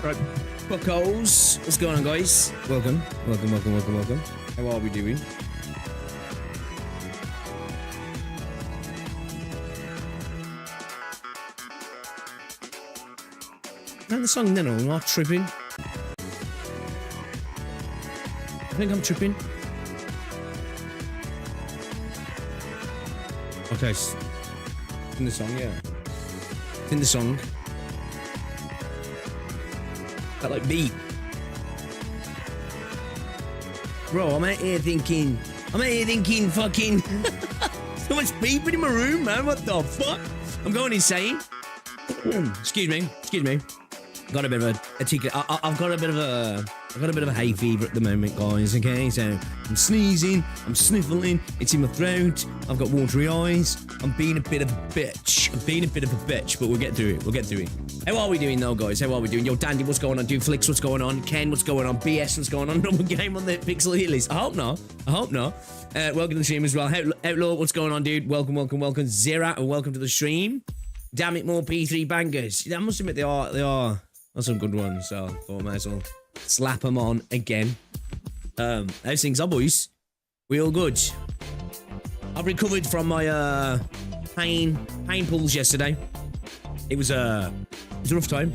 Right, buckos. What's going on, guys? Welcome. How are we doing? And the song, no, I'm not tripping. I think I'm tripping. Okay, in the song, yeah. It's in the song. That like beat. Bro, I'm out here thinking fucking so much beeping in my room, man. What the fuck? I'm going insane. Excuse me. Got a bit of a ticket. I've got a bit of a hay fever at the moment, guys. Okay, so I'm sneezing, I'm sniffling, it's in my throat. I've got watery eyes. I'm being a bit of a bitch. But we'll get through it. How are we doing though, guys? How are we doing? Yo, Dandy, what's going on? Dude, Flix, what's going on? Ken, what's going on? BS, what's going on? Double game on the Pixel Hit list. I hope not. Welcome to the stream as well. Outlaw, what's going on, dude? Welcome. Zera, and welcome to the stream. Damn it, more P3 bangers. I must admit, they are some good ones, so I thought I might as well slap them on again. How's things are, boys? We all good? I've recovered from my pain pulls yesterday. It was a rough time,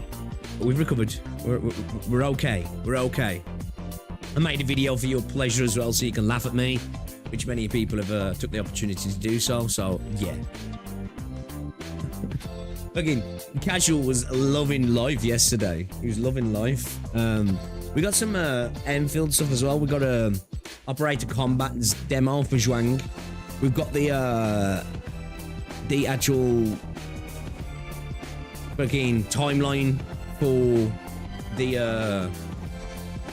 but we've recovered. We're okay. I made a video for your pleasure as well, so you can laugh at me, which many people have took the opportunity to do so. So yeah. Fucking Casual was loving life yesterday. He was loving life. We got some Enfield stuff as well. We got a Operator Combat's demo for Zhuang. We've got the actual fucking timeline for the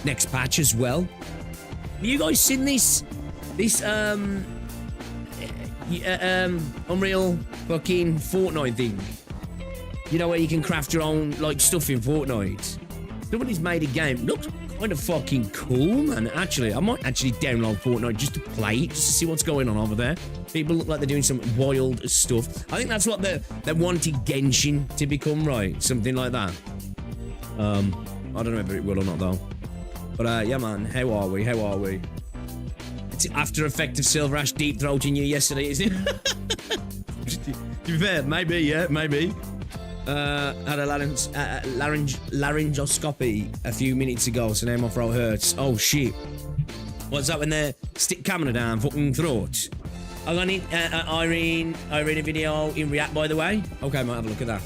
next patch as well. Have you guys seen this Unreal fucking Fortnite thing? You know, where you can craft your own like stuff in Fortnite. Somebody's made a game. Looks kind of fucking cool, man. Actually, I might actually download Fortnite just to play it, just to see what's going on over there. People look like they're doing some wild stuff. I think that's what they're wanting Genshin to become, right? Something like that. I don't know whether it will or not though. But yeah, man. How are we? It's after effect of Silver Ash deep throating you yesterday, isn't it? To be fair, maybe, yeah, maybe. Had a laryngoscopy a few minutes ago, so now my throat hurts. Oh, shit. What's that when they stick camera down fucking throat? I'm gonna need Irene a video in React, by the way. Okay, might have a look at that.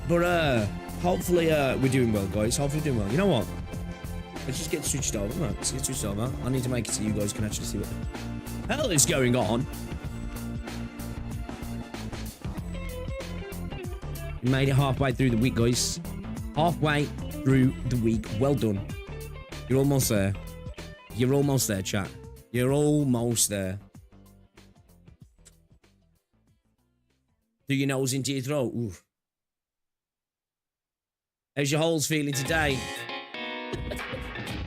But hopefully we're doing well, guys. Hopefully doing well. You know what? Let's just get switched over, man. Let's get switched over. I need to make it so you guys can actually see what the hell is going on. We made it halfway through the week, guys. Halfway through the week. Well done. You're almost there. You're almost there, chat. You're almost there. Do your nose into your throat. Oof. How's your holes feeling today?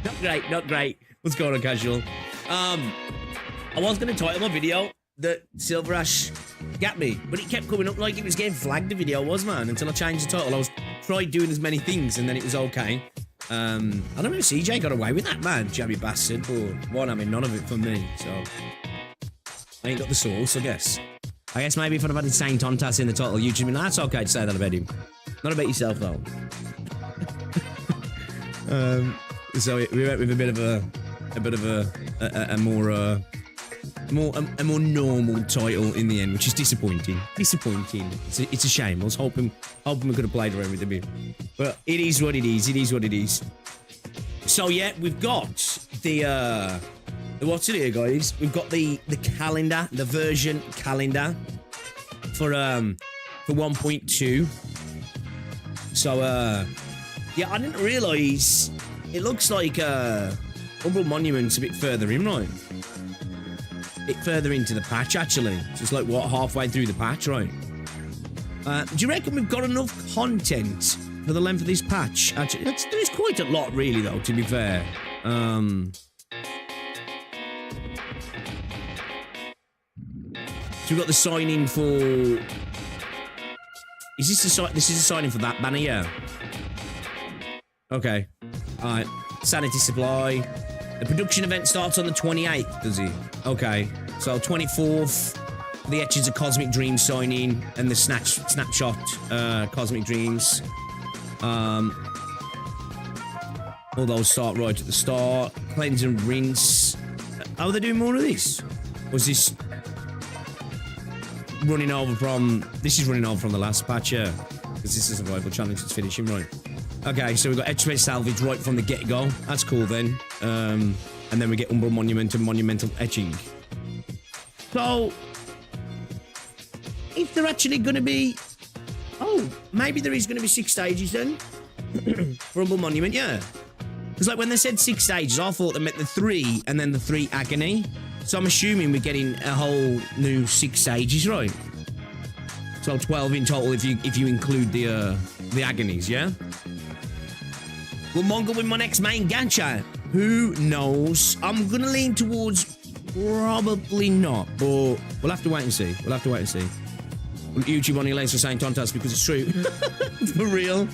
Not great, not great. What's going on, casual? I was going to title my video that Silver Ash got me, but it kept coming up like it was getting flagged, the video was, man, until I changed the title. I was tried doing as many things and then it was okay. I don't know if CJ got away with that, man, jabby bastard, but one, I mean, none of it for me, so I ain't got the sauce, I guess. I guess maybe if I'd have had Saint Tontas in the title, YouTube, and that's okay to say that about him. Not about yourself, though. So we went with a bit of a more normal title in the end, which is disappointing. Disappointing. It's a shame. I was hoping we could have played around with it a bit, but it is what it is. It is what it is. So yeah, we've got the what's it here, guys? We've got the calendar, the version calendar for 1.2. So yeah, I didn't realise it looks like Umbral Monument's a bit further in, right? A bit further into the patch, actually. So it's like, what, halfway through the patch, right? Do you reckon we've got enough content for the length of this patch? Actually, there's quite a lot, really, though, to be fair. So we've got the sign-in for... Is this this is a sign-in for that banner, yeah? Okay. Alright. Sanity supply. The production event starts on the 28th, does it? Okay. So 24th, the Etches of Cosmic Dreams sign-in, and the snapshot Cosmic Dreams. All those start right at the start. Cleanse and rinse. Oh, they're doing more of this? Was this running over from... This is running over from the last patch, yeah. Because this is a survival challenge that's finishing, right? Okay, so we've got Etch Salvage right from the get-go. That's cool, then. And then we get Umbral Monument and Monumental Etching. So, if they're actually going to be... Oh, maybe there is going to be 6 stages, then? For Umbral Monument, yeah. Because, like, when they said 6 stages, I thought they meant the 3 and then the 3 Agony. So I'm assuming we're getting a whole new 6 stages, right? So 12 in total if you include the Agonies, yeah? Will Mongil win my next main Gacha? Who knows? I'm gonna lean towards probably not, but we'll have to wait and see. We'll have to wait and see. YouTube only lanes for saying Tontas because it's true. For real.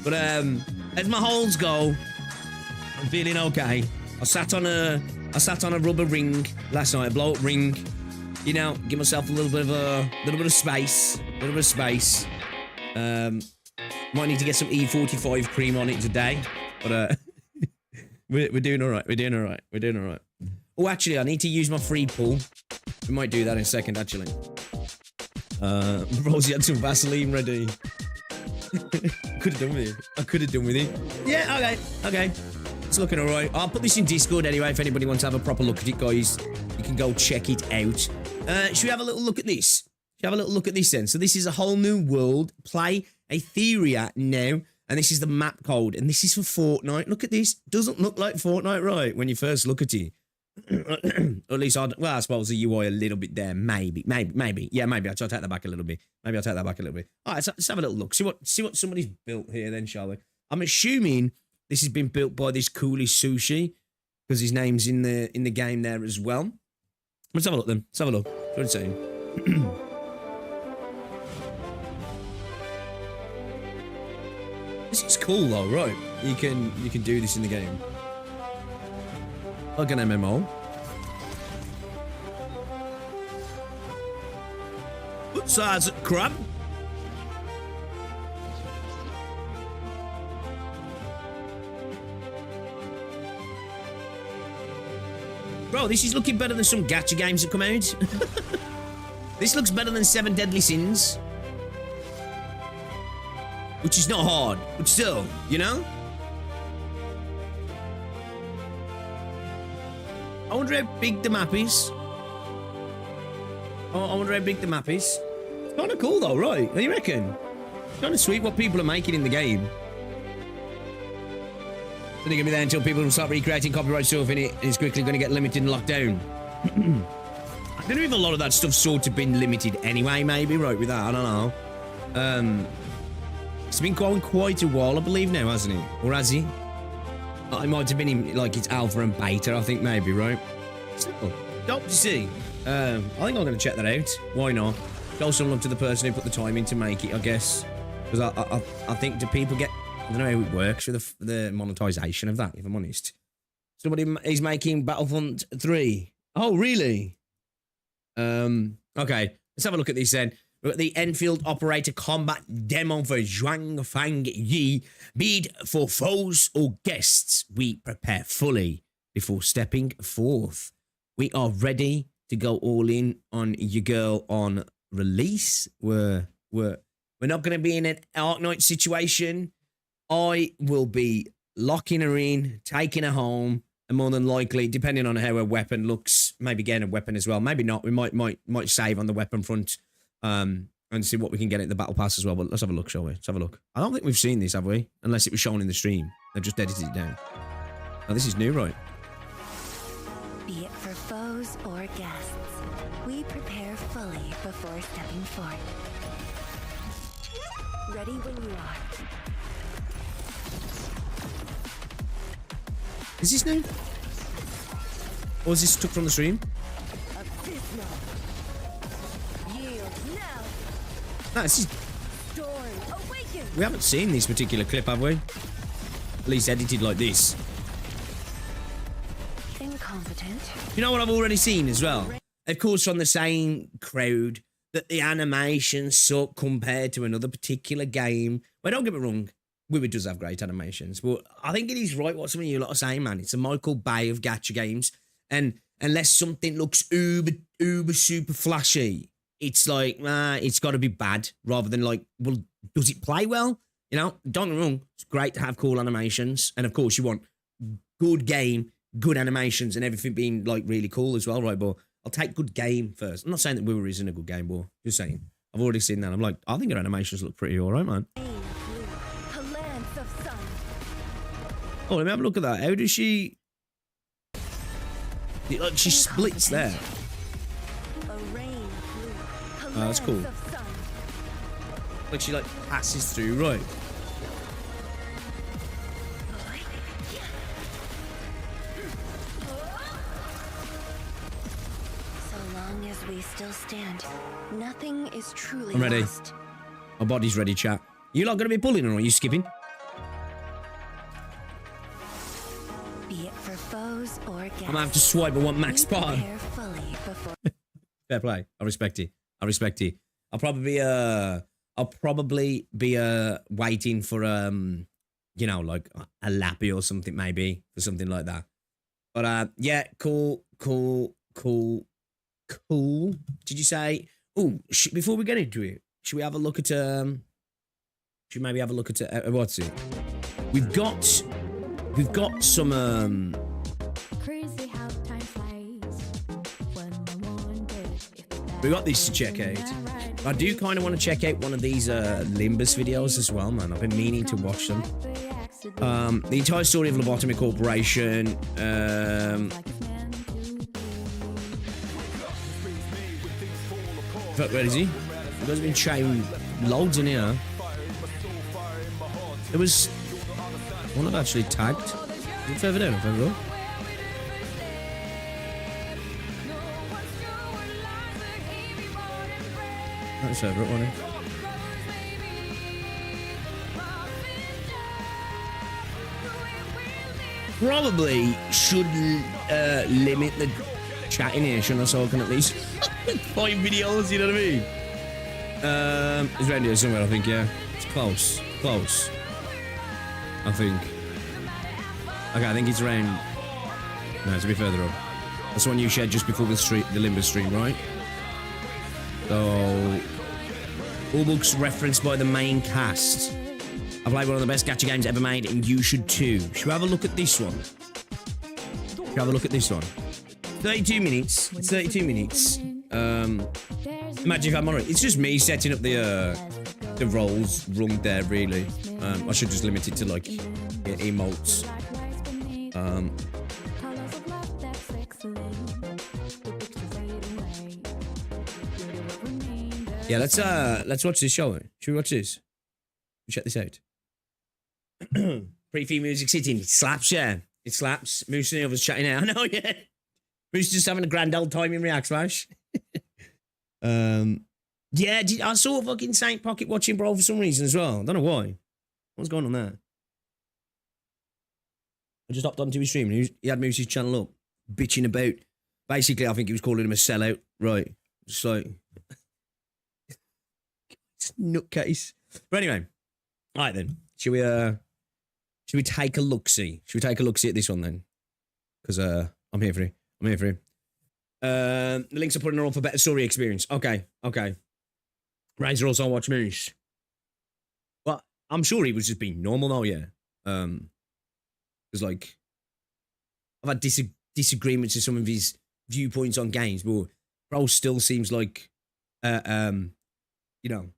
But as my holes go, I'm feeling okay. I sat on a rubber ring last night, a blow up ring. You know, give myself a little bit of space. Might need to get some E45 cream on it today. But we're doing all right. We're doing all right. Oh, actually, I need to use my free pull. We might do that in a second, actually. Rosie had some Vaseline ready. Could have done with it. Yeah, okay. It's looking all right. I'll put this in Discord anyway. If anybody wants to have a proper look at it, guys, you can go check it out. Should we have a little look at this? Then? So this is a whole new world. Play Etheria now. And this is the map code. And this is for Fortnite. Look at this. Doesn't look like Fortnite, right? When you first look at it. Or at least, I suppose the UI a little bit there. Maybe. Yeah, maybe. I'll take that back a little bit. All right, so let's have a little look. See what somebody's built here then, shall we? I'm assuming this has been built by this coolest Sushi. Because his name's in the game there as well. Let's have a look then. Let's have a look. What are you saying? This is cool though, right? You can do this in the game. Like an MMO. Size crab. Bro, this is looking better than some gacha games that come out. This looks better than 7 Deadly Sins. Which is not hard, but still, you know? I wonder how big the map is. Oh, I wonder how big the map is. It's kind of cool though, right? What do you reckon? It's kind of sweet what people are making in the game. It's only going to be there until people start recreating copyright stuff in it. It's quickly going to get limited and locked down. I don't know if a lot of that stuff's sort of been limited anyway, maybe, right, with that, I don't know. It's been going quite a while, I believe now, hasn't it? Or has he? It might have been in, like, it's alpha and beta, I think, maybe, right? So, dope to see. I think I'm going to check that out. Why not? Show some love to the person who put the time in to make it, I guess. Because I think, do people get... I don't know how it works with the monetization of that, if I'm honest. Somebody is making Battlefront 3. Oh, really? Okay, let's have a look at this then. We've got the Enfield Operator Combat Demo for Zhuang Fang Yi. Be it for foes or guests, we prepare fully before stepping forth. We are ready to go all in on your girl on release. We're not going to be in an Arknight situation. I will be locking her in, taking her home, and more than likely, depending on how her weapon looks, maybe getting a weapon as well. Maybe not. We might save on the weapon front and see what we can get at the battle pass as well. But let's have a look, shall we? Let's have a look. I don't think we've seen this, have we? Unless it was shown in the stream. They've just edited it down. Oh, this is new, right? Be it for foes or guests, we prepare fully before stepping forth. Ready when you are. Is this new? Or is this took from the stream? No, this is... We haven't seen this particular clip, have we? At least edited like this. Incompetent. You know what I've already seen as well? Of course, from the same crowd, that the animations suck compared to another particular game. Well, don't get me wrong. Wiwi does have great animations, but I think it is right what some of you lot are saying, man. It's a Michael Bay of gacha games, and unless something looks uber super flashy, it's like, it's got to be bad, rather than like, well, does it play well? You know, don't get me wrong, it's great to have cool animations, and of course you want good game, good animations, and everything being like really cool as well, right? But I'll take good game first. I'm not saying that Wiwi isn't a good game, but just saying. I've already seen that. I'm like, I think her animations look pretty alright, man. Oh, let me have a look at that. How does she... Like, she splits there. Oh, that's cool. Like, she, like, passes through, right. So long as we still stand, nothing is truly I'm ready. lost. My body's ready, chat. You lot gonna be pulling or are you skipping? Be it for foes or guests, I'm gonna have to swipe. I want max power. Fair play. I respect it. I respect it. I'll probably be waiting for you know, like a lappy or something, maybe for something like that. But yeah, cool. Did you say? Oh, before we get into it, should we have a look at Should we maybe have a look at what's it? We've got some Crazy how time flies when I wonder. we got this to check out. I do kind of want to check out one of these Limbus videos as well, man. I've been meaning to watch them. The entire story of Lobotomy Corporation. Where is he? You guys have been chatting loads in here. There was one I've actually tagged. Is it further down? Further up? That's further up, wasn't it? Probably should limit the chatting here, shouldn't I, so I can at least 5 videos, you know what I mean? It's around here somewhere, I think, yeah. It's close. Close. I think. Okay, I think it's around... No, it's a bit further up. That's the one you shared just before the Limbus stream, right? So... All books referenced by the main cast. I've played one of the best gacha games ever made, and you should too. Should we have a look at this one? Should we have a look at this one? 32 minutes. It's 32 minutes. Imagine if I'm on it. It's just me setting up the roles wrong there, really. I should just limit it to, like, emotes. Yeah, let's watch this show. Should we watch this? Check this out. Pre-theme music sitting. It slaps, yeah. It slaps. Moose and the others chatting out. I know, yeah. Moose just having a grand old time in React Smash. Yeah, I saw fucking Saint Pocket watching, bro, for some reason as well. I don't know why. What's going on there? I just hopped onto his stream and he had Moose's channel up, bitching about. Basically, I think he was calling him a sellout. Right. Just like... It's nutcase. But anyway. Alright then. Should we take a look-see? Should we take a look-see at this one then? Because I'm here for it. I'm here for it. The links are putting her on for better story experience. Okay, okay. Razor also watch Moose. Well, I'm sure he was just being normal now, yeah. Because, like, I've had disagreements with some of his viewpoints on games, but bro still seems like, you know,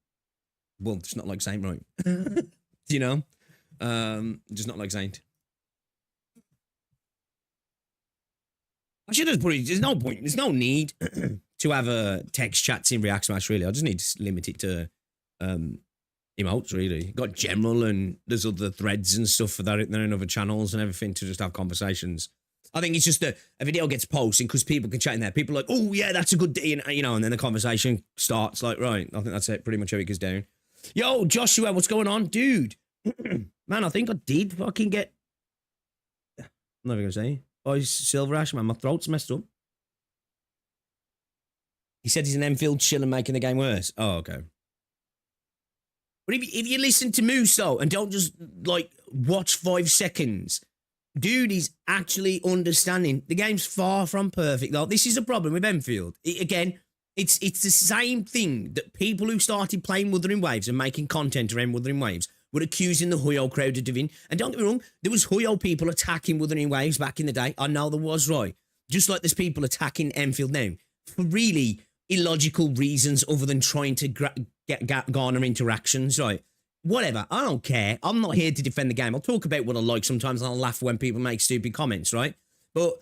well, it's not like Saint, right? You know? Just not like Saint. I should have put it, there's no point, there's no need to have a text chats in React Smash, really. I just need to limit it to emotes, really. Got general and there's other threads and stuff for that in other channels and everything to just have conversations. I think it's just a video gets posted because people can chat in there. People are like, oh, yeah, that's a good day, and, you know, and then the conversation starts like, right, I think that's it, pretty much how it goes down. Yo, Joshua, what's going on? Dude, man, I think I did fucking get... I'm not even going to say. Oh, Silver Ash, man, my throat's messed up. He said he's an Enfield chilling, making the game worse. Oh, okay. But if you listen to Moose, though, and don't just, like, watch 5 seconds, dude is actually understanding. The game's far from perfect, though. This is a problem with Enfield. Again, it's the same thing that people who started playing Wuthering Waves and making content around Wuthering Waves were accusing the Huyo crowd of doing. And don't get me wrong, there was Huyo people attacking Wuthering Waves back in the day. I know there was, right? Just like there's people attacking Enfield now for really illogical reasons other than trying to garner interactions, right? Whatever, I don't care. I'm not here to defend the game. I'll talk about what I like sometimes and I'll laugh when people make stupid comments, right? But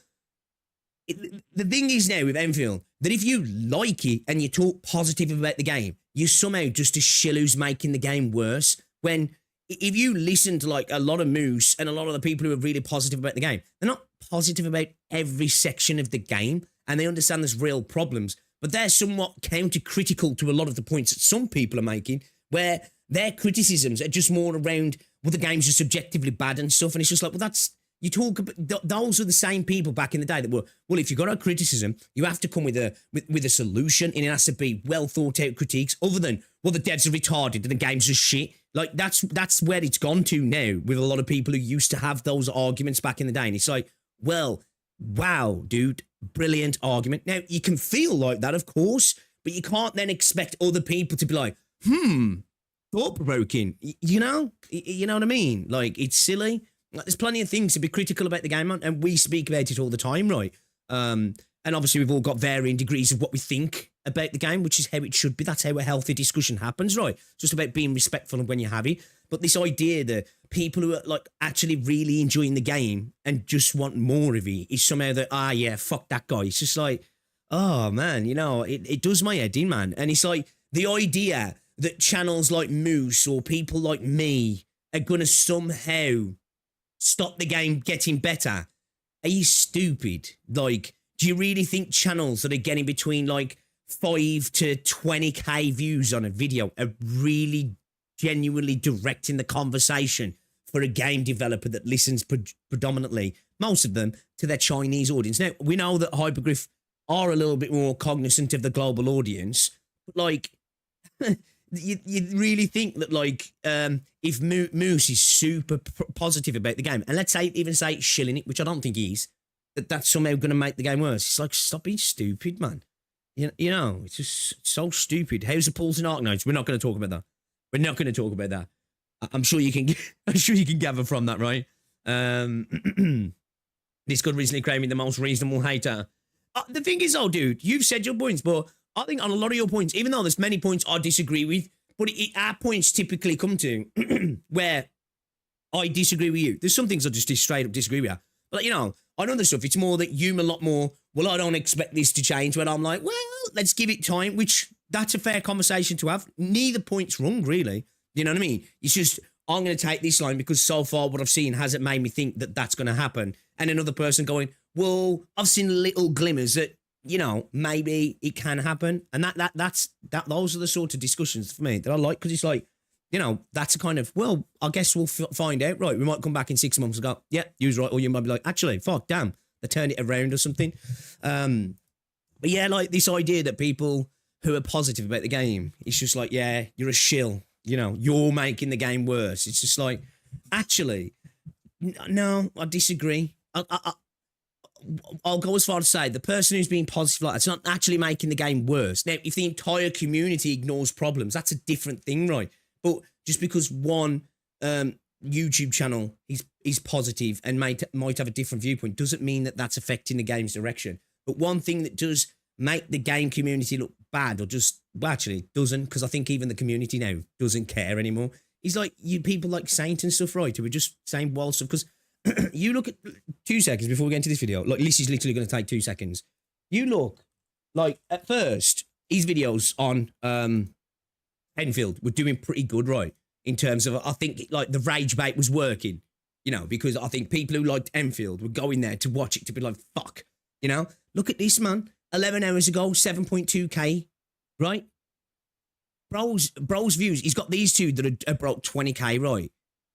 the thing is now with Enfield, that if you like it and you talk positive about the game, you're somehow just a shill who's making the game worse. When if you listen to like a lot of Moose and a lot of the people who are really positive about the game, they're not positive about every section of the game and they understand there's real problems, but they're somewhat counter-critical to a lot of the points that some people are making where their criticisms are just more around, well, the game's just subjectively bad and stuff. And it's just like, well, that's, you talk about, those are the same people back in the day that were, well, if you've got a criticism, you have to come with a solution and it has to be well thought out critiques other than, well, the devs are retarded and the game's just shit. Like, that's where it's gone to now with a lot of people who used to have those arguments back in the day. And it's like, well, wow, dude, brilliant argument. Now, you can feel like that, of course, but you can't then expect other people to be like, thought-provoking, you know what I mean? Like, it's silly. Like, there's plenty of things to be critical about the game, and we speak about it all the time, right? And obviously we've all got varying degrees of what we think about the game, which is how it should be. That's how a healthy discussion happens, right? Just about being respectful of when you have it. But this idea that people who are like actually really enjoying the game and just want more of it is somehow that, yeah, fuck that guy. It's just like, oh man, you know, it does my head in, man. And it's like the idea that channels like Moose or people like me are going to somehow stop the game getting better. Are you stupid? Like, do you really think channels that are getting between like 5 to 20k views on a video are really genuinely directing the conversation for a game developer that listens predominantly, most of them, to their Chinese audience? Now, we know that Hypergriff are a little bit more cognizant of the global audience, but like, you really think that like if Moose is super positive about the game, and let's say even say shilling it, which I don't think he is, that's somehow going to make the game worse. It's like, stop being stupid, man. You know, it's just so stupid. How's the pulls and Arknights? We're not going to talk about that. We're not going to talk about that. I'm sure you can. I'm sure you can gather from that, right? This could recently claim me the most reasonable hater. The thing is, oh, dude, you've said your points, but I think on a lot of your points, even though there's many points I disagree with, but our points typically come to where I disagree with you. There's some things I just straight up disagree with you. But, you know, on other stuff, it's more that you're a lot more, well, I don't expect this to change, when I'm like, well, let's give it time, which that's a fair conversation to have. Neither point's wrong, really. You know what I mean? It's just, I'm going to take this line because so far what I've seen hasn't made me think that that's going to happen. And another person going, well, I've seen little glimmers that, you know, maybe it can happen. And those are the sort of discussions for me that I like, because it's like, you know, that's a kind of, well, I guess we'll find out, right? We might come back in 6 months and go, yeah, you was right. Or you might be like, actually, fuck, damn, they turned it around or something. But yeah, like this idea that people who are positive about the game, it's just like, yeah, you're a shill. You know, you're making the game worse. It's just like, actually, no, I disagree. I'll go as far to say the person who's being positive like that's not actually making the game worse. Now, if the entire community ignores problems, that's a different thing, right? But just because one YouTube channel is positive and might have a different viewpoint doesn't mean that that's affecting the game's direction. But one thing that does make the game community look bad, or just, well, actually it doesn't, because I think even the community now doesn't care anymore, is like you people like Saint and stuff, right? Who are just saying wild stuff. Because you look at 2 seconds before we get into this video. Like, this is literally going to take 2 seconds. You look, like, at first, his videos on Enfield were doing pretty good, right? In terms of, I think, like, the rage bait was working, you know, because I think people who liked Enfield were going there to watch it to be like, fuck, you know? Look at this, man. 11 hours ago, 7.2K, right? Bro's views, he's got these two that are broke 20K, right?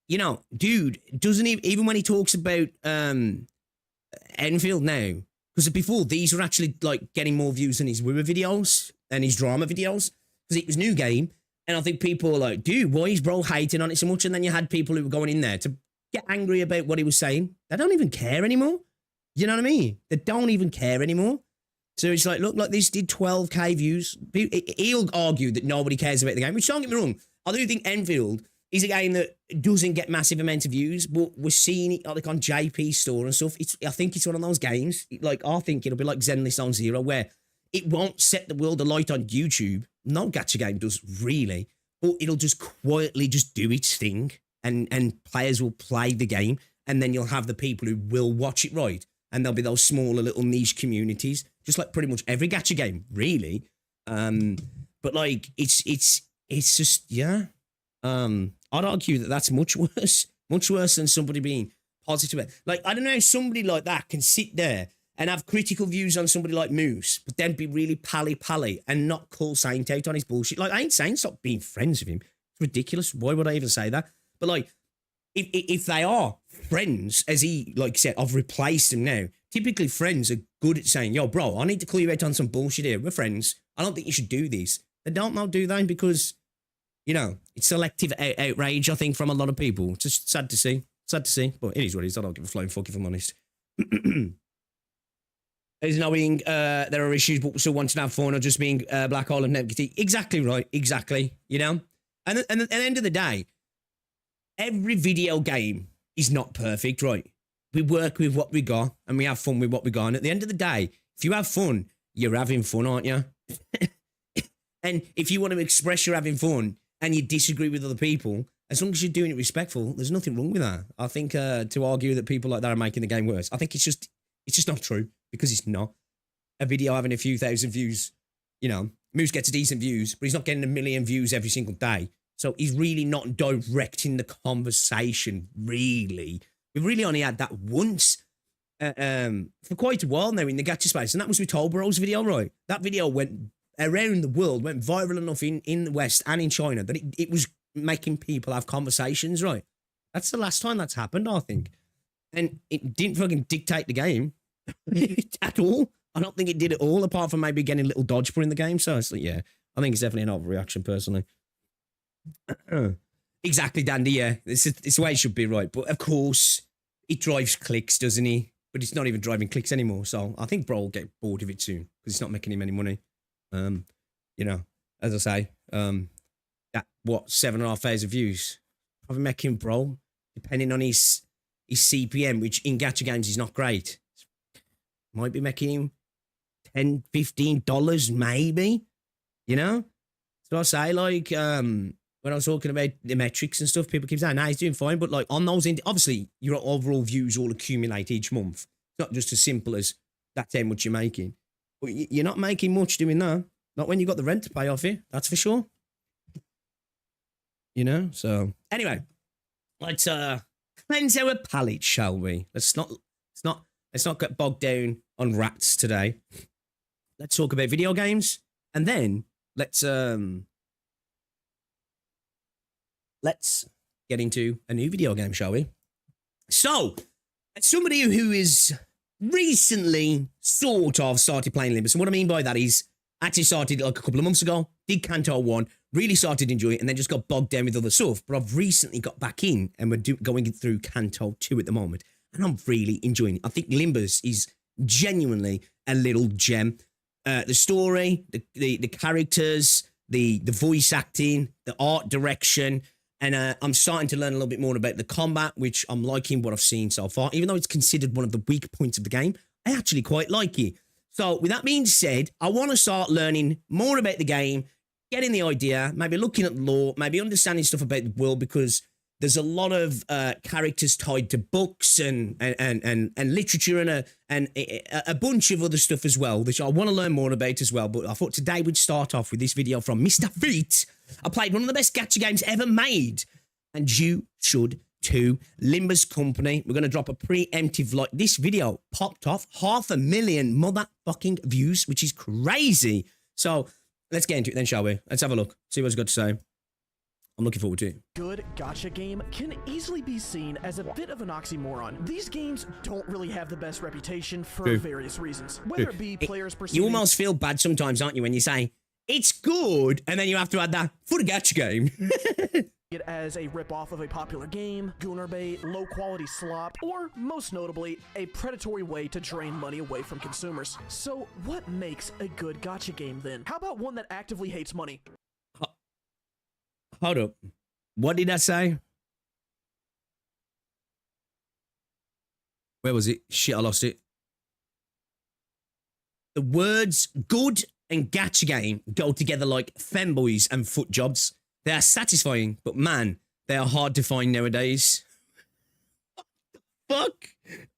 You know, dude, doesn't even when he talks about Enfield now, because before these were actually like getting more views than his Wira videos and his drama videos, because it was new game, and I think people were like, dude, why is bro hating on it so much? And then you had people who were going in there to get angry about what he was saying. They don't even care anymore. You know what I mean? They don't even care anymore. So it's like, look, like this did 12K views. He'll argue that nobody cares about the game, which, don't get me wrong, I do think Enfield is a game that doesn't get massive amounts of views, but we're seeing it like on JP Store and stuff. I think it's one of those games, like, I think it'll be like Zenless Zone Zero, where it won't set the world alight on YouTube. No gacha game does, really, but it'll just quietly just do its thing, and players will play the game, and then you'll have the people who will watch it, right? And there'll be those smaller little niche communities, just like pretty much every gacha game, really. But like, it's just, yeah. I'd argue that that's much worse than somebody being positive. Like, I don't know how somebody like that can sit there and have critical views on somebody like Moose, but then be really pally and not call Saint out on his bullshit. Like, I ain't saying stop being friends with him. It's ridiculous. Why would I even say that? But like, if they are friends, as he like said, I've replaced them now. Typically, friends are good at saying, yo, bro, I need to call you out on some bullshit here. We're friends. I don't think you should do this. They don't know, do they? Because, you know, it's selective outrage, I think, from a lot of people. It's just sad to see. Sad to see. But it is what it is. I don't give a flying fuck, if I'm honest. There's knowing there are issues, but still wanting to have fun, or just being black hole and negativity. Exactly right. Exactly. You know? And at the end of the day, every video game is not perfect, right? We work with what we got, and we have fun with what we got. And at the end of the day, if you have fun, you're having fun, aren't you? And if you want to express you're having fun and you disagree with other people, as long as you're doing it respectful, there's nothing wrong with that. I think to argue that people like that are making the game worse, I think it's just not true, because it's not. A video having a few thousand views, you know, Moose gets decent views, but he's not getting 1 million views every single day. So he's really not directing the conversation, really. We've really only had that once for quite a while now in the gacha space, and that was with Tolboro's video, right? That video went around the world, went viral enough in the West and in China that it was making people have conversations, right? That's the last time that's happened, I think. And it didn't fucking dictate the game at all. I don't think it did at all, apart from maybe getting a little dodge in the game. So it's like, yeah, I think it's definitely an overreaction, personally. Exactly, Dandy. Yeah, it's the way it should be, right? But of course, it drives clicks, doesn't he? But it's not even driving clicks anymore. So I think bro will get bored of it soon because it's not making him any money. Um, you know, as I say, that what 7,500 views, probably making bro, depending on his CPM, which in gacha games is not great, might be making him $10-15 maybe. You know, so I say like when I was talking about the metrics and stuff, people keep saying, nah, he's doing fine. But like on those, obviously your overall views all accumulate each month. It's not just as simple as that's how much you're making. But you're not making much doing that. Not when you got the rent to pay off it, that's for sure. You know, so anyway, let's cleanse our palate, shall we? Let's not get bogged down on rats today. Let's talk about video games, and then let's get into a new video game, shall we? So, as somebody who is recently sort of started playing Limbus, and what I mean by that is actually started like a couple of months ago, did Canto 1, really started enjoying it, and then just got bogged down with other stuff. But I've recently got back in, and we're going through Canto 2 at the moment, and I'm really enjoying it. I think Limbus is genuinely a little gem. The story, the characters, the voice acting, the art direction, and I'm starting to learn a little bit more about the combat, which I'm liking what I've seen so far. Even though it's considered one of the weak points of the game, I actually quite like it. So with that being said, I want to start learning more about the game, getting the idea, maybe looking at the lore, maybe understanding stuff about the world, because there's a lot of characters tied to books and literature and a bunch of other stuff as well, which I want to learn more about as well. But I thought today we'd start off with this video from Mr. Feet. I played one of the best gacha games ever made, and you should too. Limbus Company. We're going to drop a preemptive like. This video popped off 500,000 motherfucking views, which is crazy. So let's get into it then, shall we? Let's have a look, see what it's got to say. I'm looking forward to it. Good gacha game can easily be seen as a bit of an oxymoron. These games don't really have the best reputation for various reasons. Whether it be players perceiving... You almost feel bad sometimes, aren't you, when you say, it's good, and then you have to add that, for the gacha game. it as a rip-off of a popular game, gooner bait, low-quality slop, or, most notably, a predatory way to drain money away from consumers. So, what makes a good gacha game, then? How about one that actively hates money? Hold up. What did I say? Where was it? Shit, I lost it. The words good and gacha game go together like femboys and foot jobs. They are satisfying, but man, they are hard to find nowadays. Fuck.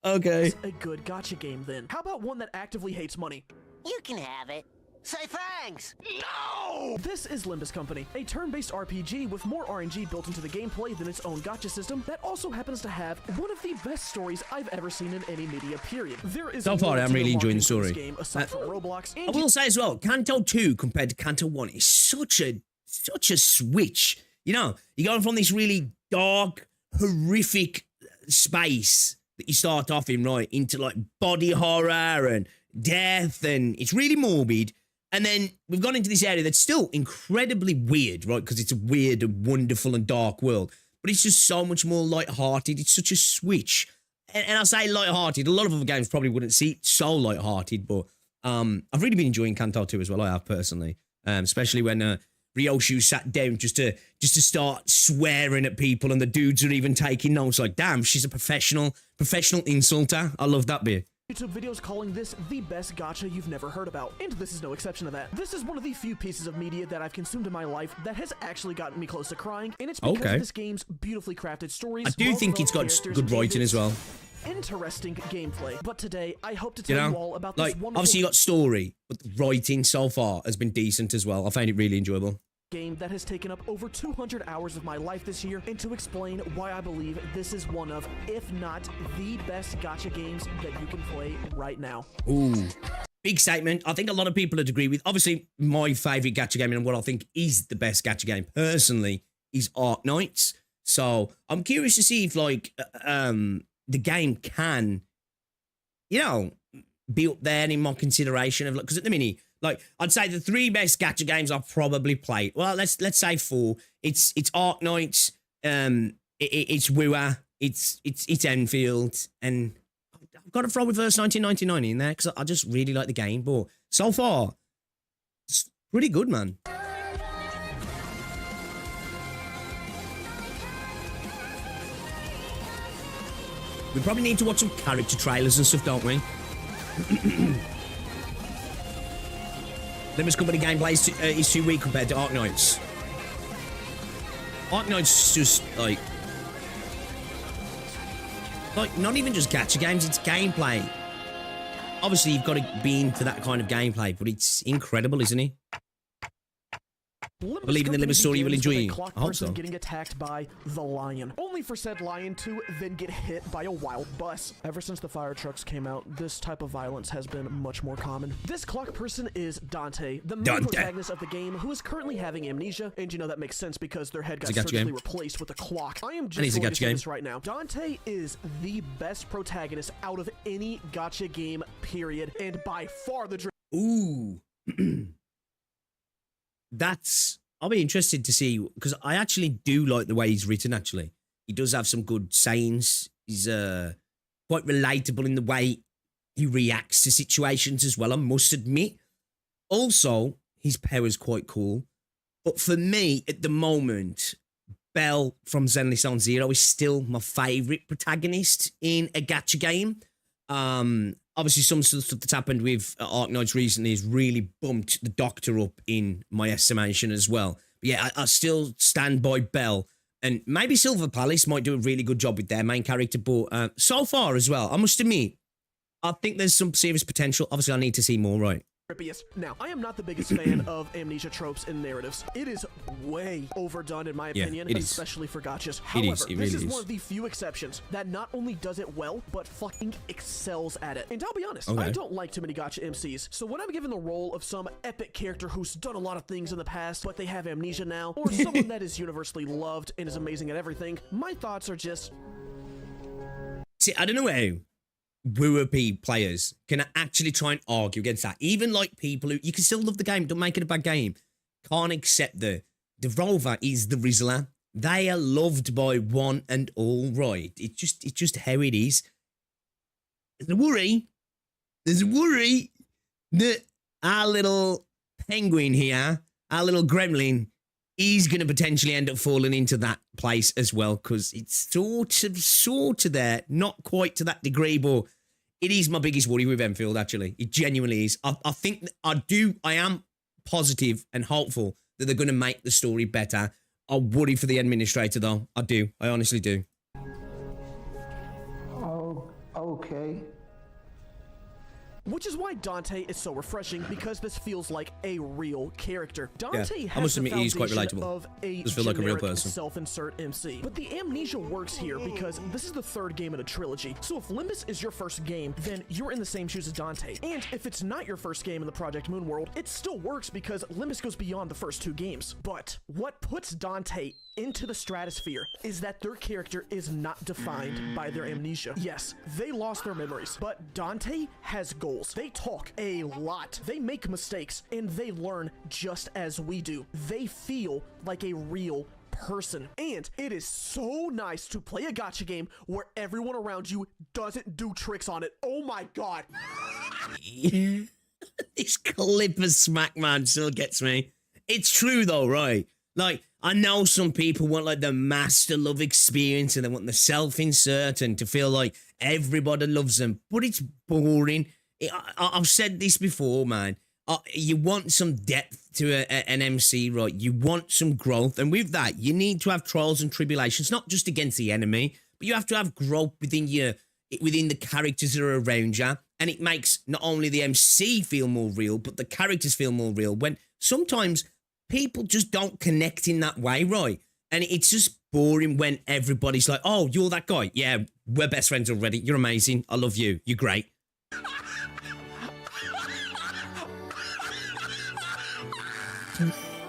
Okay. A good gacha game, then. How about one that actively hates money? You can have it. Say thanks! No! This is Limbus Company, a turn-based RPG with more RNG built into the gameplay than its own gacha system that also happens to have one of the best stories I've ever seen in any media, period. There is so far, I'm really enjoying the story. Game, aside from Roblox, I will say as well, Canto 2 compared to Canto 1 is such a switch. You know, you're going from this really dark, horrific space that you start off in, right, into like body horror and death, and it's really morbid. And then we've gone into this area that's still incredibly weird, right? Because it's a weird and wonderful and dark world. But it's just so much more lighthearted. It's such a switch. And I say lighthearted. A lot of other games probably wouldn't see it so lighthearted. But I've really been enjoying Canto 2 as well, I have personally. Especially when Ryoshu sat down just to start swearing at people. And the dudes are even taking notes like, damn, she's a professional insulter. I love that bit. YouTube videos calling this the best gacha you've never heard about, and this is no exception to that. This is one of the few pieces of media that I've consumed in my life that has actually gotten me close to crying, and it's because of this game's beautifully crafted stories. I do think it's got good writing as well. Interesting gameplay, but today I hope to tell you all about this wonderful... Obviously you got story, but the writing so far has been decent as well. I found it really enjoyable. Game that has taken up over 200 hours of my life this year, and to explain why I believe this is one of, if not the best gacha games that you can play right now. Ooh, big statement. I think a lot of people would agree with. Obviously, my favorite gacha game and what I think is the best gacha game personally is Art Knights. So I'm curious to see if like the game can, you know, be up there in my consideration of, because at the minute, Like, I'd say the 3 best gacha games I've probably played. Well, let's say 4. It's Arknights, it's Wua, it's Enfield, and I've got to throw Reverse 1999 in there because I just really like the game. But so far, it's pretty good, man. We probably need to watch some character trailers and stuff, don't we? Limbus Company gameplay is too weak compared to Arknights. Arknights just like not even just gacha games, it's gameplay. Obviously, you've got to be into that kind of gameplay, but it's incredible, isn't it? I believe in the Limbus story you will enjoy. I hope so. Getting attacked by the lion, only for said lion to then get hit by a wild bus. Ever since the fire trucks came out, this type of violence has been much more common. This clock person is Dante, the main protagonist of the game, who is currently having amnesia, and you know that makes sense because their head got surgically replaced with a clock. I am just going to say this right now. Dante is the best protagonist out of any gacha game, period, and by far the Ooh. I'll be interested to see, because I actually do like the way he's written, actually. He does have some good sayings. He's quite relatable in the way he reacts to situations as well, I must admit. Also, his power's quite cool. But for me, at the moment, Belle from Zenless Zone Zero is still my favourite protagonist in a gacha game. Obviously, some stuff that's happened with Arknights recently has really bumped the Doctor up in my estimation as well. But yeah, I still stand by Belle. And maybe Silver Palace might do a really good job with their main character. But so far as well, I must admit, I think there's some serious potential. Obviously, I need to see more, right? Now, I am not the biggest fan of amnesia tropes and narratives. It is way overdone, in my opinion, especially for gachas. However, this is one of the few exceptions that not only does it well, but fucking excels at it. And I'll be honest, I don't like too many gacha MCs, so when I'm given the role of some epic character who's done a lot of things in the past, but they have amnesia now, or someone that is universally loved and is amazing at everything, my thoughts are just... See, I don't know how Wua players can actually try and argue against that. Even like people who, you can still love the game, don't make it a bad game, can't accept the Rover is the Rizzler. They are loved by one and all, right? It's just how it is. There's a worry that our little penguin here, our little gremlin, is going to potentially end up falling into that place as well, because it's sort of there, not quite to that degree, but it is my biggest worry with Enfield, actually. It genuinely is. I think I am positive and hopeful that they're going to make the story better. I worry for the administrator, though. I do. I honestly do. Oh, okay. Which is why Dante is so refreshing, because this feels like a real character. Dante I must has the admit, he's quite foundation relatable. of a Does feel like a real generic person. self-insert MC. But the amnesia works here because this is the third game in a trilogy. So if Limbus is your first game, then you're in the same shoes as Dante. And if it's not your first game in the Project Moon world, it still works because Limbus goes beyond the first 2 games. But what puts Dante into the stratosphere is that their character is not defined by their amnesia. Yes, they lost their memories, but Dante has goals. They talk a lot. They make mistakes, and they learn just as we do. They feel like a real person. And it is so nice to play a gacha game where everyone around you doesn't do tricks on it. Oh my god. This clip of Smackman still gets me. It's true though, right? Like, I know some people want like the master love experience and they want the self-insert and to feel like everybody loves them, but it's boring. I've said this before, man. You want some depth to an MC, right? You want some growth. And with that, you need to have trials and tribulations, not just against the enemy, but you have to have growth within the characters that are around you. And it makes not only the MC feel more real, but the characters feel more real. When sometimes people just don't connect in that way, right? And it's just boring when everybody's like, oh, you're that guy. Yeah, we're best friends already. You're amazing. I love you. You're great.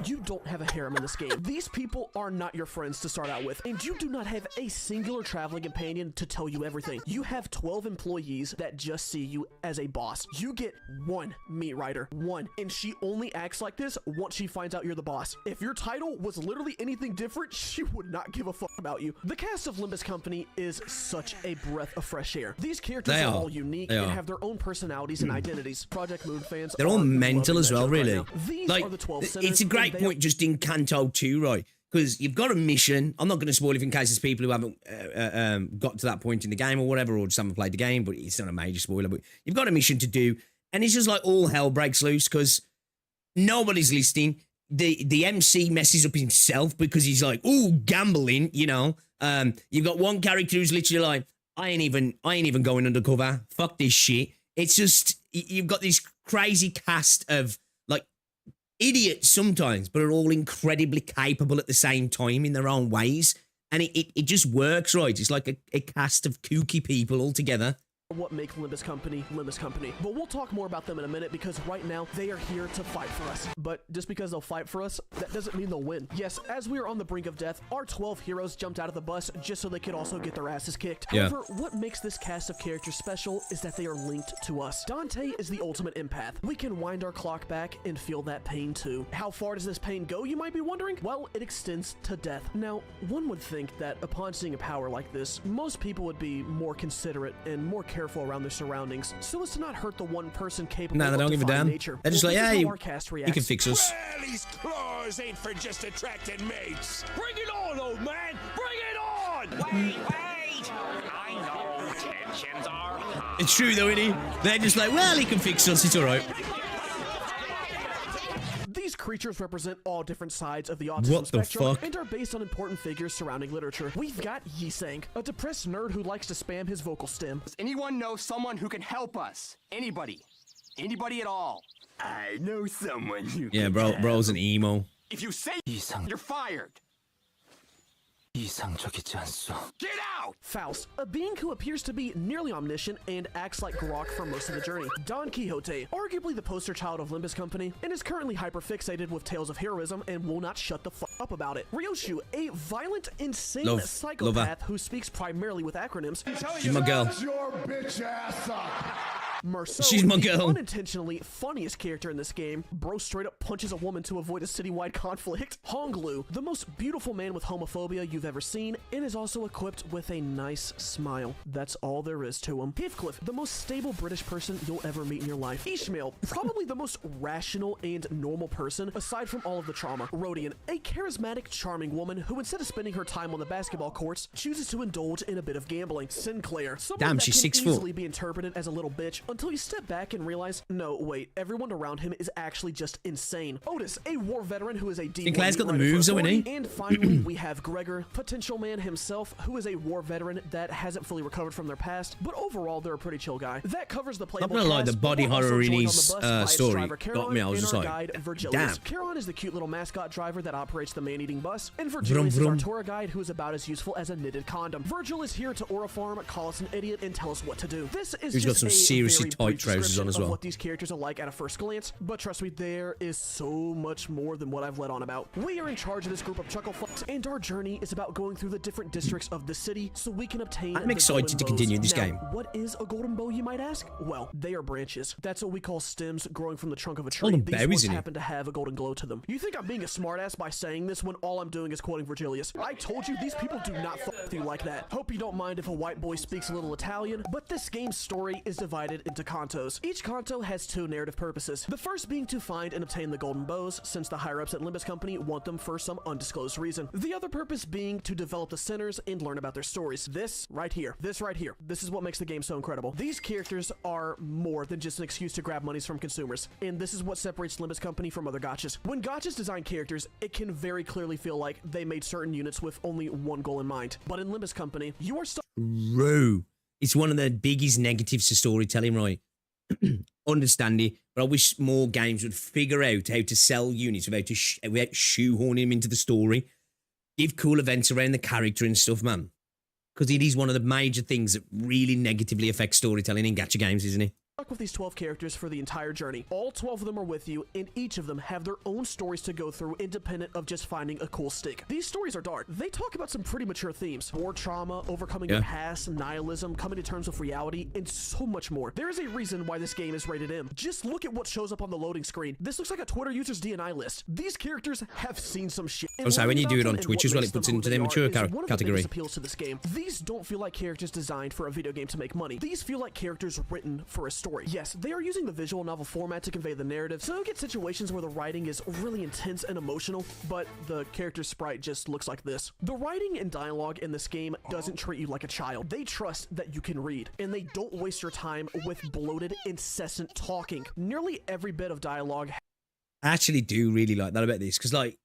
You don't have a harem in this game. These people are not your friends to start out with, and you do not have a singular traveling companion to tell you everything. You have 12 employees that just see you as a boss. You get one meat writer, one, and she only acts like this once she finds out you're the boss. If your title was literally anything different, she would not give a fuck about you. The cast of Limbus Company is such a breath of fresh air. These characters are all unique and have their own personalities and identities. Project Moon fans, they're all mental as well, really. These like, are the 12 sinners, it's a great point just in Kanto 2, right? Because you've got a mission. I'm not going to spoil it in case there's people who haven't got to that point in the game or whatever, or just haven't played the game, but it's not a major spoiler. But you've got a mission to do, and it's just like all hell breaks loose because nobody's listening. The MC messes up himself because he's like, "Ooh, gambling," you know. You've got one character who's literally like, I ain't even going undercover. Fuck this shit. It's just, you've got this crazy cast of like idiots sometimes, but are all incredibly capable at the same time in their own ways. And it just works, right? It's like a cast of kooky people all together. What make Limbus Company Limbus Company. But we'll talk more about them in a minute because right now they are here to fight for us. But just because they'll fight for us, that doesn't mean they'll win. Yes, as we are on the brink of death, our 12 heroes jumped out of the bus just so they could also get their asses kicked. However, what makes this cast of characters special is that they are linked to us. Dante is the ultimate empath. We can wind our clock back and feel that pain too. How far does this pain go, you might be wondering? Well, it extends to death. Now, one would think that upon seeing a power like this, most people would be more considerate and more careful around their surroundings so as to not hurt the one person capable they don't give a damn. Nature. They're just like, yeah, you can fix us. Well, these claws ain't for just attracting mates. Bring it on, old man! Bring it on! Wait! I know tensions are high. It's true though, isn't he? They're just like, well, he can fix us, it's alright. These creatures represent all different sides of the autism spectrum fuck? and are based on important figures surrounding literature. We've got Yisang, a depressed nerd who likes to spam his vocal stem. Does anyone know someone who can help us? Anybody? Anybody at all? I know someone who Yeah, bro's an emo. If you say you're fired. Get out! Faust, a being who appears to be nearly omniscient and acts like Grok for most of the journey. Don Quixote, arguably the poster child of Limbus Company, and is currently hyperfixated with tales of heroism and will not shut the fuck up about it. Ryoshu, a violent, insane psychopath who speaks primarily with acronyms. She's my girl. your bitch ass up. Marceau, She's my the girl. unintentionally funniest character in this game. Bro straight up punches a woman to avoid a citywide conflict. Honglu, the most beautiful man with homophobia you've ever seen, and is also equipped with a nice smile. That's all there is to him. Heathcliff, the most stable British person you'll ever meet in your life. Ishmael, probably the most rational and normal person aside from all of the trauma. Rodian, a charismatic, charming woman who instead of spending her time on the basketball courts, chooses to indulge in a bit of gambling. Sinclair, someone Damn, that she's can 6 foot. easily be interpreted as a little bitch until you step back and realize, no, wait, everyone around him is actually just insane. Otis, a war veteran who is a D1 Sinclair's got the writer for moves, though, authority. ain't he? And finally, we have Gregor, potential man himself, who is a war veteran that hasn't fully recovered from their past, but overall, they're a pretty chill guy. That covers the playable Not gonna lie, cast, the body but we're also horror in joined on his, the bus by its story driver, got me. I was and just our like, guide, Virgilius. damn. Charon is the cute little mascot driver that operates the man-eating bus, and Virgilius is our tour guide who is about as useful as a knitted condom. Virgil is here to aura farm, call us an idiot, and tell us what to do. This is He's got just some a seriously very tight brief trousers on description as of well. what these characters are like at a first glance, but trust me, there is so much more than what I've let on about. We are in charge of this group of chuckle fucks, and our journey is about going through the different districts of the city so we can obtain I'm the excited golden to bows. continue this Now, game. what is a golden bow, you might ask? Well, they are branches. That's what we call stems growing from the trunk of a tree. Golden These berries ones in it. happen to have a golden glow to them. You think I'm being a smartass by saying this when all I'm doing is quoting Virgilius? I told you, these people do not fuck with you like that. Hope you don't mind if a white boy speaks a little Italian, but this game's story is divided into cantos. Each canto has two narrative purposes. The first being to find and obtain the golden bows, since the higher-ups at Limbus Company want them for some undisclosed reason. The other purpose being to develop the sinners and learn about their stories. This right here. This is what makes the game so incredible. These characters are more than just an excuse to grab monies from consumers, and this is what separates Limbus Company from other gachas. When gachas design characters, it can very clearly feel like they made certain units with only one goal in mind. But in Limbus Company, you are True. It's one of the biggest negatives to storytelling, right? Understand it, but I wish more games would figure out how to sell units without shoehorning them into the story. Give cool events around the character and stuff, man. Because it is one of the major things that really negatively affects storytelling in gacha games, isn't it? Stuck with these 12 characters for the entire journey. All 12 of them are with you, and each of them have their own stories to go through independent of just finding a cool stick. These stories are dark. They talk about some pretty mature themes. War trauma, overcoming your past, nihilism, coming to terms with reality, and so much more. There is a reason why this game is rated M. Just look at what shows up on the loading screen. This looks like a Twitter user's D&I list. These characters have seen some shit. Oh, sorry, when you do it on Twitch as well, it puts into the mature category. Appeals to this game. These don't feel like characters designed for a video game to make money. These feel like characters written for a story. Yes, they are using the visual novel format to convey the narrative, so you get situations where the writing is really intense and emotional, but the character sprite just looks like this. The writing and dialogue in this game doesn't treat you like a child. They trust that you can read, and they don't waste your time with bloated, incessant talking. Nearly every bit of dialogue. I actually do really like that about this, because, like,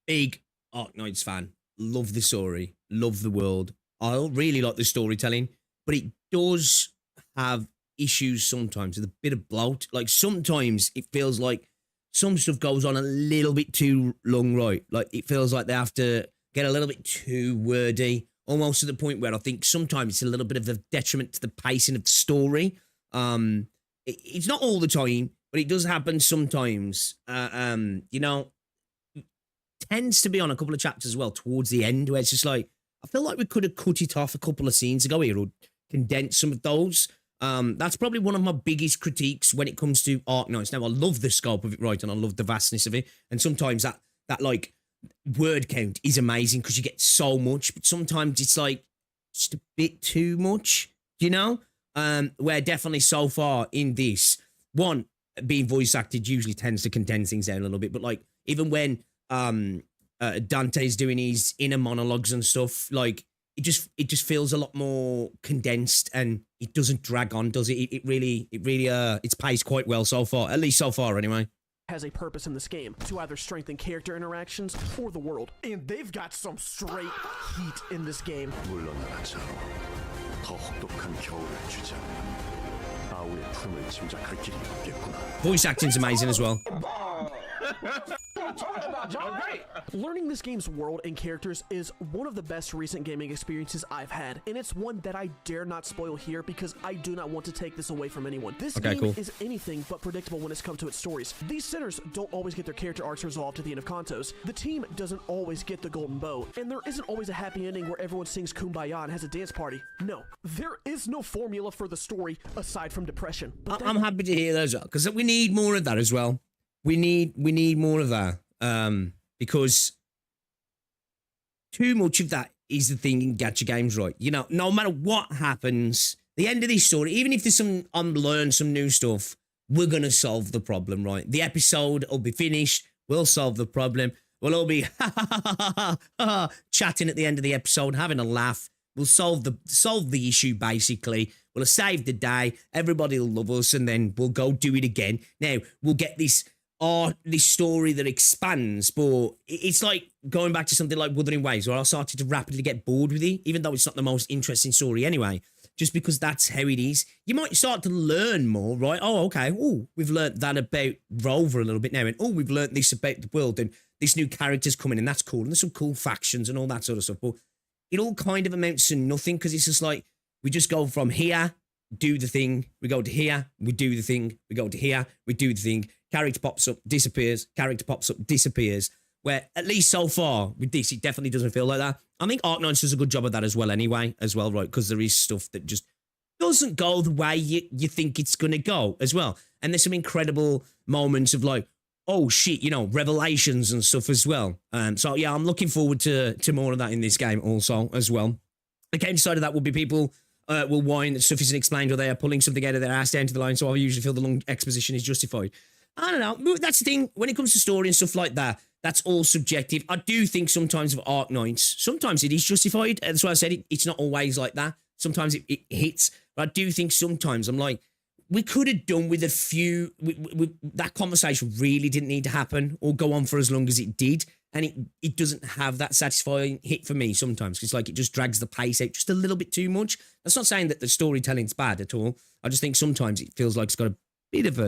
big Arknights fan, love the story, love the world. I really like the storytelling, but it does have issues sometimes with a bit of bloat. Like, sometimes it feels like some stuff goes on a little bit too long, right? Like, it feels like they have to get a little bit too wordy, almost to the point where I think sometimes it's a little bit of a detriment to the pacing of the story. It's not all the time, but it does happen sometimes. You know, it tends to be on a couple of chapters as well towards the end, where it's just like, I feel like we could have cut it off a couple of scenes ago here, or condensed some of those. That's probably one of my biggest critiques when it comes to Arknights. Now, I love the scope of it, right, and I love the vastness of it, and sometimes that like word count is amazing because you get so much, but sometimes it's like just a bit too much, you know? Where definitely so far in this, one, being voice acted usually tends to condense things down a little bit, but like even when Dante's doing his inner monologues and stuff, like it just feels a lot more condensed, and it doesn't drag on, does it? It really it's paced quite well so far, at least so far anyway. Has a purpose in this game to either strengthen character interactions or the world, and they've got some straight heat in this game. 물러나가자. 더 혹독한 겨울을 주지 않으면 아우의 품을 짐작할 길이 없겠구나. Voice acting's amazing as well. Learning this game's world and characters is one of the best recent gaming experiences I've had, and it's one that I dare not spoil here because I do not want to take this away from anyone. This game is anything but predictable when it's come to its stories. These sinners don't always get their character arcs resolved to the end of Kantos. The team doesn't always get the golden bow, and there isn't always a happy ending where everyone sings Kumbaya and has a dance party. No, there is no formula for the story aside from depression. But I'm happy to hear those, because we need more of that as well. We need more of that, because too much of that is the thing in gacha games, right? You know, no matter what happens, the end of this story, even if there's some learn some new stuff, we're gonna solve the problem, right? The episode will be finished. We'll solve the problem. We'll all be chatting at the end of the episode, having a laugh. We'll solve the issue basically. We'll have saved the day. Everybody will love us, and then we'll go do it again. Now we'll get this story that expands, but it's like going back to something like Wuthering Waves, where I started to rapidly get bored with it, even though it's not the most interesting story anyway, just because that's how it is. You might start to learn more, right? Oh, okay. Oh, we've learned that about Rover a little bit now, and oh, we've learned this about the world, and this new character's coming, and that's cool, and there's some cool factions and all that sort of stuff, but it all kind of amounts to nothing, because it's just like, we just go from here, do the thing, we go to here, we do the thing, we go to here, we do the thing, character pops up, disappears, character pops up, disappears, where at least so far with this, it definitely doesn't feel like that. I think Arknights does a good job of that as well anyway, right, because there is stuff that just doesn't go the way you think it's going to go as well. And there's some incredible moments of like, oh shit, you know, revelations and stuff as well. So yeah, I'm looking forward to more of that in this game also as well. The counter side of that will be people will whine that stuff isn't explained, or they are pulling something out of their ass down to the line, so I usually feel the long exposition is justified. I don't know. That's the thing. When it comes to story and stuff like that, that's all subjective. I do think sometimes of Arknights, sometimes it is justified. That's why I said it's not always like that. Sometimes it hits. But I do think sometimes I'm like, we could have done with a few... that conversation really didn't need to happen or go on for as long as it did. And it doesn't have that satisfying hit for me sometimes. It's like it just drags the pace out just a little bit too much. That's not saying that the storytelling's bad at all. I just think sometimes it feels like it's got a bit of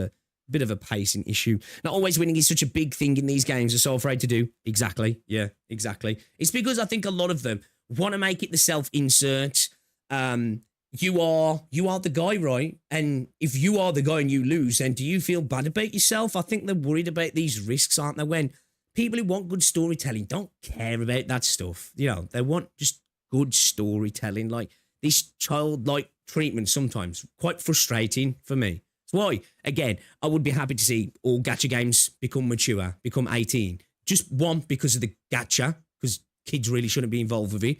a pacing issue. Not always winning is such a big thing in these games. They're so afraid to do. Exactly. Yeah, exactly. It's because I think a lot of them want to make it the self-insert, you are the guy, right? And if you are the guy and you lose, then do you feel bad about yourself? I think they're worried about these risks, aren't they? When people who want good storytelling don't care about that stuff. You know, they want just good storytelling. Like this childlike treatment sometimes quite frustrating for me. That's why, again, I would be happy to see all gacha games become mature, become 18. Just one, because of the gacha, because kids really shouldn't be involved with it.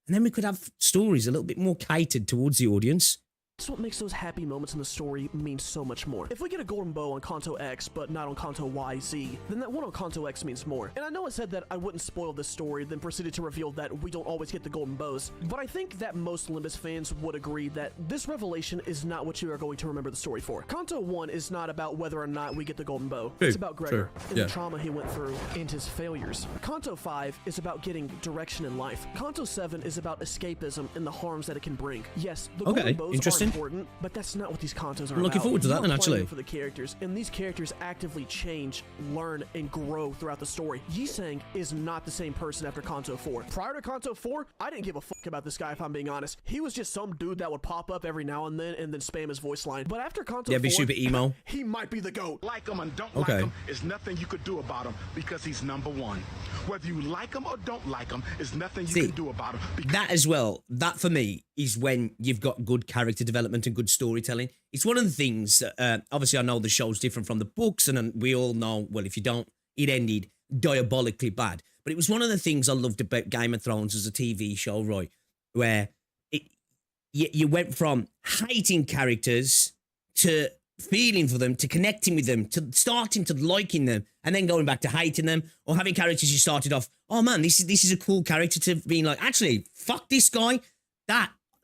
And then we could have stories a little bit more catered towards the audience. That's what makes those happy moments in the story mean so much more. If we get a golden bow on Kanto X, but not on Kanto YZ, then that one on Kanto X means more. And I know I said that I wouldn't spoil this story, then proceeded to reveal that we don't always get the golden bows, but I think that most Limbus fans would agree that this revelation is not what you are going to remember the story for. Kanto 1 is not about whether or not we get the golden bow. It's about Gregor and the trauma he went through and his failures. Kanto 5 is about getting direction in life. Kanto 7 is about escapism and the harms that it can bring. Yes, the golden bows are important, but that's not what these Kantos are I'm looking about. forward to that then, actually. For the characters, and these characters actively change, learn, and grow throughout the story. Yiseng is not the same person after Kanto 4. Prior to Kanto 4, I didn't give a fuck about this guy, if I'm being honest. He was just some dude that would pop up every now and then spam his voice line. But after Kanto 4, be super emo. He might be the GOAT. Like him and don't like him is nothing you could do about him because he's number one. Whether you like him or don't like him is nothing you can do about him. That as well, that for me is when you've got good character development and good storytelling. It's one of the things that, obviously I know the show's different from the books, and we all know, well, if you don't, it ended diabolically bad. But it was one of the things I loved about Game of Thrones as a TV show, right? Where you went from hating characters to feeling for them, to connecting with them, to starting to liking them, and then going back to hating them, or having characters you started off, oh man, this is a cool character, to being like, actually, fuck this guy.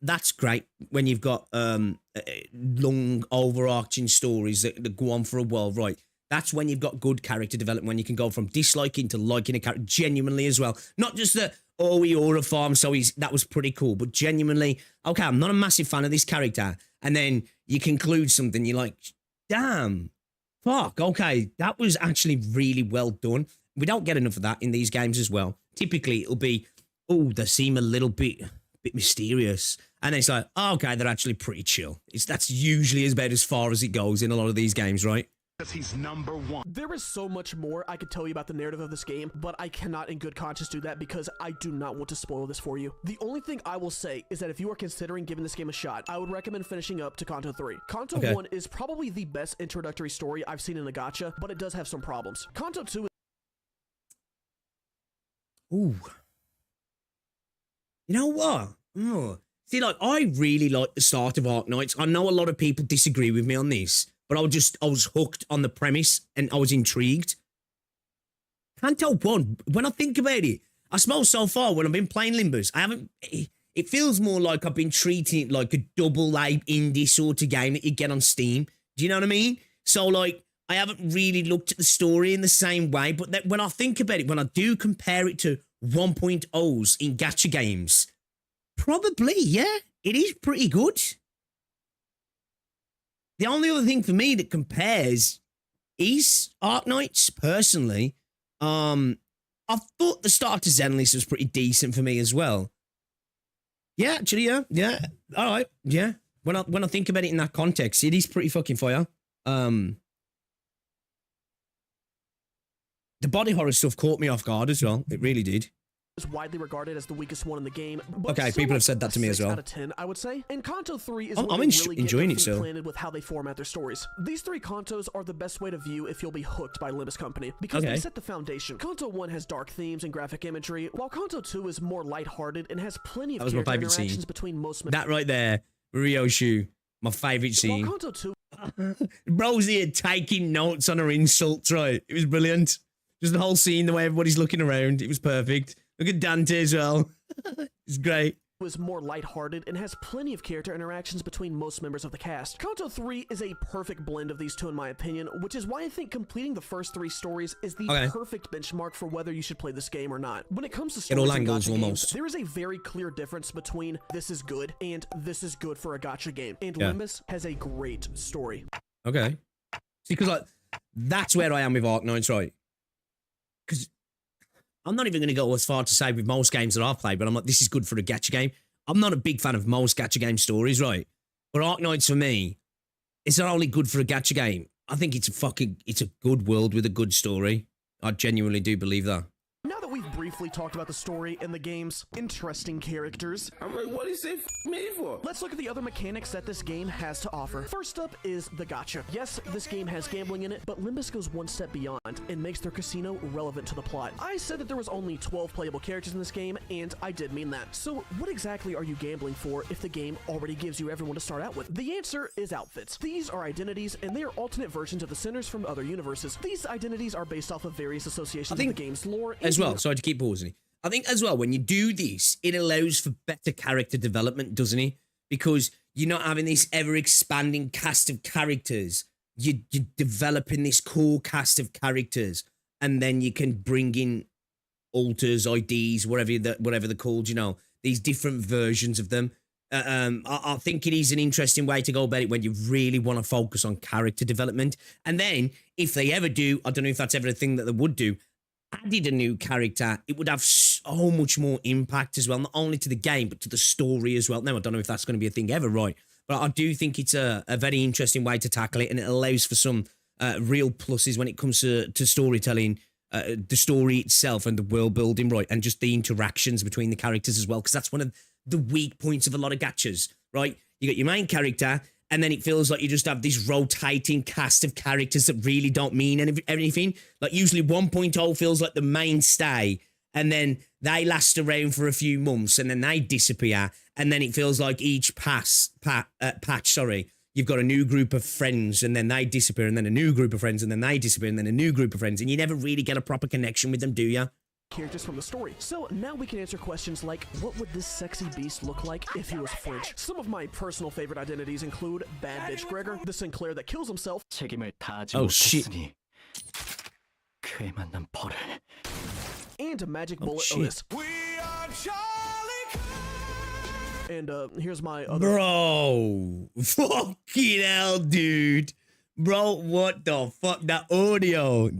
That's great when you've got long overarching stories that go on for a while, right? That's when you've got good character development, when you can go from disliking to liking a character genuinely as well. Not just that, oh, he aura farm, so that was pretty cool, but genuinely, okay, I'm not a massive fan of this character. And then you conclude something, you're like, damn, fuck, okay, that was actually really well done. We don't get enough of that in these games as well. Typically, it'll be, oh, they seem a little bit mysterious. And it's like, oh, okay, they're actually pretty chill. That's usually about as far as it goes in a lot of these games, right? Because he's number one. There is so much more I could tell you about the narrative of this game, but I cannot in good conscience do that because I do not want to spoil this for you. The only thing I will say is that if you are considering giving this game a shot, I would recommend finishing up to Kanto 3. Kanto 1 is probably the best introductory story I've seen in a gacha, but it does have some problems. Kanto 2 is... Ooh. You know what? See, like, I really like the start of Arknights. I know a lot of people disagree with me on this, but I was hooked on the premise and I was intrigued. Kanto 1, when I think about it, I suppose so far when I've been playing Limbus, it feels more like I've been treating it like a double-A indie sort of game that you get on Steam. Do you know what I mean? So, like, I haven't really looked at the story in the same way, but when I think about it, when I do compare it to 1.0s in gacha games, probably, yeah, it is pretty good. The only other thing for me that compares is Arknights, personally. I thought the start to Zenless was pretty decent for me as well. Yeah, actually, yeah. All right, yeah. When I think about it in that context, it is pretty fucking fire. The body horror stuff caught me off guard as well. It really did. Is widely regarded as the weakest one in the game. But okay, people have said that to me as well. 6 out of 10, I would say. And Kanto 3 is I'm really enjoying it still. Planted with how they format their stories. These 3 Kantos are the best way to view if you'll be hooked by Limbus Company because they set the foundation. Kanto 1 has dark themes and graphic imagery, while Kanto 2 is more lighthearted and has plenty of character interactions between most. That right there, Ryoshu, my favorite scene. While Kanto 2, Bro's here taking notes on her insults. Right, it was brilliant. Just the whole scene, the way everybody's looking around, it was perfect. Look at Dante as well. It's great. Was more lighthearted and has plenty of character interactions between most members of the cast. Kanto 3 is a perfect blend of these two in my opinion, which is why I think completing the first 3 stories is the perfect benchmark for whether you should play this game or not. When it comes to stories in gacha games, there is a very clear difference between this is good and this is good for a gacha game. And Limbus has a great story. Okay. See, because like, that's where I am with Arknights, right? Because I'm not even going to go as far to say with most games that I've played, but I'm like, this is good for a gacha game. I'm not a big fan of most gacha game stories, right? But Arknights for me, it's not only good for a gacha game. I think it's a good world with a good story. I genuinely do believe that. Now that we've briefly talked about the story and the game's interesting characters, I'm like, what is it me for? let's look at the other mechanics that this game has to offer. First up is the gacha. Yes, this game has gambling in it, but Limbus goes one step beyond and makes their casino relevant to the plot. I said that there was only 12 playable characters in this game, and I did mean that. So what exactly are you gambling for if the game already gives you everyone to start out with? The answer is outfits. These are identities, and they are alternate versions of the sinners from other universes. These identities are based off of various associations of the game's lore. As well, sorry to keep pausing. I think as well, when you do this, it allows for better character development, doesn't it? Because you're not having this ever-expanding cast of characters. You're developing this core cast of characters, and then you can bring in alters, IDs, whatever they're called, you know, these different versions of them. I think it is an interesting way to go about it when you really want to focus on character development. And then, if they ever do, I don't know if that's ever a thing that they would do, added a new character, it would have so much more impact as well, not only to the game, but to the story as well. Now, I don't know if that's going to be a thing ever, right? But I do think it's a very interesting way to tackle it, and it allows for some real pluses when it comes to storytelling, the story itself and the world building, right? And just the interactions between the characters as well, because that's one of the weak points of a lot of gachas, right? You got your main character, and then it feels like you just have this rotating cast of characters that really don't mean anything. Like usually 1.0 feels like the mainstay, and then they last around for a few months, and then they disappear, and then it feels like each patch, you've got a new group of friends, and then they disappear, and then a new group of friends, and then they disappear, and then a new group of friends, and you never really get a proper connection with them, do you? Characters from the story. So now we can answer questions like, what would this sexy beast look like if he was French? Some of my personal favorite identities include Bad Bitch Gregor, the Sinclair that kills himself, oh shit, and Magic Bullet shit. Otis. And here's my other Bro, fucking hell, dude. Bro, what the fuck? That audio.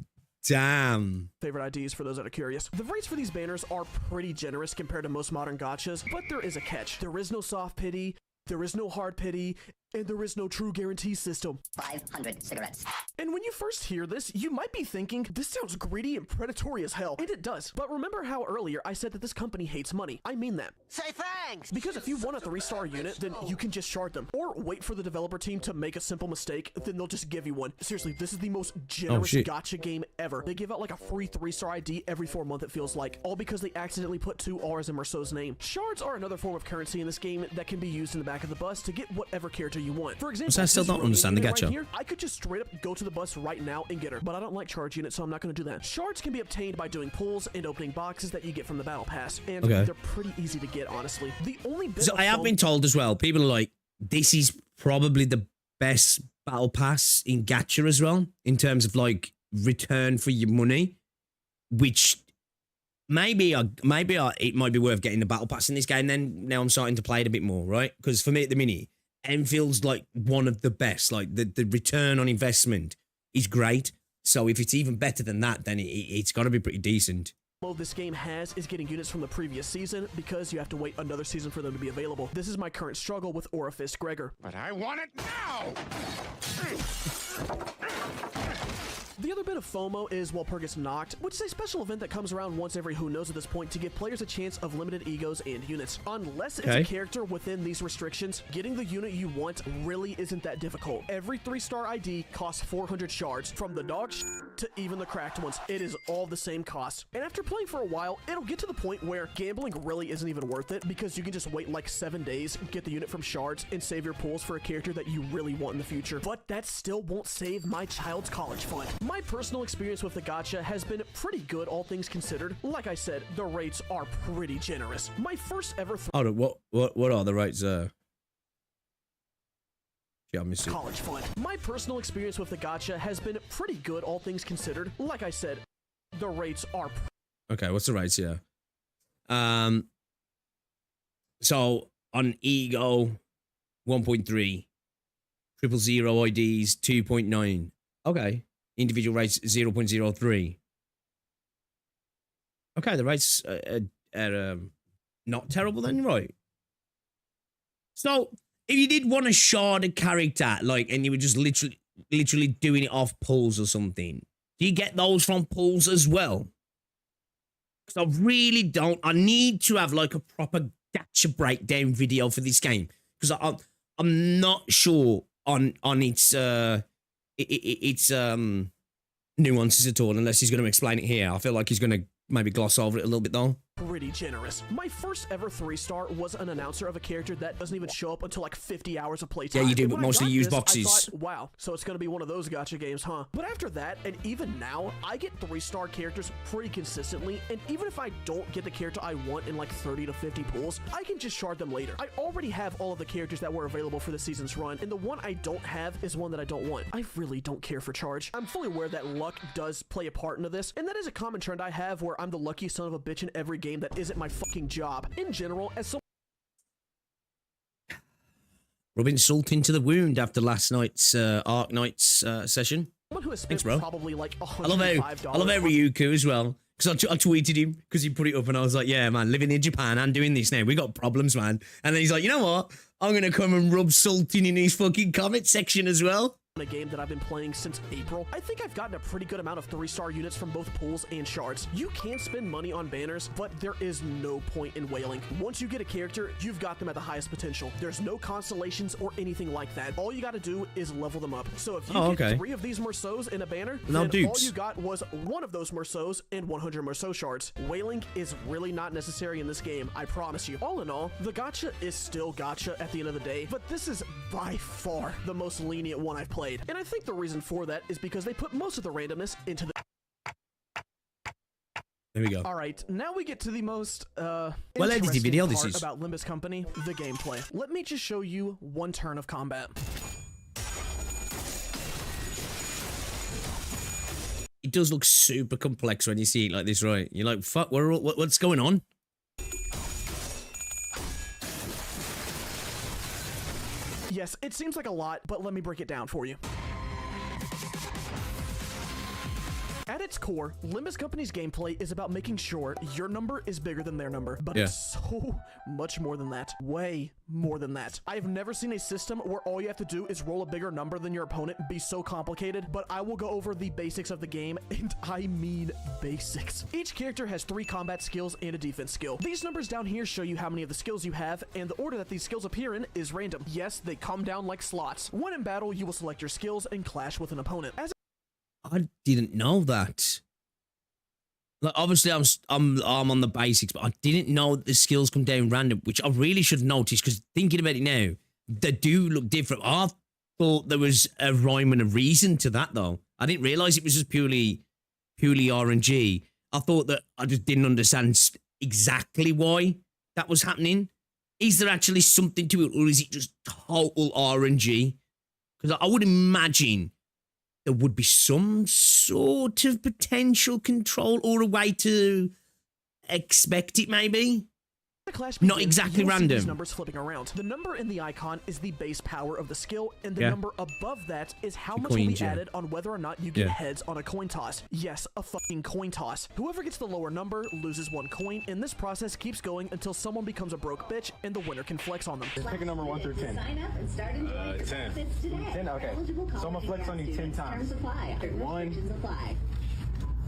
Damn. favorite IDs for those that are curious. The rates for these banners are pretty generous compared to most modern gachas, but there is a catch. There is no soft pity, there is no hard pity, and there is no true guarantee system. 500 cigarettes. And when you first hear this, you might be thinking, this sounds greedy and predatory as hell. And it does. But remember how earlier I said that this company hates money. I mean that. Say thanks! Because if you want a 3-star unit, then you can just shard them. Or wait for the developer team to make a simple mistake, then they'll just give you one. Seriously, this is the most generous gacha game ever. They give out like a free 3-star ID every 4 months, it feels like. All because they accidentally put 2 R's in Merceau's name. Shards are another form of currency in this game that can be used in the back of the bus to get whatever character you want. For example, I still don't understand the gacha. Right here, I could just straight up go to the bus right now and get her, but I don't like charge units, so I'm not going to do that. Shards can be obtained by doing pulls and opening boxes that you get from the battle pass, and they're pretty easy to get, honestly. The only bit I have been told as well, people are like, this is probably the best battle pass in gacha as well, in terms of like return for your money, which maybe it might be worth getting the battle pass in this game. Then now I'm starting to play it a bit more, right? Because for me at the minute, Enfield's like one of the best. Like the return on investment is great. So if it's even better than that, then it's got to be pretty decent. All this game has is getting units from the previous season because you have to wait another season for them to be available. This is my current struggle with Orifice Gregor. But I want it now! The other bit of FOMO is Walpurgis Knocked, which is a special event that comes around once every who knows at this point to give players a chance of limited egos and units. Unless it's a character within these restrictions, getting the unit you want really isn't that difficult. Every 3-star ID costs 400 shards, from the dog to even the cracked ones. It is all the same cost. And after playing for a while, it'll get to the point where gambling really isn't even worth it because you can just wait like 7 days, get the unit from shards, and save your pools for a character that you really want in the future. But that still won't save my child's college fund. My personal experience with the gacha has been pretty good, all things considered. Like I said, the rates are pretty generous. My first ever what are the rates? Yeah, I'm missing. College fund. My personal experience with the gacha has been pretty good, all things considered. Like I said, the rates are. Okay, what's the rates here? So on Ego, 1.3, 000 IDs 2.9. Okay. Individual rates 0.03. Okay, the rates are not terrible then, right? So, if you did want to shard a character, like, and you were just literally doing it off pulls or something, do you get those from pulls as well? Because I really don't. I need to have like a proper gacha breakdown video for this game because I'm not sure on its nuances at all unless he's going to explain it here. I feel like he's going to maybe gloss over it a little bit though. Pretty generous. My first ever 3-star was an announcer of a character that doesn't even show up until like 50 hours of playtime. Yeah, you do, And but when I mostly got use this, I boxes. thought, wow, so it's gonna be one of those gacha games, huh? But after that, and even now, I get 3-star characters pretty consistently, and even if I don't get the character I want in like 30 to 50 pulls, I can just shard them later. I already have all of the characters that were available for the season's run, and the one I don't have is one that I don't want. I really don't care for charge. I'm fully aware that luck does play a part into this, and that is a common trend I have where I'm the luckiest son of a bitch in every game that isn't my fucking job. In general, as so Rubbing salt into the wound after last night's Arc Nights session. someone who has spent Thanks, bro. probably like I love $105 how Ryuku as well. Because I tweeted him because he put it up and I was like, yeah, man, living in Japan and doing this now. We got problems, man. And then he's like, you know what? I'm going to come and rub salt in his fucking comment section as well. a game that I've been playing since April, I think I've gotten a pretty good amount of 3-star units from both pools and shards. You can spend money on banners, but there is no point in whaling. Once you get a character, you've got them at the highest potential. There's no constellations or anything like that. All you got to do is level them up. So if you get 3 of these Merceaus in a banner, then all you got was 1 of those Merceaus and 100 Merceau shards. Whaling is really not necessary in this game, I promise you. All in all, the gacha is still gacha at the end of the day, but this is by far the most lenient one I've played. And I think the reason for that is because they put most of the randomness into the... There we go. All right, now we get to the most well edited video this is about Limbus Company, the gameplay. Let me just show you one turn of combat. It does look super complex when you see it like this, right? You're like, fuck, what's going on? Yes, it seems like a lot, but let me break it down for you. At its core, Limbus Company's gameplay is about making sure your number is bigger than their number, but it's so much more than that. Way more than that. I have never seen a system where all you have to do is roll a bigger number than your opponent and be so complicated, but I will go over the basics of the game, and I mean basics. Each character has 3 combat skills and a defense skill. These numbers down here show you how many of the skills you have, and the order that these skills appear in is random. Yes, they come down like slots. When in battle, you will select your skills and clash with an opponent. I didn't know that. Like, obviously, I'm on the basics, but I didn't know that the skills come down random, which I really should notice, because thinking about it now, they do look different. I thought there was a rhyme and a reason to that, though. I didn't realize it was just purely RNG. I thought that I just didn't understand exactly why that was happening. Is there actually something to it, or is it just total RNG? Because I would imagine there would be some sort of potential control or a way to expect it, maybe. Not exactly random. These numbers flipping around. The number in the icon is the base power of the skill, and the number above that is how much will be added on whether or not you get heads on a coin toss. Yes, a fucking coin toss. Whoever gets the lower number loses 1 coin, and this process keeps going until someone becomes a broke bitch and the winner can flex on them. Just pick a number 1 through 10. Sign up and start enjoying 10. 10, okay. So I'm gonna flex on you 10 times. 1,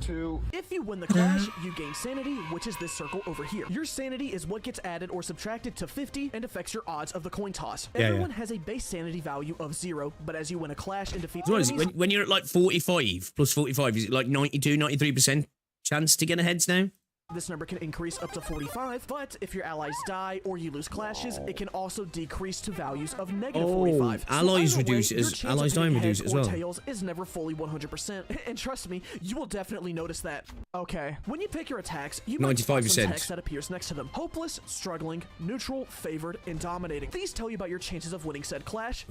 2. If you win the clash, you gain sanity, which is this circle over here. Your sanity is what gets added or subtracted to 50 and affects your odds of the coin toss. Everyone has a base sanity value of 0, but as you win a clash and defeat enemies... When you're at like 45, plus 45, is it like 92, 93% chance to get a heads now? This number can increase up to 45, but if your allies die or you lose clashes, it can also decrease to values of negative 45. Allies reduce it as allies die and reduce it as well. Tails is never fully 100%, and trust me, you will definitely notice that. Okay, when you pick your attacks, you might find some text that appears next to them: hopeless, struggling, neutral, favored, and dominating. These tell you about your chances of winning said clash,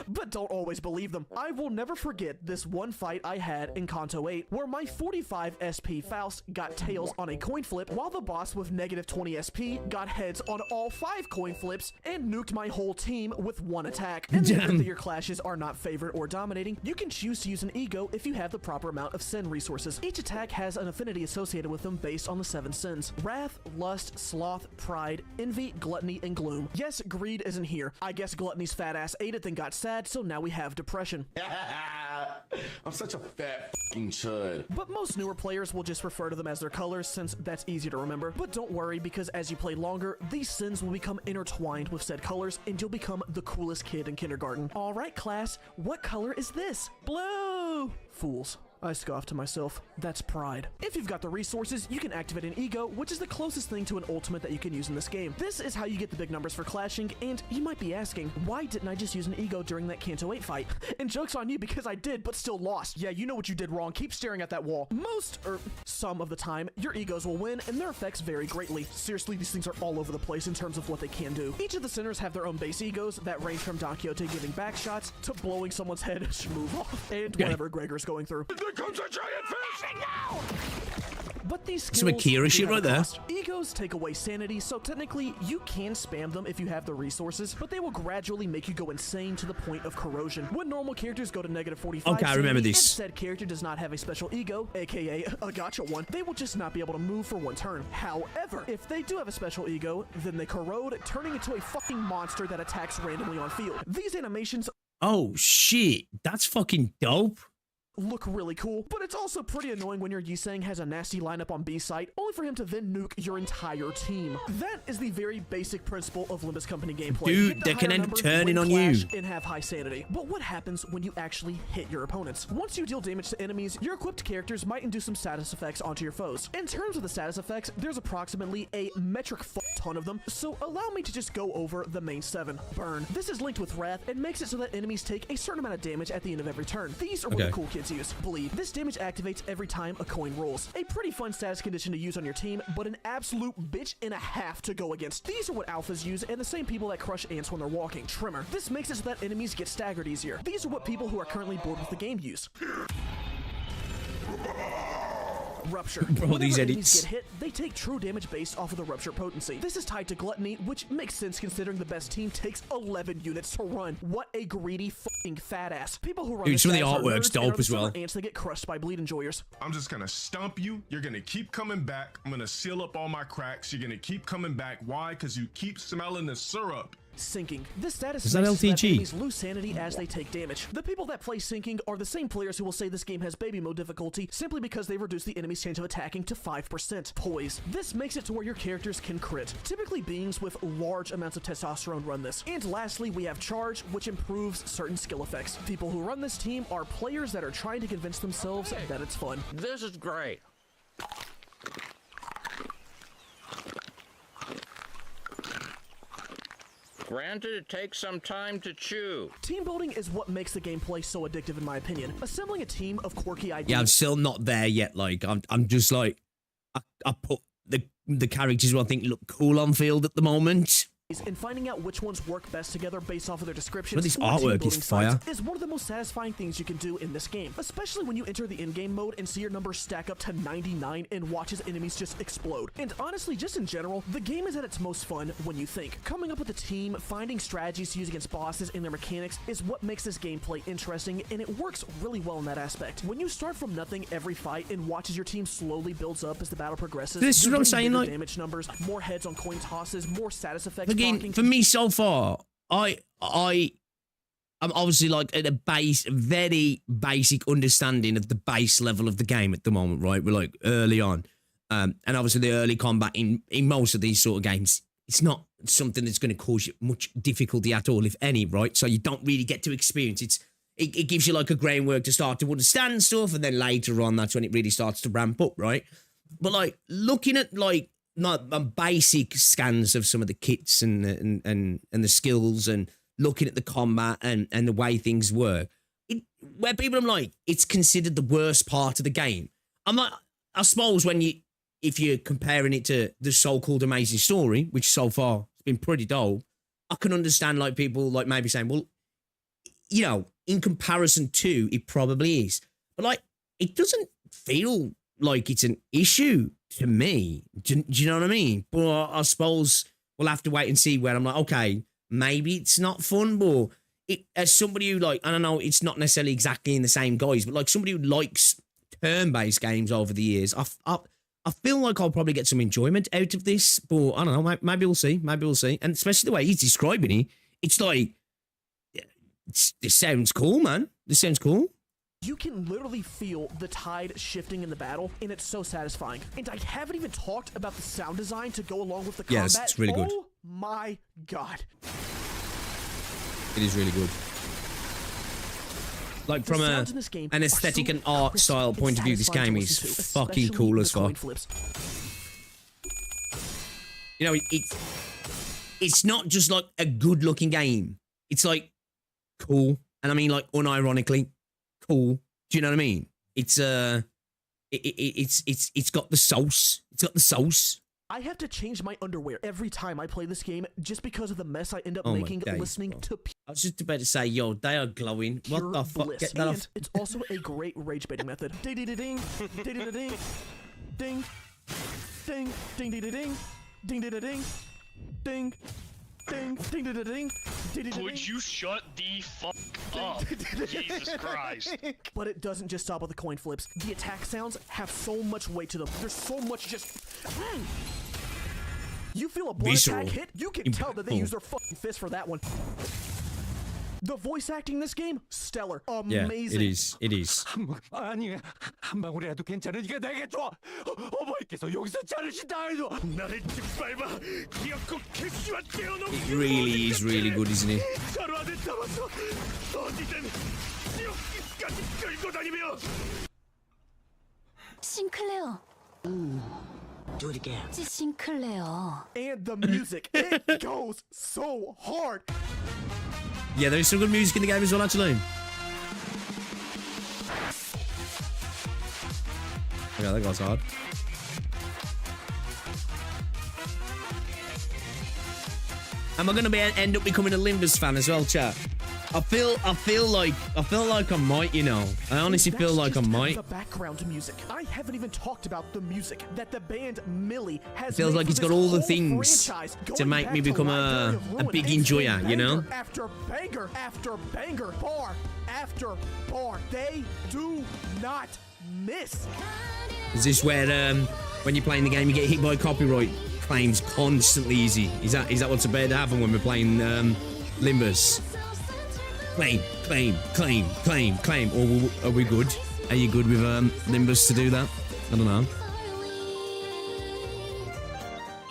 but don't always believe them. I will never forget this one fight I had in Kanto 8, where my 45 SP Faust got tails on a coin flip while the boss with negative 20 SP got heads on all 5 coin flips and nuked my whole team with 1 attack. And the event that your clashes are not favored or dominating, you can choose to use an ego if you have the proper amount of sin resources. Each attack has an affinity associated with them based on the 7 sins: wrath, lust, sloth, pride, envy, gluttony, and gloom. Yes, greed isn't here. I guess gluttony's fat ass ate it, then got sad, so now we have depression. I'm such a fat f***ing chud. But most newer players will just refer to them as their colors, since that's easy to remember. But don't worry, because as you play longer, these sins will become intertwined with said colors, and you'll become the coolest kid in kindergarten. Alright class, what color is this? Blue! Fools. I scoffed to myself. That's pride. If you've got the resources, you can activate an ego, which is the closest thing to an ultimate that you can use in this game. This is how you get the big numbers for clashing, and you might be asking, why didn't I just use an ego during that Kanto 8 fight? And joke's on you because I did, but still lost. Yeah, you know what you did wrong. Keep staring at that wall. Some of the time, your egos will win, and their effects vary greatly. Seriously, these things are all over the place in terms of what they can do. Each of the sinners have their own base egos that range from Don Quixote giving back shots to blowing someone's head smooth off, and whatever Gregor's going through. There comes a giant fish! But these skills Some Akira shit right there. Egos take away sanity, so technically you can spam them if you have the resources, but they will gradually make you go insane to the point of corrosion. When normal characters go to negative 45 okay, I remember sanity, this. if said character does not have a special ego, aka a gacha one, they will just not be able to move for 1 turn. However, if they do have a special ego, then they corrode, turning into a fucking monster that attacks randomly on field. These animations Oh shit, that's fucking dope. Look really cool, but it's also pretty annoying when your Yisang has a nasty lineup on B site, only for him to then nuke your entire team. That is the very basic principle of Limbus Company gameplay. Dude, they can end up turning on you. And have high sanity. But what happens when you actually hit your opponents? Once you deal damage to enemies, your equipped characters might induce some status effects onto your foes. In terms of the status effects, there's approximately a metric ton of them, so allow me to just go over the main 7. Burn. This is linked with Wrath and makes it so that enemies take a certain amount of damage at the end of every turn. These are what the cool kids use. Bleed. This damage activates every time a coin rolls. A pretty fun status condition to use on your team, but an absolute bitch and a half to go against. These are what alphas use, and the same people that crush ants when they're walking. Tremor. This makes it so that enemies get staggered easier. These are what people who are currently bored with the game use. Rupture. Bro, these enemies edits. get hit, they take true damage based off of the rupture potency. This is tied to gluttony, which makes sense considering the best team takes 11 units to run. What a greedy fucking fat ass. People who run Dude, this some of the status are artwork's nerds and dope are the as well. summer ants that get crushed by bleed enjoyers. I'm just gonna stomp you. You're gonna keep coming back. I'm gonna seal up all my cracks. You're gonna keep coming back. Why? Because you keep smelling the syrup. Sinking. This status Is that makes it so that LTG? enemies lose sanity as they take damage. The people that play sinking are the same players who will say this game has baby mode difficulty simply because they reduce the enemy's chance of attacking to 5%. Poise. This makes it to where your characters can crit. Typically beings with large amounts of testosterone run this. And lastly, we have charge, which improves certain skill effects. People who run this team are players that are trying to convince themselves that it's fun. This is great. Granted, it takes some time to chew. Team building is what makes the gameplay so addictive in my opinion. Assembling a team of quirky ideas. Yeah, I'm still not there yet. Like, I'm just like, I put the characters who I think look cool on field at the moment. And finding out which ones work best together based off of their descriptions. But this or artwork team is building fire. sites is one of the most satisfying things you can do in this game, especially when you enter the in-game mode and see your numbers stack up to 99 and watch as enemies just explode. And honestly, just in general, the game is at its most fun when you think. Coming up with a team, finding strategies to use against bosses and their mechanics is what makes this gameplay interesting, and it works really well in that aspect. When you start from nothing every fight and watch as your team slowly builds up as the battle progresses, This is you're what I'm getting saying, bigger like, damage numbers, more heads on coin tosses, more status effects. Again, blocking. for me so far, I'm obviously like at a very basic understanding of the base level of the game at the moment, right? We're like early on. And obviously the early combat in most of these sort of games, it's not something that's going to cause you much difficulty at all, if any, right? So you don't really get to experience it gives you like a groundwork to start to understand stuff, and then later on, that's when it really starts to ramp up, right? But like looking at like not basic scans of some of the kits and the skills, and looking at the combat and the way things work, where people I'm like, it's considered the worst part of the game. I'm like, I suppose if you're comparing it to the so-called amazing story, which so far has been pretty dull, I can understand like people like maybe saying, well, you know, in comparison to, it probably is. But like, it doesn't feel like it's an issue to me. Do you know what I mean? But I suppose we'll have to wait and see where I'm like, okay, maybe it's not fun, but as somebody who like, I don't know, it's not necessarily exactly in the same guise, but like somebody who likes turn-based games over the years, I feel like I'll probably get some enjoyment out of this, but I don't know, maybe we'll see, and especially the way he's describing it, it's like, this sounds cool, man. This sounds cool. You can literally feel the tide shifting in the battle, and it's so satisfying. And I haven't even talked about the sound design to go along with the combat. Yes, it's really good. Oh my god. It is really good. Like from an aesthetic and art style point of view, this game is fucking cool as fuck. You know, it's not just like a good looking game. It's like cool. And I mean like unironically cool. Do you know what I mean? It's it's got the sauce. It's got the sauce. I have to change my underwear every time I play this game just because of the mess I end up making listening to I was just about to say, yo, they are glowing. What the fuck? Get that off. It's also a great rage baiting method. Ding ding ding ding ding ding ding ding ding ding ding ding ding ding ding. Ding, ding, ding, ding, ding. Could you shut the fuck up? Jesus Christ. But it doesn't just stop with the coin flips. The attack sounds have so much weight to them. There's so much just... You feel a blood attack hit, you can tell that they use their fucking fist for that one. The voice acting in this game, stellar, amazing. Yeah, it is. 아니, 한 방울이라도 괜찮으니까 내게 줘. 어머니께서 여기서 자르신다 해도 나를 짓밟아. 기어코 캐시와 떼어놓고. It really is really good, isn't it? 자루 안에 담아서 어디든 여기까지 끌고 다니며. 싱클레어. Do it again. 싱클레어. And the music, it goes so hard. Yeah, there is some good music in the game as well, actually. Yeah, that goes hard. Am I going to end up becoming a Limbus fan as well, chat? I feel like I might, you know. I honestly feel like I might. The background music. I haven't even talked about the music that the band Millie has. Feels like it's got all the things to make me become a big enjoyer, you know? After banger after banger, bar after bar. They do not miss. Is this where when you're playing the game you get hit by copyright claims constantly easy? Is that what's about to happen when we're playing Limbus? Claim. Or are we good? Are you good with Limbus to do that? I don't know.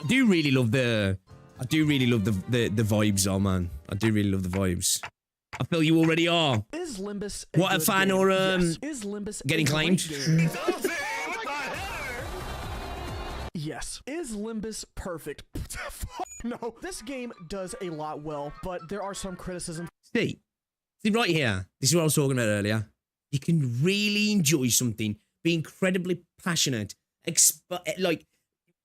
I do really love the vibes, oh man. I do really love the vibes. I feel you already are. Is Limbus what a fan game? Or yes. Is Limbus getting claimed? Yes. Is Limbus perfect? No. This game does a lot well, but there are some criticisms. See right here. This is what I was talking about earlier. You can really enjoy something, be incredibly passionate,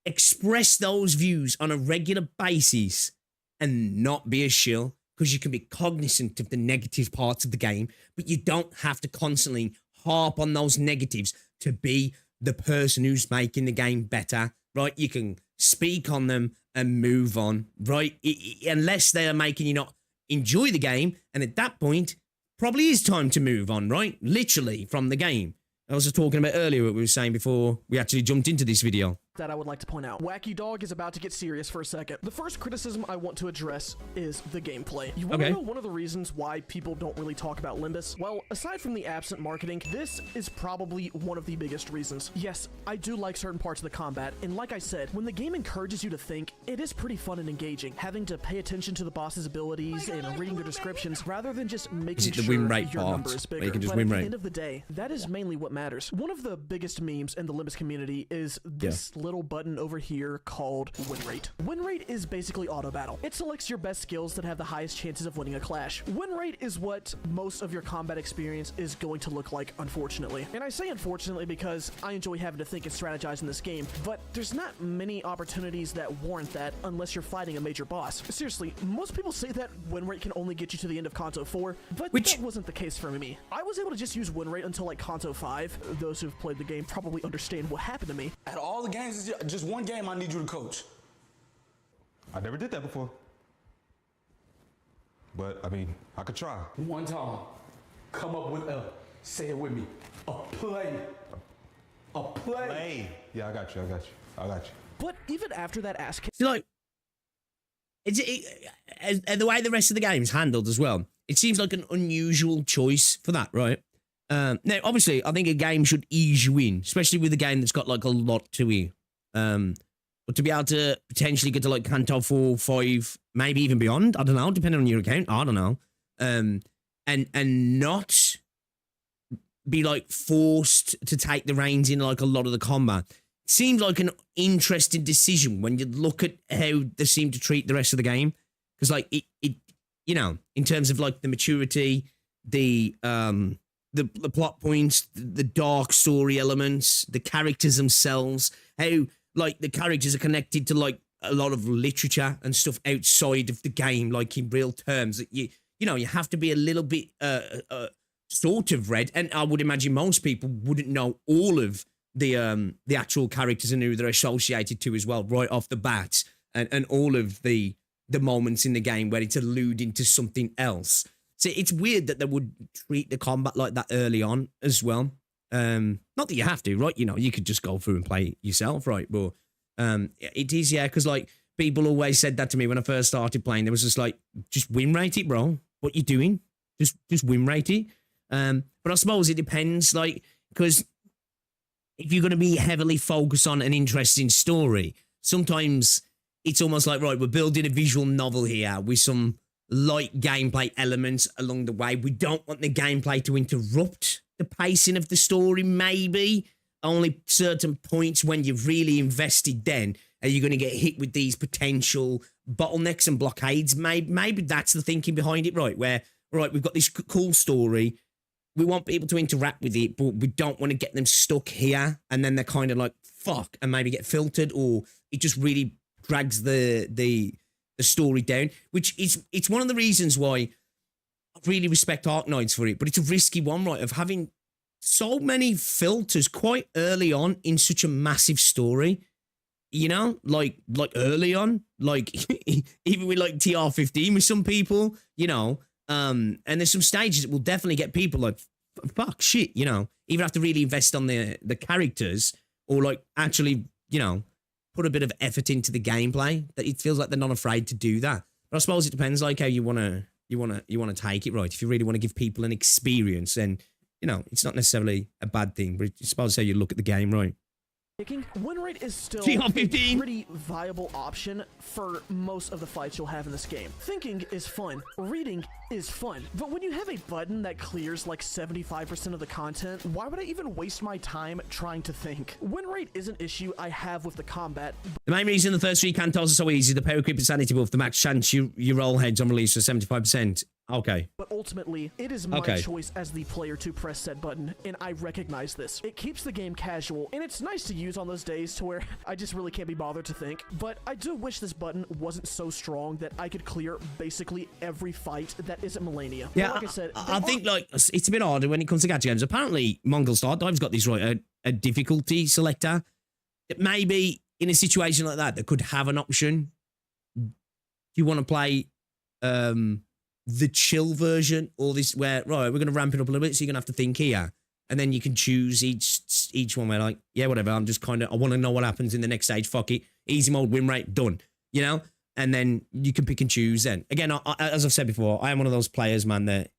express those views on a regular basis, and not be a shill, because you can be cognizant of the negative parts of the game, but you don't have to constantly harp on those negatives to be the person who's making the game better, right? You can speak on them and move on, right? Unless they are making you not enjoy the game, and at that point, probably is time to move on, right? Literally, from the game. I was just talking about earlier what we were saying before we actually jumped into this video. That I would like to point out. Wacky Dog is about to get serious for a second. The first criticism I want to address is the gameplay. You want to know one of the reasons why people don't really talk about Limbus? Well, aside from the absent marketing, this is probably one of the biggest reasons. Yes, I do like certain parts of the combat, and like I said, when the game encourages you to think, it is pretty fun and engaging. Having to pay attention to the boss's abilities and reading their descriptions rather than just making sure win rate your part, number is bigger. you can just but win at rate. the end of the day, that is mainly what matters. One of the biggest memes in the Limbus community is this little button over here called win rate. Win rate is basically auto battle. It selects your best skills that have the highest chances of winning a clash. Win rate is what most of your combat experience is going to look like, unfortunately. And I say unfortunately because I enjoy having to think and strategize in this game, but there's not many opportunities that warrant that unless you're fighting a major boss. Seriously, most people say that win rate can only get you to the end of Kanto 4, but that wasn't the case for me. I was able to just use win rate until like Kanto 5. Those who've played the game probably understand what happened to me. At all the games this is just one game I need you to coach. I never did that before. But, I mean, I could try. One time, come up with say it with me, a play. A play. Yeah, I got you. But even after that ass kick, So, like, and the way the rest of the game is handled as well, it seems like an unusual choice for that, right? Now, obviously, I think a game should ease you in, especially with a game that's got, like, a lot to it. But to be able to potentially get to, like, Canto 4, 5, maybe even beyond, I don't know, depending on your account, I don't know, and not be, like, forced to take the reins in, like, a lot of the combat, seems like an interesting decision when you look at how they seem to treat the rest of the game. Because, like, it you know, in terms of, like, the maturity, the plot points, the dark story elements, the characters themselves, how, like, the characters are connected to, like, a lot of literature and stuff outside of the game, like, in real terms. That you know, you have to be a little bit sort of read, and I would imagine most people wouldn't know all of the actual characters and who they're associated to as well, right off the bat, and all of the moments in the game where it's alluding to something else. So it's weird that they would treat the combat like that early on as well. Not that you have to, right? You know, you could just go through and play it yourself, right? But it is, yeah, because, like, people always said that to me when I first started playing. There was just like, just win rate it, bro. What you doing? Just win rate it. But I suppose it depends, like, because if you're going to be heavily focused on an interesting story, sometimes it's almost like, right, we're building a visual novel here with some light gameplay elements along the way. We don't want the gameplay to interrupt the pacing of the story, maybe. Only certain points when you've really invested, then are you going to get hit with these potential bottlenecks and blockades. Maybe that's the thinking behind it, right? Where, right, we've got this cool story. We want people to interact with it, but we don't want to get them stuck here. And then they're kind of like, fuck, and maybe get filtered, or it just really drags the story down, which is, it's one of the reasons why I really respect Arknights for it, but it's a risky one, right? Of having so many filters quite early on in such a massive story, you know, like early on, like even with like TR15 with some people, you know, and there's some stages that will definitely get people like, fuck, shit, you know, even have to really invest on the characters, or like actually, you know, put a bit of effort into the gameplay. That it feels like they're not afraid to do that. But I suppose it depends, like, how you wanna take it, right? If you really want to give people an experience, then, you know, it's not necessarily a bad thing, but I suppose how you look at the game, right? Kicking, win rate is still TR15. a pretty viable option for most of the fights you'll have in this game. Thinking is fun, reading is fun, but when you have a button that clears like 75% of the content, why would I even waste my time trying to think? Win rate is an issue I have with the combat. The main reason the first three cantos are so easy, the power creep and sanity buff, the max chance you roll heads on release for 75%. Okay. But ultimately, it is my choice as the player to press said button, and I recognize this. It keeps the game casual, and it's nice to use on those days to where I just really can't be bothered to think. But I do wish this button wasn't so strong that I could clear basically every fight that isn't Millennia. Yeah, like I said, I think like it's a bit harder when it comes to gacha games. Apparently, Mongil Start Dive's got this, right, a difficulty selector. That maybe in a situation like that could have an option. Do you want to play the chill version, or this where, right, we're going to ramp it up a little bit, so you're going to have to think here, and then you can choose each one where, like, yeah, whatever, I'm just kind of, I want to know what happens in the next stage, fuck it, easy mode, win rate, done, you know, and then you can pick and choose then. Again, as I've said before, I am one of those players, man, that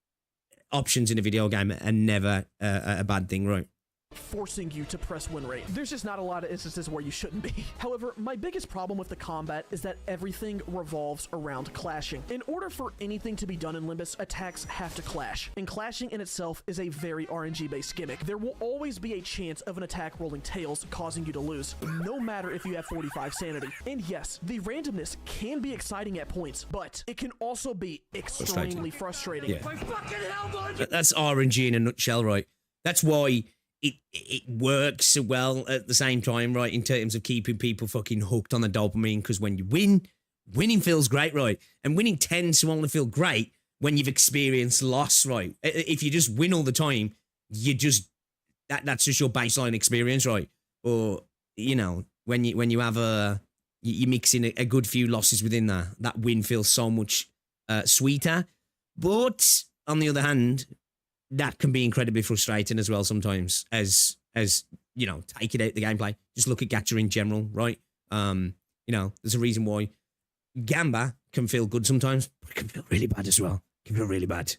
options in a video game are never a bad thing, right? Forcing you to press win rate. There's just not a lot of instances where you shouldn't be. However, my biggest problem with the combat is that everything revolves around clashing. In order for anything to be done in Limbus, attacks have to clash. And clashing in itself is a very RNG-based gimmick. There will always be a chance of an attack rolling tails, causing you to lose, no matter if you have 45 sanity. And yes, the randomness can be exciting at points, but it can also be extremely frustrating. Yeah. That's RNG in a nutshell, right? That's why it works so well at the same time, right, in terms of keeping people fucking hooked on the dopamine, because when you win, winning feels great, right? And winning tends to only feel great when you've experienced loss, right? If you just win all the time, you just, that's just your baseline experience, right? Or, you know, when you have you mix in a good few losses within that win feels so much sweeter. But on the other hand, that can be incredibly frustrating as well sometimes. As you know, take it out the gameplay. Just look at Gacha in general, right? You know, there's a reason why Gamba can feel good sometimes, but it can feel really bad as well. It can feel really bad.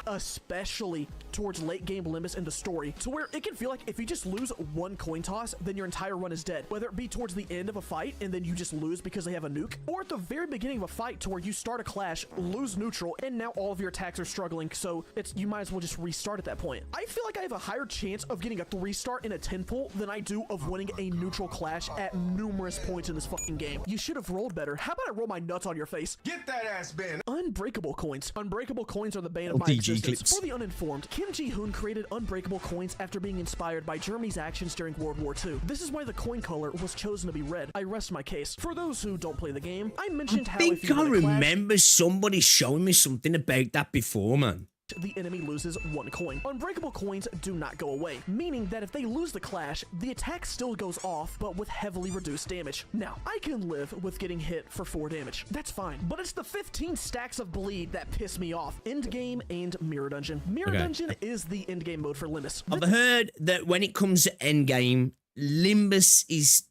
Especially towards late game Limbus in the story, to where it can feel like if you just lose one coin toss, then your entire run is dead. Whether it be towards the end of a fight and then you just lose because they have a nuke, or at the very beginning of a fight to where you start a clash, lose neutral, and now all of your attacks are struggling, so you might as well just restart at that point. I feel like I have a higher chance of getting a 3-star in a 10 pull than I do of winning a neutral clash at numerous points in this fucking game. You should have rolled better. How about I roll my nuts on your face? Get that ass banned. Unbreakable coins. Unbreakable coins are the bane of my existence. For the uninformed, Kim Ji-hoon created unbreakable coins after being inspired by Germany's actions during World War II. This is why the coin color was chosen to be red. I rest my case. For those who don't play the game, I mentioned how if you remember somebody showing me something about that before, man. The enemy loses 1 coin. Unbreakable coins do not go away, meaning that if they lose the clash, the attack still goes off, but with heavily reduced damage. Now, I can live with getting hit for 4 damage. That's fine, but it's the 15 stacks of bleed that piss me off. Endgame and Mirror Dungeon. Mirror Dungeon is the endgame mode for Limbus. I've heard that when it comes to endgame, Limbus is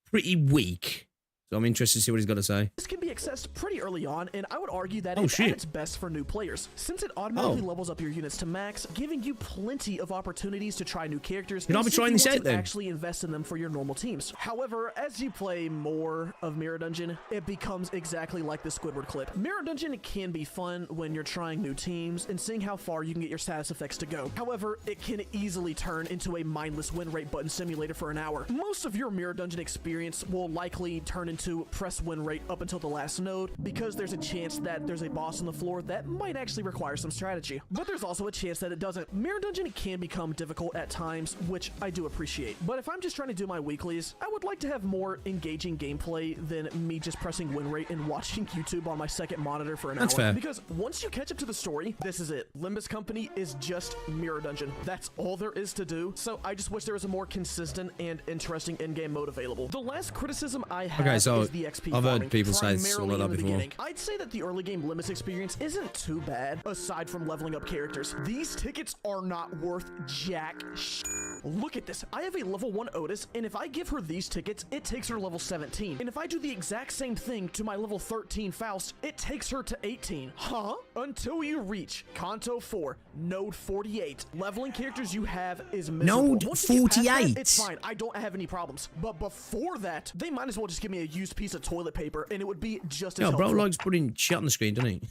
pretty weak. So I'm interested to see what he's got to say. This can be accessed pretty early on, and I would argue that it's at its best for new players, since it automatically levels up your units to max, giving you plenty of opportunities to try new characters. Can I be trying this out then? Actually invest in them for your normal teams. However, as you play more of Mirror Dungeon, it becomes exactly like the Squidward clip. Mirror Dungeon can be fun when you're trying new teams and seeing how far you can get your status effects to go. However, it can easily turn into a mindless win rate button simulator for an hour. Most of your Mirror Dungeon experience will likely turn into press win rate up until the last node, because there's a chance that there's a boss on the floor that might actually require some strategy. But there's also a chance that it doesn't. Mirror Dungeon can become difficult at times, which I do appreciate. But if I'm just trying to do my weeklies, I would like to have more engaging gameplay than me just pressing win rate and watching YouTube on my second monitor for an hour. Fair. Because once you catch up to the story, this is it. Limbus Company is just Mirror Dungeon. That's all there is to do. So I just wish there was a more consistent and interesting in-game mode available. The last criticism I have is the XP I've farming, heard people say all of that before. I'd say that the early game Limbus experience isn't too bad, aside from leveling up characters. These tickets are not worth jack sh. Look at this. I have a level 1 Otis, and if I give her these tickets, it takes her level 17. And if I do the exact same thing to my level 13 Faust, it takes her to 18. Huh? Until you reach Kanto 4, Node 48. Leveling characters you have is miserable. Node 48? It's fine. I don't have any problems. But before that, they might as well just give me a used piece of toilet paper, and it would be just as helpful. Bro likes putting shit on the screen, doesn't he?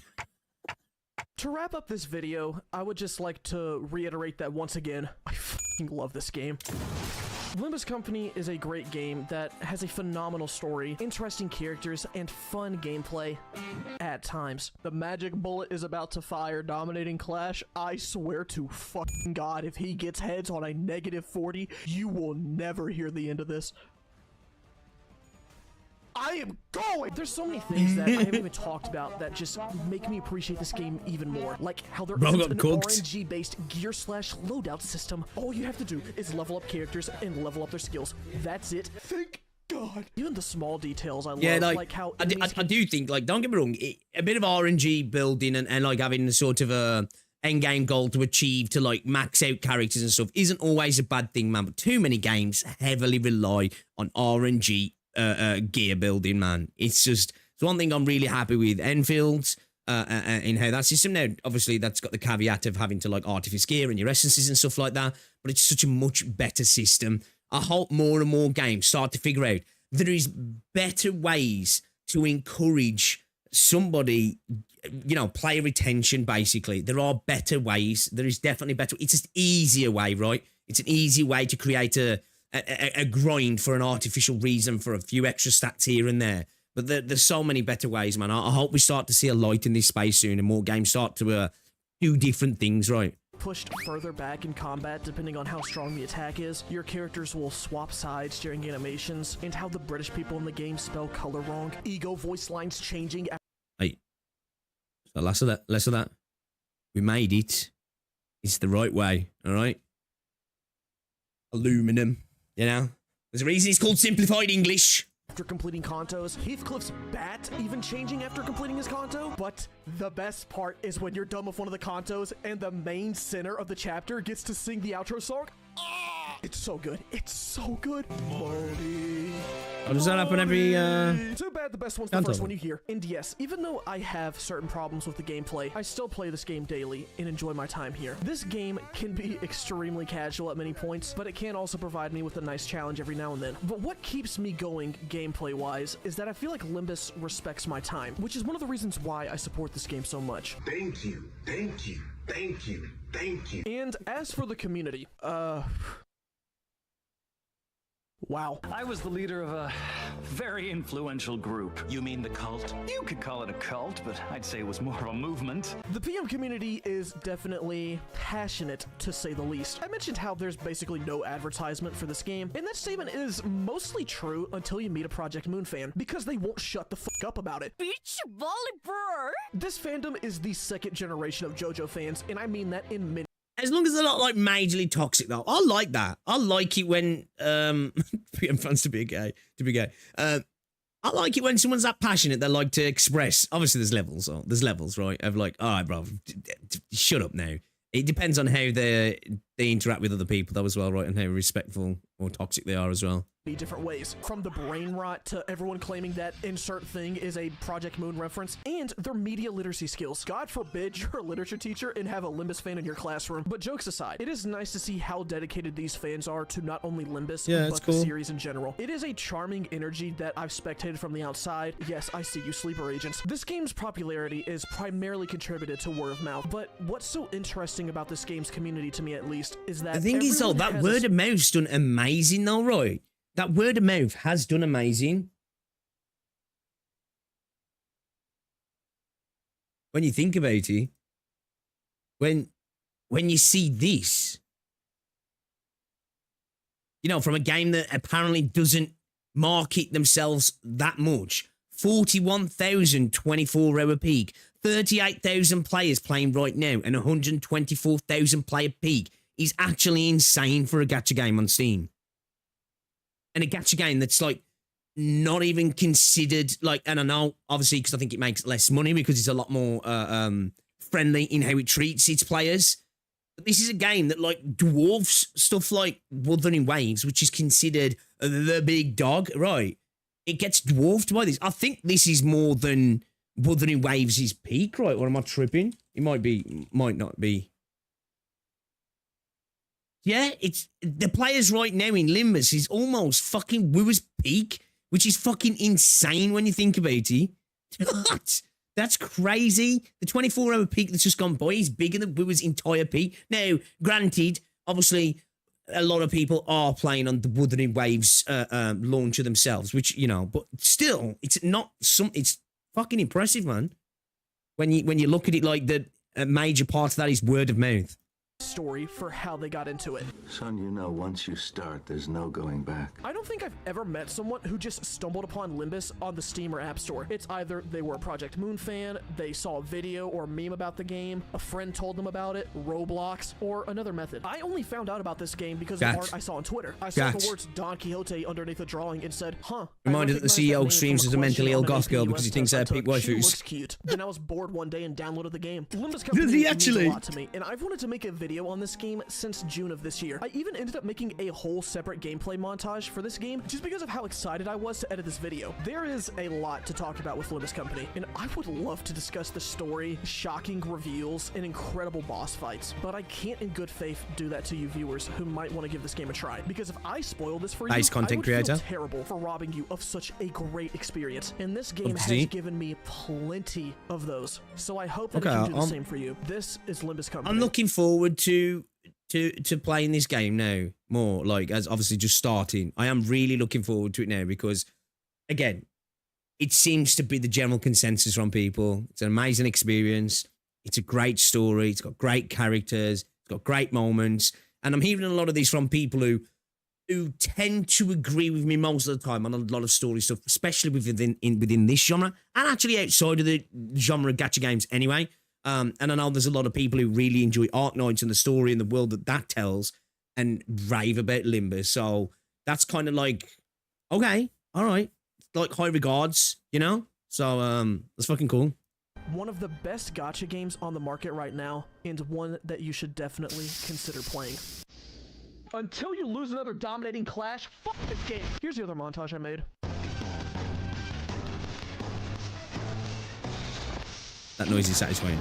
To wrap up this video, I would just like to reiterate that once again, I fucking love this game. Limbus Company is a great game that has a phenomenal story, interesting characters, and fun gameplay at times. The magic bullet is about to fire, dominating Clash. I swear to fucking God, if he gets heads on a -40, you will never hear the end of this. I am going! There's so many things that I haven't even talked about that just make me appreciate this game even more. Like how there isn't an RNG-based gear/loadout system. All you have to do is level up characters and level up their skills. That's it. Thank God. Even the small details I love, like how I do think, like, don't get me wrong, a bit of RNG building and like having sort of a endgame goal to achieve to like max out characters and stuff isn't always a bad thing, man. But too many games heavily rely on RNG gear building, man. It's one thing I'm really happy with Enfield's in how that system. Now, obviously, that's got the caveat of having to like artifice gear and your essences and stuff like that, but it's such a much better system. I hope more and more games start to figure out there is better ways to encourage somebody, you know, player retention, basically. There are better ways. There is definitely better. It's just easier way, right? It's an easy way to create a grind for an artificial reason for a few extra stats here and there. But there's so many better ways, man. I hope we start to see a light in this space soon and more games start to do different things, right? Pushed further back in combat depending on how strong the attack is. Your characters will swap sides during animations, and how the British people in the game spell color wrong. Ego voice lines changing. Hey, so less of that. We made it. It's the right way, all right? aluminum, you know? There's a reason it's called simplified English. After completing Kantos, Heathcliff's bat even changing after completing his Kanto. But the best part is when you're done with one of the Kantos and the main center of the chapter gets to sing the outro song. It's so good. It's so good. How does that happen every, Too bad the best one's the first one you hear. And yes, even though I have certain problems with the gameplay, I still play this game daily and enjoy my time here. This game can be extremely casual at many points, but it can also provide me with a nice challenge every now and then. But what keeps me going gameplay-wise is that I feel like Limbus respects my time, which is one of the reasons why I support this game so much. Thank you, thank you, thank you, thank you. And as for the community, wow. I was the leader of a very influential group. You mean the cult? You could call it a cult, but I'd say it was more of a movement. The PM community is definitely passionate, to say the least. I mentioned how there's basically no advertisement for this game, and that statement is mostly true until you meet a Project Moon fan, because they won't shut the fuck up about it. Beach volleyball. This fandom is the second generation of JoJo fans, and I mean that in many. As long as they're not like majorly toxic, though, I like that. I like it when PM fans to be gay. I like it when someone's that passionate. They like to express. Obviously, there's levels, right? Of like, all right, bro, shut up now. It depends on how they interact with other people, though, as well, right? And how respectful or toxic they are as well. Different ways, from the brain rot to everyone claiming that insert thing is a Project Moon reference, and their media literacy skills. God forbid you're a literature teacher and have a Limbus fan in your classroom. But jokes aside, it is nice to see how dedicated these fans are to not only Limbus, but the series in general. It is a charming energy that I've spectated from the outside. Yes, I see you, sleeper agents. This game's popularity is primarily contributed to word of mouth, but what's so interesting about this game's community, to me at least, is that the thing is, though, that word of mouth's done amazing, though, right? That word of mouth has done amazing. When you think about it, when you see this, you know, from a game that apparently doesn't market themselves that much, 41,000 24-hour peak, 38,000 players playing right now, and 124,000 player peak is actually insane for a gacha game on Steam. And a gacha game that's like not even considered like, and I know obviously because I think it makes less money because it's a lot more friendly in how it treats its players. But this is a game that like dwarfs stuff like Wuthering Waves, which is considered the big dog, right? It gets dwarfed by this. I think this is more than Wuthering Waves' peak, right? Or am I tripping? It might be, might not be. Yeah, it's the players right now in Limbus is almost fucking Wooer's peak, which is fucking insane when you think about it. What? That's crazy. The 24-hour peak that's just gone by is bigger than Wooer's entire peak. Now, granted, obviously, a lot of people are playing on the Wuthering Waves launcher themselves, which, you know, but still, it's not some. It's fucking impressive, man. When you look at it like the a major part of that is word of mouth. Story for how they got into it. Son, you know, once you start, there's no going back. I don't think I've ever met someone who just stumbled upon Limbus on the Steam or App Store. It's either they were a Project Moon fan, they saw a video or a meme about the game, a friend told them about it, Roblox, or another method. I only found out about this game because of art I saw on Twitter. I saw the words Don Quixote underneath the drawing and said, huh. Reminded that the CEO streams as a mentally ill goth girl because he thinks they're peak waifus. Looks cute. Then I was bored one day and downloaded the game. Limbus Company means a lot to me, and I've wanted to make a video on this game since June of this year. I even ended up making a whole separate gameplay montage for this game just because of how excited I was to edit this video. There is a lot to talk about with Limbus Company, and I would love to discuss the story, shocking reveals, and incredible boss fights, but I can't in good faith do that to you viewers who might want to give this game a try, because if I spoil this for you, I would feel terrible for robbing you of such a great experience, and this game has given me plenty of those, so I hope that it can do the same for you. This is Limbus Company. I'm looking forward to playing this game now more, like, as obviously just starting. I am really looking forward to it now because, again, it seems to be the general consensus from people. It's an amazing experience. It's a great story. It's got great characters. It's got great moments. And I'm hearing a lot of these from people who tend to agree with me most of the time on a lot of story stuff, especially within this genre and actually outside of the genre of gacha games anyway. And I know there's a lot of people who really enjoy Arknights and the story and the world that tells. and rave about Limbus. So that's kind of like, okay, all right, like high regards, you know. So that's fucking cool. One of the best gacha games on the market right now, and one that you should definitely consider playing. Until you lose another dominating clash, fuck this game. Here's the other montage I made. That noise is satisfying.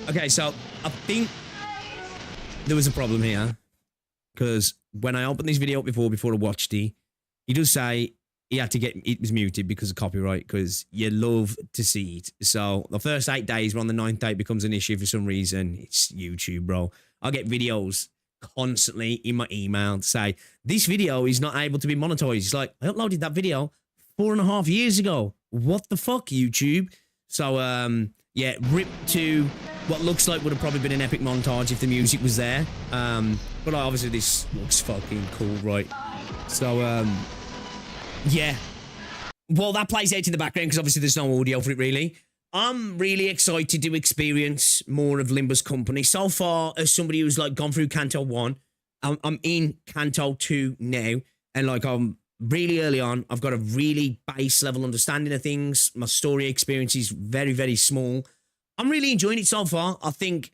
Okay, so I think there was a problem here, because when I opened this video up before I watched it, he does say it was muted because of copyright, because you love to see it. So the first 8 days, we're on the 9th day, it becomes an issue for some reason. It's YouTube, bro. I get videos constantly in my email to say, this video is not able to be monetized. It's like, I uploaded that video 4.5 years ago. What the fuck, YouTube? So, yeah, rip to what looks like would have probably been an epic montage if the music was there. But obviously this looks fucking cool, right? So, yeah. Well, that plays out in the background because obviously there's no audio for it, really. I'm really excited to experience more of Limbus Company. So far, as somebody who's like gone through Canto 1, I'm in Canto 2 now, and like I'm really early on. I've got a really base level understanding of things. My story experience is very, very small. I'm really enjoying it so far. I think,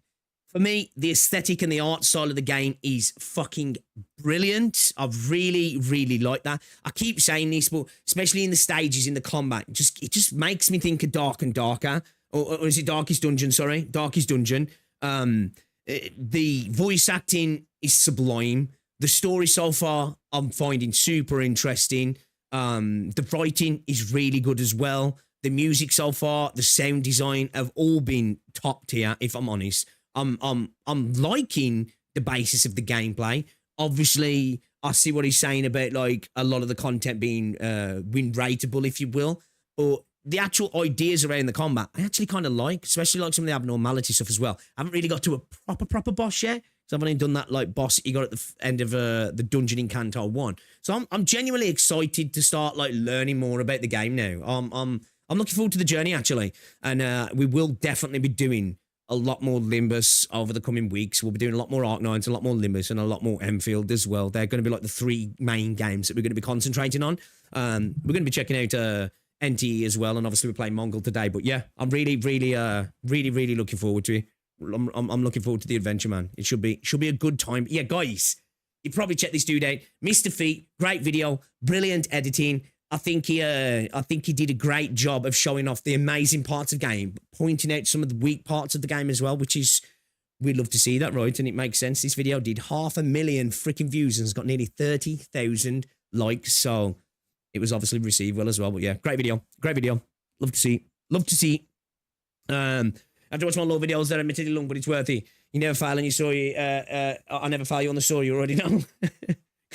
for me, the aesthetic and the art style of the game is fucking brilliant. I've really, really liked that. I keep saying this, but especially in the stages, in the combat, it just makes me think of Dark and Darker. Or is it Darkest Dungeon, sorry? Darkest Dungeon. The voice acting is sublime. The story so far, I'm finding super interesting. The writing is really good as well. The music so far, the sound design have all been top tier, if I'm honest. I'm liking the basis of the gameplay. Obviously, I see what he's saying about like a lot of the content being win rateable, if you will. But the actual ideas around the combat, I actually kind of like, especially like some of the abnormality stuff as well. I haven't really got to a proper boss yet. So I've only done that like boss that you got at the end of the dungeon in Canto 1. So I'm genuinely excited to start like learning more about the game now. I'm looking forward to the journey actually, and we will definitely be doing a lot more Limbus over the coming weeks. We'll be doing a lot more Arc9s, a lot more Limbus, and a lot more Enfield as well. They're going to be like the 3 main games that we're going to be concentrating on. We're going to be checking out NTE as well, and obviously we're playing Mongil today. But yeah, I'm really looking forward to it. I'm looking forward to the adventure, man. It should be a good time. Yeah, guys, you probably check this dude out. Mr. Feet, great video, brilliant editing. I think he did a great job of showing off the amazing parts of the game, pointing out some of the weak parts of the game as well, which is, we'd love to see that, right? And it makes sense. This video did 500,000 freaking views and has got nearly 30,000 likes, so it was obviously received well as well. But yeah, great video. Love to see it. After watching my little videos, they're admittedly long, but it's worth it. You never fail on your story. I never fail you on the story, you already know.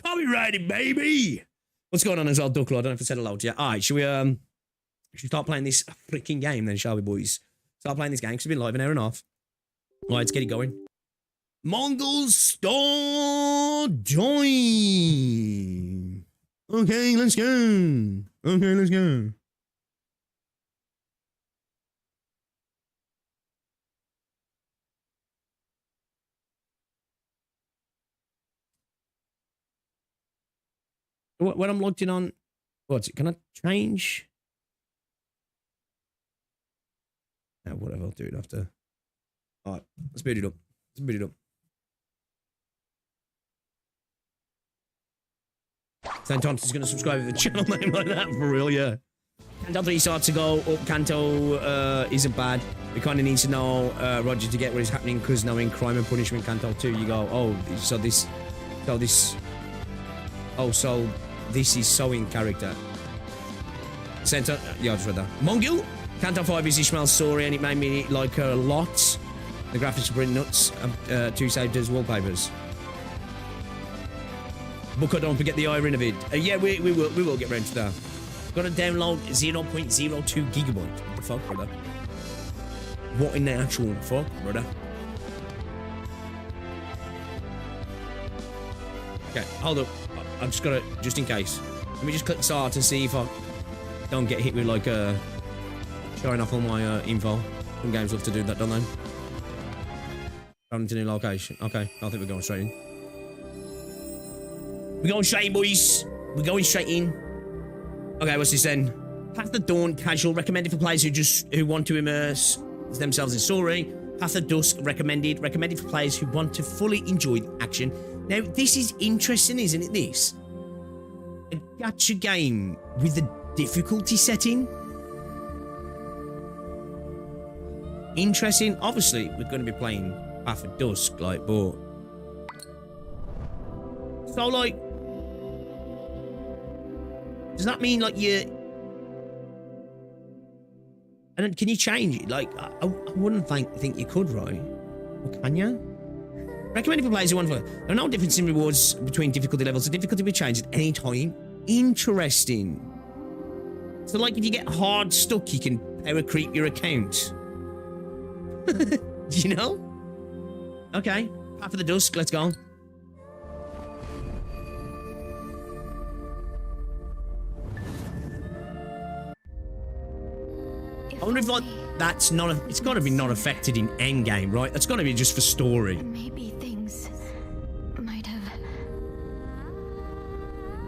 Copyrighted, baby! What's going on as well, Ducklo? I don't know if I said hello to you. All right, should we start playing this freaking game then, shall we, boys? Start playing this game, because it's been live an hour and a half. All right, let's get it going. Mongil Star Join! Okay, let's go. When I'm logged in on, can I change? No, whatever, I'll do it after. All right, let's boot it up. St. Thompson's going to subscribe to the channel name like that, for real, yeah. Canto 3 starts to go up. Canto isn't bad. We kind of need to know, Roger, to get what is happening, because knowing crime and punishment, Canto 2, you go, oh, so this is so in character. Center, yeah, I just read that. Mongil, Canto 5 is Ishmael's story, and it made me like her a lot. The graphics are pretty nuts. 2 saved as wallpapers. Booker, don't forget the iron of it. Yeah, we will get around to that. Got to download 0.02 gigabyte. What the fuck, brother? What in the actual fuck, brother? Okay, hold up. I've just got to, just in case. Let me just click start and see if I don't get hit with like showing off all my info. Some games love to do that, don't they? Traveling to new location. Okay, I think we're going straight in. We're going straight in, boys. We're going straight in. Okay, what's this then? Path of Dawn, casual, recommended for players who want to immerse themselves in story. Path of Dusk, recommended for players who want to fully enjoy the action. Now, this is interesting, isn't it, this? A gacha game with a difficulty setting. Interesting. Obviously, we're going to be playing Path of Dusk, like, but... So, like... Does that mean, like, you... And can you change it? Like, I wouldn't think you could, right? Or can you? Recommended for players who want to... There are no difference in rewards between difficulty levels. The difficulty will be changed at any time. Interesting. So, like, if you get hard stuck, you can power creep your account. Do you know? Okay. Path of the Dusk, let's go. I wonder if, like, that's not... It's got to be not affected in endgame, right? That's got to be just for story. Maybe things might have...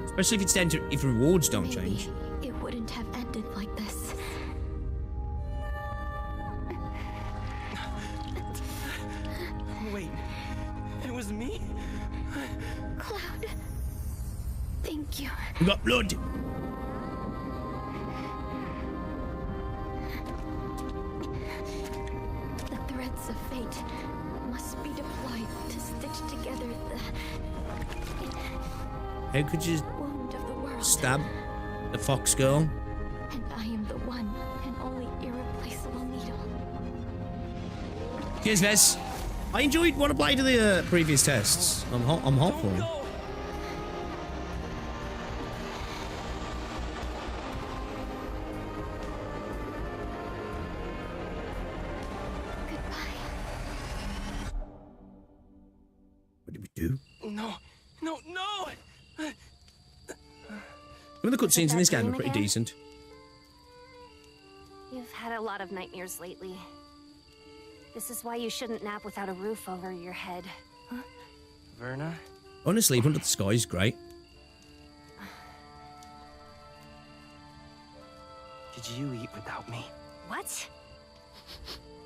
Especially if it's down to... If rewards don't change. It wouldn't have ended like this. Wait, it was me? Cloud. Thank you. We got blood. The threads of fate must be deployed to stitch together How could you wound of the world. stab the fox girl? And I am the one and only irreplaceable needle. Cheers, Vez. I enjoyed what I played of the previous tests. I'm hopeful. What did we do? No. Some of the cutscenes in this game are pretty again? decent. You've had a lot of nightmares lately. This is why you shouldn't nap without a roof over your head. Huh? Verna? Honestly, Under the Sky is great. Did you eat without me? What?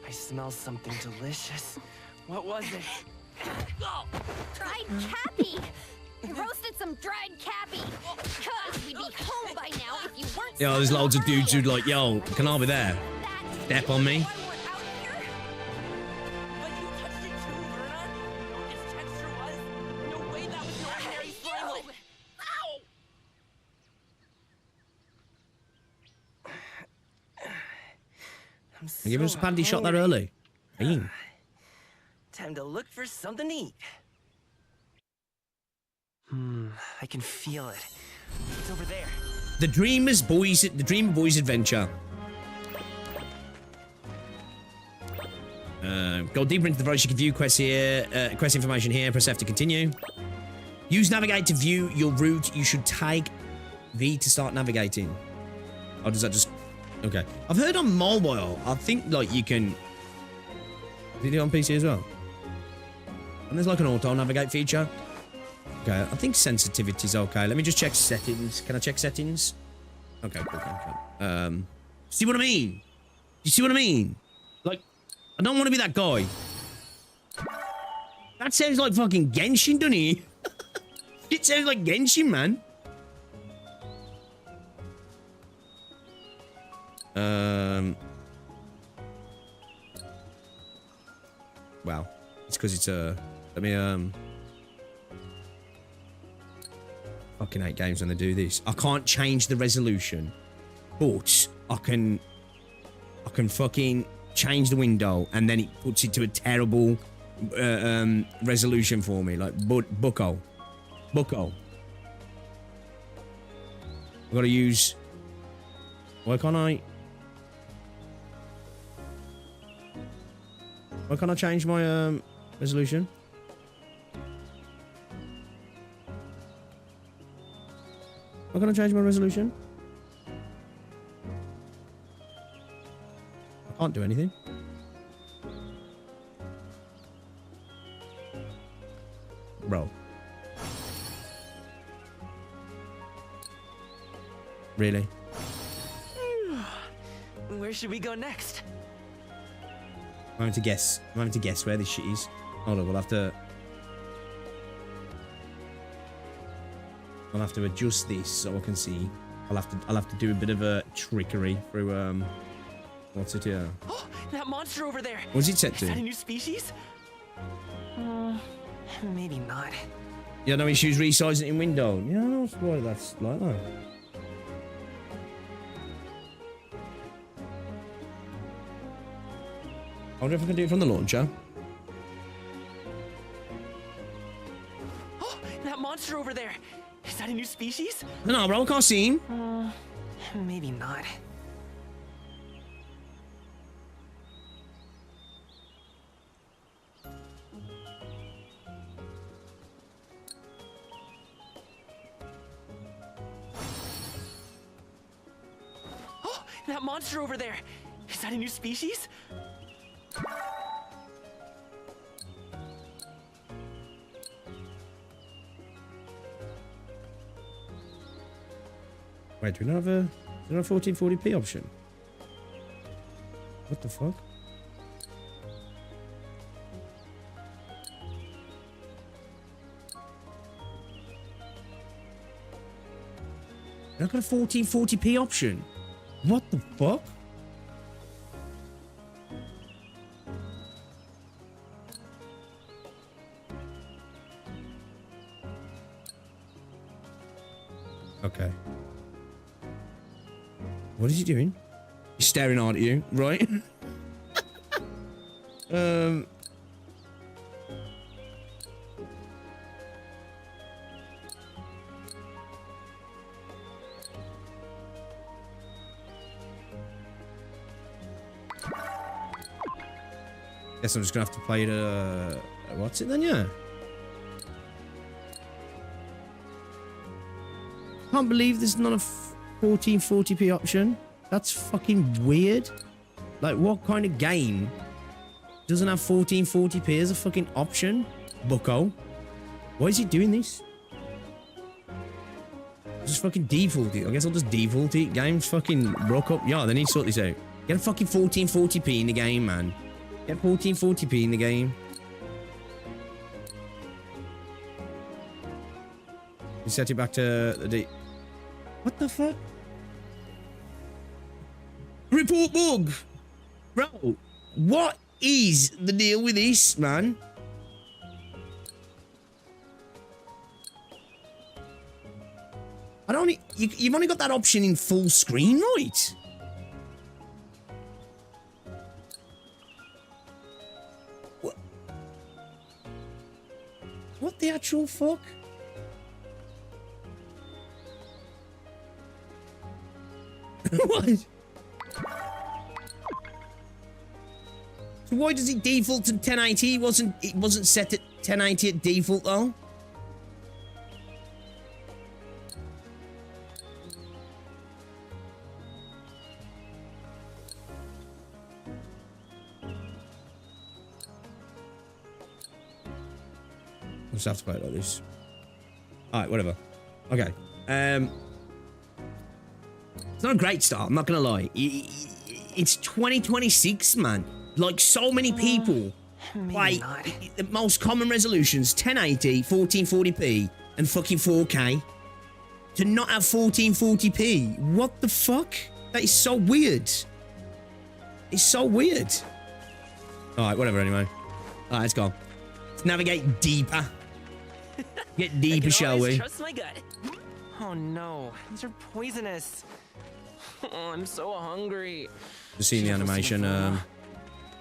I smell something delicious. What was it? Dried cappy! You roasted some dried cappy! Cause we'd be home by now if you weren't. Yo, there's loads of dudes who like, yo, can I be there? Step on me. So Give us a panty shot that early. Hey. Time to look for something to eat. I can feel it. It's over there. The Dreamer Boys Adventure. Go deeper into the forest. You can view quests here. Quest information here. Press F to continue. Use navigate to view your route. You should tag V to start navigating. Or does that just... Okay. I've heard on mobile, I think, like, you can... Did you do it on PC as well? And there's, like, an auto-navigate feature. Okay, I think sensitivity's okay. Let me just check settings. Can I check settings? Okay, cool. See what I mean? You see what I mean? Like, I don't want to be that guy. That sounds like fucking Genshin, doesn't it? It sounds like Genshin, man. Wow. It's because it's let me fucking hate games when they do this. I can't change the resolution, but I can fucking change the window and then it puts it to a terrible resolution for me, like bucko. I've got to use... Why can't I change my resolution? Why can't I change my resolution? I can't do anything. Bro. Really? Where should we go next? I'm having to guess. I'm having to guess where this shit is. Hold on, we'll have to... I'll have to adjust this so I can see. I'll have to do a bit of a trickery through what's it here? Oh, that monster over there. What's it set to? Is that a new species? Maybe not. Yeah, no issues resizing it in window. Yeah, that's why that's like that. I wonder if I can do it from the launcher. Oh, that monster over there. Is that a new species? No, bro, I can't see him. Maybe not. Oh, that monster over there. Is that a new species? Wait, do we not have a 1440p option? What the fuck? I've got a 1440p option. What the fuck? Okay. What is he doing? He's staring hard at you, right? Guess I'm just gonna have to play it, what's it then, yeah? Can't believe there's not a 1440p option. That's fucking weird. Like, what kind of game doesn't have 1440p as a fucking option? Bucko. Why is he doing this? Just fucking default it. I guess I'll just default it. Game's fucking broke up. Yeah, they need to sort this out. Get a fucking 1440p in the game, man. Get 1440p in the game. You set it back to the... What the fuck? Report bug! Bro, what is the deal with this, man? I don't... You've only got that option in full screen, right? What the actual fuck? What? So why does it default to 1080? It wasn't set at 1080 at default though. I'll just have to play it like this. Alright, whatever. Okay. It's not a great start, I'm not gonna lie. It's 2026, man. Like, so many people play the most common resolutions, 1080, 1440p, and fucking 4K. To not have 1440p. What the fuck? That is so weird. It's so weird. Alright, whatever anyway. Alright, let's go. Let's navigate deeper. Get deeper, shall we? Trust my gut. Oh no, these are poisonous. Oh, I'm so hungry. Just seeing the animation,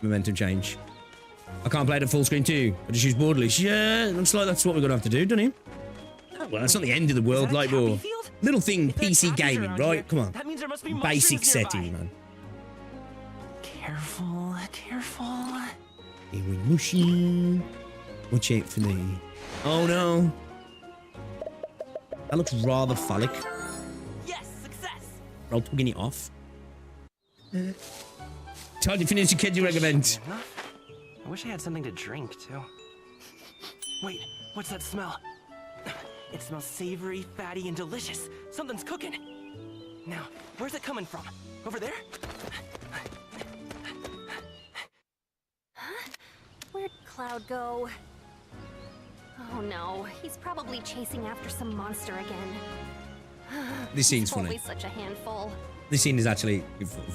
momentum change. I can't play it at full screen too. I just use borderless. Yeah, looks like that's what we're gonna have to do, doesn't it? Well, that's not the end of the world, like, bro. Little thing, PC gaming, right? Come on. That means there must be basic setting, man. Careful, careful. Here we mushy. Watch out for me. Oh no. That looks rather phallic. Yes, success. Bro, tugging it off. Time to finish your kid, you recommend. I wish I had something to drink too. Wait, What's that smell? It smells savory, fatty, and delicious. Something's cooking. Now, where's it coming from? Over there? Huh? Where'd Cloud go? Oh no, he's probably chasing after some monster again. This scene's He's funny. always such a handful. This scene is actually.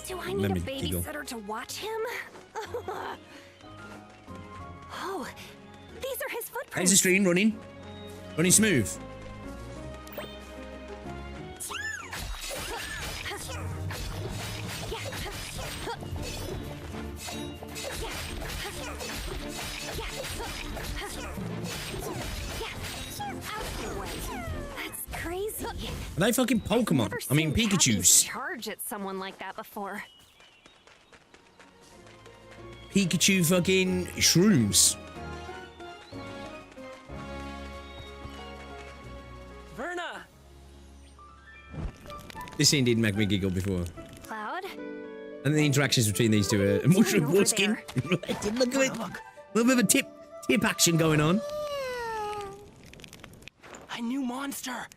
Do I need a babysitter to watch him? Oh, these are his footprints. How's the stream running? Running smooth. That's crazy. Are they fucking Pokemon? I mean, Never seen Pikachu's. Cappy charge at someone like that before. Pikachu fucking shrooms. Verna! This scene did make me giggle before. Cloud? And the interactions between these two are mushroom foreskin. Look at it. A little bit of a tip action going on. A new monster!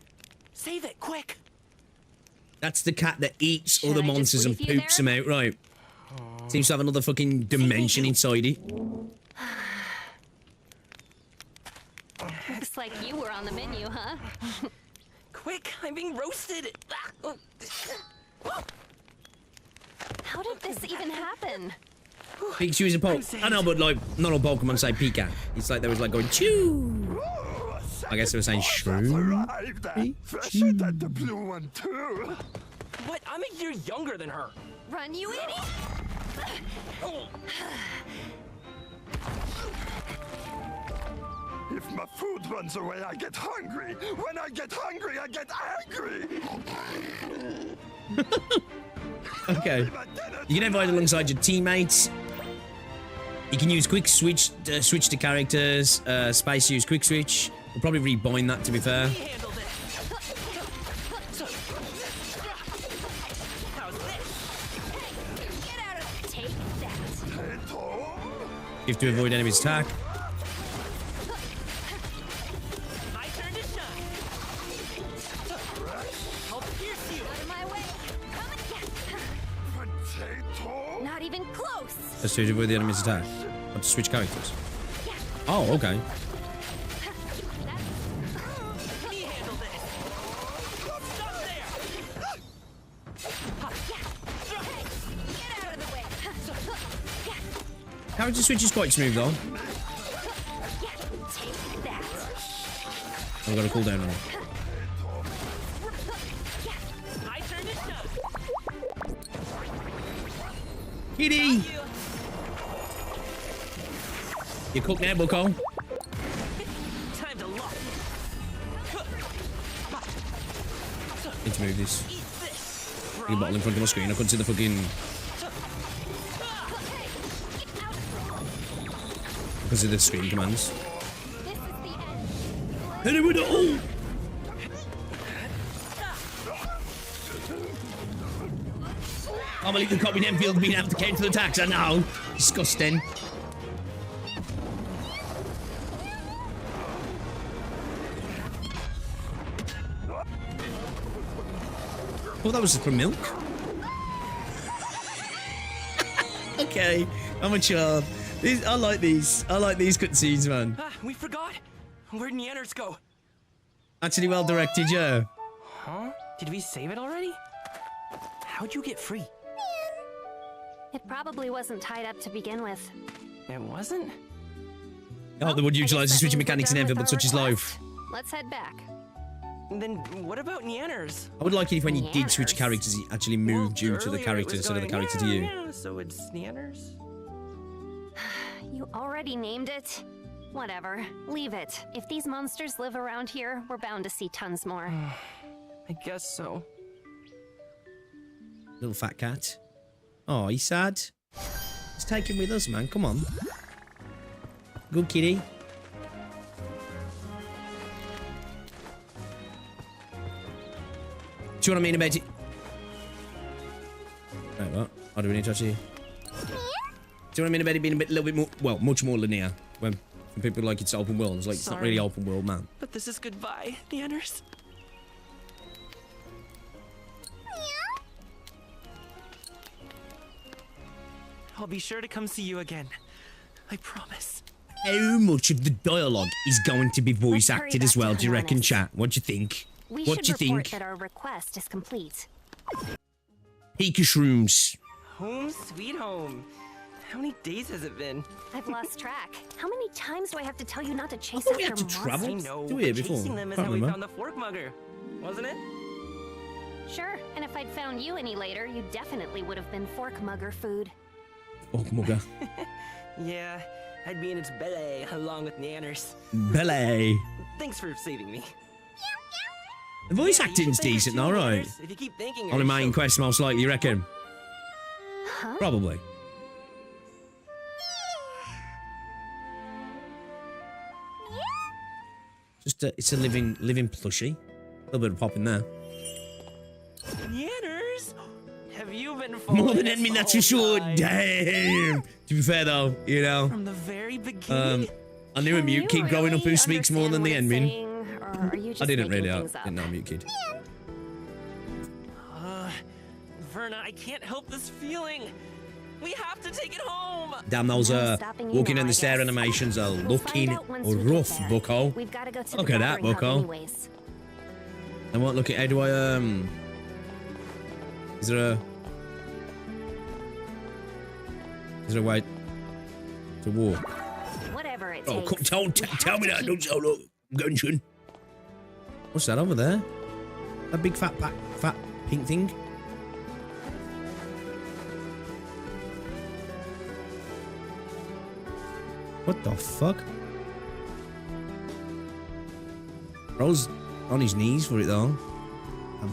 Save it, quick! That's the cat that eats all the monsters and poops them out, right? Seems to have another fucking dimension inside it. Looks like you were on the menu, huh? Quick, I'm being roasted! How did this even happen? Pikachu is a Pokemon. I know, but like, not all Pokemon say Pika. It's like they was like going, chew. I guess they were saying shroom. Fresher than the blue one too. What? I'm a year younger than her. Run, you idiot! If my food runs away, I get hungry. When I get hungry, I get angry. Okay. You can invite alongside your teammates. You can use quick switch to characters. Space use quick switch. We'll probably rebind that, to be fair. You have to avoid enemy's attack. Not even close. That's to avoid the enemy's attack. Or to switch characters. Oh, okay. Character switch is quite smooth though. I've got a cooldown on it. Kitty! You cook now, Bucko? Time to lock. Need to move this. Big bottle in front of my screen. I couldn't see the fucking. I can see the screen commands. Hit him with it all! I believe the copy Enfield being able to counter the attacks. I know. Disgusting. Oh, that was from milk. Okay, I'm a child. I like these. I like these cutscenes, man. We forgot. Where'd Neanners go? Actually, well directed, yeah. Huh? Did we save it already? How'd you get free? It probably wasn't tied up to begin with. It wasn't? Oh, they would utilize the switching mechanics in Enfield, but such is life. Let's head back. Then what about Neanners? I would like it if when you did switch characters, it actually moved you to the character instead of the character to you. Yeah, so it's Neanners? You already named it? Whatever. Leave it. If these monsters live around here, we're bound to see tons more. I guess so. Little fat cat. Oh, he's sad. Let's take him with us, man. Come on. Good kitty. Do you know what I mean about it? Wait, what? How do we need to touch you? Do you know what I mean about it being a little bit more, well, much more linear when Some people like it's open world. It's like, it's not really open world, man. But this is goodbye, Nanners. I'll be sure to come see you again. I promise. How much of the dialogue is going to be voice acted as well, do you reckon, chat? What do you think? What do you think? That our request is complete. Pika shrooms. Home sweet home. How many days has it been? I've lost track. How many times do I have to tell you not to chase we after had to travel? I know, Do we but before? chasing them is Can't how we remember. found the fork mugger, wasn't it? Sure, and if I'd found you any later, you definitely would have been fork mugger food. Fork mugger. Yeah, I'd be in its belly along with Nanners. Belly. Thanks for saving me. The voice Yeah, acting's you should decent, thank her all too, right. Nanners, if you keep thanking her, Only main she'll- quest, most likely, you reckon? Huh? Probably. Just it's a living plushie. A little bit of pop in there. Nanners, have you been More than following enemy, us that's the for whole sure. time? Damn. To be fair though, you know. From the very beginning. I knew a mute kid growing up who speaks more than the enemy. I didn't really. I didn't know a mute kid. Verna, I can't help this feeling. We have to take it home. Damn, those walking in the stair animations are looking rough, bucko. We've got to go to Look the at that, gathering hub bucko. anyways. I won't look at how do I Is there a way to walk? Whatever it Oh, takes. don't tell me that. Don't tell look. Gungeon. What's that over there? That big fat pink thing? What the fuck? Bro's on his knees for it though.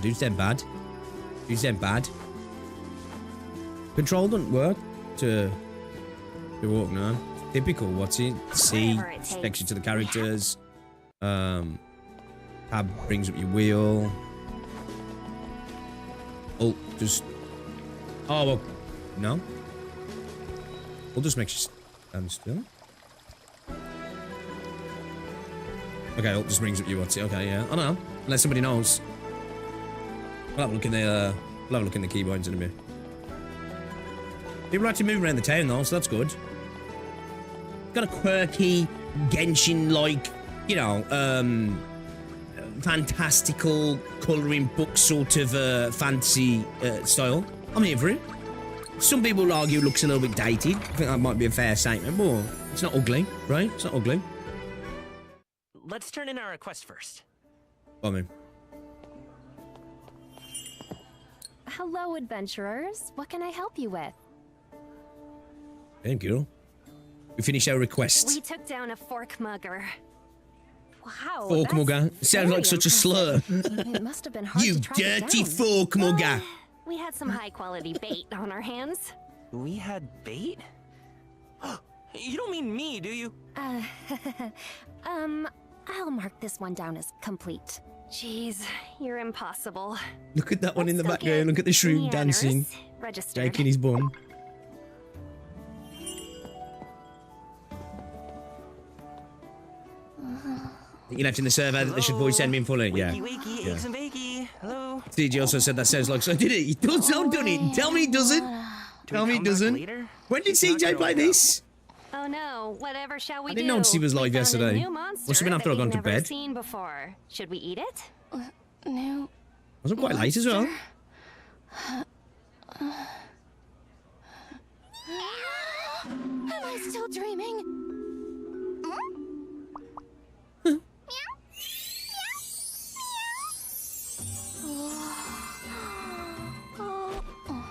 Dude's dead bad. Dude's dead bad. Control doesn't work to walk now. Typical, what's it? C takes you to the characters. Tab brings up your wheel. Oh, just... Oh, well, no. We'll just make you stand still. Okay, it just brings up your what's it? Okay, yeah. I don't know. Unless somebody knows. We'll have a look in the, keyboards in a bit. People are actually moving around the town though, so that's good. Got a quirky, Genshin-like, you know, fantastical colouring book sort of fantasy style. I'm here for it. Some people will argue it looks a little bit dated. I think that might be a fair statement, but it's not ugly, right? It's not ugly. Let's turn in our request first. I mean, Hello, adventurers. What can I help you with? thank you. We finished our request. We took down a fork mugger. Wow. Fork that's mugger. Sounds very like such a slur. It must have been hard You to track it dirty down. fork mugger. We had some high quality bait on our hands. We had bait? You don't mean me, do you? I'll mark this one down as complete. Jeez, you're impossible. Look at that one in the background. Look at the shroom Nanners, dancing. registered. Shaking his bum. You left in the survey that they should voice send me in fully. Yeah. Wakey, Yeah. eggs and bakey. Hello. CG also said that sounds like so. Did it? He does not done it. Tell me he doesn't. Tell me he doesn't. When did CJ play this? Oh no, whatever shall we I do? didn't notice he was live We found a yesterday. new monster Must have been after that I'd gone we've to never bed. seen before. Should we eat it? No. Wasn't quite late as well. Am I still dreaming?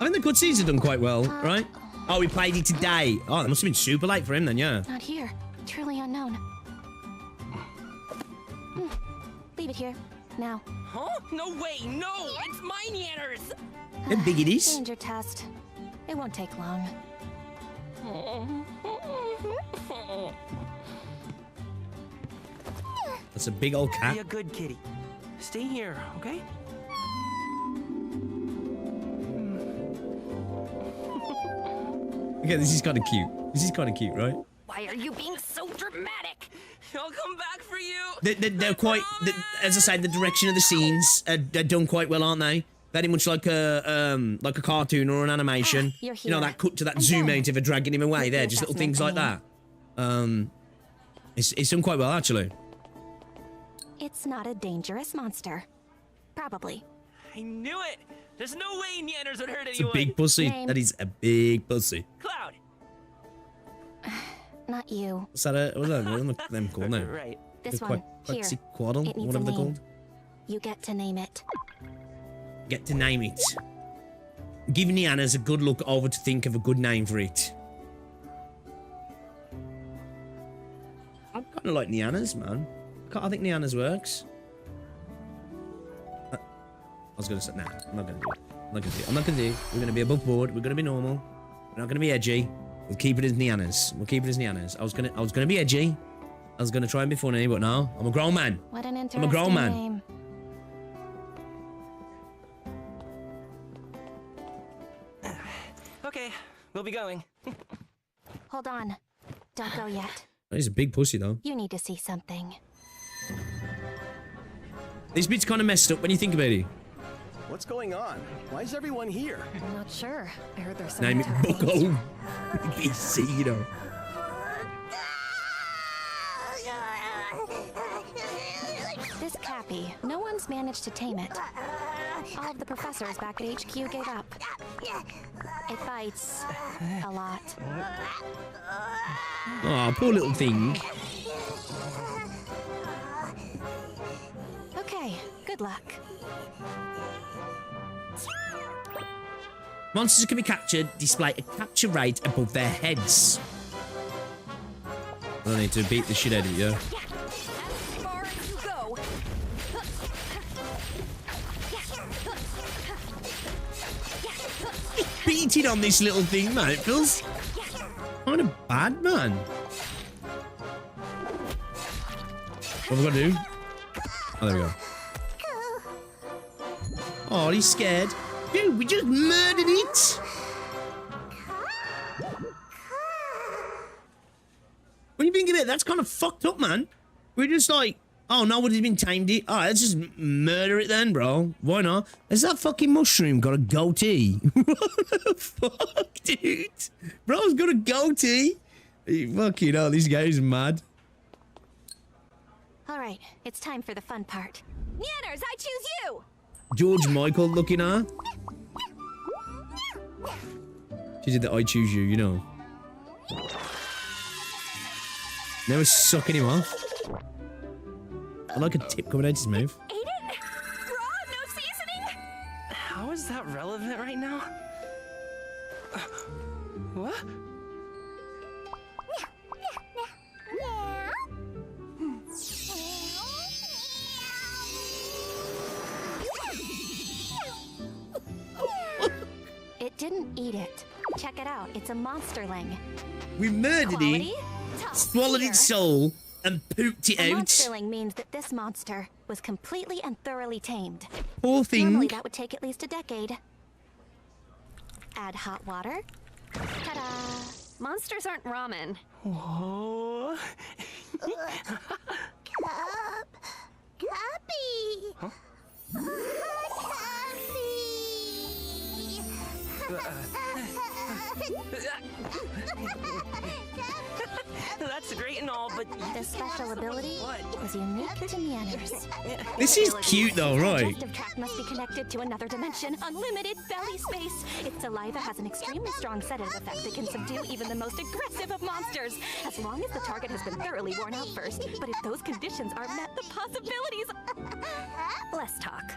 I think the cutscenes have done quite well, right? Oh, we played it today. Oh, that must have been super late for him then, yeah. Not here. Truly unknown. Leave it here. Now. Huh? No way, no! It's my Nanners! How big it is. Danger test. It won't take long. That's a big old cat. Be a good kitty. Stay here, okay? Okay, this is kind of cute. This is kind of cute, right? Why are you being so dramatic? I'll come back for you. They're quite, as I say, the direction of the scenes are done quite well, aren't they? Very much like a cartoon or an animation. You're You know, here. that cut to that zoom out of her dragging him away there, just little things like that. It's done quite well, actually. It's not a dangerous monster. Probably. I knew it. There's no way Neanders would hurt It's a anyone. big pussy. Name. That is a big pussy. Cloud. Not you. What's that? What's them called now? Right. This They're one. quite Here. Quaddle, It needs whatever a they're name. called. You get to name it. Get to name it. Give Niana's a good look over to think of a good name for it. I kind of like Niana's, man. I think Niana's works. I was gonna say, nah, I'm not gonna do it. I'm not gonna do it. We're gonna be above board. We're gonna be normal. We're not gonna be edgy. We'll keep it as Niana's. We'll keep it as Niana's. I was gonna be edgy. I was gonna try and be funny, but no, I'm a grown man. What an I'm interesting a grown man. name. Okay, we'll be going. Hold on. Don't go yet. He's a big pussy though. You need to see something. This bit's kind of messed up when you think about it. What's going on? Why is everyone here? I'm not sure. I heard there's Name something it Bucko. BC, you know. This Cappy, no one's managed to tame it. All of the professors back at HQ gave up. It bites a lot. Oh, poor little thing. Okay, good luck. Monsters can be captured, display a capture rate above their heads. I don't need to beat the shit out of you. Far as you go. Beating on this little thing, man. It feels kind of bad, man. What have we got to do? Oh, there we go. Oh, he's scared. Dude, we just murdered it. When you think of it, that's kind of fucked up, man. We're just like, oh, nobody's been tamed it. All right, let's just murder it then, bro. Why not? Has that fucking mushroom got a goatee? What the fuck, dude? Bro's got a goatee. Fucking hell, this guy's mad. All right, it's time for the fun part. Neanders, I choose you! George Michael looking at her. She did the I choose you, you know. Now we're sucking him off. I like a tip coming out his mouth. Aiden? Raw, no seasoning? How is that relevant right now? What? It didn't eat it. Check it out. It's a monsterling. We murdered Quality? it, Top swallowed tier. its soul, and pooped it A out. monsterling means that this monster was completely and thoroughly tamed. Poor thing. Normally that would take at least a decade. Add hot water. Ta-da! Monsters aren't ramen. Whoa. Cappy! Huh? That's great and all, but this special ability was unique to Neanders. This is cute though, right? Digestive tract must be connected to another dimension. Unlimited belly space. Its saliva has an extremely strong sedative effect that can subdue even the most aggressive of monsters, as long as the target has been thoroughly worn out first. But if those conditions are met, the possibilities. Less talk.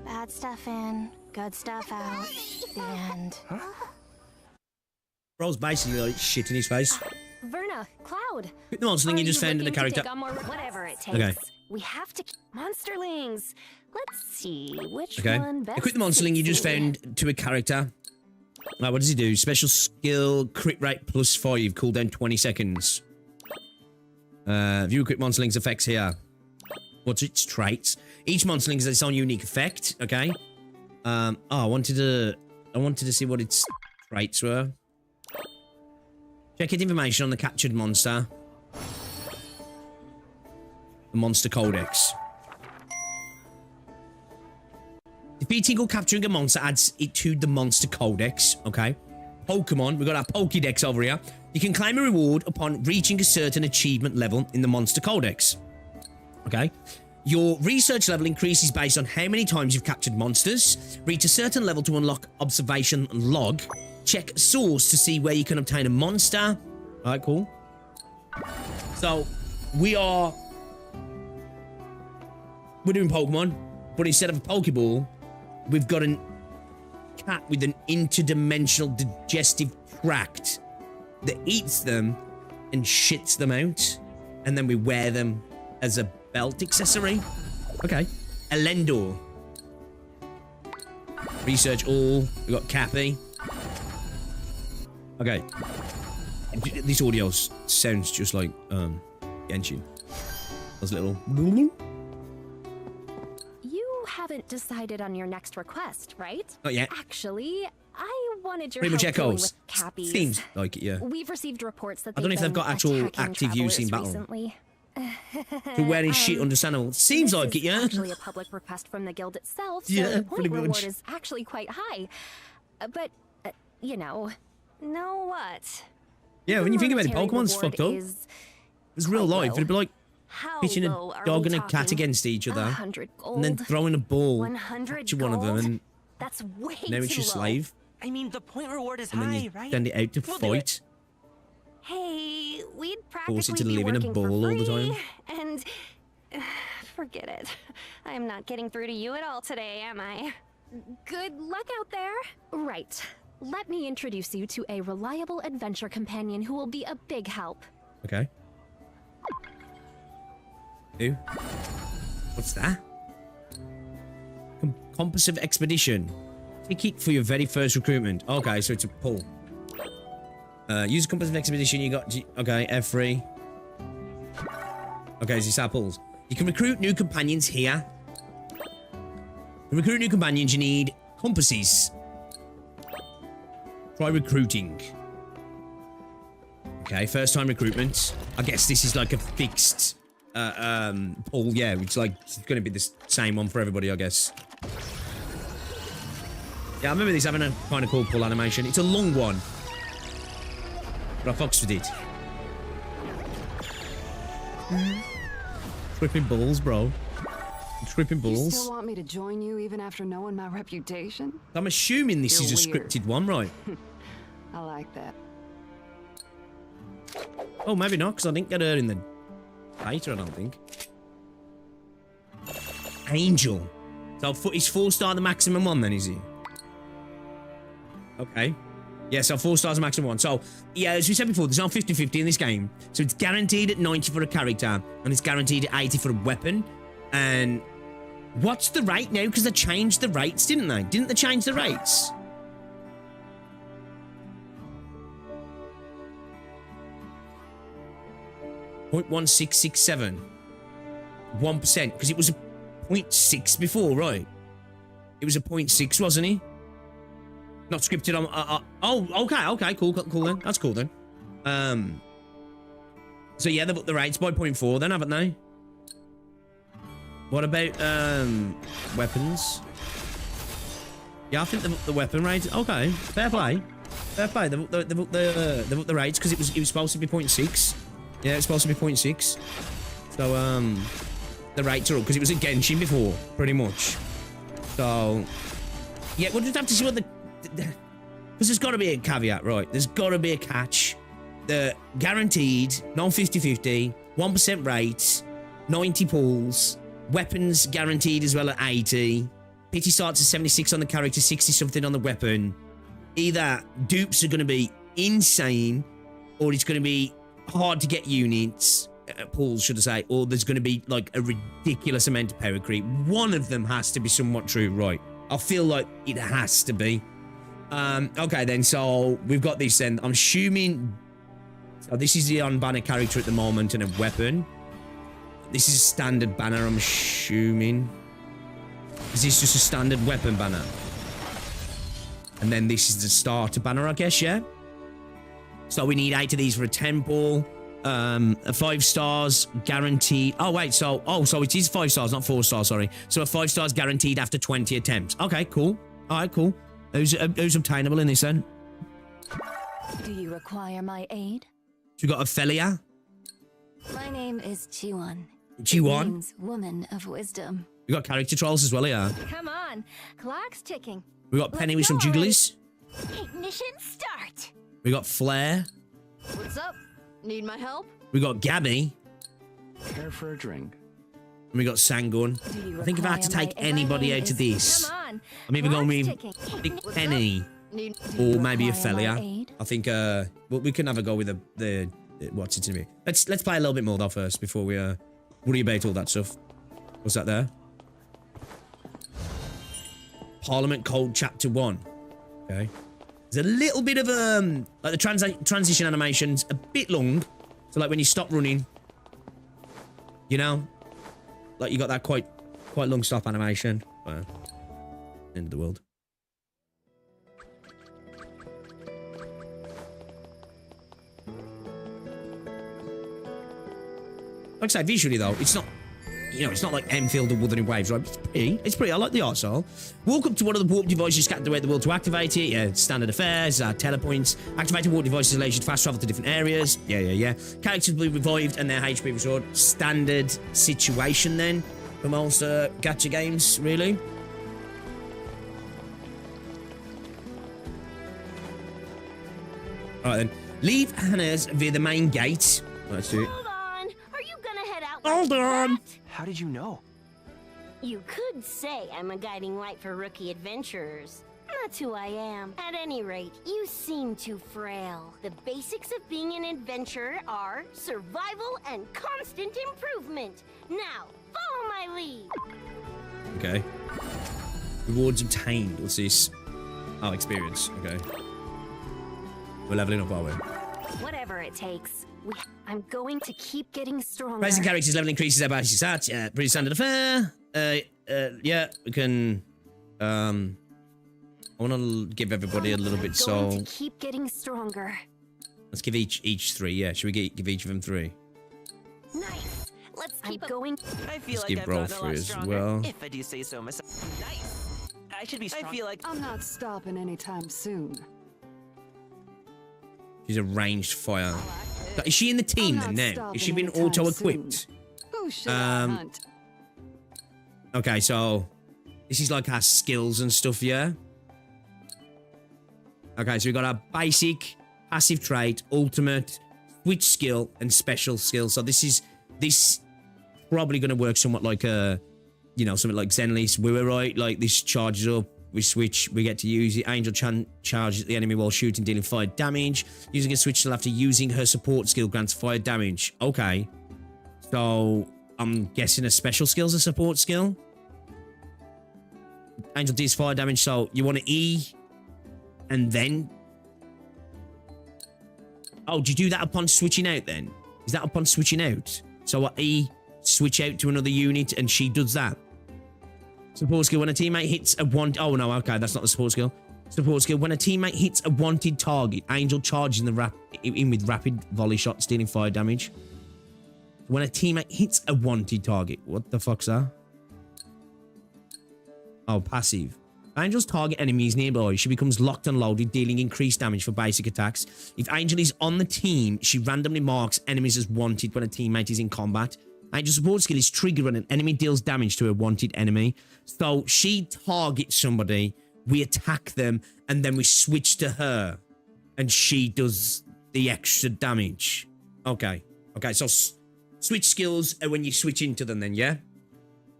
Bad stuff in, good stuff out. The end. Bro's basically like shit in his face. Verna, Cloud. Quick the monsterling you just found in the Looking to character. take on more, whatever it takes. Okay. We have to monsterlings. Let's see which Okay. one best. Equip the monsterling you just suits me. found to a character. Right, what does he do? Special skill, crit rate +5, cooldown 20 seconds. View equip monsterling's effects here. What's its traits? Each monsterling has its own unique effect. Okay. I wanted to see what its traits were. Check out information on the captured monster. The Monster Codex. Defeating or capturing a monster adds it to the Monster Codex, okay? Pokemon, we've got our Pokédex over here. You can claim a reward upon reaching a certain achievement level in the Monster Codex, okay? Your research level increases based on how many times you've captured monsters. Reach a certain level to unlock observation log. Check source to see where you can obtain a monster. All right, cool. So, we're doing Pokemon, but instead of a Pokeball, we've got a cat with an interdimensional digestive tract that eats them and shits them out, and then we wear them as a belt accessory. Okay. Elendor. Research all. We got Cappy. Okay. This audio sounds just like Genshin. Those little. You haven't decided on your next request, right? Not yet. Actually, I wanted your Pretty much help dealing echoes. with Cappies. Seems like it, yeah. We've received reports that I don't know if they've got actual active use in battle. Recently. To wearing shit understandable. Seems like it, yeah. Actually, a public request from the guild itself, so Yeah, the point pretty reward much. is actually quite high. But you know what? Yeah, when you think about it, monetary Pokemon's reward fucked up. is It's real quite life. low. It'd be like How pitching a low are dog we and a cat talking? against each other, 100 and then gold? throwing a ball 100 to one of them, gold? and That's way now it's too your low. slave, I mean, the point reward is and then high, you right? send it out to We'll do it. fight. Hey, we'd Force it practically to be live in a working for ball all the free, time. and forget it. I'm not getting through to you at all today, am I? Good luck out there. Right. Let me introduce you to a reliable adventure companion who will be a big help. Okay. Who? What's that? Compass of Expedition. Ticket for your very first recruitment. Okay, so it's a pull. Use Compass of Expedition. You got okay, F3. Okay, so it's our pulls. You can recruit new companions here. To recruit new companions, you need compasses. Try recruiting. Okay, first time recruitment. I guess this is like a fixed pull. Yeah, it's like it's going to be the same one for everybody, I guess. Yeah, I remember this having a kind of cool pull animation. It's a long one, but I fucks with it. Tripping balls, bro. Tripping You balls. still want me to join you even after knowing my reputation? I'm assuming this You're is a weird. scripted one, right? I like that. Oh, maybe not, because I didn't get her in the beta, I don't think. Angel. So he's 4-star the maximum one then, is he? Okay. Yeah, so 4 stars the maximum one. So, yeah, as we said before, there's no 50-50 in this game. So it's guaranteed at 90 for a character, and it's guaranteed at 80 for a weapon. And what's the rate now? Because they changed the rates, didn't they? Didn't they change the rates? .1667. 1%, because it was a 0.6 before, right? It was a 0.6, wasn't he? Not scripted on. Oh, okay, cool then. That's cool then. So yeah, they've upped the rates by 0.4 then, haven't they? What about weapons? Yeah, I think they've upped the weapon rates. Okay, fair play. They've upped the rates because it was supposed to be 0.6. Yeah, it's supposed to be 0.6. So the rates are up because it was a Genshin before, pretty much. So yeah, we'll just have to see what the. Because there's got to be a caveat, right? There's got to be a catch. The guaranteed, non-50-50, 1% rates, 90 pulls, weapons guaranteed as well at 80. Pity starts at 76 on the character, 60-something on the weapon. Either dupes are going to be insane, or it's going to be hard to get units, pulls, should I say, or there's going to be like a ridiculous amount of power creep. One of them has to be somewhat true, right? I feel like it has to be. Okay then, so we've got this then. I'm assuming so this is the on-banner character at the moment and a weapon. This is a standard banner, I'm assuming. Is this just a standard weapon banner? And then this is the starter banner, I guess, yeah? So we need 8 of these for a temple. 5 stars guaranteed. Oh wait, so it is 5 stars, not 4 stars. Sorry. So a 5 stars guaranteed after 20 attempts. Okay, cool. All right, cool. Who's obtainable in this then? Do you require my aid? So we got Ophelia. My name is Chiwon. Chiwon. It means woman of wisdom. We got character trolls as well here. Come on, clock's ticking. We got Penny with some jigglies. Ignition start. We got Flair. What's up? Need my help? We got Gabby. Care for a drink? And we got Sangun. I think if I had to take anybody out of this, I'm either going with Penny or maybe Ophelia. I think well, we can have a go with the what's it to me. Let's play a little bit more though first before we worry about all that stuff. What's that there? Parliament Code Chapter 1. Okay. There's a little bit of like the transition animation's a bit long. So like when you stop running, you know, like you got that quite long stop animation. Well, end of the world. Like I say, visually though, it's not, you know, it's not like Enfield or Wuthering Waves, right? It's pretty. I like the art style. Walk up to one of the warp devices scattered throughout the world to activate it. Yeah, standard affairs, telepoints. Activating warp devices allows you to fast travel to different areas. Yeah. Characters will be revived and their HP restored. Standard situation then for most gacha games, really. All right then. Leave Hannah's via the main gate. Let's do it. Hold on. How did you know? You could say I'm a guiding light for rookie adventurers. That's who I am. At any rate, you seem too frail. The basics of being an adventurer are survival and constant improvement. Now, follow my lead. Okay. Rewards obtained. What's this? Oh, experience. Okay. We're leveling up, are we? Whatever it takes. I'm going to keep getting stronger. Rising characters level increases their body stats. Yeah, pretty standard affair. Yeah, we can. I want to give everybody a little bit. So to keep getting stronger. Let's give each 3. Yeah, should we give each of them 3? Nice. Let's keep going. I feel Let's like give I've Bro gotten a 3 lot as stronger, well. if I do say so myself. Nice. I should be strong. I feel like I'm not stopping anytime soon. She's a ranged fire. Is she in the team then now? Is she been auto-equipped? Who should I hunt? Okay, so this is like our skills and stuff, yeah? Okay, so we got our basic, passive trait, ultimate, switch skill, and special skill. So this probably going to work somewhat like you know, something like Zenly's Wurerite. Like this charges up. We switch, we get to use it. Angel charges the enemy while shooting, dealing fire damage. Using a switch skill after using her support skill grants fire damage. Okay. So, I'm guessing a special skill's a support skill. Angel deals fire damage, so you want to E and then... Oh, do you do that upon switching out then? Is that upon switching out? So I E, switch out to another unit and she does that? Support skill, when a teammate hits a oh no, okay, that's not the support skill. Support skill, when a teammate hits a wanted target, Angel charges in with rapid volley shot, stealing fire damage. When a teammate hits a wanted target, what the fuck's that? Oh, passive. Angel's target enemies nearby. She becomes locked and loaded, dealing increased damage for basic attacks. If Angel is on the team, she randomly marks enemies as wanted when a teammate is in combat. Angel's support skill is triggered when an enemy deals damage to a wanted enemy. So she targets somebody, we attack them, and then we switch to her. And she does the extra damage. Okay. Okay, so switch skills are when you switch into them then, yeah?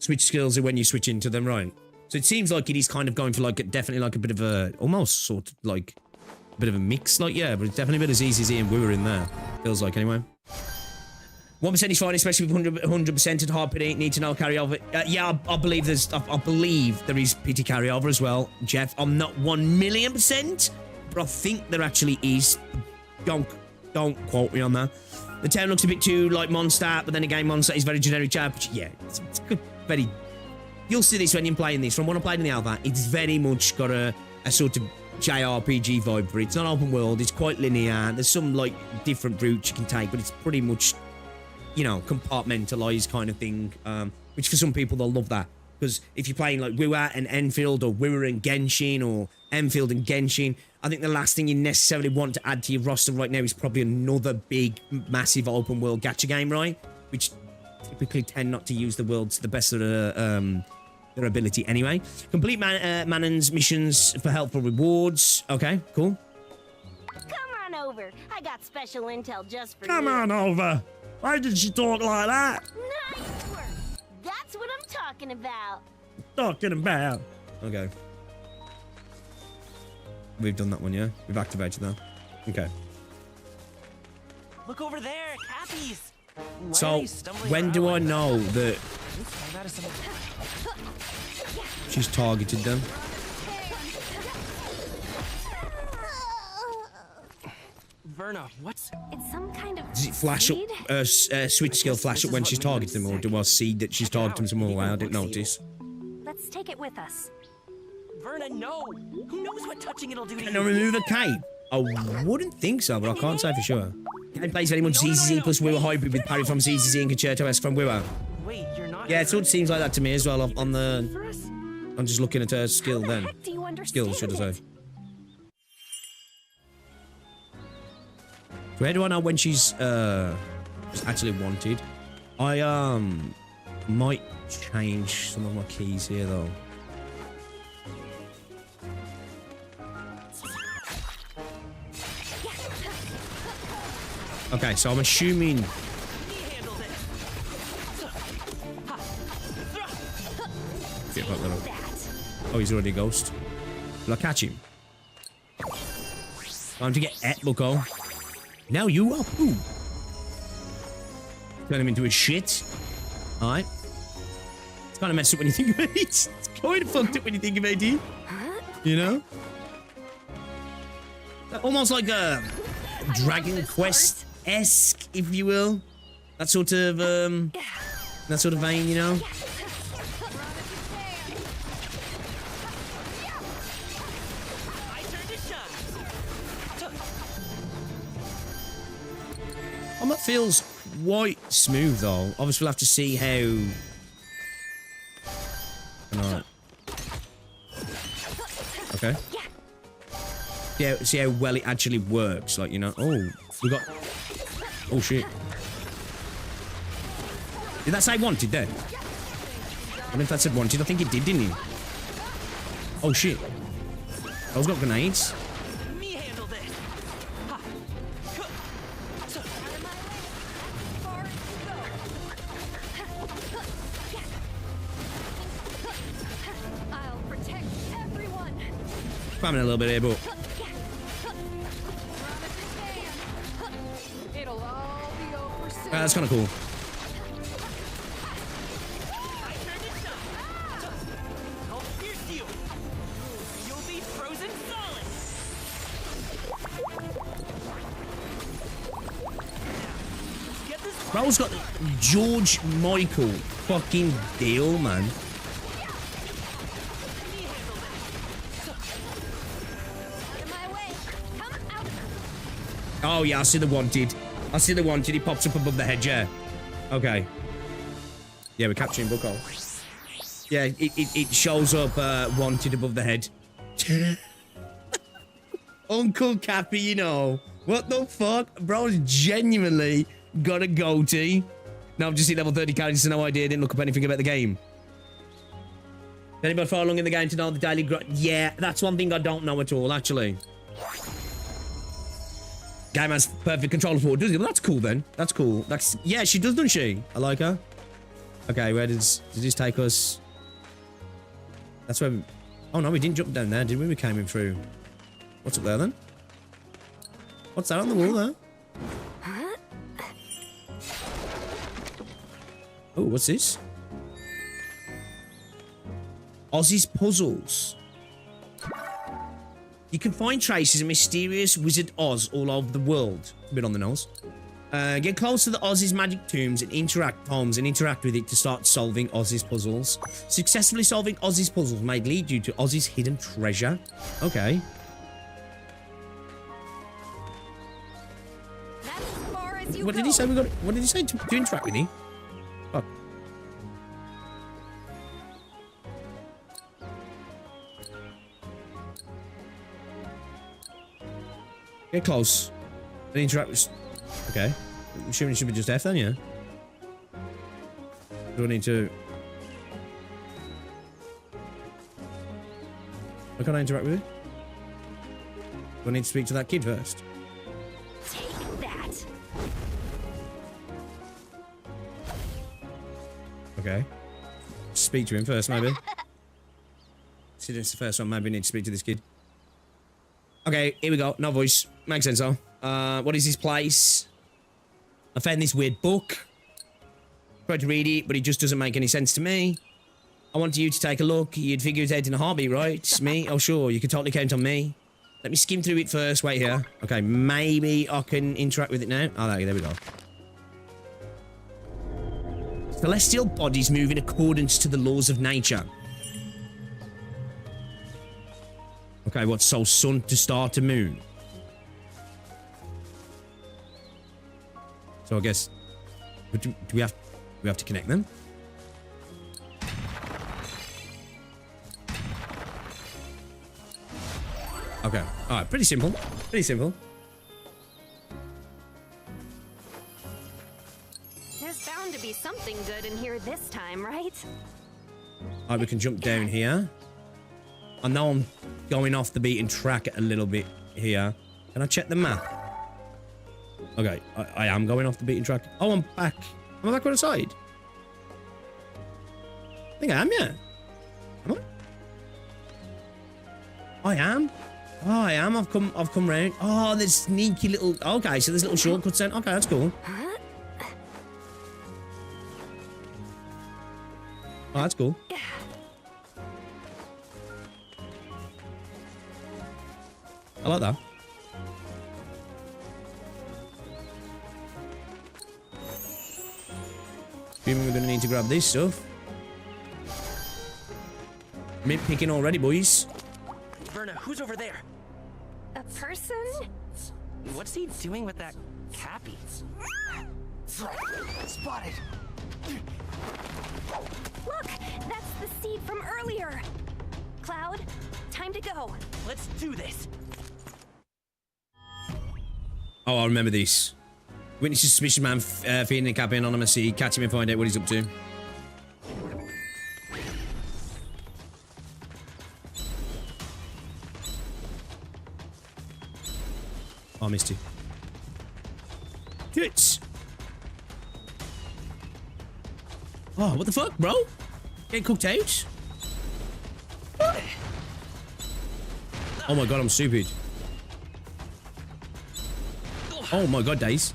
Switch skills are when you switch into them, right? So it seems like it is kind of going for like definitely like a bit of a, almost sort of like a bit of a mix. Like, yeah, but it's definitely a bit as easy as Ian we were in there. Feels like anyway. 1% is fine, especially with 100% at hard pity. Need to know carryover. Yeah, I believe I believe there is pity carryover as well, Jeff. I'm not 1,000,000%, but I think there actually is. Don't quote me on that. The town looks a bit too like Mondstadt, but then again, Mondstadt is very generic jab. Yeah, it's good, very. You'll see this when you're playing this. From what I played in the alpha, it's very much got a sort of JRPG vibe for it. It's not open world. It's quite linear. There's some like different routes you can take, but it's pretty much, you know, compartmentalized kind of thing. Which for some people they'll love that, because if you're playing like WoW and Enfield, or WoW and Genshin, or Enfield and Genshin, I think the last thing you necessarily want to add to your roster right now is probably another big, massive open world gacha game, right? Which typically tend not to use the world to the best of their ability anyway. Complete Manon's missions for helpful rewards. Okay, cool. Come on over. I got special intel just for you. Come on over. Why did she talk like that? Nice work. That's what I'm talking about. Talking about. Okay. We've done that one, yeah? We've activated that. Okay. Look over there, Cappies. So, when do I know that she's targeted them? Verna, what's... It's some kind of Does it flash up, switch skill flash up when she's targeted them, or do I see that she's targeted them some more way? I didn't notice. Let's take it with us. Verna, no! Who knows what touching it'll do to you? Can I remove a cape? I wouldn't think so, but I can't say for sure. Gameplay is very much ZZZ plus WoW hybrid with parry from ZZZ and Concerto-esque from WoW. Wait, you're not... Yeah, it sort of seems like that to me as well on the... I'm just looking at her skill then. Skills, should I say. Where do I know when she's actually wanted? I might change some of my keys here though. Okay, so I'm assuming. Get that little. Oh, he's already a ghost. Will I catch him? Time to get Bucko. Now you are poo. Turn him into a shit. Alright. It's kind of messed up when you think about it. It's kind of fucked up when you think about it. You know? Almost like a Dragon Quest-esque, if you will. That sort of vein, you know? That feels quite smooth though. Obviously we'll have to see how... Okay. Yeah, see how well it actually works, like, you know. Oh, we got... Oh shit. Did that say wanted then? I don't know if that said wanted. I think it did, didn't it? Oh shit. Those got grenades. Spamming a little bit here, but that's kind of cool. Bro's got George Michael fucking deal, man. Oh yeah, I see the wanted. I see the wanted. He pops up above the head, yeah. Okay. Yeah, we're capturing Bucko. Yeah, it shows up wanted above the head. Uncle Cappy, you know. What the fuck? Bro's genuinely got a goatee. No, I've just hit level 30 characters, so no idea. Didn't look up anything about the game. Anybody far along in the game to know the daily grind? Yeah, that's one thing I don't know at all, actually. Game has perfect control for it, does it? Well, that's cool then. That's cool. That's... Yeah, she does, doesn't she? I like her. Okay, where does this take us? That's where we... Oh, no, we didn't jump down there, did we? We came in through... What's up there, then? What's that on the wall there? Oh, what's this? Ozzy's puzzles. You can find traces of mysterious Wizard Oz all over the world. A bit on the nose. Get close to the Ozzy's magic tombs and interact with it to start solving Ozzy's puzzles. Successfully solving Ozzy's puzzles may lead you to Ozzy's hidden treasure. Okay. What did he say? What did he say to interact with you? Oh. Get close. And interact with... Okay. I'm assuming it should be just F then, yeah? Do I need to... Why can't I interact with it? Do I need to speak to that kid first? Take that. Okay. Speak to him first, maybe. See, this is the first one. Maybe I need to speak to this kid. Okay, here we go. No voice. Makes sense, though. What is this place? I found this weird book. Tried to read it, but it just doesn't make any sense to me. I wanted you to take a look. You'd figure it out in a heartbeat, right? It's me? Oh, sure. You can totally count on me. Let me skim through it first. Wait here. Okay, maybe I can interact with it now. Oh, there we go. Celestial bodies move in accordance to the laws of nature. Okay, what? So sun to star to moon. So I guess... Do we have to connect them? Okay. Alright, pretty simple. Pretty simple. There's bound to be something good in here this time, right? Alright, we can jump down here. I know I'm going off the beaten track a little bit here. Can I check the map? Okay, I am going off the beaten track. Oh, I'm back. Am I back on the side? I think I am, yeah. Am I? I am. Oh, I am. I've come round. Oh, there's sneaky little... Okay, so there's little shortcuts then. Okay, that's cool. Oh, that's cool. I like that. Assuming we're going to need to grab this stuff. Mint picking already, boys. Verna, who's over there? A person? What's he doing with that cappy? Spotted. Look, that's the seed from earlier. Cloud, time to go. Let's do this. Oh, I remember this. Witness a suspicious man feeding a cappy anonymous seed. Catch him and find out what he's up to. Oh, I missed you. Tits! Oh, what the fuck, bro? Getting cooked out? Oh my god, I'm stupid. Oh my god, days.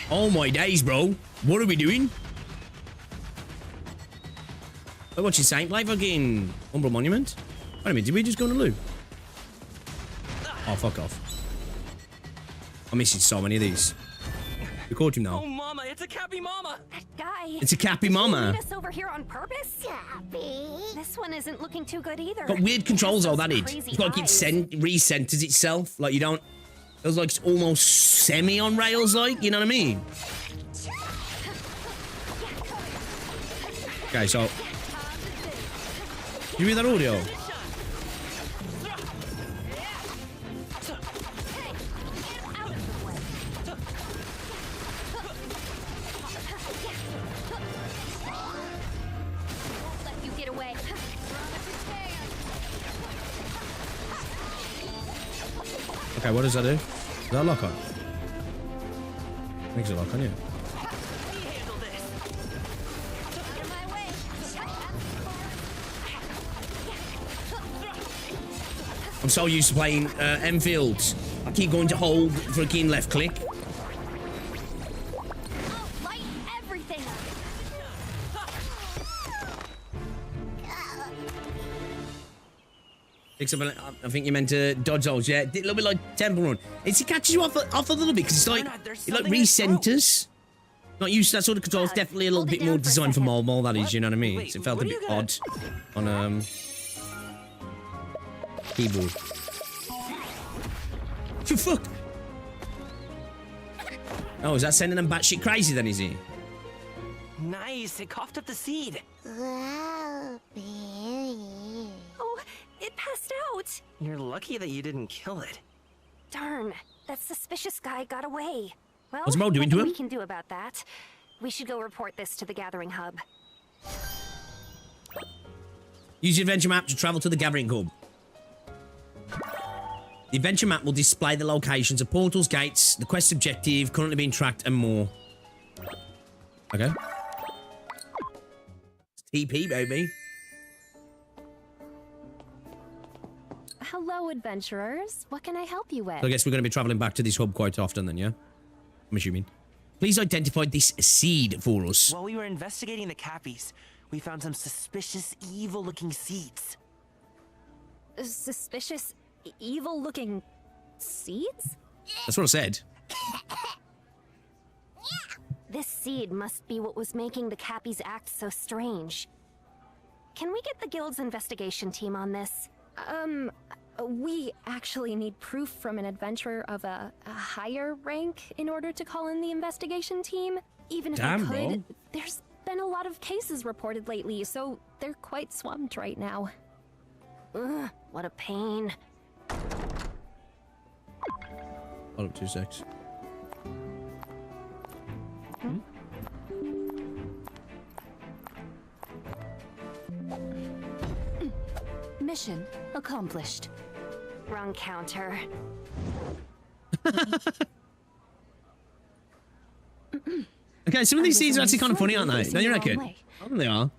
Oh my days, bro. What are we doing? We're watching Saint play fucking Umbral Monument? Wait a minute, did we just go on a loop? Oh, fuck off. I'm missing so many of these. We caught him now. Oh, mama, it's a cappy mama. That guy. It's a cappy mama. Lead us over here on purpose? Cappy. This one isn't looking too good either. Got weird controls, all that is. Crazy It's like it eyes. recenters itself. Like you don't. It was like almost semi on rails, like, you know what I mean? Okay, so. You hear that audio? Okay, what does that do? Is that a lock on? I think it's a lock on, yeah. I'm so used to playing Enfield. I keep going to hold for a key and left click. Light everything. I think you meant to dodge holes, yeah. A little bit like Temple Run. It catches you off a little bit because it's like it like recenters. Not used to that sort of control. It's definitely a little bit more designed for mobile. That is, you know what I mean. It felt a bit odd on keyboard. Fuck. Oh, is that sending them batshit crazy then, is it? Nice, it coughed up the seed. Oh, it passed out. You're lucky that you didn't kill it. Darn, that suspicious guy got away. Well, What's Mo doing to nothing him? we can do about that. We should go report this to the Gathering Hub. Use the adventure map to travel to the Gathering Hub. The adventure map will display the locations of portals, gates, the quest objective, currently being tracked, and more. Okay. TP, baby. Hello, adventurers. What can I help you with? So I guess we're going to be traveling back to this hub quite often then, yeah? I'm assuming. Please identify this seed for us. While we were investigating the Cappies, we found some suspicious, evil-looking seeds. Suspicious, evil-looking seeds? That's what I said. This seed must be what was making the Cappies act so strange. Can we get the Guild's investigation team on this? We actually need proof from an adventurer of a higher rank in order to call in the investigation team. Even if Damn, I could, bro. there's been a lot of cases reported lately, so they're quite swamped right now. Ugh, what a pain. Hold up 2 secs. Mission accomplished. Wrong counter. Okay, some of these seeds are actually kind of funny, aren't they? Don't you reckon? I think they are.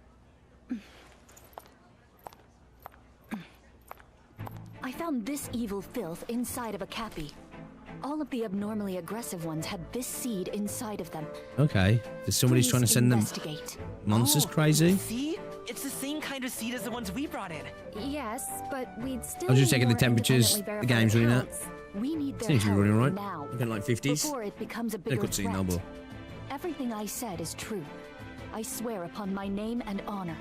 I found this evil filth inside of a Cappy. All of the abnormally aggressive ones had this seed inside of them. Okay. There's somebody's Please trying to send them investigate. monsters crazy. See? It's the same kind of seed as the ones we brought in. Yes, but we'd still I was just need checking the more temperatures. independently The game's running out. verified We need their Seems to be help running right. now. Looking like 50s. Before it becomes a They bigger could see no, threat. but Everything I said is true. I swear upon my name and honor.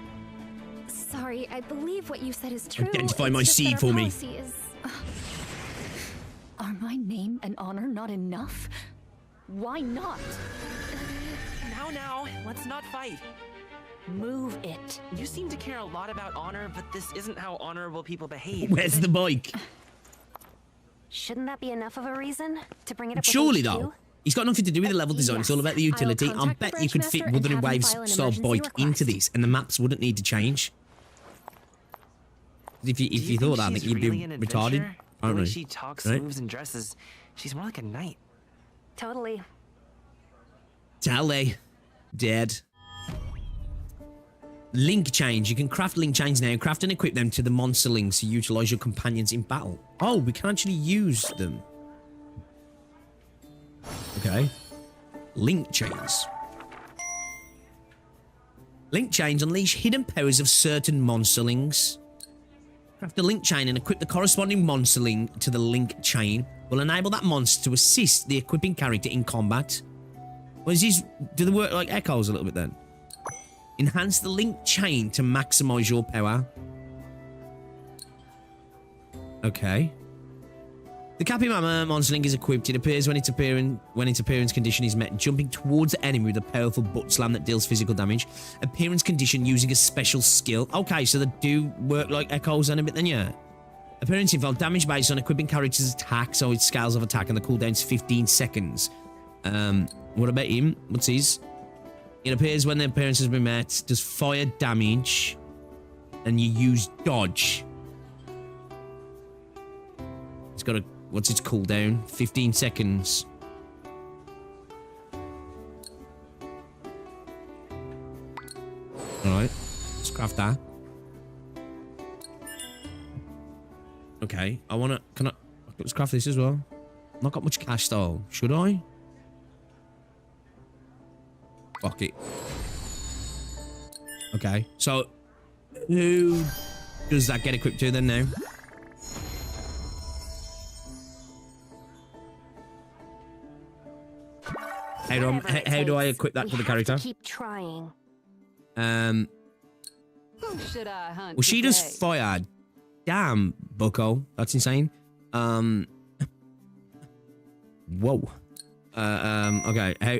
Sorry, I believe what you said is true. Identify It's my just that seed our for me. policy is- Are my name and honor not enough? Why not? Now, let's not fight. Move it. You seem to care a lot about honor, but this isn't how honorable people behave. Where's the bike? Shouldn't that be enough of a reason to bring it up with Surely, HQ? though. It's got nothing to do with the level design. It's all about the utility. I contact bet the you could branch fit master and Wuthering have him Waves file an style emergency bike into this, and the maps wouldn't need to change. If you thought that, I think you'd be retarded. I The don't way know. she talks, Right? moves, and dresses, she's more like a knight. Totally. Tally. Dead. Link change. You can craft link chains now. Craft and equip them to the monster links to utilize your companions in battle. Oh, we can actually use them. Okay. Link chains. Link chains unleash hidden powers of certain monsterlings. Craft a link chain and equip the corresponding monsterling to the link chain. Will enable that monster to assist the equipping character in combat. Well, is these, do they work like echoes a little bit then? Enhance the link chain to maximize your power. Okay. The Cappy Mama monster link is equipped. It appears when its appearance condition is met, jumping towards the enemy with a powerful butt slam that deals physical damage. Appearance condition using a special skill. Okay, so they do work like echoes and a bit then, yeah. Appearance involved damage based on equipping character's attack, so it scales of attack and the cooldown's 15 seconds. What about him? What's his? It appears when the appearance has been met, does fire damage, and you use dodge. It's got a, what's its cooldown? 15 seconds. Alright, let's craft that. Okay, I wanna, let's craft this as well. Not got much cash though, should I? Fuck it. Okay, so who does that get equipped to then now? How do I equip that to the character? Keep trying. Who should I hunt Well, she today? just fired. Damn, bucko. That's insane. Whoa. Okay. How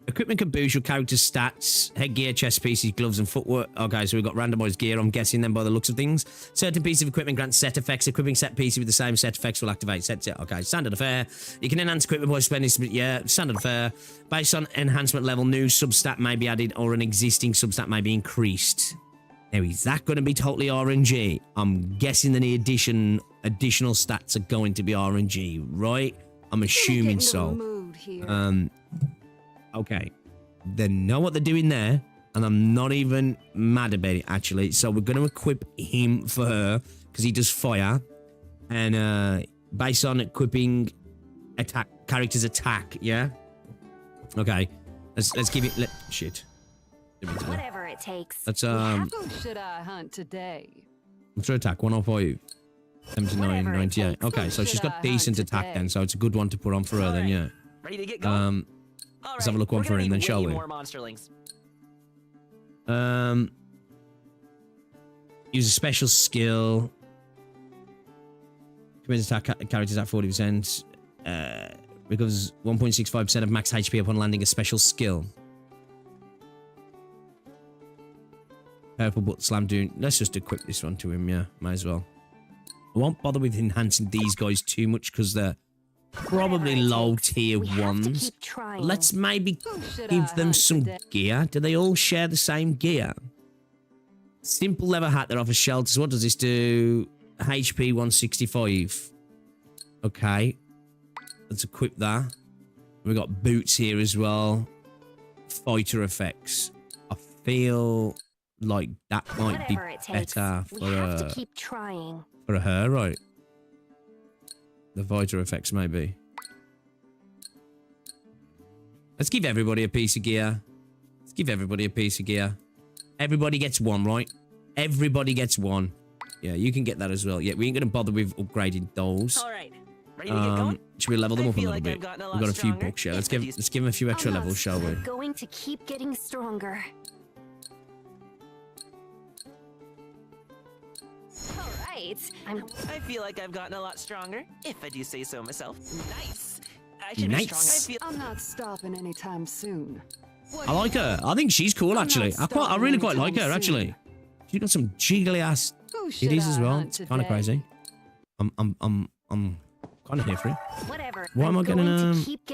equipment can boost your character's stats, headgear, chest pieces, gloves, and footwork. Okay, so we've got randomized gear, I'm guessing then by the looks of things. Certain pieces of equipment grant set effects. Equipping set pieces with the same set effects will activate set. Okay, standard affair. You can enhance equipment by spending, yeah, standard affair. Based on enhancement level, new substat may be added or an existing substat may be increased. Now, is that going to be totally RNG? I'm guessing that the additional stats are going to be RNG, right? I'm assuming so. Okay. They know what they're doing there, and I'm not even mad about it, actually. So we're going to equip him for her, because he does fire. And based on equipping character's attack, yeah? Okay. Let's give it... shit. Whatever it takes. Let's, Who should I hunt today? What's her attack? 105. 79, 98. Okay, so she's got decent attack then, so it's a good one to put on for her then, yeah. Ready to get going? Let's have a look one for him then, shall we? More monsterlings. Use a special skill. Commit attack characters at 40%. Recovers 1.65% of max HP upon landing a special skill. Purple butt slam doing. Let's just equip this one to him, yeah. Might as well. I won't bother with enhancing these guys too much because they're probably low tier ones. Let's maybe give them some gear. Do they all share the same gear? Simple leather hat that offers shelters. What does this do? HP 165. Okay. Let's equip that. We've got boots here as well. Fighter effects. I feel like that might be better for her, right? The fighter effects, maybe. Let's give everybody a piece of gear. Let's give everybody a piece of gear. Everybody gets one, right? Everybody gets one. Yeah, you can get that as well. Yeah, we ain't gonna bother with upgrading those. All right. Ready to get going? Should we level them up a little like bit? We've got a few books, yeah. Let's give them a few extra levels, shall we? I'm going to keep getting stronger. All right. I feel like I've gotten a lot stronger, if I do say so myself. Nice. I should be strong. I'm not stopping anytime soon. I like her. I think she's cool, actually. I really quite like her, actually. She's got some jiggly ass titties as well. It's kind of crazy. I'm kind of here for it. Whatever. Why am I getting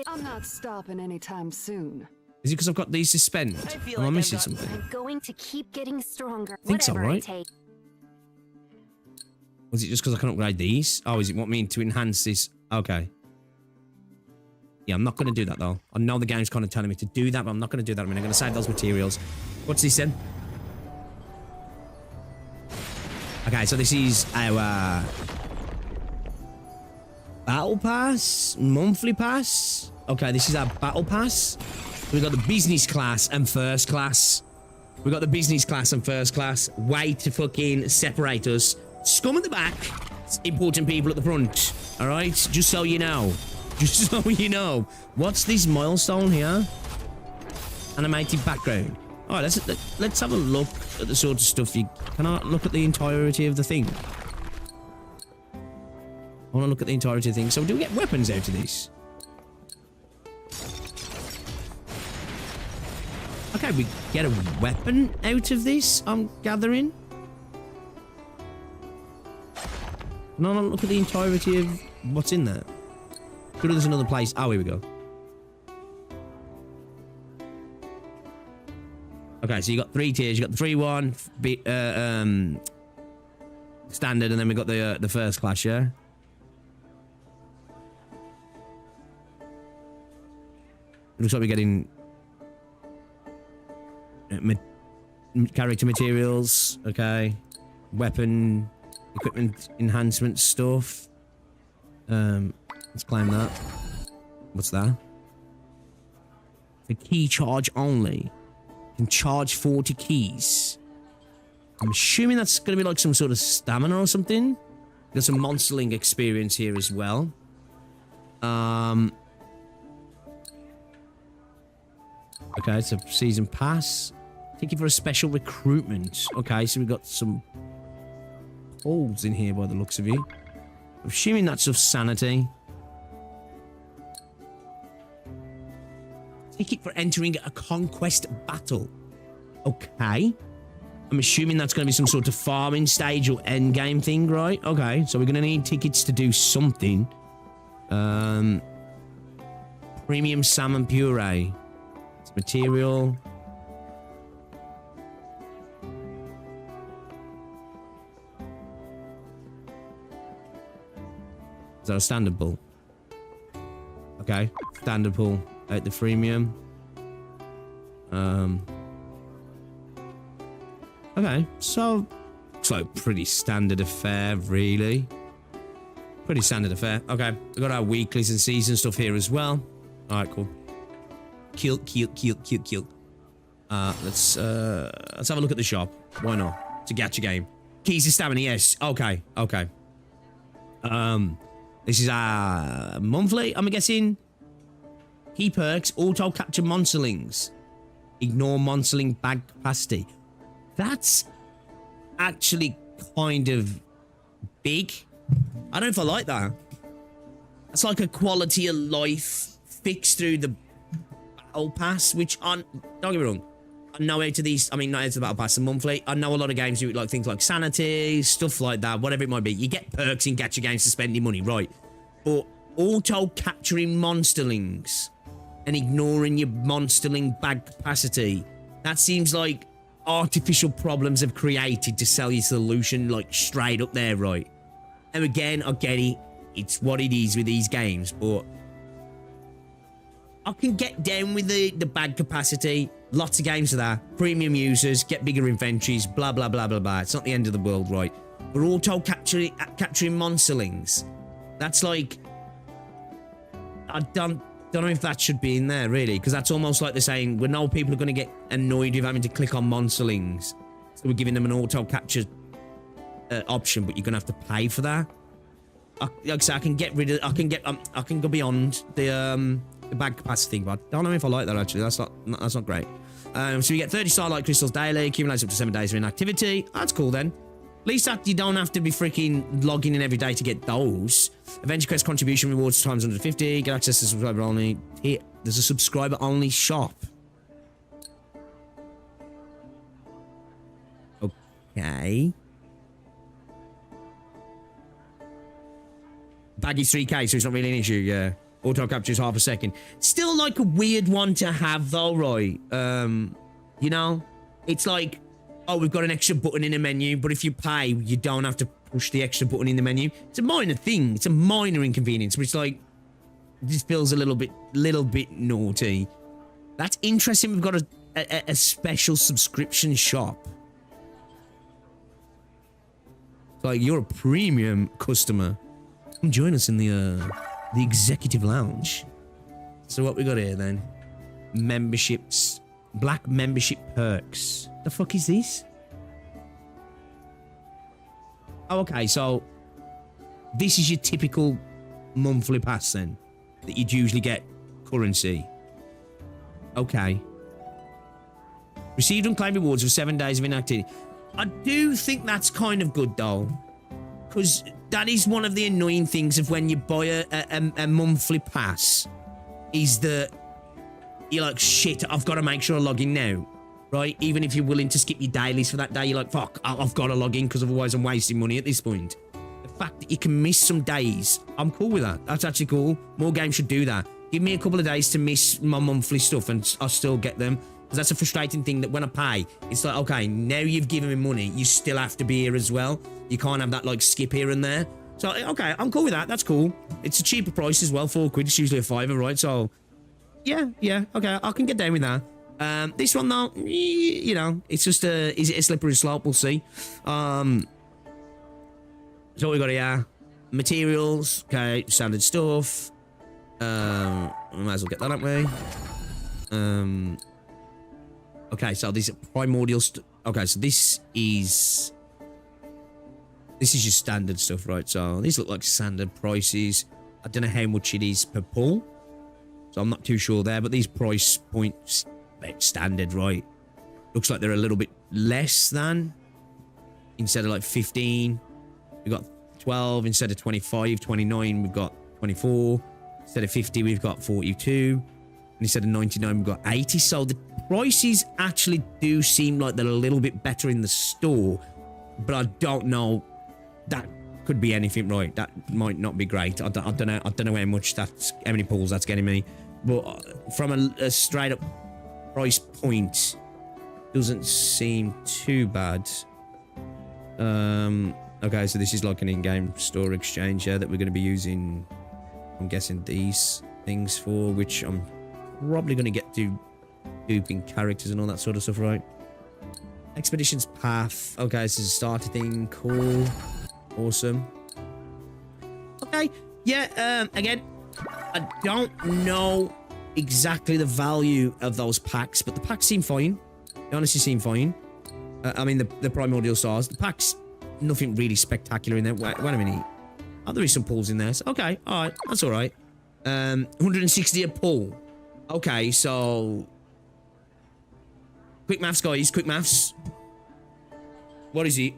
I'm not stopping anytime soon. Is it because I've got these suspend? Am I missing something? I'm going to keep getting stronger. I think so, right? Was it just because I can upgrade these? Oh, is it want me to enhance this? Okay. Yeah, I'm not going to do that, though. I know the game's kind of telling me to do that, but I'm not going to do that. I mean, I'm going to save those materials. What's this then? Okay, so this is our battle pass, monthly pass. Okay, this is our battle pass. We've got the business class and first class. We've got the business class and first class. Way to fucking separate us. Scum at the back, important people at the front. All right, just so you know. Just so you know. What's this milestone here? Animated background. All right, let's have a look at the sort of stuff you... Can I look at the entirety of the thing? I want to look at the entirety of the thing. So do we get weapons out of this? Okay, we get a weapon out of this, I'm gathering. Can I look at the entirety of what's in there? Could there's another place. Oh, here we go. Okay, so you got 3 tiers. You got the 3-1, standard, and then we got the first class, yeah? It looks like we're getting character materials, okay, weapon, equipment enhancement stuff. Let's claim that. What's that? The key charge only. Can charge 40 keys. I'm assuming that's going to be like some sort of stamina or something. Got some monsterling experience here as well. Okay, it's a season pass. Thank you for a special recruitment. Okay, so we've got some holes in here by the looks of you. I'm assuming that's of sanity. Ticket for entering a conquest battle. Okay. I'm assuming that's going to be some sort of farming stage or endgame thing, right? Okay, so we're going to need tickets to do something. Premium salmon puree. It's material. Is that a standard bull? Okay, standard bull at the freemium. Okay, so it's like pretty standard affair, really. Pretty standard affair. Okay, we got our weeklies and season stuff here as well. All right, cool. Cute. Let's have a look at the shop. Why not? It's a gacha game. Keys to stamina, yes. Okay. This is our monthly, I'm guessing. Key perks, auto capture monsterlings. Ignore monsterling bag capacity. That's actually kind of big. I don't know if I like that. It's like a quality of life fix through the battle pass, which don't get me wrong. I know out of these, I mean, not out of the battle pass, the monthly. I know a lot of games do like things like sanity, stuff like that, whatever it might be. You get perks in gacha games to spend your money, right? But auto capturing monsterlings and ignoring your monsterling bag capacity, that seems like artificial problems have created to sell your solution like straight up there, right? And again, I get it. It's what it is with these games, but I can get down with the bag capacity. Lots of games of that. Premium users, get bigger inventories, blah, blah, blah, blah, blah. It's not the end of the world, right? But auto capturing monsterlings, that's like, I don't know if that should be in there, really, because that's almost like they're saying, we know people are going to get annoyed with having to click on monsterlings, so we're giving them an auto capture option, but you're going to have to pay for that. Like I say, I can get rid of, I can go beyond the bag capacity thing, but I don't know if I like that, actually. That's not great. So you get 30 starlight crystals daily, accumulates up to 7 days of inactivity. That's cool then. At least that you don't have to be freaking logging in every day to get those. Adventure Quest contribution rewards times 150. Get access to subscriber only. Here, there's a subscriber only shop. Okay. Baggy's 3k, so it's not really an issue, yeah. Auto captures half a second. Still like a weird one to have though, right? You know? It's like, oh, we've got an extra button in the menu, but if you pay, you don't have to push the extra button in the menu. It's a minor thing. It's a minor inconvenience, but it's like, this feels a little bit naughty. That's interesting. We've got a special subscription shop. It's like, you're a premium customer. Come join us in the executive lounge. So what we got here then? Memberships. Black membership perks. The fuck is this? Oh, okay, so this is your typical monthly pass then, that you'd usually get currency. Okay. Received unclaimed rewards for 7 days of inactivity. I do think that's kind of good though, because that is one of the annoying things of when you buy a monthly pass, is that you're like, shit, I've got to make sure I log in now, right? Even if you're willing to skip your dailies for that day, you're like, fuck, I've got to log in because otherwise I'm wasting money at this point. The fact that you can miss some days, I'm cool with that. That's actually cool. More games should do that. Give me a couple of days to miss my monthly stuff and I'll still get them. Because that's a frustrating thing that when I pay, it's like, okay, now you've given me money, you still have to be here as well. You can't have that like skip here and there. So, okay, I'm cool with that. That's cool. It's a cheaper price as well, £4. It's usually a £5, right? So, yeah, okay, I can get down with that. This one though, you know, it's just is it a slippery slope? We'll see. So what we got here? Materials, okay, standard stuff. We might as well get that, don't we? Okay, so these are primordial okay, so this is your standard stuff, right? So these look like standard prices. I don't know how much it is per pull, so I'm not too sure there, but these price points, they're standard, right? Looks like they're a little bit less than, instead of like 15, we've got 12, instead of 25, 29, we've got 24, instead of 50, we've got 42, instead of 99, we've got 80. So the prices actually do seem like they're a little bit better in the store, but I don't know. That could be anything, right? That might not be great. I don't know. I don't know how many pulls that's getting me, but from a straight up price point, doesn't seem too bad. Okay, so this is like an in-game store exchange here that we're going to be using. I'm guessing these things for, which I'm probably going to get to duping characters and all that sort of stuff, right? Expeditions path. Okay, this is a starter thing. Cool. Awesome. Okay. Yeah, again, I don't know exactly the value of those packs, but the packs seem fine. They honestly seem fine. I mean, the primordial stars. The packs, nothing really spectacular in there. Wait a minute. Oh, there is some pulls in there. So, okay, all right. That's all right. 160 a pull. Okay, so... Quick maths, guys. Quick maths. What is it?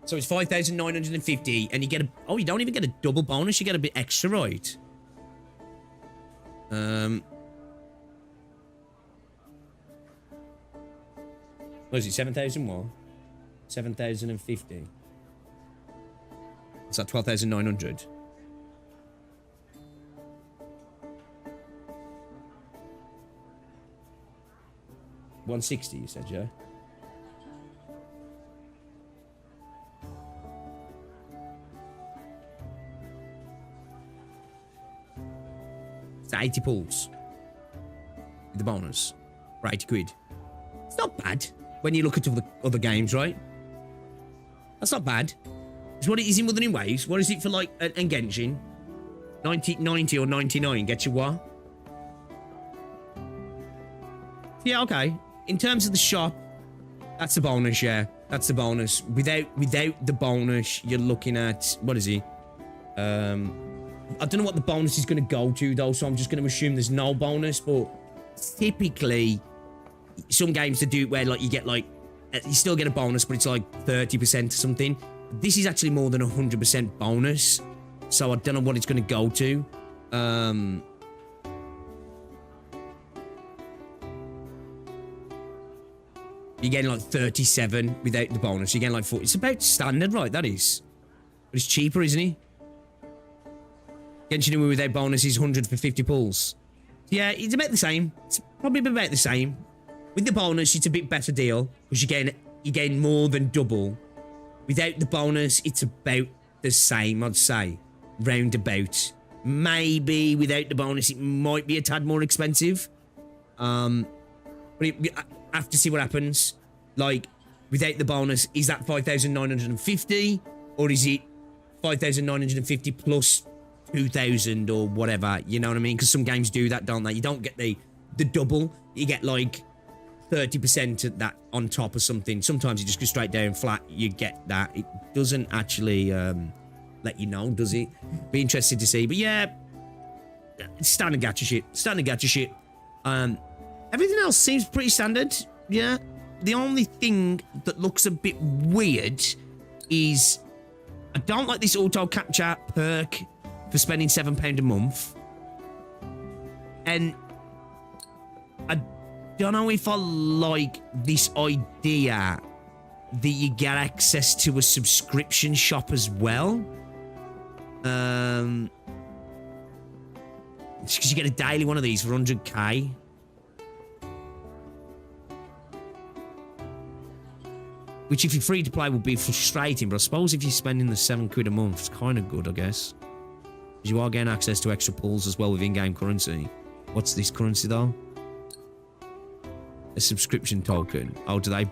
So it's 5,950, and you get a... Oh, you don't even get a double bonus. You get a bit extra, right? What is it? 7,001? 7,050. Is that 12,900? $160, you said, yeah? It's 80 pulls. With the bonus. For 80 quid. It's not bad when you look at other games, right? That's not bad. It's what it is in Wuthering Waves. What is it for, like, an Genshin? 90 or 99 gets you what? Yeah, okay. In terms of the shop, that's the bonus, yeah. That's the bonus. Without the bonus, you're looking at... What is he? I don't know what the bonus is going to go to, though, so I'm just going to assume there's no bonus, but typically, some games to do it where, like, you get, like... You still get a bonus, but it's, like, 30% or something. This is actually more than 100% bonus, so I don't know what it's going to go to. You're getting like 37 without the bonus. You're getting like 40. It's about standard, right? That is. But it's cheaper, isn't he? Genshin Impact without bonus is 100 for 50 pulls. Yeah, it's about the same. It's probably about the same. With the bonus, it's a bit better deal because you gain more than double. Without the bonus, it's about the same, I'd say. Roundabout. Maybe without the bonus, it might be a tad more expensive. But I have to see what happens. Like, without the bonus, is that 5,950? Or is it 5,950 plus 2,000 or whatever? You know what I mean? Because some games do that, don't they? You don't get the double. You get, like, 30% of that on top or something. Sometimes you just go straight down flat. You get that. It doesn't actually let you know, does it? Be interested to see. But yeah, standard gacha shit. Standard gacha shit. Everything else seems pretty standard, yeah. The only thing that looks a bit weird is I don't like this auto capture perk for spending £7 a month. And I don't know if I like this idea that you get access to a subscription shop as well. It's because you get a daily one of these for 100k. Which, if you're free to play, would be frustrating. But I suppose if you're spending the £7 a month, it's kind of good, I guess. Because you are getting access to extra pulls as well with in-game currency. What's this currency, though? A subscription token. Oh, do they?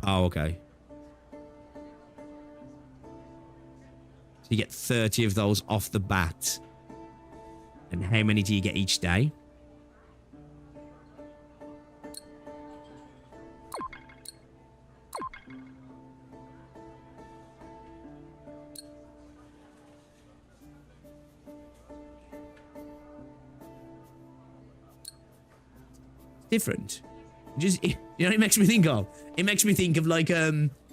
Oh, okay. So you get 30 of those off the bat. And how many do you get each day? Different. Just, you know what it makes me think of? It makes me think of like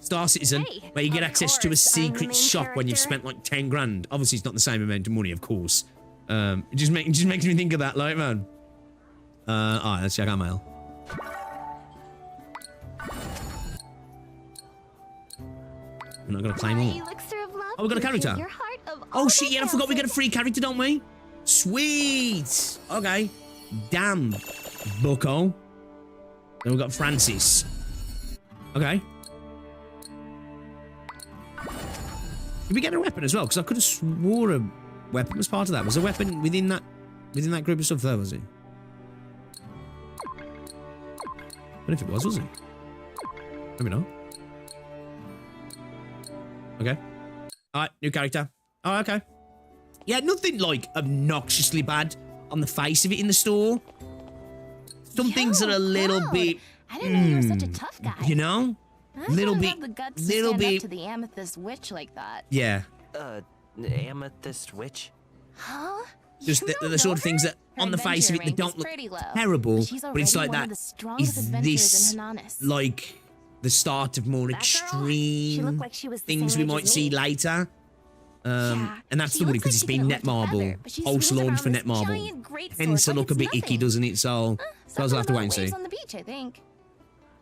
Star Citizen, where you get access to a secret shop when you've spent like 10 grand. Obviously, it's not the same amount of money, of course. It just makes me think of that, like, man. Alright, let's check our mail. We're not gonna claim all. Oh, we got a character. Oh shit, yeah, I forgot we got a free character, don't we? Sweet. Okay. Damn. Bucko. Then we've got Francis. Okay. Did we get a weapon as well? Because I could have swore a weapon was part of that. Was a weapon within that group of stuff there, was it? What if it was it? Maybe not. Okay. Alright, new character. Oh, okay. Yeah, nothing like obnoxiously bad on the face of it in the store. Some things are a little bit. I didn't know you were such a tough guy. You know? Little bit. The guts to Little stand bit. up to the amethyst witch like that. Yeah. Amethyst witch? Huh? Just the sort of things that on the face of it, they don't look terrible, but it's like that. Is this like the start of more extreme things we might see later? And that's the one because it's been Netmarble, post-launch for Netmarble. Tends to look a bit icky, doesn't it? So I'll have to wait and see. On the beach, I think.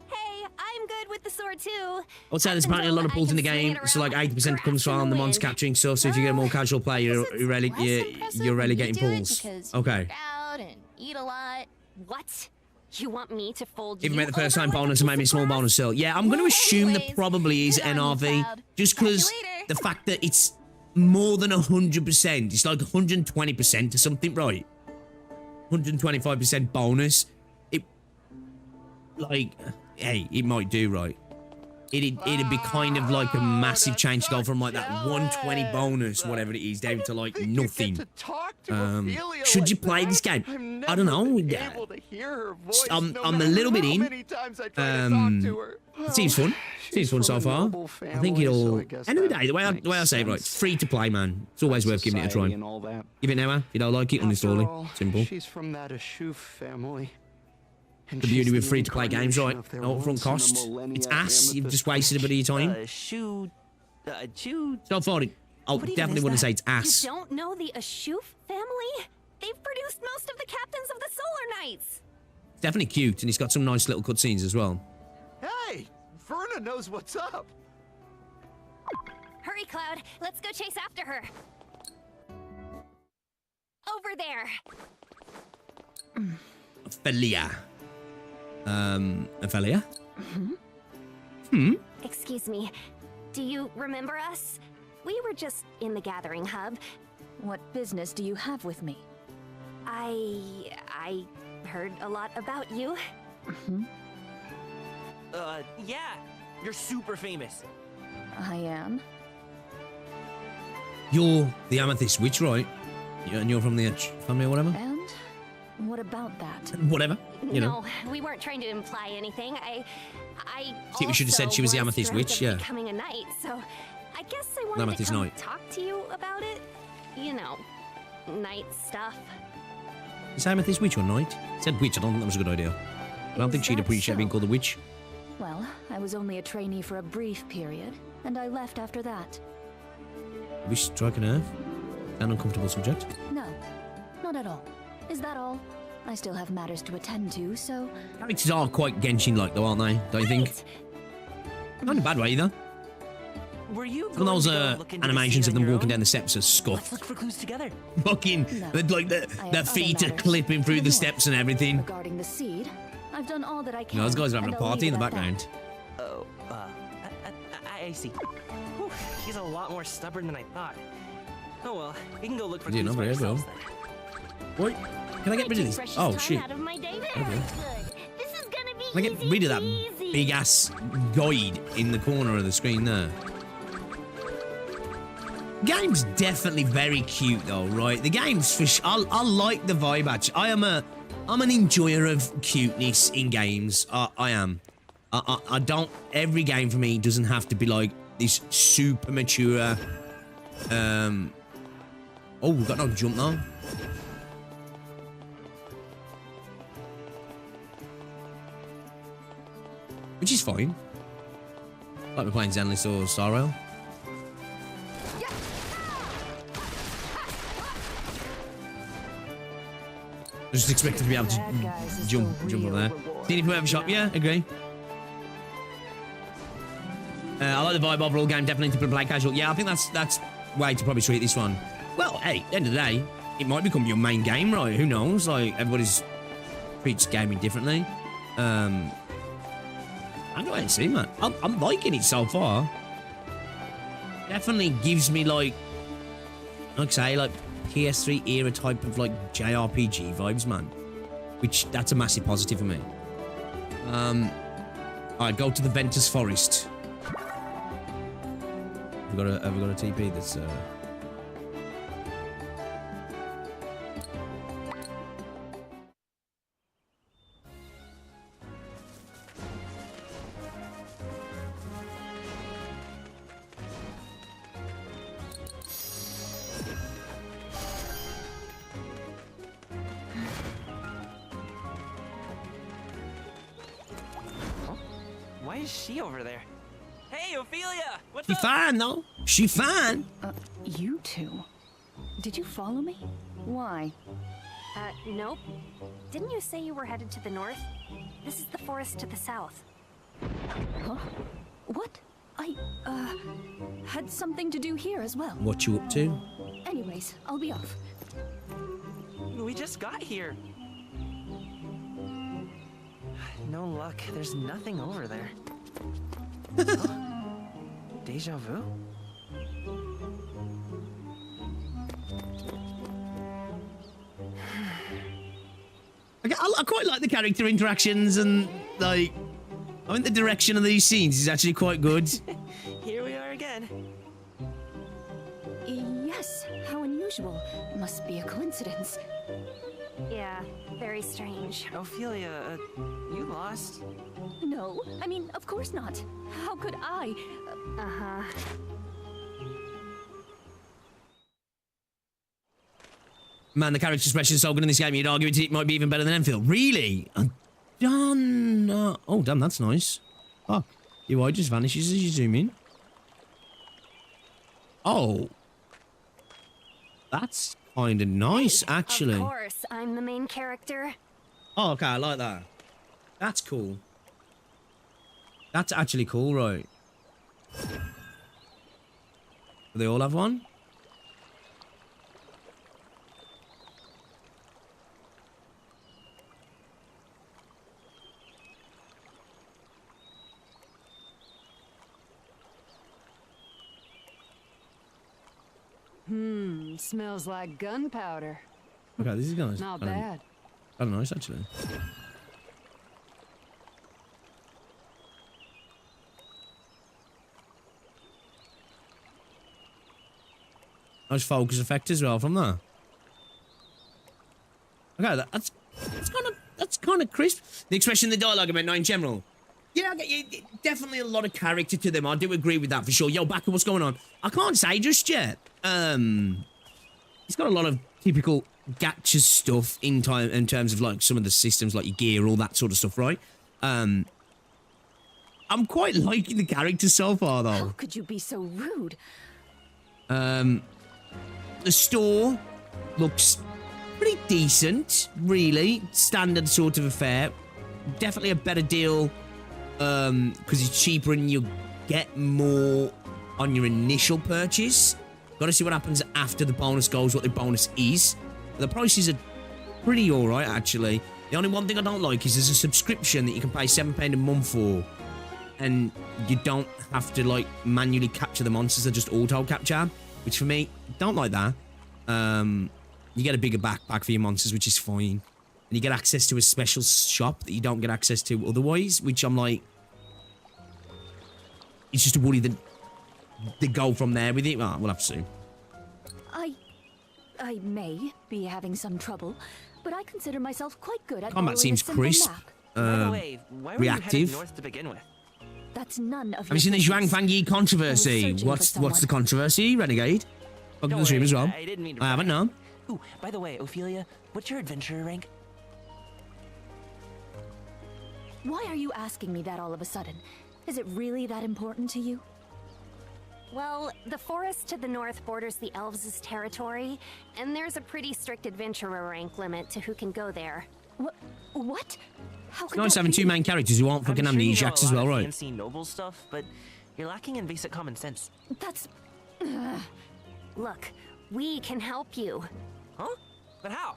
Hey, I'm good with the sword too. I would say there's apparently a lot of pulls in the game, so like 80% comes from the monster capturing stuff. So if you get a more casual play, you're really getting pulls. Okay. Out and eat a lot. What? You want me to fold If you you make the first time over like bonus and maybe a small bonus still. Yeah, I'm going to assume there probably is NRV, just because the fact that it's more than 100%, it's like 120% or something, right? 125% bonus. Like, hey, it might do, right? It'd be kind of like a massive change to go from like that 120 bonus, whatever it is, down to like nothing. Should you play this game? I don't know. I'm a little bit in. It seems fun. Seems fun so far. I think it'll. End of the day, the way I say it, right? It's free to play, man. It's always worth giving it a try. Give it now, if you don't like it, uninstall it. Simple. She's from that Ashuf family. The beauty with free-to-play games, right? No upfront cost. It's ass. You've just wasted a bit of your time. Don't find it. Oh, definitely wouldn't say it's ass. You don't know the Ashuf family? They've produced most of the captains of the Solar Knights. It's definitely cute, and it's got some nice little cutscenes as well. Hey, Verna knows what's up. Hurry, Cloud. Let's go chase after her. Over there. Ophelia. Ophelia? Excuse me. Do you remember us? We were just in the gathering hub. What business do you have with me? I heard a lot about you. Yeah. You're super famous. I am. You're the Amethyst Witch, right? And you're from the family or whatever? And what about that? Whatever, you know. No, we weren't trying to imply anything. I think we should have said she was the Amethyst Witch, yeah. Becoming a knight, so I guess I wanted Amethyst to come Knight. talk to you about it. You know, knight stuff. Is Amethyst Witch or Knight? Said witch, I don't think that was a good idea. I don't think she'd appreciate being called a witch. Well, I was only a trainee for a brief period, and I left after that. We should strike a nerve? An uncomfortable subject? No, not at all. Is that all? I still have matters to attend to, so... Characters are quite Genshin-like, though, aren't they? Don't you think? Not in a bad way, either. Were you Some of those animations of them walking down the steps are scuffed. Let's look for clues together. Fucking, like their feet are clipping through the steps and everything. Regarding the seed, I've done all that I can. No, those guys are having a and I'll party in leave the it at background. Oh, I see. Whew, he's a lot more stubborn than I thought. Oh well, we can go look for clues for ourselves then. What? Can I get rid of this? Oh, shit. Okay. Can I get rid of that big-ass guide in the corner of the screen there? Game's definitely very cute, though, right? The game's for I like the vibe, actually. I'm an enjoyer of cuteness in games. I am. I don't... Every game for me doesn't have to be, like, this super mature... Oh, we've got no jump now. Which is fine. Like we're playing Zenless or Star Rail. Just expected to be able to jump over there. Seen if we have a shop? Yeah, agree. I like the vibe overall game, definitely to play casual. Yeah, I think that's way to probably treat this one. Well, hey, at the end of the day, it might become your main game, right? Who knows? Like, everybody's treats gaming differently. I don't know how to see, man. I'm liking it so far. Definitely gives me, like I say, like, PS3 era type of, like, JRPG vibes, man. Which, that's a massive positive for me. Alright, go to the Ventus Forest. Have we got a TP that's, Why is she over there? Hey, Ophelia! What's She up? fine, though. She fine. You two? Did you follow me? Why? Nope. Didn't you say you were headed to the north? This is the forest to the south. Huh? What? I, had something to do here as well. What you up to? Anyways, I'll be off. We just got here. No luck. There's nothing over there. Huh? Deja vu? I quite like the character interactions and, like, I think the direction of these scenes is actually quite good. Here we are again. Yes, how unusual. Must be a coincidence. Yeah, very strange. Ophelia, you lost? No, I mean, of course not. How could I? Uh-huh. Man, the character expression is so good in this game, you'd argue it might be even better than Enfield. Really? Done. Oh, damn, that's nice. Fuck. Your eye just vanishes as you zoom in. Oh. That's kind of nice, actually. Of course, I'm the main character. Oh, okay, I like that. That's cool. That's actually cool, right? Do they all have one? Smells like gunpowder. Okay, this is kind of Not bad. Kind of nice, actually. Nice focus effect as well from that. Okay, that's kind of crisp. The expression, the dialogue about Nine General. Yeah, I get you. Definitely a lot of character to them. I do agree with that for sure. Yo, Baka, what's going on? I can't say just yet. It's got a lot of typical Gacha stuff in terms of like some of the systems, like your gear, all that sort of stuff, right? I'm quite liking the characters so far, though. How could you be so rude? The store looks pretty decent, really. Standard sort of affair. Definitely a better deal, because it's cheaper and you get more on your initial purchase. Got to see what happens after the bonus goes, what the bonus is. The prices are pretty alright, actually. The only one thing I don't like is there's a subscription that you can pay £7 a month for. And you don't have to, like, manually capture the monsters, they just auto-capture. Which, for me, don't like that. You get a bigger backpack for your monsters, which is fine. And you get access to a special shop that you don't get access to otherwise, which I'm like... It's just a worry that they go from there with it. Oh, we'll have to see. I may be having some trouble, but I consider myself quite good at Combat seems crisp. By the way, why were you headed north to begin with? That's none of Have you seen the Zhuang Fangyi controversy? What's the controversy, Renegade? Welcome to the stream as well. I didn't mean to I haven't, no. Ooh, by the way, Ophelia, what's your adventurer rank? Why are you asking me that all of a sudden? Is it really that important to you? Well, the forest to the north borders the elves' territory, and there's a pretty strict adventurer rank limit to who can go there. What? How It's nice having two main characters who aren't fucking amnesiacs as well, right? Fancy noble stuff, but you're lacking in basic common sense. That's... Look, we can help you. Huh? But how?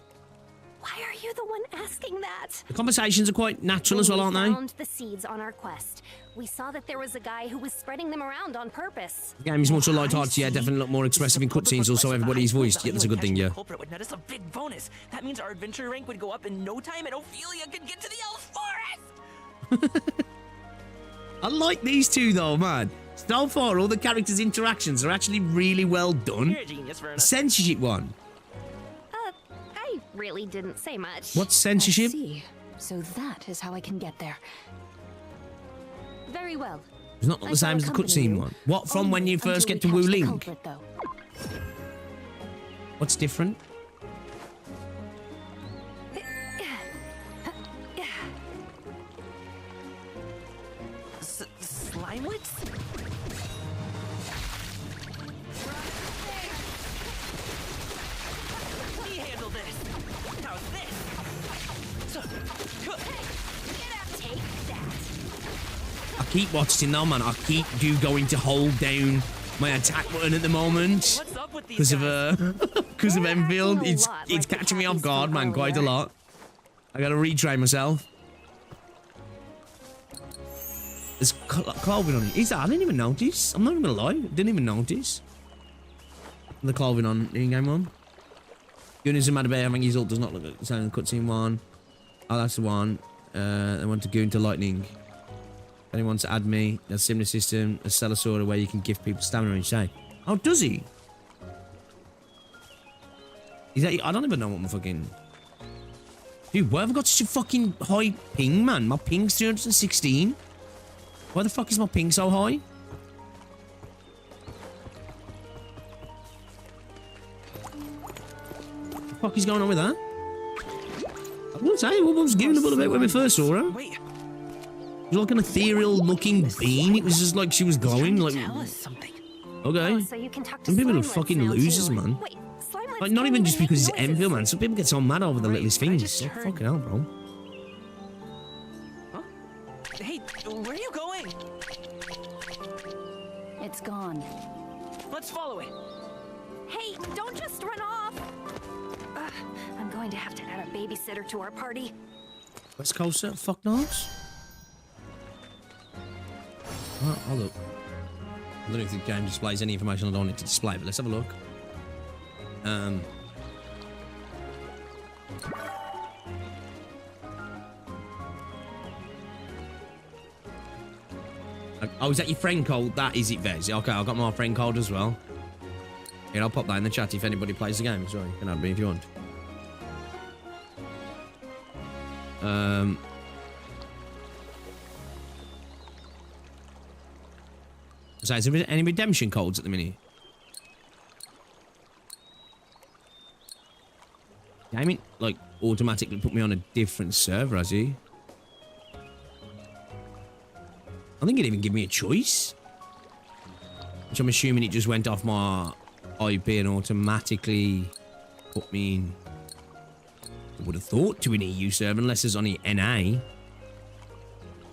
Why are you the one asking that? The conversations are quite natural as well, aren't We they? found the seeds on our quest. We saw that there was a guy who was spreading them around on purpose. The game is more so light-hearted, yeah, definitely a lot more expressive in cutscenes, also everybody's voiced. Yeah, that's a good thing, yeah. Culprit would net us a big bonus. That means our adventure rank would go up in no time, and Ophelia could get to the elf forest. I like these two though, man. So far, all the characters' interactions are actually really well done. You're a genius, Verna. The censorship one. I really didn't say much. What's censorship? I see. So that is how I can get there. Very well. It's not the same as the cutscene one. What from when you first get to Wu Ling? What's different? Slimelets? Let me handle this. How's this? Take that. I keep watching now, man. I keep going to hold down my attack button at the moment because of because of Enfield. It's catching me off guard, man, quite a lot. I gotta retrain myself. There's clothing on it. Is that? I didn't even notice. I'm not even gonna lie. Didn't even notice. The clothing on the in-game one. Goon Mad Bear having his ult does not look like the same in the cutscene one. Oh, that's the one. They want to Goon to Lightning. Anyone wants to add me. There's a similar system, a seller sorter where you can give people stamina each day. Oh, does he? Is that? I don't even know what my fucking. Dude, why have I got such a fucking high ping, man? My ping's 316. Why the fuck is my ping so high? What the fuck is going on with that? I will say, what was giving a little bit when we first saw her. It was like an ethereal looking beam. It was just like she was glowing. Like, okay. So you can talk to Some people are Slimelets fucking now, losers, too. man. Wait, Slimelets Like, not even just make because it's noises. Enfield, man. Some people get so mad over the littlest things. Like, fucking hell, bro. Hey, where are you going? It's gone. Let's follow it. Hey, don't just run off. I'm going to have to add a babysitter to our party. West Coast, fuck knows. Oh, hold up. I don't know if the game displays any information I don't want it to display, but let's have a look. Oh, is that your friend code? That is it, Vez. Okay, I've got my friend code as well. Here, I'll pop that in the chat if anybody plays the game. Sorry, you can add me if you want. So, is there any redemption codes at the minute? I mean, like, automatically put me on a different server, has he? I think it even give me a choice. Which I'm assuming it just went off my IP and automatically put me in. I would have thought to an EU server, unless it's on the NA. It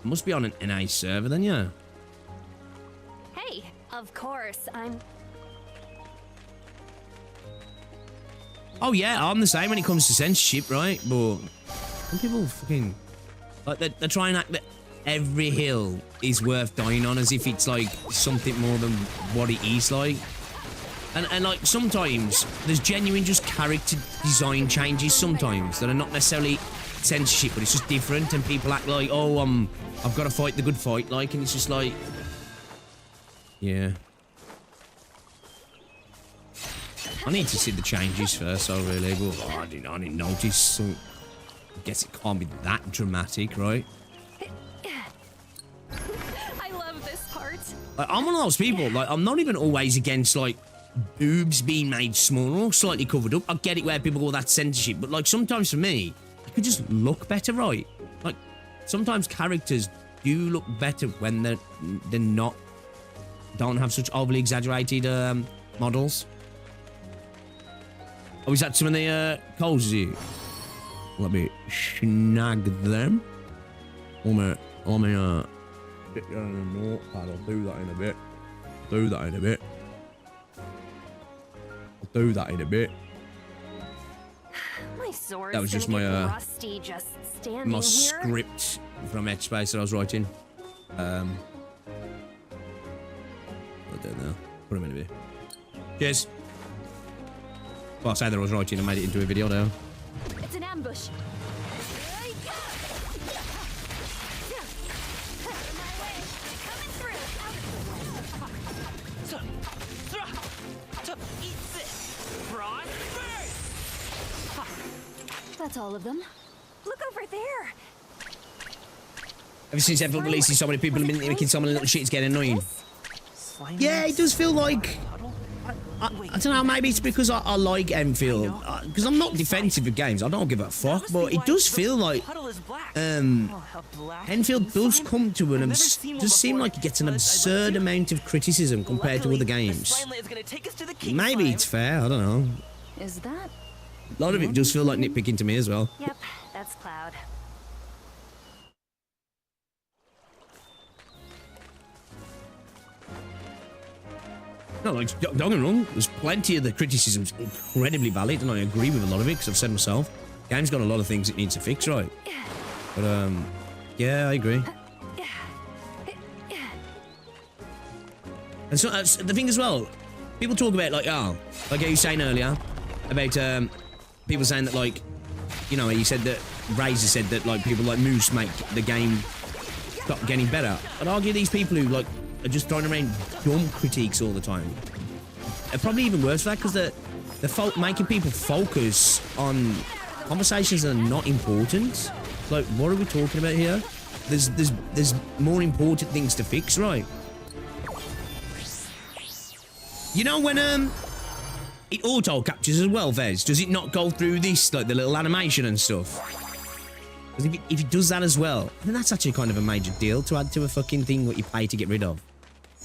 must be on an NA server then, yeah. Hey, of course, I'm... Oh yeah, I'm the same when it comes to censorship, right? But some people fucking... Like, they try and act that every hill is worth dying on as if it's like something more than what it is like. And like sometimes there's genuine just character design changes sometimes that are not necessarily censorship, but it's just different, and people act like, oh, I've got to fight the good fight, like, and it's just like, yeah. I need to see the changes first, so really, but I didn't notice, so I guess it can't be that dramatic, right? I love this part. Like, I'm one of those people, like, I'm not even always against, like, boobs being made smaller or slightly covered up. I get it where people go, that's censorship, but, like, sometimes for me, it could just look better, right? Like, sometimes characters do look better when they're not don't have such overly exaggerated models. Oh, is that some of the cozy? Let me snag them. Let me get down in a notepad. I'll do that in a bit. Do that in a bit. I'll do that in a bit. My sword's That was just gonna my get rusty just standing my here. script from Headspace that I was writing. I'll do it now. Put him in a bit. Cheers. Well, I say that I was writing and made it into a video now. It's an ambush. That's all of them. Look over there. Ever since F-Field releases, so many people have been making so many little shit, it's getting annoying. Yeah, it does feel like... I don't know, maybe it's because I like Enfield. Because I'm not defensive of games, I don't give a fuck, but it does feel like... Enfield does come to an... does seem like it gets an absurd amount of criticism compared to other games. Maybe it's fair, I don't know. Is that? A lot of it does feel like nitpicking to me as well. Yep, that's Cloud. No, like, don't get me wrong, there's plenty of the criticisms incredibly valid, and I agree with a lot of it, because I've said myself, game's got a lot of things it needs to fix, right? But, yeah, I agree. And so, the thing as well, people talk about, like, like you were saying earlier, about, people saying that, like, you know, you said that, Razor said that, like, people like Moose make the game stop getting better. I'd argue these people who, like, are just throwing around dumb critiques all the time. And probably even worse for that, because they're making people focus on conversations that are not important. Like, what are we talking about here? There's more important things to fix, right? You know when it auto captures as well, Vez? Does it not go through this, like the little animation and stuff? Because if it does that as well, then that's actually kind of a major deal to add to a fucking thing what you pay to get rid of.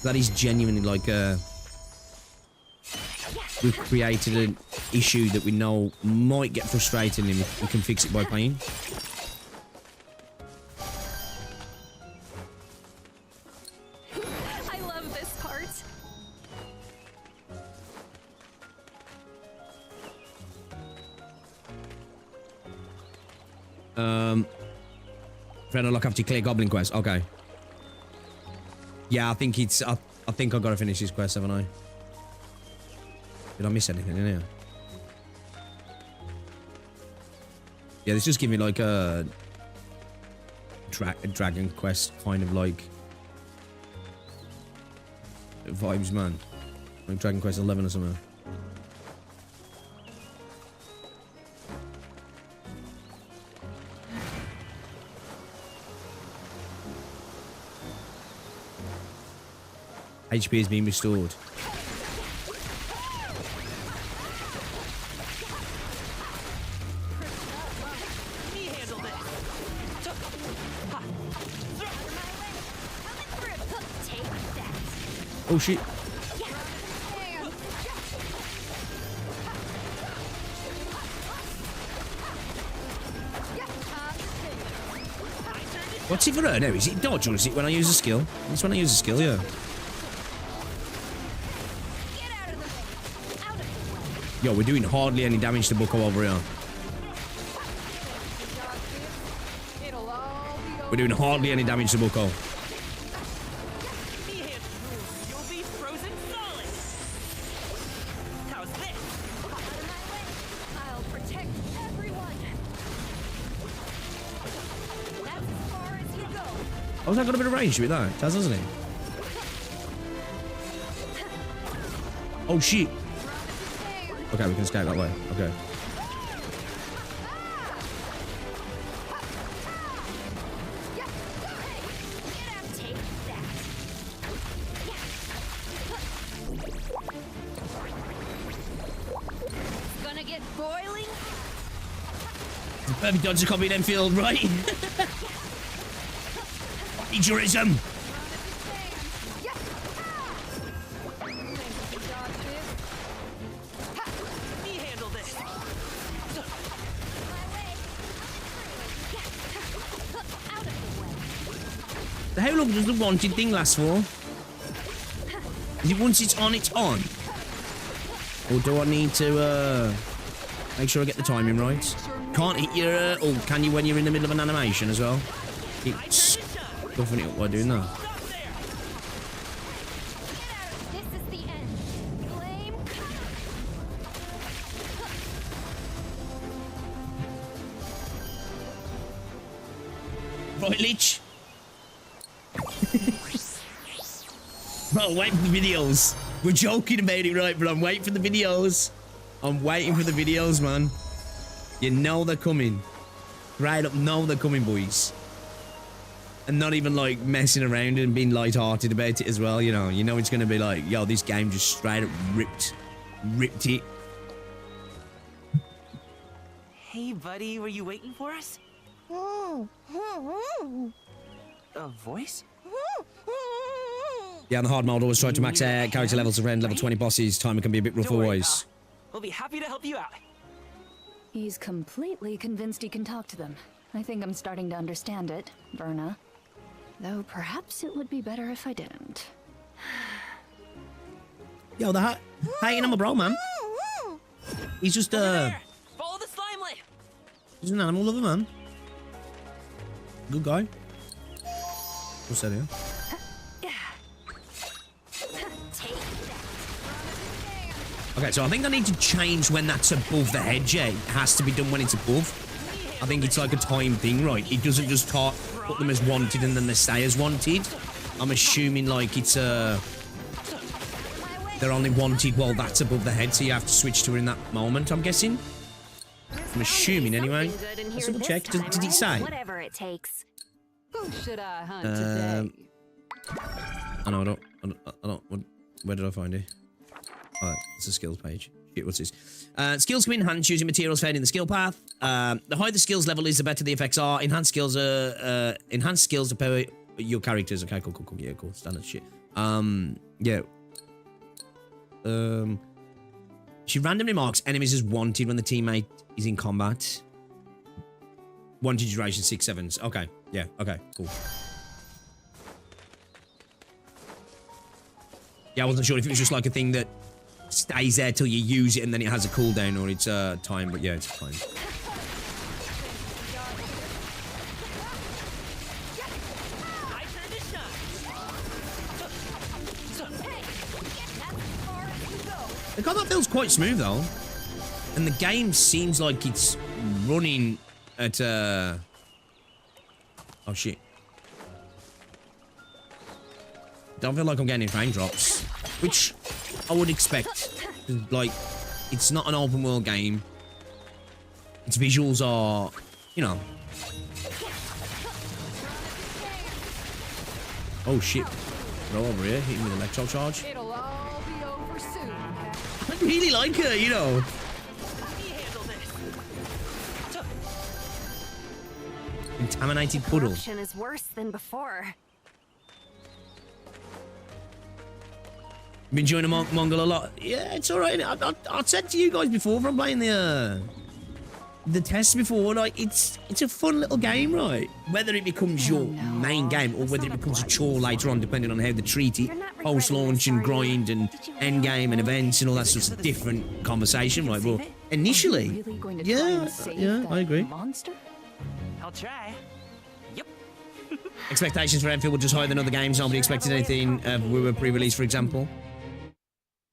That is genuinely like we've created an issue that we know might get frustrating and we can fix it by paying. I love this part. Friend unlock after you clear Goblin Quest. Okay. Yeah, I think it's... I think I've got to finish this quest, haven't I? Did I miss anything in here? Yeah, this just give me like a Dragon Quest kind of like vibes, man. Like Dragon Quest 11 or something. HP is being restored. Oh shit. What's it for her now? Is it dodge or is it when I use a skill? It's when I use a skill, yeah. Yo, we're doing hardly any damage to Bucko over here. We're doing hardly any damage to Bucko. Oh, that got a bit of range with that. It does, doesn't it? Oh shit. Okay, we can escape that way. Okay. Gonna get boiling. Perfect dodge to copy an Enfield, right? Futurism. long does the wanted thing last for? Is it once it's on, it's on? Or do I need to make sure I get the timing right? Can't hit your... or can you when you're in the middle of an animation as well? It's buffing it up while doing that. Right, Lich. Bro, wait for the videos. We're joking about it, right? But I'm waiting for the videos. I'm waiting for the videos, man. You know they're coming. Right up, know they're coming, boys. And not even, like, messing around and being light-hearted about it as well, you know. You know it's gonna be like, yo, this game just straight up ripped it. Hey, buddy, were you waiting for us? A voice? Yeah, on the hard mode, always try to max out character levels around level 20 bosses. Timing can be a bit rough always. We'll be happy to help you out. He's completely convinced he can talk to them. I think I'm starting to understand it, Verna. Though perhaps it would be better if I didn't. Yo, the hating on my bro, man. He's just Follow the slimely. He's an animal lover, man. Good guy. What's that here? Okay, so I think I need to change when that's above the head, yeah. It has to be done when it's above. I think it's like a time thing, right? It doesn't just put them as wanted and then they stay as wanted. I'm assuming like it's they're only wanted while that's above the head, so you have to switch to her in that moment, I'm guessing. I'm assuming anyway. Let's double check. Did it say? Whatever it takes. Who should I hunt today? I know, I don't, where did I find it? Oh, it's a skills page. Shit, what's this? Skills can be enhanced using materials found in the skill path. The higher the skills level is, the better the effects are. Enhanced skills to power your characters. Okay, cool. Yeah, cool. Standard shit. Yeah. She randomly marks enemies as wanted when the teammate is in combat. Wanted duration 6 seconds. Okay. Yeah. Okay. Cool. Yeah, I wasn't sure if it was just like a thing that stays there till you use it and then it has a cooldown or it's time, but yeah, it's time. The combat feels quite smooth though, and the game seems like it's running at oh shit. Don't feel like I'm getting frame drops, which I would expect. Like, it's not an open world game. Its visuals are, you know. Oh shit! Throw over here, hitting with an electro charge. It'll all be over soon. I really like her, you know. Contaminated puddle. Corruption is worse than before. Been enjoying the Mongil a lot. Yeah, it's alright. I said to you guys before from playing the test before, like it's a fun little game, right? Whether it becomes your main game or whether it becomes a chore later on, depending on how they treat it, post-launch and grind and endgame and events and all that's just a different conversation, right? Well, initially, yeah, I agree. I'll try. Yep. Expectations for Enfield were just higher than other games. Nobody expected anything. We were pre-release, for example.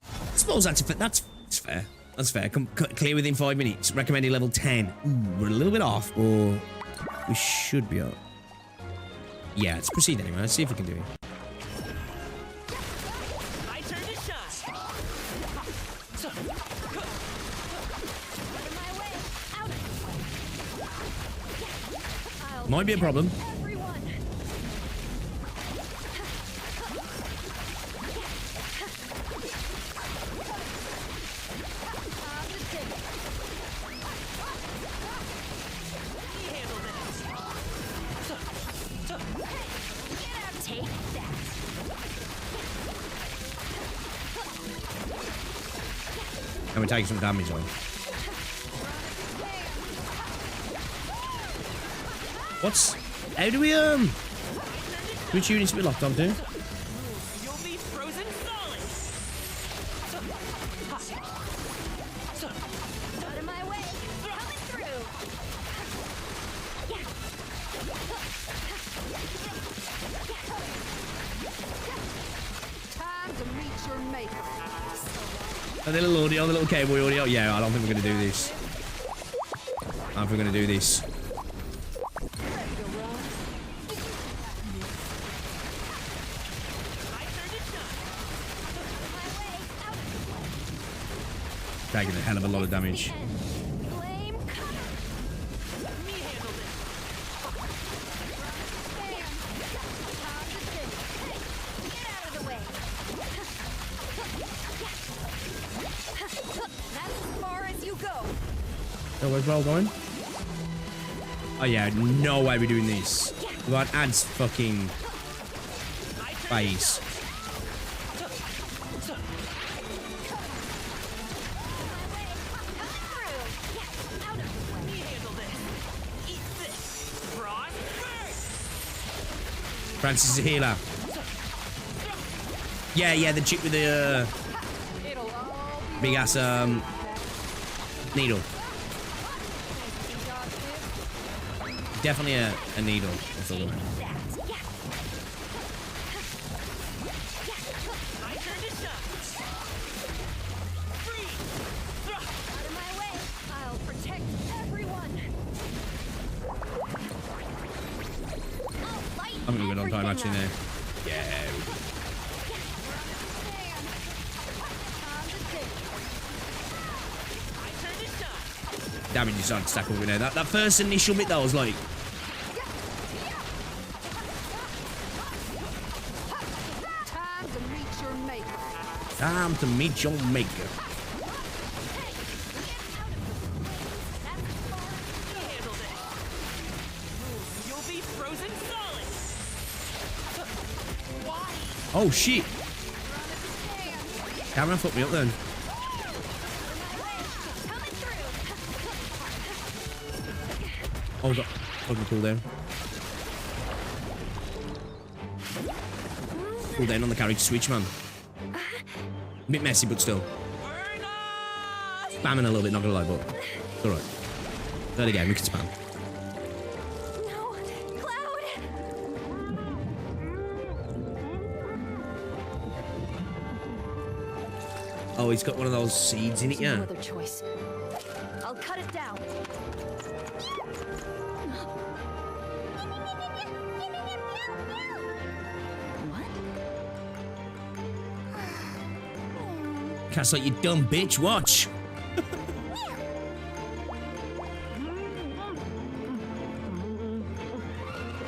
I suppose that's fair. That's fair. Clear within 5 minutes. Recommended level 10. Ooh, we're a little bit off, or we should be up. Yeah, let's proceed anyway. Let's see if we can do it. Might be a problem. And we're taking some damage on. How do we Which units we locked onto? You'll be frozen solid. Out of my way. Coming through. Time to meet your maker. A little audio, a little cable audio. Yeah, I don't think we're gonna do this. I don't think we're gonna do this. Taking a hell of a lot of damage. Oh, where's well going? Oh yeah, no way we're doing this. We got ads fucking phase. Francis is a healer. Yeah, the chick with the big ass needle. Definitely a needle. That's all. I'm gonna go on time actually now. Yeah. Damage is starting to stack up now. That first initial bit that was like. Time to meet your maker. Time to meet your maker. Oh shit! Camera fucked me up then. Oh, got fucking cool down. Cool down on the carriage switch, man. A bit messy, but still. Spamming a little bit, not gonna lie, but it's alright. Early game, we can spam. Oh, he's got one of those seeds in it, yeah. No other choice. I'll cut it down. Cat's like, you dumb bitch, watch.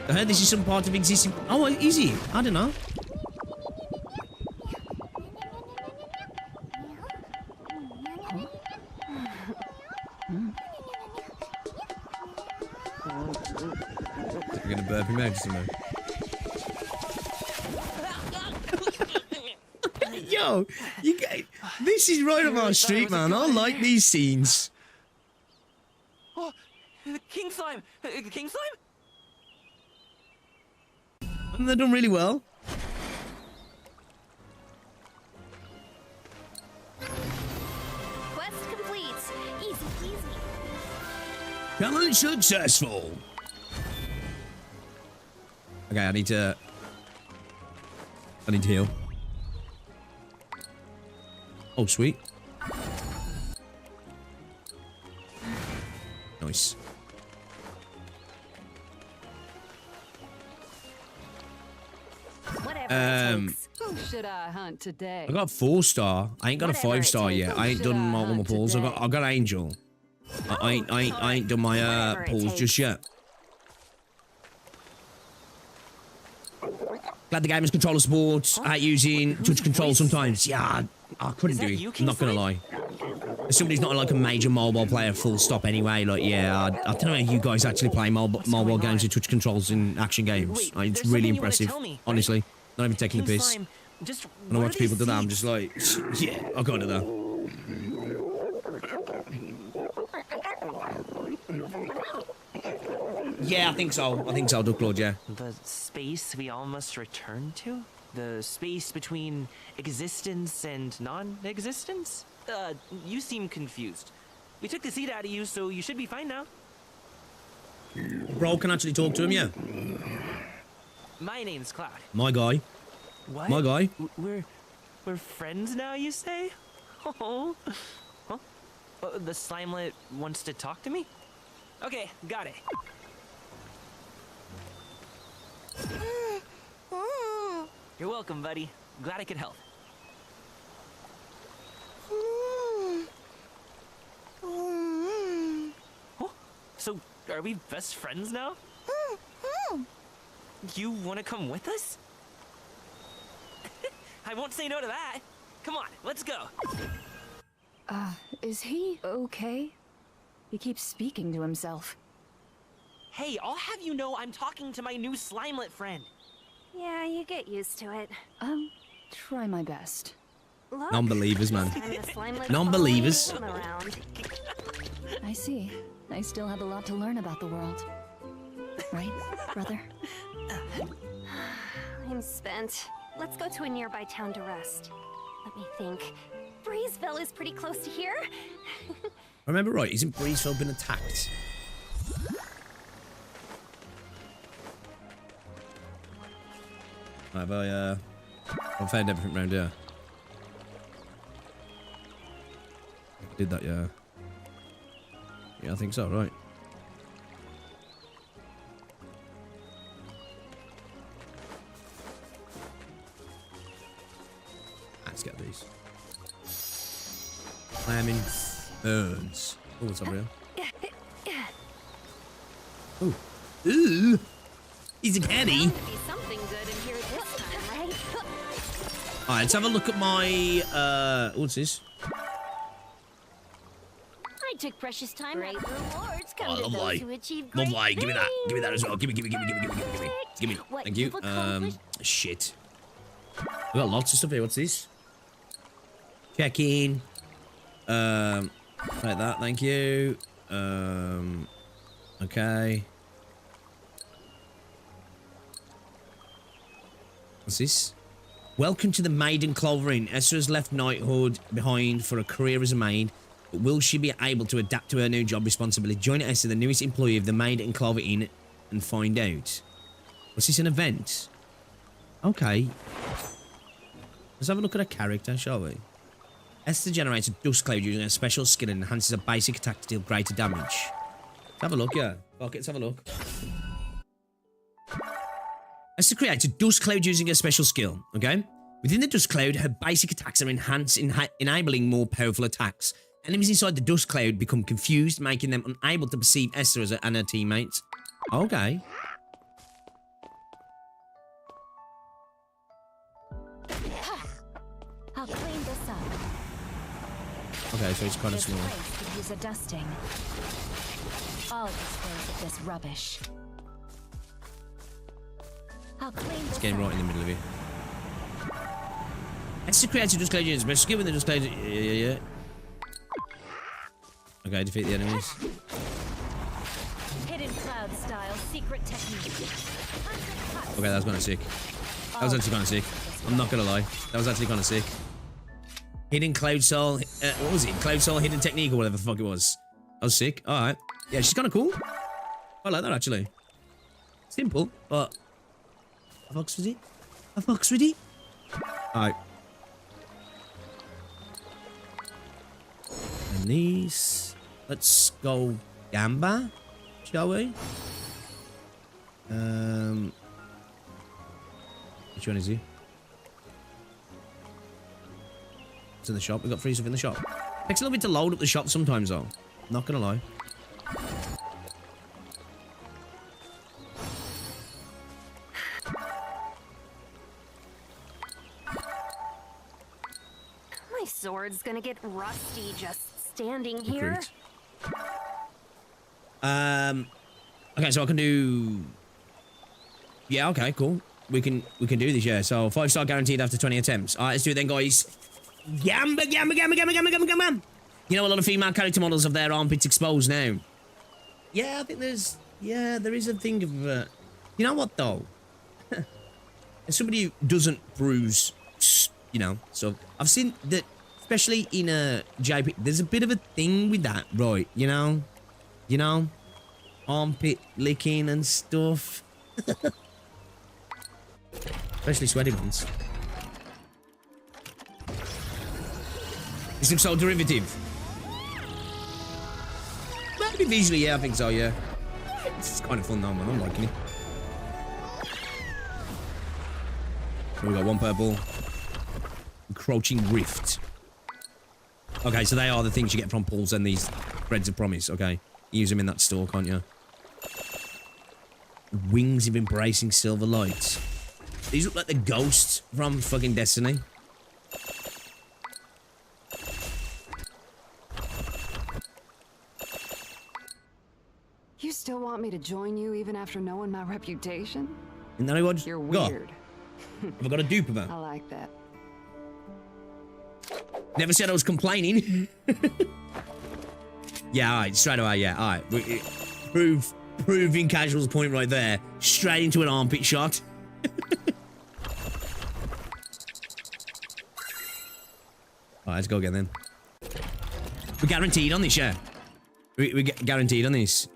I heard this is some part of existing. Oh, is he? I don't know. We're gonna burp him out somewhere. Yo, you get, this is right up our street, man. I like these scenes. Oh, the king slime! The king slime? And they're done really well. Quest complete. Easy peasy. Challenge successful. Okay, I need to heal. Oh, sweet. Nice. Who should I hunt today? I got a 4-star. I ain't got a 5-star yet. I ain't done my all my pulls. I got Angel. I ain't done my pulls just yet. Glad the game has controller support. I hate using touch control sometimes. Yeah, I couldn't do it. I'm not gonna lie. As somebody's not like a major mobile player, full stop anyway. Like, yeah, I don't know how you guys actually play mobile games with touch controls in action games. It's really impressive, honestly. Not even taking the piss. When I watch people do that, I'm just like, yeah, I got it though. Yeah, I think so. I think so, Duck Lord, yeah. The space we all must return to? The space between existence and non-existence? You seem confused. We took the seed out of you, so you should be fine now. Bro can actually talk to him, yeah. My name's Cloud. My guy. What? My guy. We're friends now, you say? Oh. Huh? The Slimelet wants to talk to me? Okay, got it. You're welcome, buddy. Glad I could help. Oh, so are we best friends now? You want to come with us? I won't say no to that. Come on, let's go. Is he okay? He keeps speaking to himself. Hey, I'll have you know I'm talking to my new Slimelet friend. Yeah, you get used to it. I'll try my best. Look, Non-believers, man. this time the Slimelet's Non-believers. following him around. I see. I still have a lot to learn about the world. Right, brother? I'm spent. Let's go to a nearby town to rest. Let me think. Breezeville is pretty close to here. I remember right, isn't Breezeville been attacked? Have I found everything around here. I did that, yeah. Yeah, I think so, right. Let's get these. Slamming burns. Oh, what's up here? Ooh. Ooh! He's a caddy. Alright, let's have a look at my, what's this? I took precious time. Great rewards come to lovely. those who achieve great Lovely, give me that. Give me that as well. Give me. What Thank you. you've accomplished- Shit. We got lots of stuff here. What's this? Check in. Like that, thank you. Okay. What's this? Welcome to the Maiden Clover Inn. Esther has left knighthood behind for a career as a maid, but will she be able to adapt to her new job responsibility? Join Esther, the newest employee of the Maiden Clover Inn, and find out. Was this an event? Okay. Let's have a look at her character, shall we? Esther generates a dust cloud using a special skill and enhances a basic attack to deal greater damage. Let's have a look, yeah. Fuck it, let's have a look. Esther creates a dust cloud using a special skill, okay? Within the dust cloud, her basic attacks are enhanced, enabling more powerful attacks. Enemies inside the dust cloud become confused, making them unable to perceive Esther and her teammates. Okay. I'll clean this up. Okay, so it's kind of This small. place could use a dusting. I'll dispose of this rubbish. I'll clean It's this getting up. right in the middle of it. Esther creates a dust cloud using a special skill when the dust cloud... Yeah. Okay, defeat the enemies. Hidden cloud style secret technique. Okay, that was kind of sick. That was actually kind of sick. I'm not gonna lie. That was actually kind of sick. Hidden cloud soul. What was it? Cloud soul hidden technique or whatever the fuck it was. That was sick. All right. Yeah, she's kind of cool. I like that actually. Simple, but I fucks with it. I fucks with it. All right. And these. Let's go Gamba, shall we? Which one is he? It's in the shop. We've got free stuff in the shop. Takes a little bit to load up the shop sometimes, though. Not gonna lie. My sword's gonna get rusty just standing here. Okay, so I can do. Yeah. Okay. Cool. We can do this. Yeah. So 5-star guaranteed after 20 attempts. All right. Let's do it then, guys. Gamba. You know, a lot of female character models have their armpits exposed now. Yeah, I think there's Yeah, there is a thing of, you know what though? As somebody who doesn't bruise, you know, so I've seen that, especially in JP, there's a bit of a thing with that, right? You know, armpit licking and stuff. Especially sweaty ones. This looks so derivative. Maybe visually, yeah, I think so, yeah. It's kind of fun though, man. I'm liking it. So we got one purple. Encroaching rift. Okay, so they are the things you get from pulls and these threads of promise, okay? Use them in that store, can't you? Wings of embracing silver light. These look like the ghosts from fucking Destiny. You still want me to join you even after knowing my reputation? Isn't that what you're weird. Have I got a dupe of her? I like that. Never said I was complaining. Yeah, alright, straight away, yeah, alright. Proving Casual's point right there. Straight into an armpit shot. Alright, let's go again then. We're guaranteed on this, yeah. We're guaranteed on this.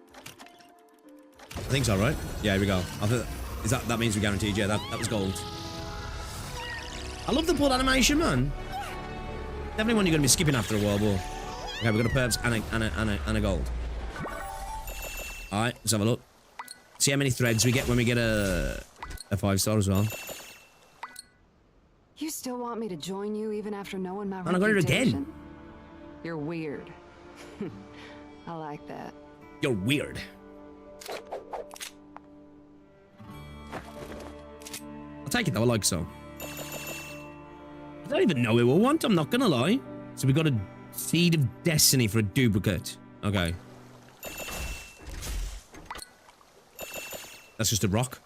I think so, right? Yeah, here we go. I think that means we're guaranteed, yeah, that was gold. I love the pull animation, man. Definitely one you're gonna be skipping after a while, but... Okay, we've got a perps and a gold. Alright, let's have a look. See how many threads we get when we get a 5-star as well. You still want me to join you even after knowing my And I got it again. You're weird. I like that. You're weird. I'll take it though, I like so. I don't even know who I want, I'm not gonna lie. So we got a Seed of Destiny for a duplicate. Okay. That's just a rock.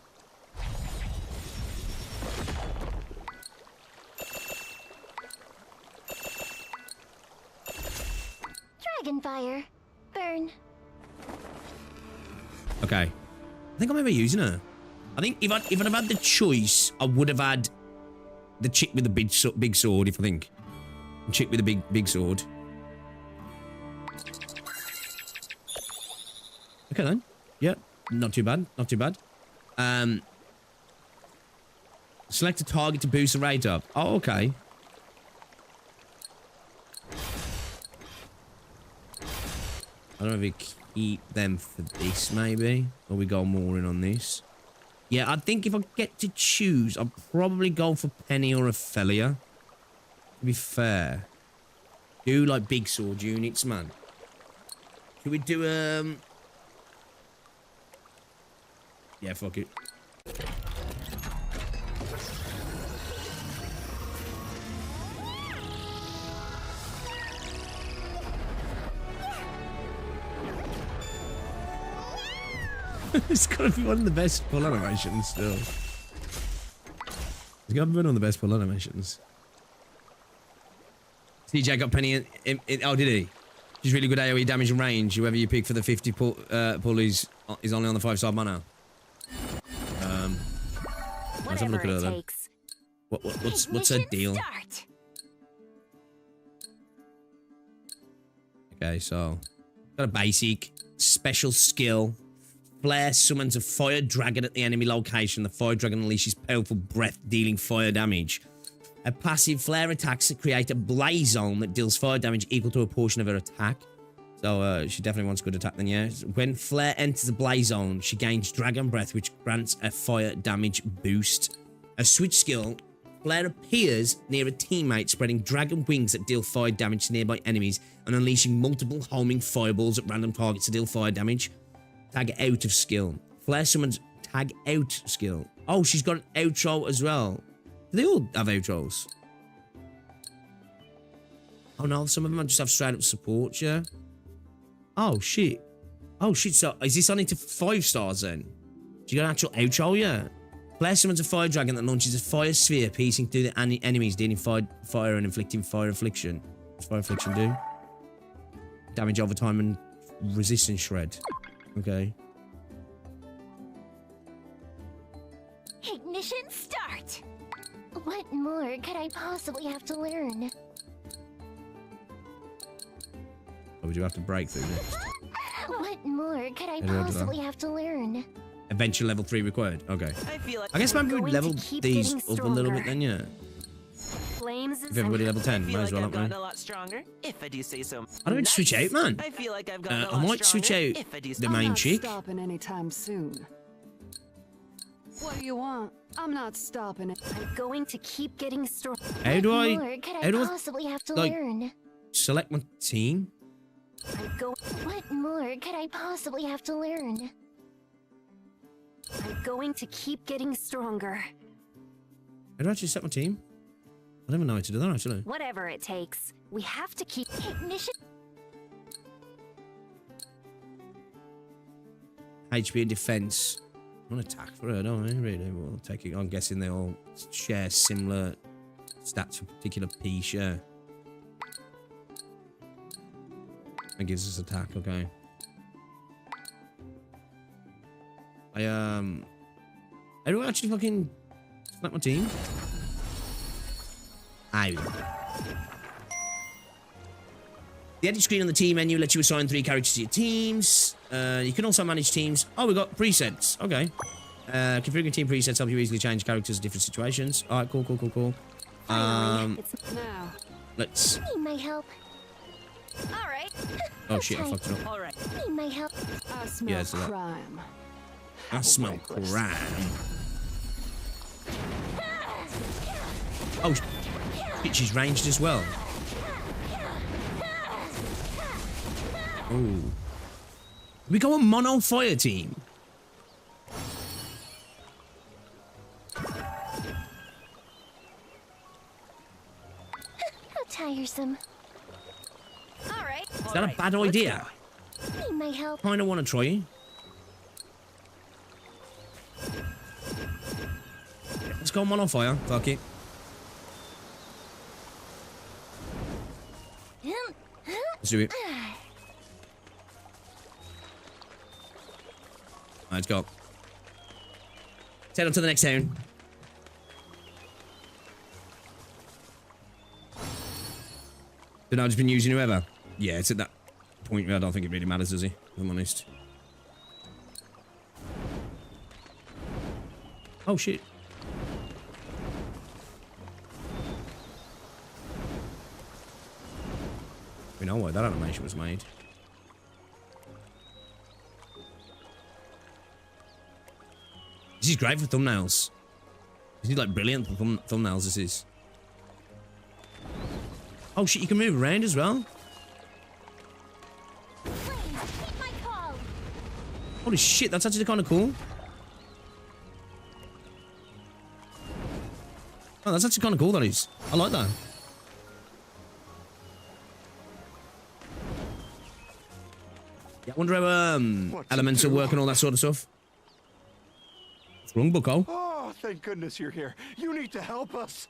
Dragonfire. Burn. Okay. I think I'm ever using her. I think if I'd have had the choice, I would have had the chick with the big sword, if I think. The chick with the big sword. Okay then. Yeah. Not too bad. Not too bad. Select a target to boost the rate up. Oh, okay. I don't know if we keep them for this, maybe. Or we go more in on this. Yeah, I think if I get to choose, I'll probably go for Penny or Ophelia. To be fair. Do like big sword units, man. Should we do, yeah, fuck it. It's gotta be one of the best pull animations still. It's gotta be one of the best pull animations. CJ got Penny in, oh, did he? She's really good AoE damage and range. Whoever you pick for the 50 pull is only on the 5-star mana. Let's have a look at her then. What's her deal? Start. Okay, so got a basic special skill. Flare summons a fire dragon at the enemy location. The fire dragon unleashes powerful breath, dealing fire damage. A passive flare attacks that create a blaze zone that deals fire damage equal to a portion of her attack. So she definitely wants good attack then, yeah. When Flare enters the blaze zone, she gains Dragon Breath, which grants a fire damage boost. A switch skill, Flare appears near a teammate, spreading dragon wings that deal fire damage to nearby enemies and unleashing multiple homing fireballs at random targets to deal fire damage. Tag out of skill. Flare summons tag out skill. Oh, she's got an outro as well. Do they all have outros? Oh no, some of them just have straight up support, yeah. Oh shit. Oh shit, so is this on into 5 stars then? Do you got an actual outro, yeah? Flare summons a fire dragon that launches a fire sphere, piercing through the enemies, dealing fire and inflicting fire affliction. What's fire affliction do? Damage over time and resistance shred. Okay. What more could I possibly have to learn? Or would you have to break through next? What more could I do I do that? possibly have to learn? Adventure level 3 required. Okay. I feel like I guess we're maybe we'd going level to keep these getting up a little bit stronger. then, yeah. Flames If everybody level 10, I feel might as like well, I've haven't we? gotten a lot stronger, if I do say so. I don't switch out, man. I feel like I've gotten a I lot might switch stronger, out if I do the say main I'm not chick. stopping anytime soon. What do you want? I'm not stopping it. I'm going to keep getting stronger. How do What more I, could how do I, possibly have to like, learn? select my team? What more could I possibly have to learn? I'm going to keep getting stronger. How do I actually set my team? I don't even know how to do that, actually. Whatever it takes, we have to keep Ignition. HP and defense. I want attack for her, don't I? Really? Well, take it. I'm guessing they all share similar stats for particular piece, yeah. That gives us attack, okay. How do I actually fucking select my team? The edit screen on the team menu lets you assign 3 characters to your teams. You can also manage teams. Oh, we got presets. Okay. Configuring team presets help you easily change characters in different situations. All right, cool. Let's. Need my help. All right. Oh shit! I fucked it up. All right. Need my help. I smell Yeah, so that- crime. I smell crime. Oh, shit, she's ranged as well. Oh. We go a mono fire team. How tiresome. All right. Is that a bad idea? Need my help. Kinda wanna try it. Let's go mono fire. Fuck it. Let's do it. Let's go. Let's head on to the next town. Then I've just been using whoever. Yeah, it's at that point where I don't think it really matters, does he? If I'm honest. Oh shit. We know why that animation was made. This is great for thumbnails. This is like brilliant for thumbnails, this is. Oh shit, you can move around as well? Holy shit, that's actually kind of cool. Oh, that's actually kind of cool, that is. I like that. Yeah, I wonder how elemental work and all that sort of stuff. What's wrong, bucko? Oh, thank goodness you're here. You need to help us.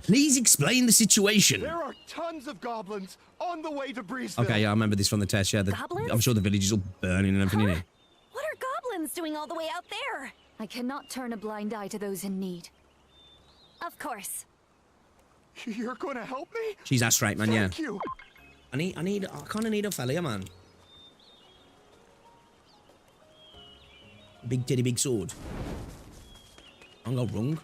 Please explain the situation. There are tons of goblins on the way to Breezeville. Okay, yeah, I remember this from the test. Yeah, I'm sure the village is all burning and everything. Isn't it? What are goblins doing all the way out there? I cannot turn a blind eye to those in need. Of course. You're gonna help me? She's that straight, man. Thank Yeah. you. I kind of need a fella, man. Big teddy, big sword. I'm go wrong.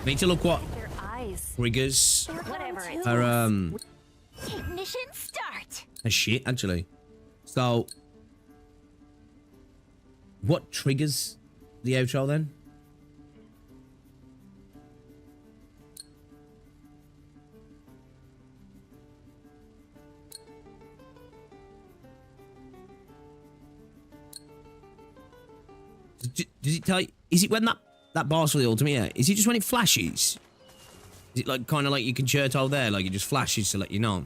Need to look what Their eyes. triggers Whatever it are Ignition start. a shit actually. So what triggers the outro then? Does it tell you, is it when that boss for the ultimate, yeah, is it just when it flashes? Is it like kind of like you can Cherto there, like it just flashes to let you know?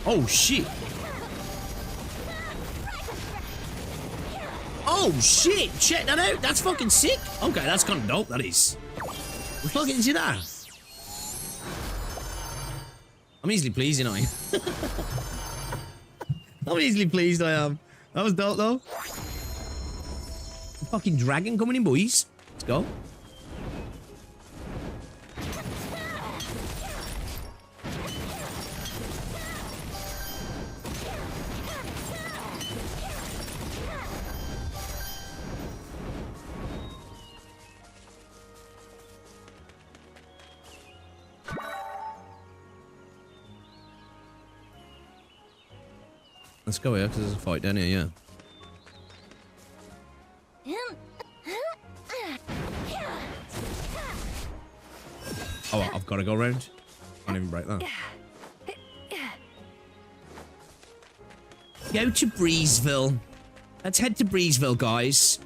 Oh shit. Oh shit, check that out. That's fucking sick. Okay, that's kind of dope, that is. You fucking see that? I'm easily pleased, you know. I'm easily pleased, I am. That was dope, though. Fucking dragon coming in, boys. Let's go. Let's go here, because there's a fight down here, yeah. Oh, I've got to go around. Can't even break that. Go to Breezeville. Let's head to Breezeville, guys.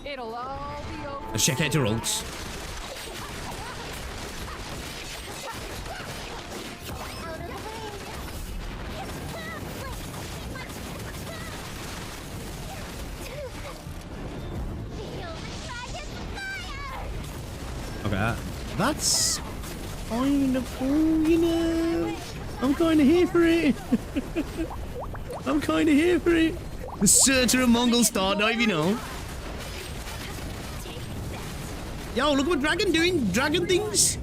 It'll all be over. Let's check out the rolls. Okay, that's kind of cool, you know. I'm kind of here for it. I'm kind of here for it. The search of a Mongil star dive, you know. Yo, look what Dragon doing. Dragon things.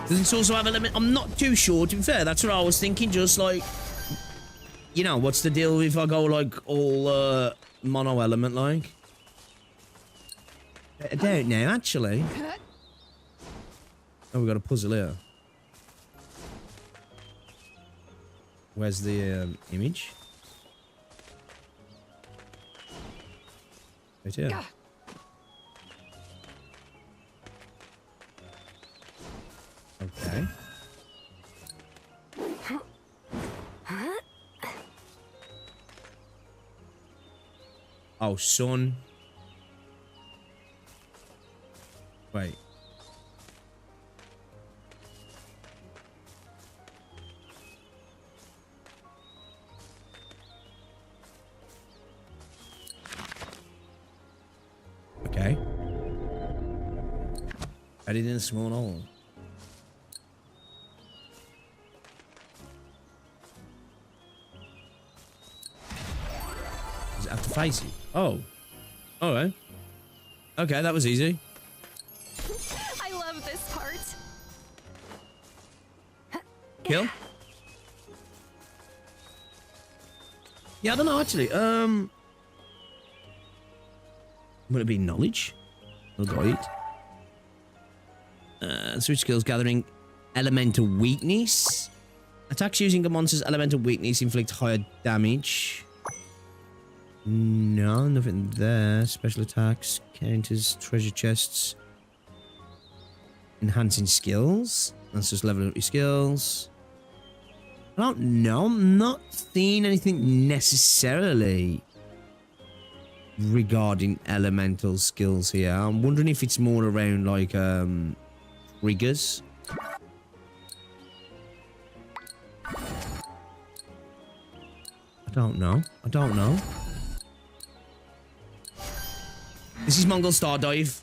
Does it also have element? I'm not too sure, to be fair. That's what I was thinking. Just like, you know, what's the deal if I go like all mono element like? I don't know, actually. Oh, we got a puzzle here. Where's the image? Right here. Okay. Oh, son. Wait. Okay. I did in a small hole. Have to face it. Oh. Alright. Okay, that was easy. I love this part. Kill? Yeah, I don't know actually. Would it be knowledge? Or guide? Switch skills gathering elemental weakness. Attacks using a monster's elemental weakness inflict higher damage. No, nothing there. Special attacks, counters, treasure chests. Enhancing skills. That's just leveling up your skills. I don't know. I'm not seeing anything necessarily regarding elemental skills here. I'm wondering if it's more around like triggers. I don't know. I don't know. This is Mongil Star Dive.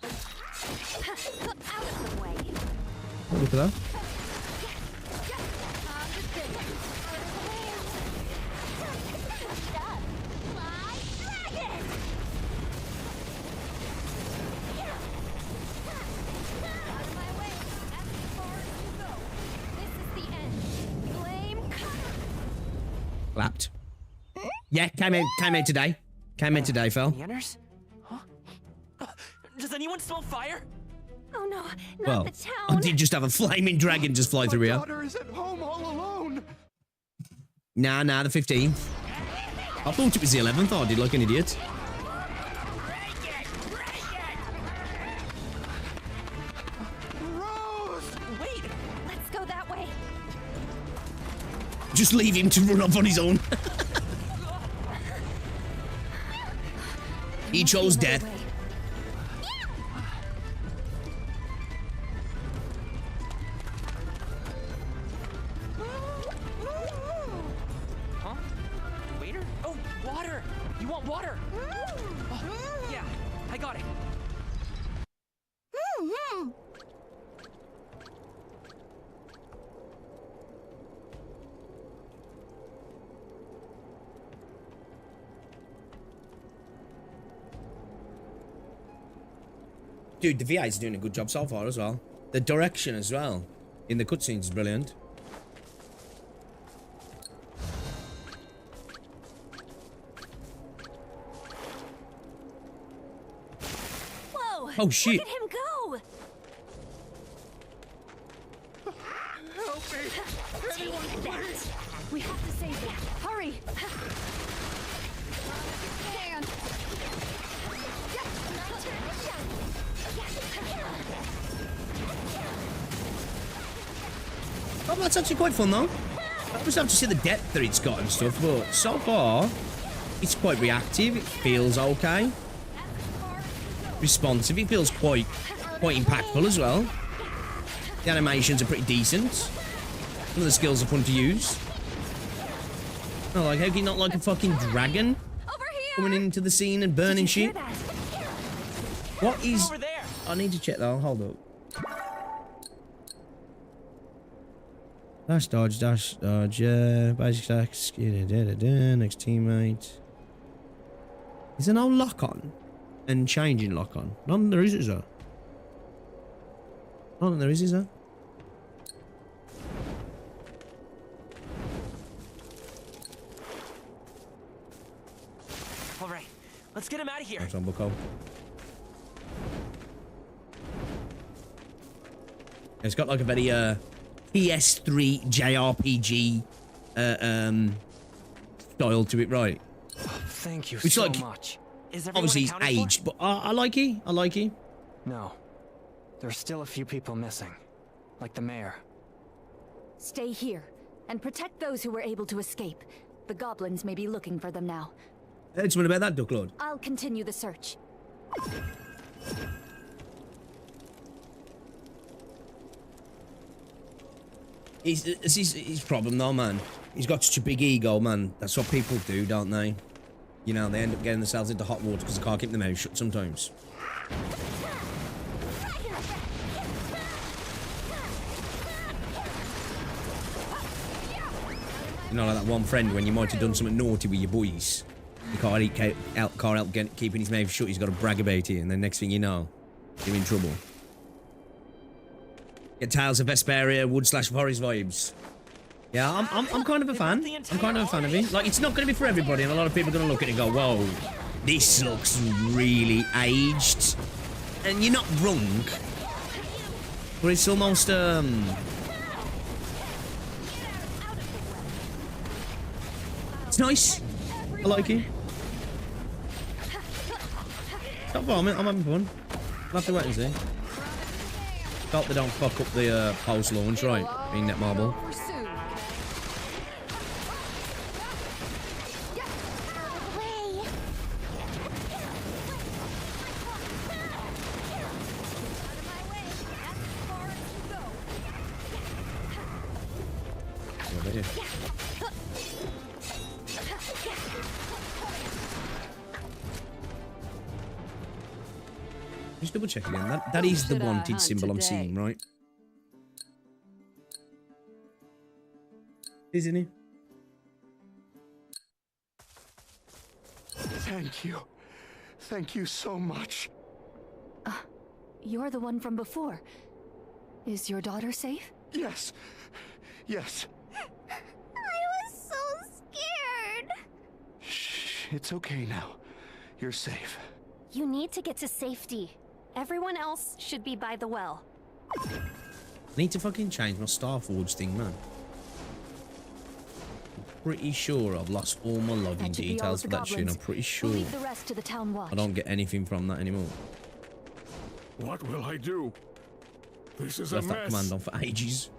Oh, look at that. Clapped. Yeah, came out today. Came out today, Phil. Yenners? Huh? Does anyone smell fire? Oh no, not Well, the town. I did just have a flaming dragon just fly through here. My daughter is at home all alone. Nah, the 15th. I thought it was the 11th. I did like an idiot. Wait, let's go that way. Just leave him to run off on his own. He chose death. Huh? Waiter? Oh, water! You want water? Oh, yeah, I got it. Dude, the VA is doing a good job so far as well. The direction as well in the cutscenes is brilliant. Whoa! Oh shit! Look at him go! Help me! Anyone, please! We have to save him. Hurry! Man. Oh, that's actually quite fun though. I just have to see the depth that it's got and stuff, but so far, it's quite reactive. It feels okay. Responsive. It feels quite impactful as well. The animations are pretty decent. Some of the skills are fun to use. Oh, like, how can you not like a fucking dragon coming into the scene and burning shit? What is... Over there. I need to check that. Hold up. Dash dodge, basic attacks, next teammate. Is there no lock on? And changing lock on? None there is there? None there is there? Alright, let's get him out of here. That's on Bucko. It's got like a very PS3 JRPG style to it, right? Thank you It's so like, much. Is everyone obviously he's accounted for? aged, but I like it. I like it. No. There's still a few people missing. Like the mayor. Stay here and protect those who were able to escape. The goblins may be looking for them now. Heard something about that, Duck Lord? I'll continue the search. It's his problem though, man. He's got such a big ego, man. That's what people do, don't they? You know, they end up getting themselves into hot water because they can't keep their mouth shut sometimes. You know, like that one friend when you might have done something naughty with your boys. You can't help keeping his mouth shut. He's got to brag about it, and then next thing you know, you're in trouble. Get Tales of Vesperia, Wood/Forest vibes. Yeah, I'm kind of a fan. I'm kind of a fan of it. Like, it's not going to be for everybody, and a lot of people are going to look at it and go, whoa, this looks really aged. And you're not wrong. But it's almost, it's nice. I like it. Not far, I'm having fun. I'll have to wait and see. Hope they don't fuck up the post launch, right? In Netmarble. Just double check again. That is the wanted symbol I'm seeing, right? Isn't it? Thank you. Thank you so much. You're the one from before. Is your daughter safe? Yes. Yes. I was so It's okay now. You're safe. You need to get to safety. Everyone else should be by the well. I need to fucking change my Starforge thing, man. I'm pretty sure I've lost all my login details for that shit. I'm pretty sure We'll leave the rest to the town watch. I don't get anything from that anymore. What will I do? This is a Left that mess. command on for ages.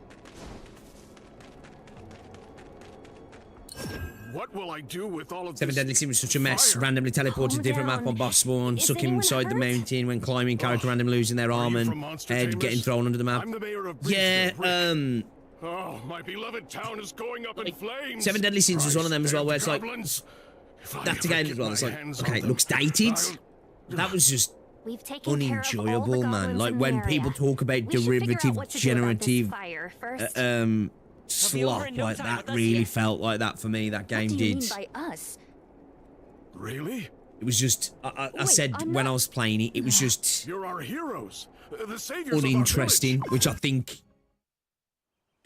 What will I do with all of Seven this? Deadly Sins was such a mess. fire? Randomly teleported to different map on boss spawn, Is suck him anyone inside the hurt? mountain when climbing, character random losing their arm from and Monster head Tamers? getting thrown under the map. I'm the mayor of Yeah, Bridgeville. Oh, my beloved town is going up in flames. Seven Deadly Sins was one of them as well, where it's like Goblins. that's a game as well. It's like, hands okay, on it looks them, dated. That was just We've taken care of all the unenjoyable, man. goblins Like in when the people area. talk about We should figure out derivative, what to do about this generative, fire first. slop in no like time that with us really here. felt like that for me. That game What do you did. mean by us? Really? It was just, I Wait, said I'm when not- I was playing it, it was just You're our heroes, the saviors of our uninteresting, which I think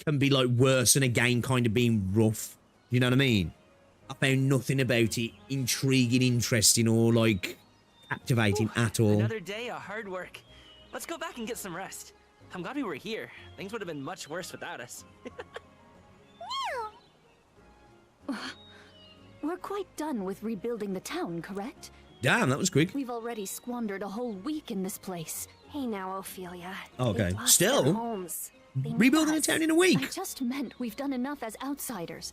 can be like worse than a game kind of being rough. You know what I mean? I found nothing about it intriguing, interesting, or like captivating at all. Another day of hard work. Let's go back and get some rest. I'm glad we were here. Things would have been much worse without us. We're quite done with rebuilding the town, correct? Damn, that was quick. We've already squandered a whole week in this place. Hey now, Ophelia. Okay, They've lost still? their homes. They need Rebuilding a us. town in a week. I just meant we've done enough as outsiders.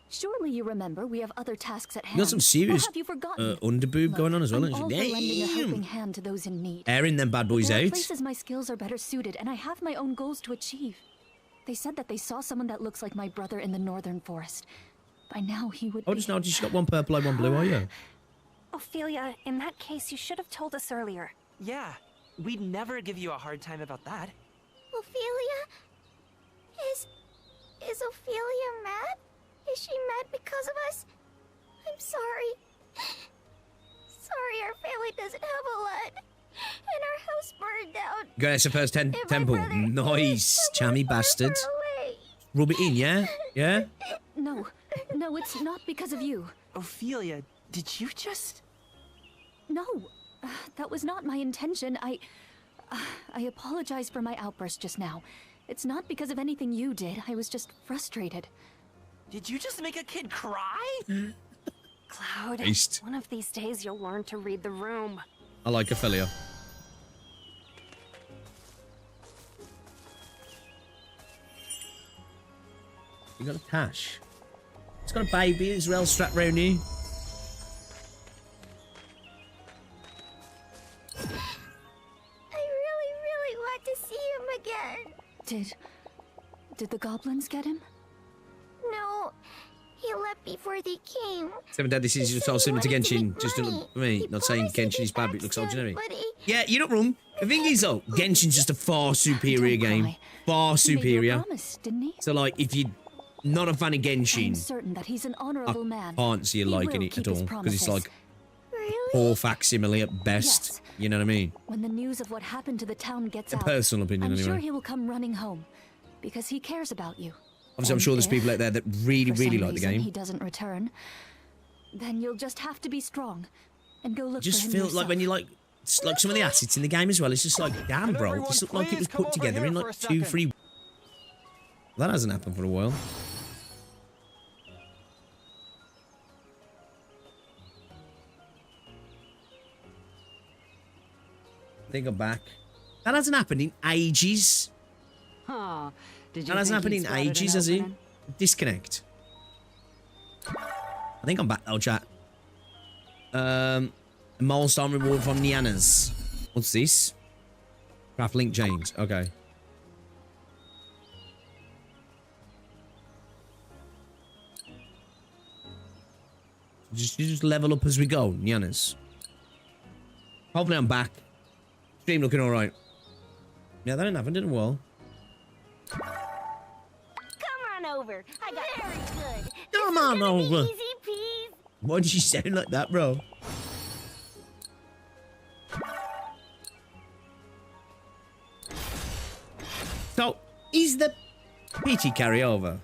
Surely you remember we have other tasks at hand. You got some serious Or have you forgotten? underboob going on as well. I'm isn't all it? for lending a helping Damn. hand to those in need. Airing them bad boys There are out. places my skills are better suited, and I have my own goals to achieve. They said that they saw someone that looks like my brother in the northern forest. By now he would. Oh, just noticed you got one purple eye, one blue eye, yeah. Ophelia, in that case, you should have told us earlier. Yeah, we'd never give you a hard time about that. Ophelia? Is Ophelia mad? Is she mad because of us? I'm sorry. Sorry our family doesn't have a lot. And our house burned down. Go, that's the first temple. Nice, chammy bastard. Rub it in, yeah? Yeah? No, it's not because of you. Ophelia, did you just... No, that was not my intention. I apologize for my outburst just now. It's not because of anything you did. I was just frustrated. Did you just make a kid cry? Cloud, Beast. one of these days you'll learn to read the room. I like Ophelia. You got a Tash. It's got a baby Israel strapped round here. I really want to see him again. Did the goblins get him? No, he left before they came. Seven Deadly Sins is just all similar to Genshin. Just for me, not saying Genshin is bad, but it looks all generic. Yeah, you're not wrong. The thing is, though, Genshin's just a far superior game. Far superior. Promise, didn't he? So, like, if you're not a fan of I'm Genshin, certain that he's an honorable man. can't see you He liking will it keep at his all. Because it's promises. like poor facsimile at best. You know what I mean? When the news of what happened to the town gets A out, personal opinion, I'm sure anyway. he will come running home because he cares about you. Obviously, I'm And sure there's if, people out there that really, for really some like the reason game. He doesn't return. Then you'll just have to be strong and go look Just for him feel yourself. like when you like some of the assets in the game as well. It's just like, damn, bro, this looked like it was put together in like 2-3. That hasn't happened for a while. They go back. That hasn't happened in ages. Huh. Did you That hasn't think happened he'd in spotted an ages, has he? opening? Disconnect. I think I'm back though, chat. Milestone reward from Nianas. What's this? Craft link James. Okay. You just level up as we go, Nianas. Hopefully I'm back. Stream looking alright. Yeah, that didn't happen, didn't it? Well. Come on over. I got very good. Come on over. Easy peasy. Why did you sound like that, bro? So, is the pity carry over?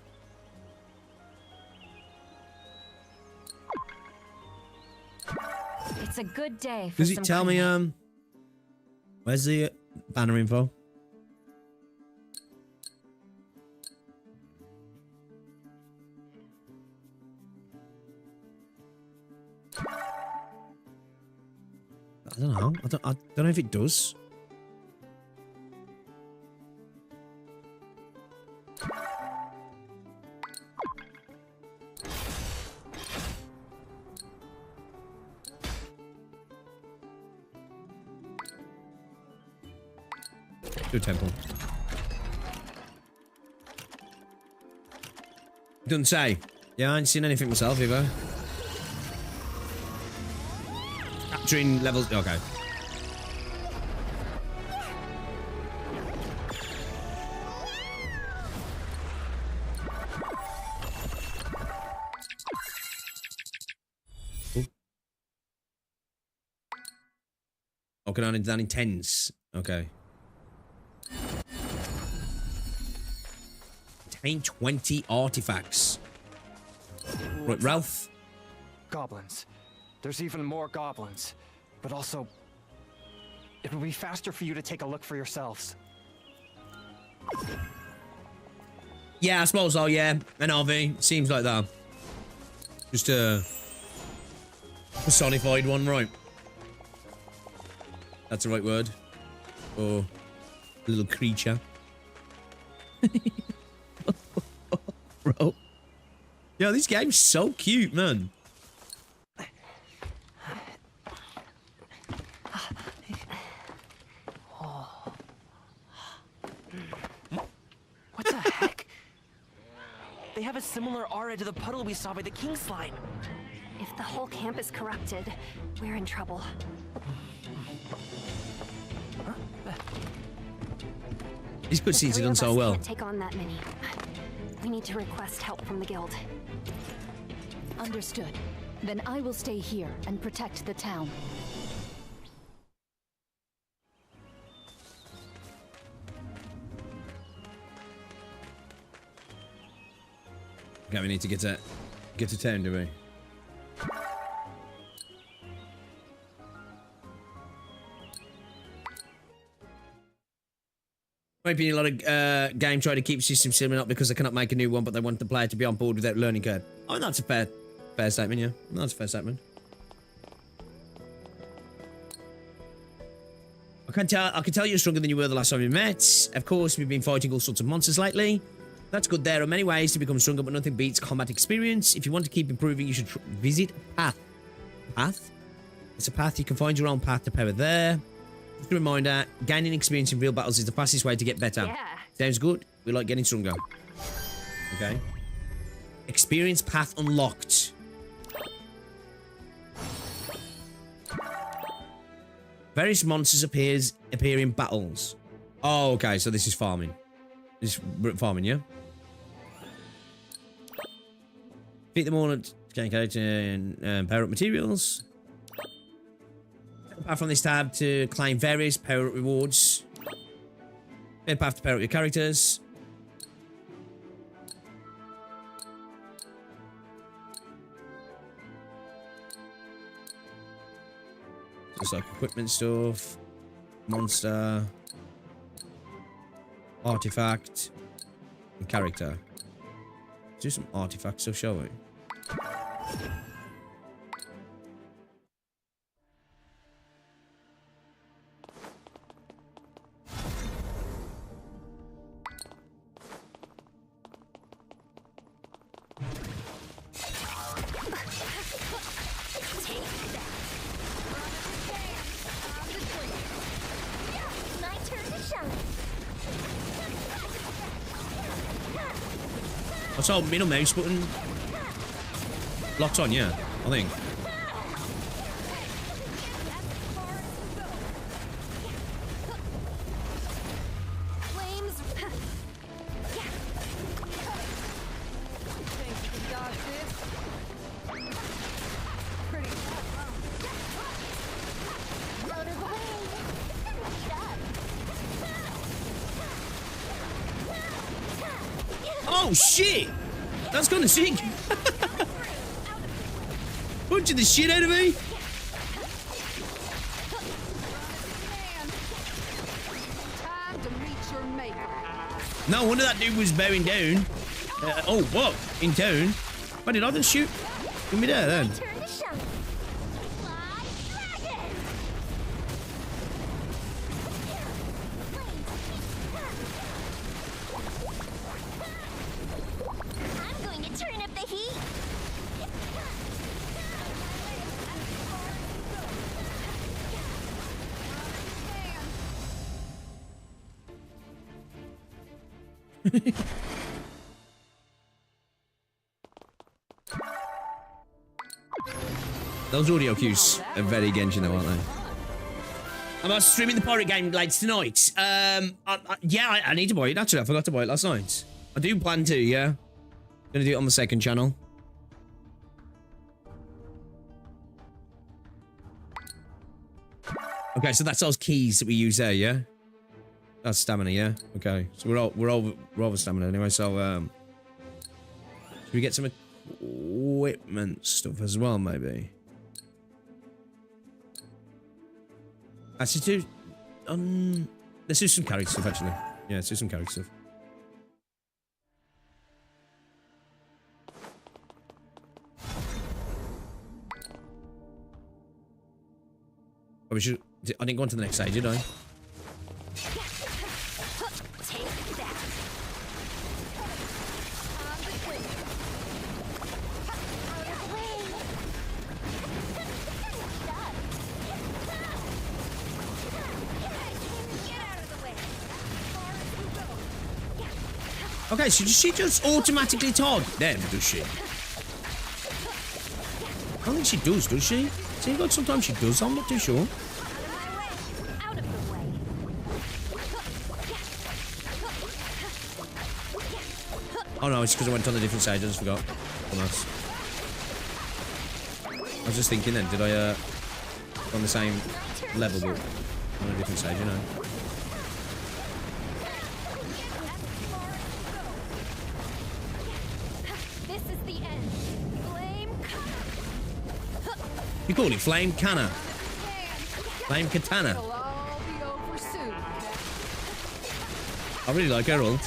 It's a good day for Does some it tell me, cleanup. where's the banner info? I don't know. I don't know if it does. To a temple. Doesn't say. Yeah, I ain't seen anything myself either. Capturing levels. Okay. Okay, down in tens. Okay. 20 artifacts. Right, Ralph. Goblins. There's even more goblins. But also, it will be faster for you to take a look for yourselves. Yeah, I suppose so, yeah. NRV. Seems like that. Just a personified one, right? That's the right word. Or a little creature. Bro. Yo, this game's so cute, man. What the heck? They have a similar aura to the puddle we saw by the king slime. If the whole camp is corrupted, we're in trouble. These cutscenes are The done so three of us well. can't take on that many. We need to request help from the guild. Understood. Then I will stay here and protect the town. Okay, we need to get to town, do we? Might be a lot of game trying to keep system similar up because they cannot make a new one, but they want the player to be on board without learning curve. Oh, that's a fair statement, yeah. That's a fair statement. I can tell you're stronger than you were the last time we met. Of course, we've been fighting all sorts of monsters lately. That's good. There are many ways to become stronger, but nothing beats combat experience. If you want to keep improving, you should visit a path. Path? It's a path. You can find your own path to power there. Just a reminder, gaining experience in real battles is the fastest way to get better. Yeah. Sounds good. We like getting stronger. Okay. Experience path unlocked. Various monsters appear in battles. Oh, okay. So this is farming. This is farming, yeah? Defeat them all at and power up materials. Path from this tab to claim various power up rewards. Then path to power up your characters. Just like equipment stuff, monster, artifact, and character. Let's do some artifact stuff, shall we? My turn to shine. I saw middle mouse button locked on, yeah, I think. Flames. Oh shit! That's kind of sick. Punching the shit out of me. No wonder that dude was bowing down. Oh, what? In town? Why did I just shoot? Give me there then. I'm going to turn up the heat. Those audio cues are very Genshin though, aren't they? Am I streaming the pirate game later tonight? Yeah, I need to buy it. Actually, I forgot to buy it last night. I do plan to, yeah. Gonna do it on the second channel. Okay, so that's those keys that we use there, yeah? That's stamina, yeah? Okay, so we're over stamina anyway, so, should we get some equipment stuff as well, maybe? Actually, let's do some character stuff, actually. Yeah, let's do some character stuff. Oh, we should... I didn't go on to the next stage, did I? Okay, so she just automatically target them, does she? I don't think she does she? Seems like sometimes she does, I'm not too sure. Oh no, it's because I went on a different stage, I just forgot. Almost. I was just thinking then, did I, on the same level, but on a different stage, you know? This is the end. Flame You call it Flame Canna? Flame Katana? It'll all be over soon. I really like her ult.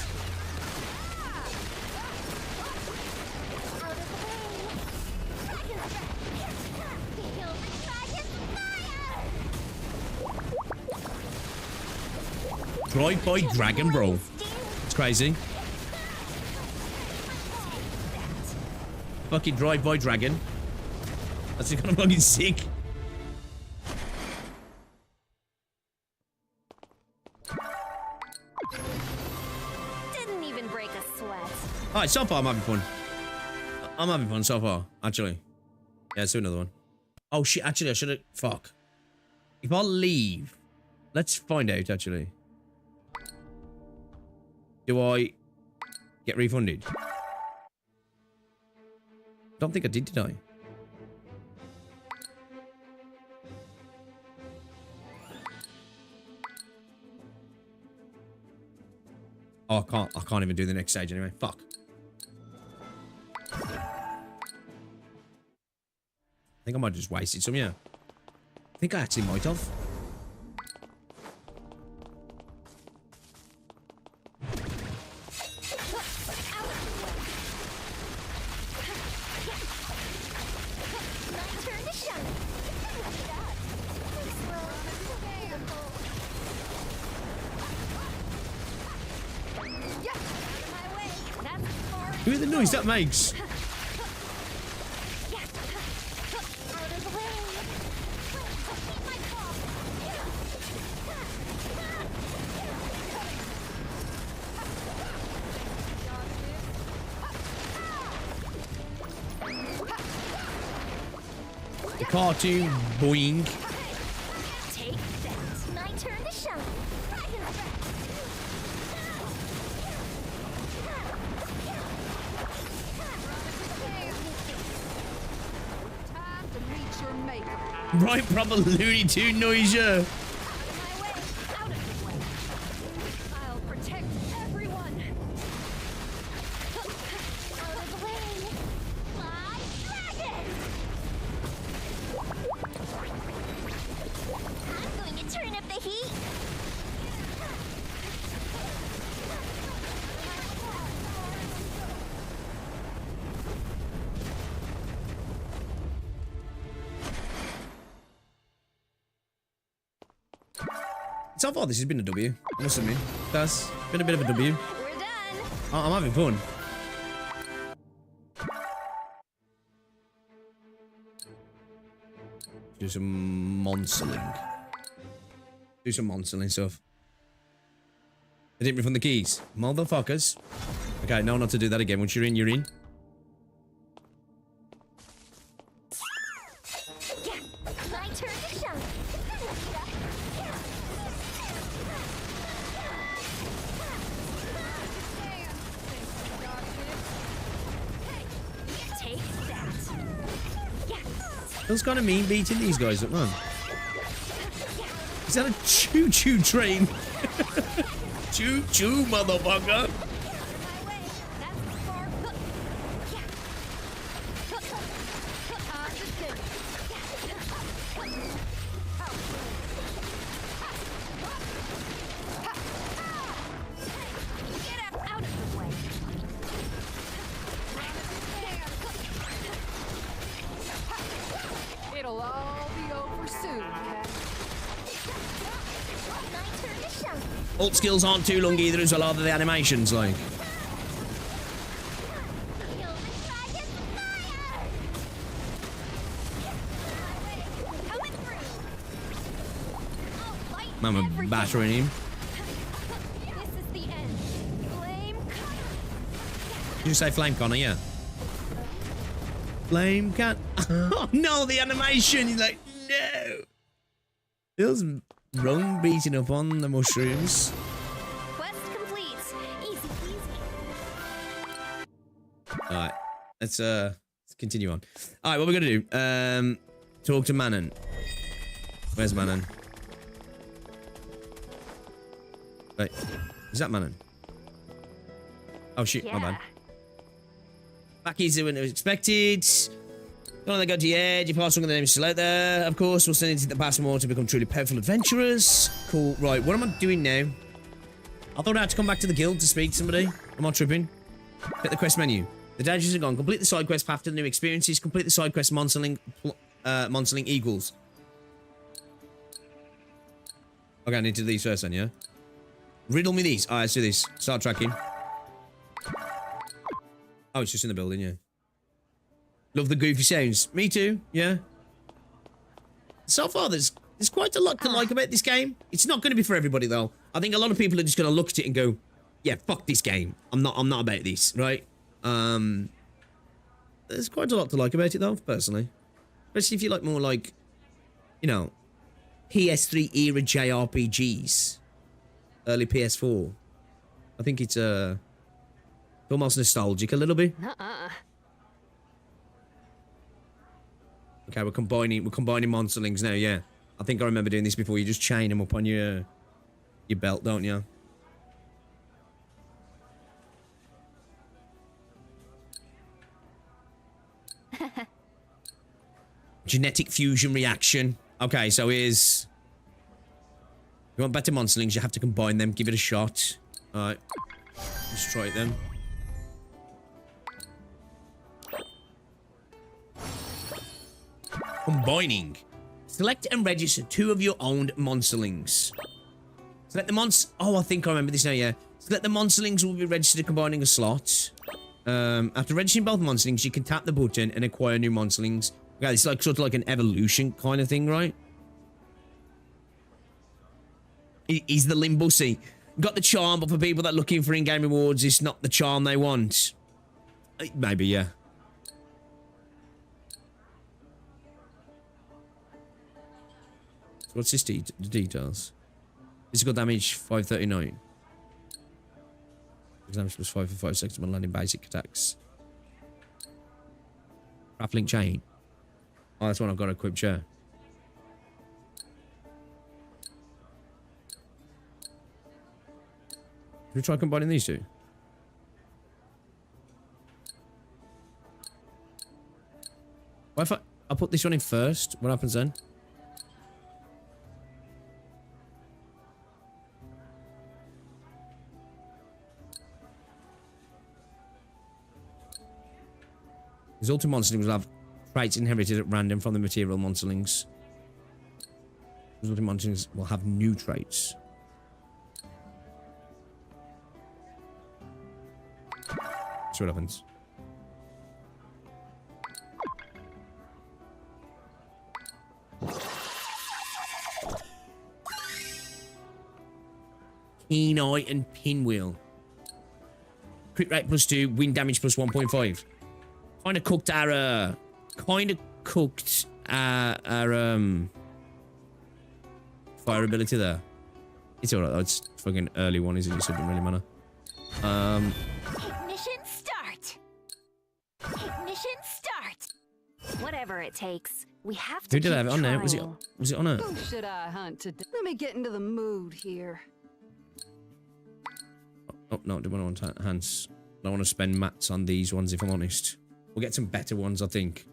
Drive-by dragon, bro. It's crazy. Fucking drive-by dragon. That's kind of fucking sick. didn't even break a sweat. Alright, so far I'm having fun. I'm having fun so far, actually. Yeah, let's do another one. Oh shit, actually I should have... Fuck. If I leave... Let's find out, actually. Do I get refunded? Don't think I did I? Oh, I can't even do the next stage anyway. Fuck. I think I might have just wasted some, yeah. I think I actually might have. Look at the noise that makes. The cartoon boing. Take that. My turn to shine. Time to meet your maker. Right, proper Looney Tune noise, yeah. I'll protect everyone. Out of the way. Fly dragon. I'm going to turn up the heat. So far, this has been a W. I must admit. That's been a bit of a W. We're done. I'm having fun. Do some monsteling. Do some monsteling stuff. They didn't refund the keys. Motherfuckers. Okay, no, not to do that again. Once you're in, you're in. My turn to shine. Take that. Feels kind of mean beating these guys up, man. Is that a choo-choo train? Choo-choo, motherfucker. It'll all be over soon, Cat. My turn to shine. Alt skills aren't too long either as well, are the animations, like. Man, we're battering him. This is the end. Flame Did you say Flame Connor? Yeah. Flame Cat. Oh no, the animation. He's like, no. Feels wrong beating up on the mushrooms. Quest complete. Easy peasy. Alright. Let's continue on. Alright, what we're gonna do. Talk to Manon. Where's Manon? Wait. Is that Manon? Oh shit, my bad. Back easier than expected. Don't let go to the edge. You pass on the name still out there. Of course, we'll send it to the past more to become truly powerful adventurers. Cool. Right, what am I doing now? I thought I had to come back to the guild to speak to somebody. Am I tripping? Hit the quest menu. The dangers are gone. Complete the side quest path to the new experiences. Complete the side quest monsterling equals. Okay, I need to do these first then, yeah? Riddle me these. Alright, let's do this. Start tracking. Oh, it's just in the building, yeah. Love the goofy sounds. Me too, yeah. So far, there's quite a lot to like about this game. It's not going to be for everybody, though. I think a lot of people are just going to look at it and go, yeah, fuck this game. I'm not about this, right? There's quite a lot to like about it, though, personally. Especially if you like more like, you know, PS3 era JRPGs. Early PS4. I think it's almost nostalgic a little bit. Okay, we're combining monsterlings now, yeah. I think I remember doing this before. You just chain them up on your belt, don't you? Genetic fusion reaction. Okay, so here's... You want better monsterlings, you have to combine them, give it a shot. Alright. Let's try it then. Combining. Select and register 2 of your owned monsterlings. Select the Oh, I think I remember this now, yeah. Select the monsterlings will be registered combining a slot. After registering both monsterlings, you can tap the button and acquire new monsterlings. Okay, it's like sort of like an evolution kind of thing, right? Is the Limbus. Got the charm, but for people that are looking for in-game rewards, it's not the charm they want. Maybe, yeah. So what's this the details? Physical damage 539. Damage plus 5 for 5 seconds when landing basic attacks. Grappling chain. Oh, that's one I've got equipped, yeah. Should we try combining these two? What if I put this one in first? What happens then? Resulting monsterlings will have traits inherited at random from the material monsterlings. Resulting monsterlings will have new traits. see what happens. Keen eye and pinwheel. Crit rate +2, wind damage +1.5. Kind of cooked our fire ability there. It's alright though, it's fucking early one, isn't it? So it doesn't really matter. Ignition start. Ignition start. Whatever it takes. We have to Who did I have it on there? trying. Was it on her? Who should I hunt today? Let me get into the mood here. Oh no, I don't want to hands. I don't want to spend mats on these ones if I'm honest. We'll get some better ones, I think.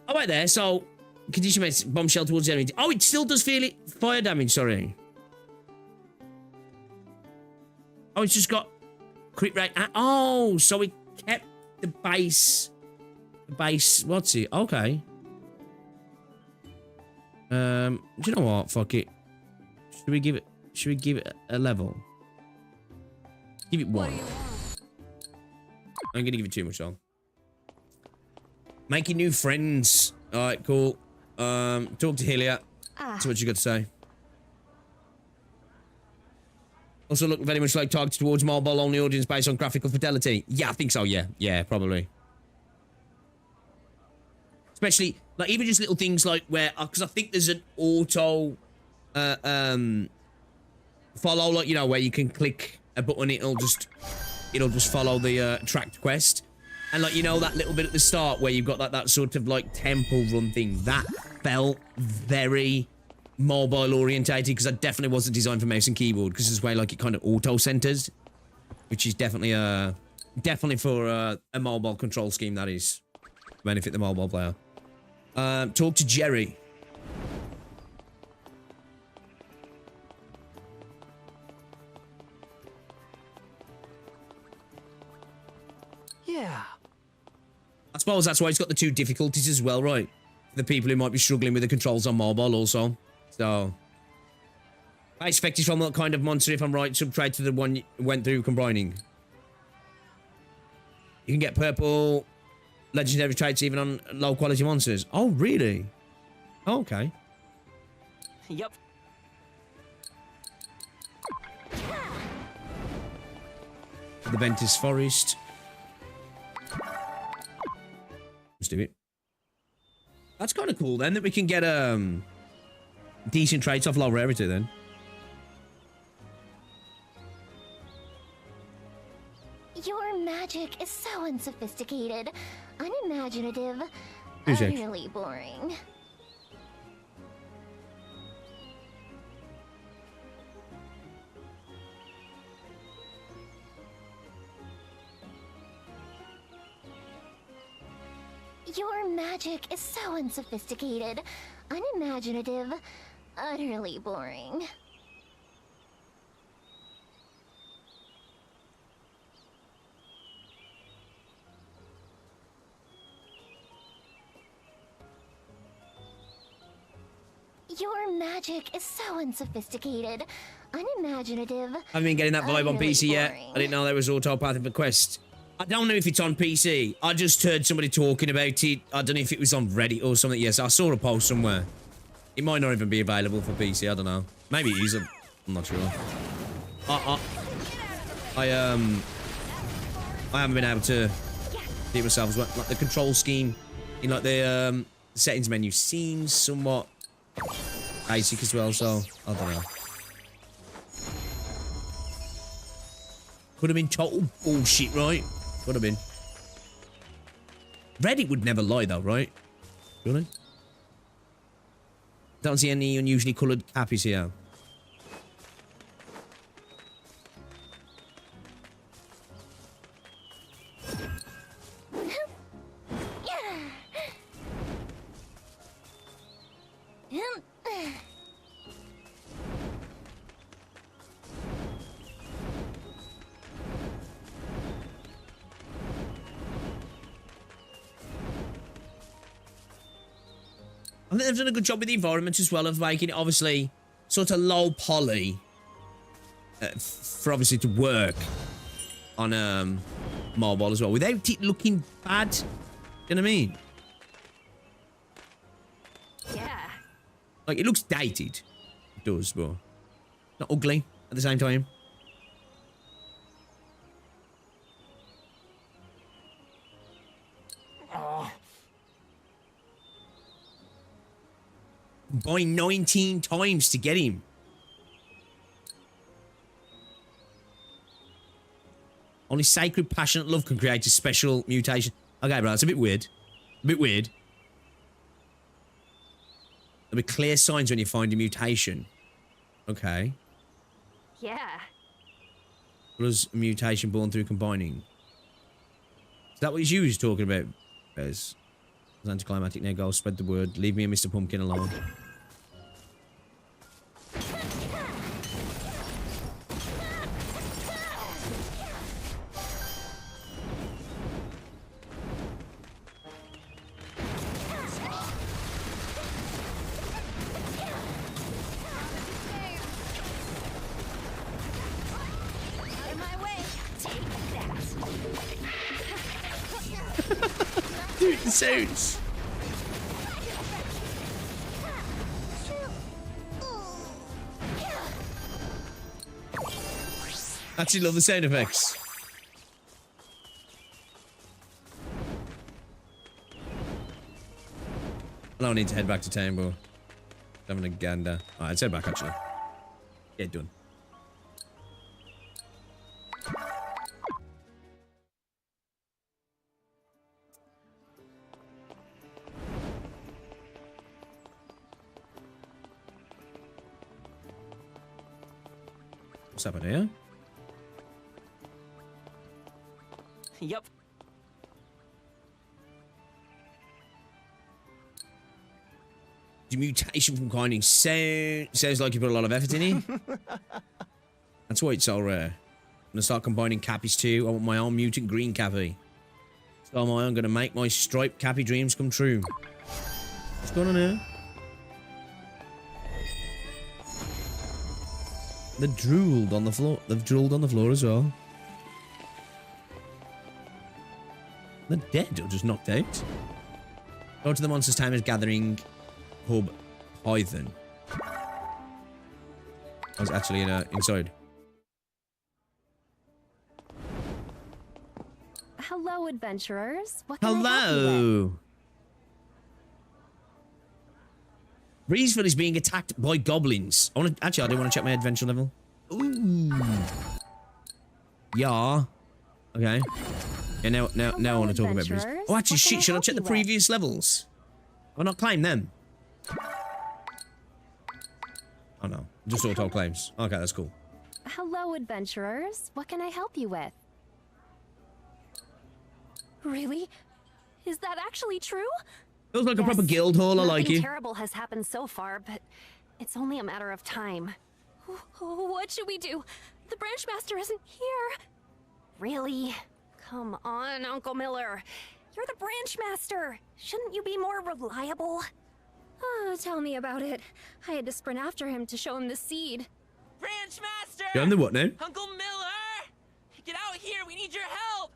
Oh right there, so condition makes bombshell towards the enemy. Oh, it still does feel it fire damage, sorry. Oh, it's just got crit rate. Oh, so it kept the base. What's it? Okay. Do you know what? Fuck it. Should we give it a level? Give it 1. I'm gonna give it too much on. Making new friends. Alright, cool. Talk to Helia. See what you got to say. Also look very much like targeted towards mobile only audience based on graphical fidelity. Yeah, I think so, yeah. Yeah, probably. Especially, like, even just little things like where, because I think there's an auto, follow, like, you know, where you can click a button, it'll just follow the, tracked quest. And, like, you know, that little bit at the start where you've got that sort of, like, temple run thing, that felt very mobile orientated, because that definitely wasn't designed for mouse and keyboard, because it's where, like, it kind of auto centers, which is definitely, for, a mobile control scheme, that is. Benefit the mobile player. Talk to Jerry. Yeah. I suppose that's why it's got the 2 difficulties as well, right? For the people who might be struggling with the controls on mobile also. So. I expect it's from that kind of monster, if I'm right, subtrade to the one you went through combining. You can get purple legendary traits even on low quality monsters. Oh, really? Oh, okay. Yep. The Ventus Forest. Let's do it. That's kind of cool then, that we can get decent traits off low rarity then. Your magic is so unsophisticated, unimaginative, Music. utterly boring. Your magic is so unsophisticated, unimaginative, utterly boring. Your magic is so unsophisticated, unimaginative. I haven't been getting that vibe on utterly PC yet. boring. I didn't know there was auto-pathing for quests. I don't know if it's on PC. I just heard somebody talking about it. I don't know if it was on Reddit or something. Yes, I saw a post somewhere. It might not even be available for PC. I don't know. Maybe it is. I'm not sure. I haven't been able to keep myself as well. Like the control scheme in like the settings menu seems somewhat basic as well. So I don't know. Could have been total bullshit, right? Could have been. Reddit would never lie, though, right? Really? Don't see any unusually coloured cappies here. I think they've done a good job with the environment as well, of making it obviously sort of low poly for obviously to work on mobile as well, without it looking bad. You know what I mean? Yeah. Like, it looks dated. It does, but not ugly at the same time. Buy 19 times to get him. Only sacred, passionate love can create a special mutation. Okay, bro, that's a bit weird. A bit weird. There'll be clear signs when you find a mutation. Okay. Yeah. What is a mutation born through combining? Is that what you was talking about? As anticlimactic now goals, spread the word. Leave me and Mr. Pumpkin alone. Out of my way. Take that. Dude, the sounds. Actually love the sound effects. I don't need to head back to town, bro. Having a gander. Alright, let's head back actually. Get done. What's happening here? Yep. The mutation from combining sounds like you put a lot of effort in it. That's why it's so rare. I'm gonna start combining cappies too. I want my own mutant green cappy. So I'm gonna make my striped cappy dreams come true. What's going on here? They drooled on the floor. They've drooled on the floor as well. They're dead or just knocked out. Go to the Monsters Timers Gathering Hub Python. I was actually inside. Hello, adventurers. What can I help you with? Hello. Breezeville is being attacked by goblins. I do want to check my adventure level. Ooh. Yeah. Okay. Yeah, now I want to talk about Breeze. Oh, actually, shit. Should I check the previous levels? I've not claimed them. Oh, no. Just auto claims. Okay, that's cool. Hello, adventurers. What can I help you with? Really? Is that actually true? Feels like a proper guild hall. I like Nothing you. terrible has happened so far, but it's only a matter of time. What should we do? The branch master isn't here. Really? Come on, Uncle Miller. You're the branch master. Shouldn't you be more reliable? Oh, tell me about it. I had to sprint after him to show him the seed. Branch master! Yeah, I'm the what now? Uncle Miller! Get out here! We need your help!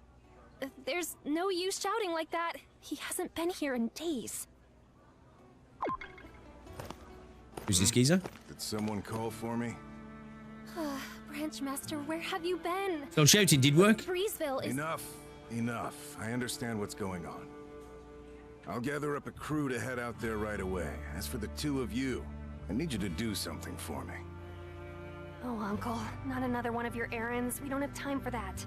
There's no use shouting like that. He hasn't been here in days. Who's this geezer? Did someone call for me? Branch master, where have you been? So shouting did work. Breezeville is... Enough. I understand what's going on. I'll gather up a crew to head out there right away. As for the two of you, I need you to do something for me. Oh, Uncle, not another one of your errands. We don't have time for that.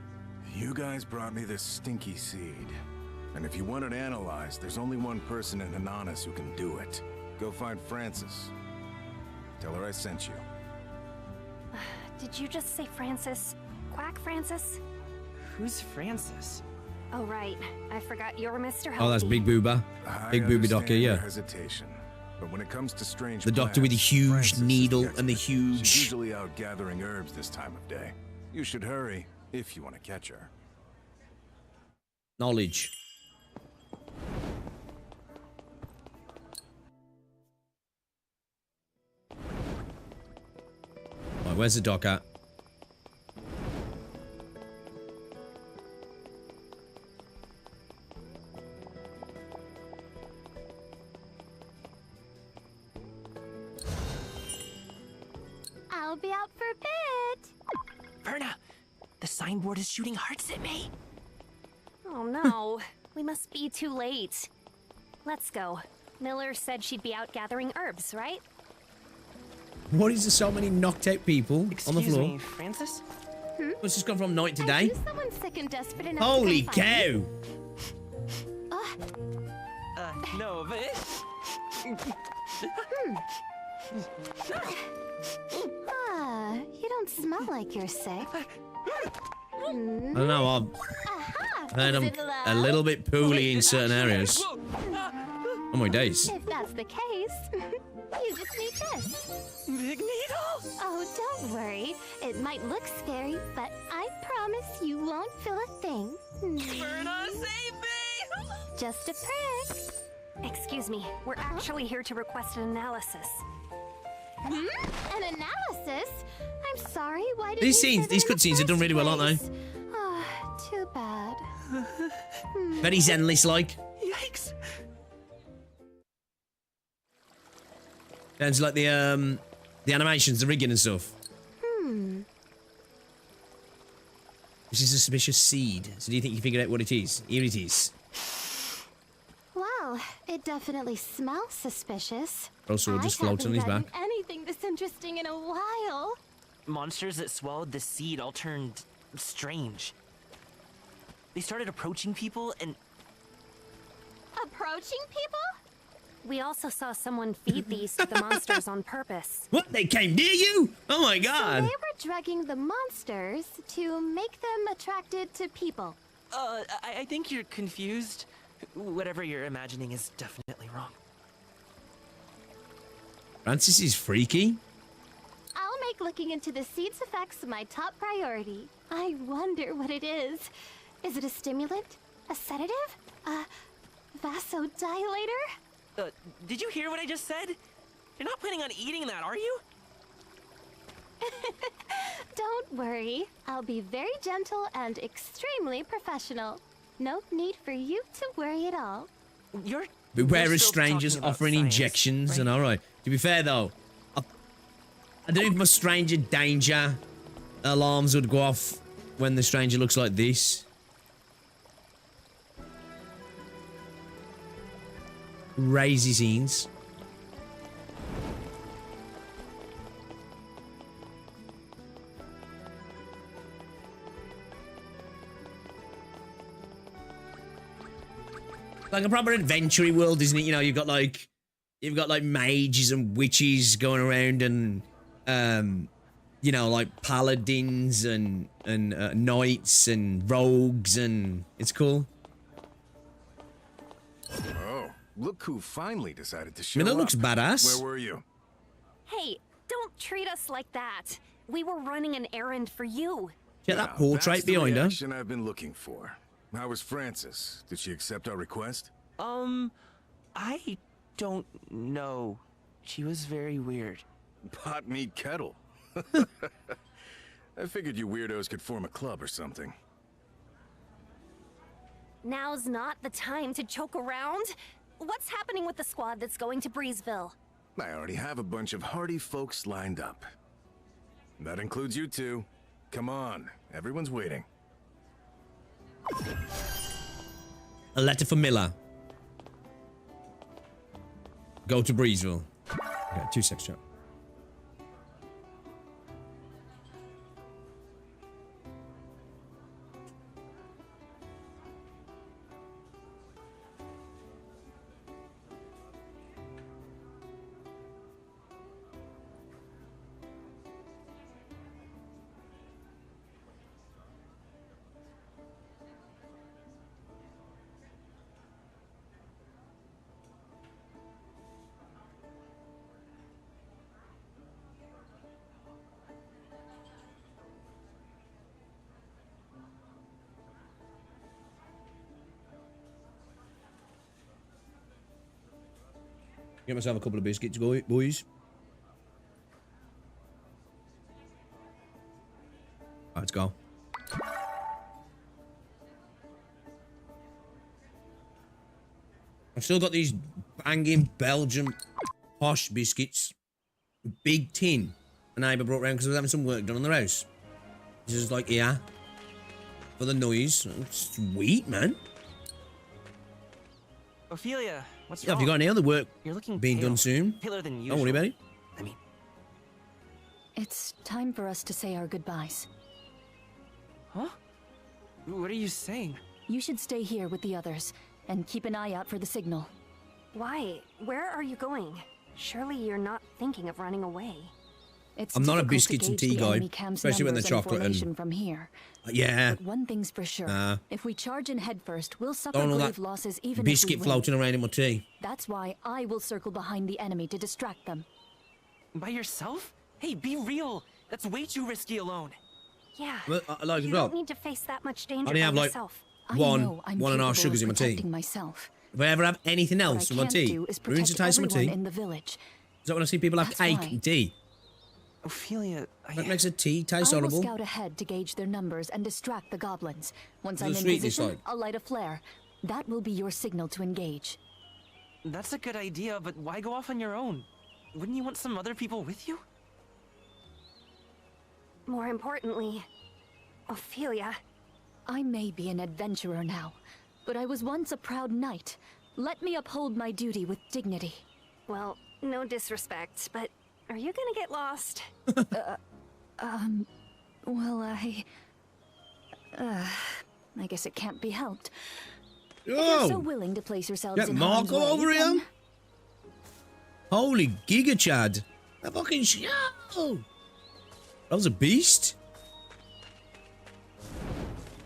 You guys brought me this stinky seed. And if you want it analyzed, there's only one person in Ananas who can do it. Go find Francis. Tell her I sent you. Did you just say Francis? Quack Francis? Who's Francis? Oh, right. I forgot you're Mr. Healthy. Oh, that's Big Booba. Big Booby Doctor, yeah. Hesitation. But when it comes to strange The doctor with the huge Francis needle is and the She's huge... usually out gathering herbs this time of day. You should hurry if you want to catch her. knowledge. Right, where's the dock at? be out for a bit. Verna, the signboard is shooting hearts at me. Oh no, we must be too late. Let's go. Miller said she'd be out gathering herbs, right? What is there so many knocked out people on the Excuse floor? me, Francis? What's just gone from night to day? Someone sick and desperate enough Holy to come find me? cow! No, but... You don't smell like you're sick. I don't know, I've heard I'm a little bit poorly in certain areas. Oh my days. If that's the case, you just need this. Big needle? Oh, don't worry. It might look scary, but I promise you won't feel a thing. Verna, save me! Just a prick. Excuse me, we're actually here to request an analysis. An analysis? I'm sorry, why did These cutscenes are done really well, aren't they? Oh, too bad. Very zenless like. Yikes. Sounds like the animations, the rigging and stuff. This is a suspicious seed. So do you think you figured out what it is? Here it is. Well, it definitely smells suspicious. Also, just floats on his back. Anything this interesting in a while. Monsters that swallowed the seed all turned strange. They started approaching people and... Approaching people? We also saw someone feed these to the monsters on purpose. What? They came near you? Oh my god! So they were drugging the monsters to make them attracted to people. I think you're confused. Whatever you're imagining is definitely wrong. Francis is freaky. I'll make looking into the seed's effects my top priority. I wonder what it is. Is it a stimulant? A sedative? A vasodilator? Did you hear what I just said? You're not planning on eating that, are you? Don't worry. I'll be very gentle and extremely professional. No need for you to worry at all. Beware of strangers offering injections right? and alright. To be fair though, I don't know if my stranger danger alarms would go off when the stranger looks like this. Raises scenes. Like a proper adventure world, isn't it? You know, you've got like mages and witches going around and you know, like paladins and knights and rogues, and it's cool. Oh, look who finally decided to show Miller up. looks badass. Where were you? Hey, don't treat us like that. We were running an errand for you. Get that portrait That's the behind her. reaction I've been looking for. How was Francis? Did she accept our request? I don't know. She was very weird. Pot meat kettle. I figured you weirdos could form a club or something. Now's not the time to joke around. What's happening with the squad that's going to Breezeville? I already have a bunch of hardy folks lined up. That includes you two. Come on, everyone's waiting. A letter for Miller. Go to Breezeville. Okay, 2 seconds, chat. Get myself a couple of biscuits, boys. Let's go. I've still got these banging Belgian posh biscuits. Big tin. a neighbour brought round because I was having some work done on their house. This is like, yeah, for the noise. Sweet, man. Ophelia, what's Yeah, wrong? have you got any other work You're looking being pale. done soon? Paler than usual. Don't worry about it. It's time for us to say our goodbyes. Huh? What are you saying? You should stay here with the others and keep an eye out for the signal. Why? Where are you going? Surely you're not thinking of running away. It's I'm not a difficult to biscuits and gauge tea the guy, enemy camp's especially when they're numbers chocolate and- formation from here. Yeah. But one thing's for sure. Nah. If we charge in head first, we'll suffer Don't know grave that losses even biscuit if we win. floating around in my tea. That's why I will circle behind the enemy to distract them. By yourself? Hey, be real. That's way too risky alone. Yeah. Well, like as you well. don't need to face that much I danger only by have like yourself. one and a half sugars in my tea. Myself. If I ever have anything What else I in my can't tea, do is ruins the protect taste of my tea. everyone in the village. Is that when I see people have That's cake why. and tea? Ophelia, That makes a tea taste I will horrible. scout ahead to gauge their numbers and distract the goblins. Once Is I'm it in sweet this position, side? I'll light a flare. That will be your signal to engage. That's a good idea, but why go off on your own? Wouldn't you want some other people with you? More importantly, Ophelia. I may be an adventurer now, but I was once a proud knight. Let me uphold my duty with dignity. Well, no disrespect, but are you gonna get lost? Well, I guess it can't be helped. If Oh! you're so willing to place yourselves Get in harm's Marco way, over then- here? Holy Giga Chad. That fucking show. That was a beast.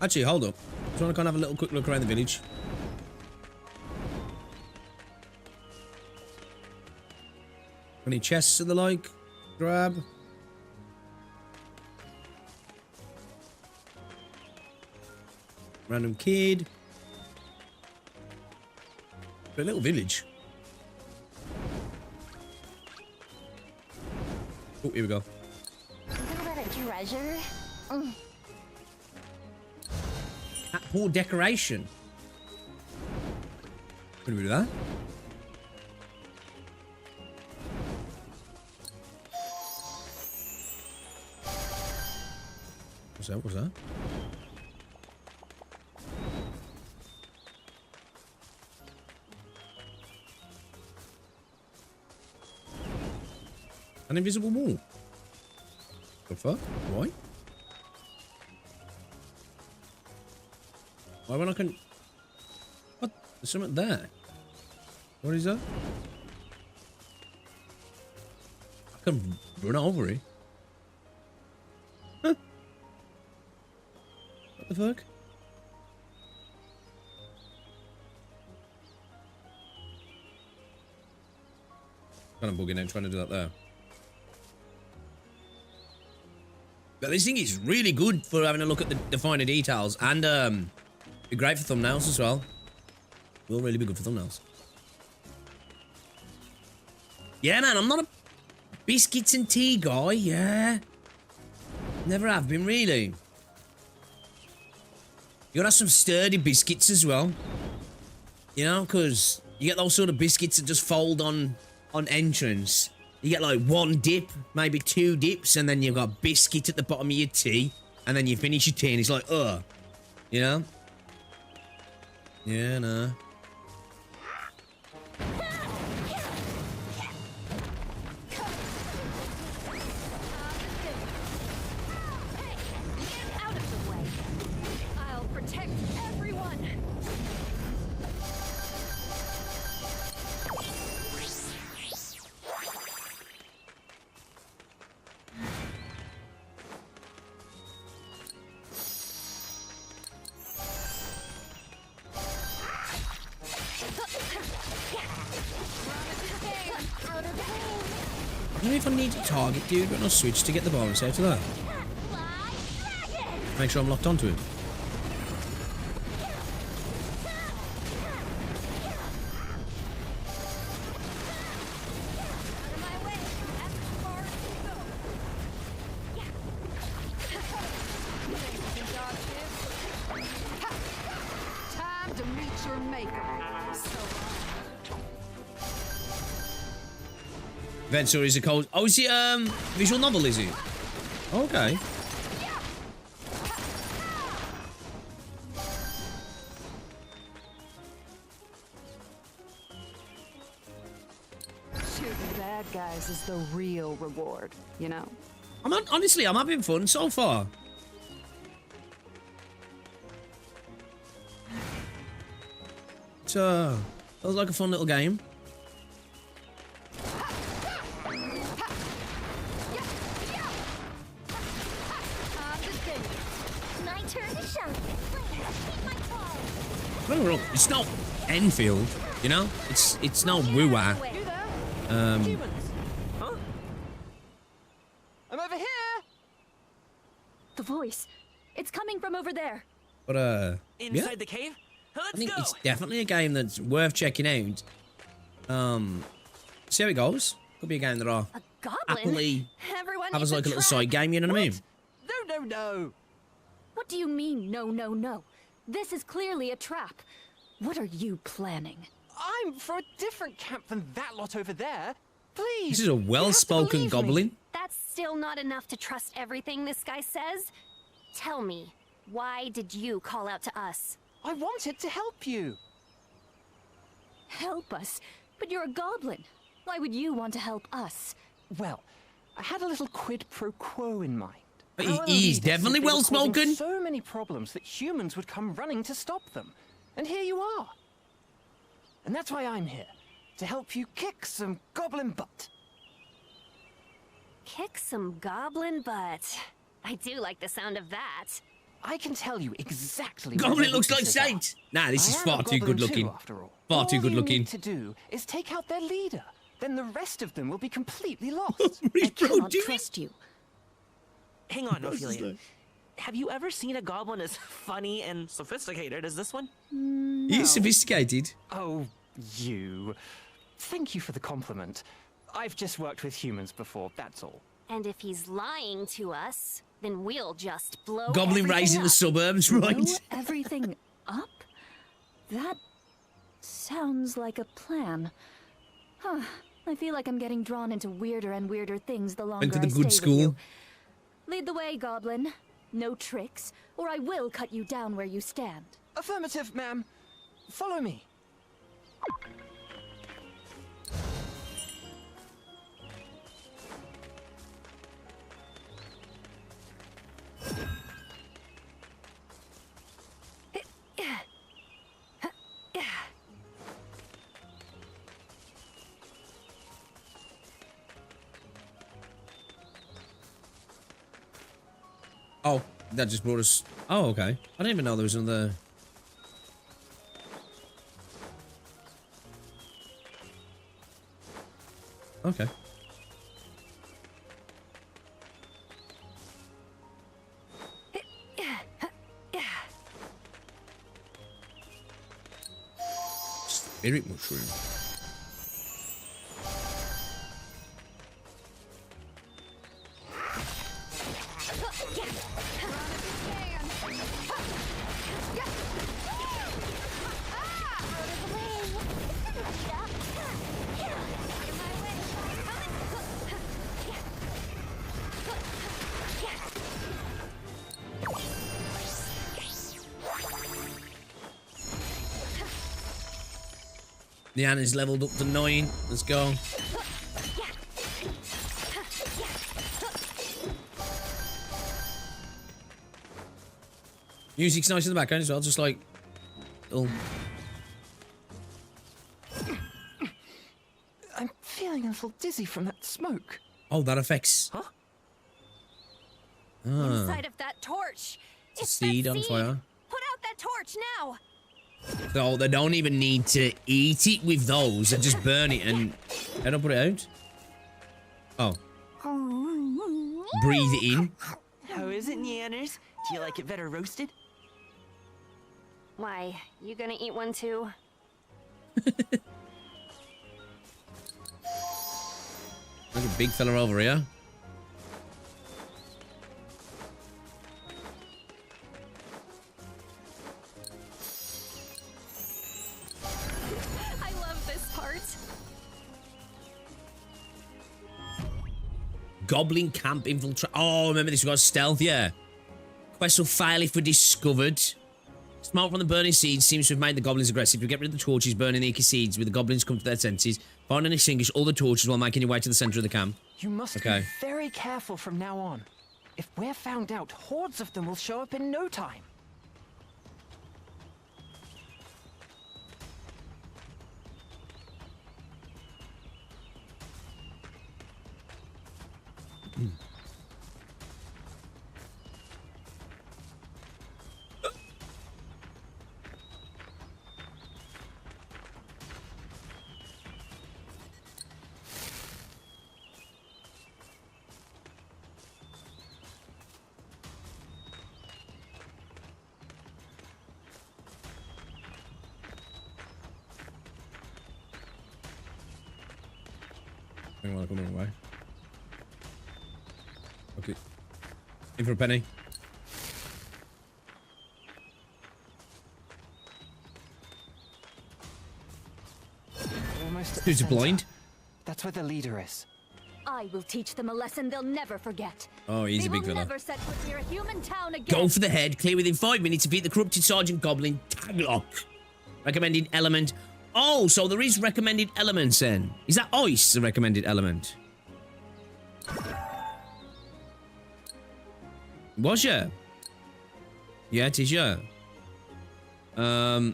Actually, hold up. Just want to kind of have a little quick look around the village. Any chests of the like? Grab. Random kid. A little village. Oh, here we go. Isn't that a treasure? That poor decoration. What do we do that? What's that? What's that? An invisible wall. The fuck? Why? Why when I can... What? There's something there. What is that? I can run over it. Huh? What the fuck? Kind of bugging out trying to do that there. But this thing is really good for having a look at the finer details and be great for thumbnails as well. Will really be good for thumbnails. Yeah, man, I'm not a biscuits and tea guy, yeah. Never have been, really. You gotta have some sturdy biscuits as well. You know, because you get those sort of biscuits that just fold on entrance. You get like one dip, maybe two dips, and then you've got biscuit at the bottom of your tea, and then you finish your tea and it's like, ugh. You know? Yeah, nah. Out of the way. I'll protect everyone. I don't know if I need to target dude, but I'll switch to get the bonus out of that. Make sure I'm locked onto it. Time to meet your maker. So Event story is a cold. Oh, is it visual novel? Is it? Okay. Shooting bad guys is the real reward, you know? Honestly, I'm having fun so far. So, that was like a fun little game. My turn to shine. Keep my ball. Don't get me wrong, it's not Enfield, you know? It's not Woo-Wah. Huh? I'm over here! The voice. It's coming from over there. But, Inside yeah. the cave? I Let's think go. it's definitely a game that's worth checking out. See how it goes. Could be a game that I'll Goblin? happily Everyone have needs as like a little trap. side game, you know what I mean? No. What do you mean, no? This is clearly a trap. What are you planning? I'm for a different camp than that lot over there. Please. This is a well-spoken goblin. That's still not enough to trust everything this guy says. Tell me, why did you call out to us? I wanted to help you. Help us? But you're a goblin. Why would you want to help us? Well, I had a little quid pro quo in mind. But Our he's leaders definitely said they were causing well-spoken. So many problems that humans would come running to stop them. And here you are. And that's why I'm here. To help you kick some goblin butt. Kick some goblin butt. I do like the sound of that. I can tell you exactly where Goblin their looks like weaknesses are. Saint. Nah, this is I am far a too goblin good looking. too, after all. Far too good All you looking. need to do is take out their leader. Then the rest of them will be completely lost. I cannot trust you. Hang on, Ophelia. Have you ever seen a goblin as funny and sophisticated as this one? He's sophisticated. Oh, you. Thank you for the compliment. I've just worked with humans before, that's all. And if he's lying to us, then we'll just blow Goblin everything raising the up. suburbs, right? Blow everything up? That sounds like a plan. Huh. I feel like I'm getting drawn into weirder and weirder things the longer Went to the I good stay school. with you. Lead the way, Goblin. No tricks, or I will cut you down where you stand. Affirmative, ma'am. Follow me. Oh, that just brought us. Oh, okay. I didn't even know there was another. Okay. Spirit mushroom. The Anna's leveled up to 9. Let's go. Music's nice in the background as well, just like little. I'm feeling a little dizzy from that smoke. Oh, that affects. Huh? Ah, Inside of that torch. it's a seed on fire. Put out that torch now. So they don't even need to eat it with those. They just burn it and I don't put it out. Oh. Breathe it in. How is it, Nyanners? Do you like it better roasted? Why, you gonna eat one too? Look a big fella over here. I love this part. Goblin camp infiltrate. Oh, remember this was stealth, yeah. Quest will fail if we're discovered. Smoke from the burning seeds seems to have made the goblins aggressive. You get rid of the torches burning the icky seeds, with the goblins come to their senses. Find and extinguish all the torches while making your way to the center of the camp. You must be very careful from now on. If we're found out, hordes of them will show up in no time. I want to come the wrong way. Okay. In for a penny. Almost. Who's blind? That's where the leader is. I will teach them a lesson they'll never forget. Oh, he's a big They will fella. never set foot near a human town again. Go for the head. Clear within 5 minutes. Defeat the corrupted Sergeant Goblin. Taglock. Recommended element. Oh, so there is recommended elements then. Is that ice the recommended element? Was ya? Yeah, it is ya. All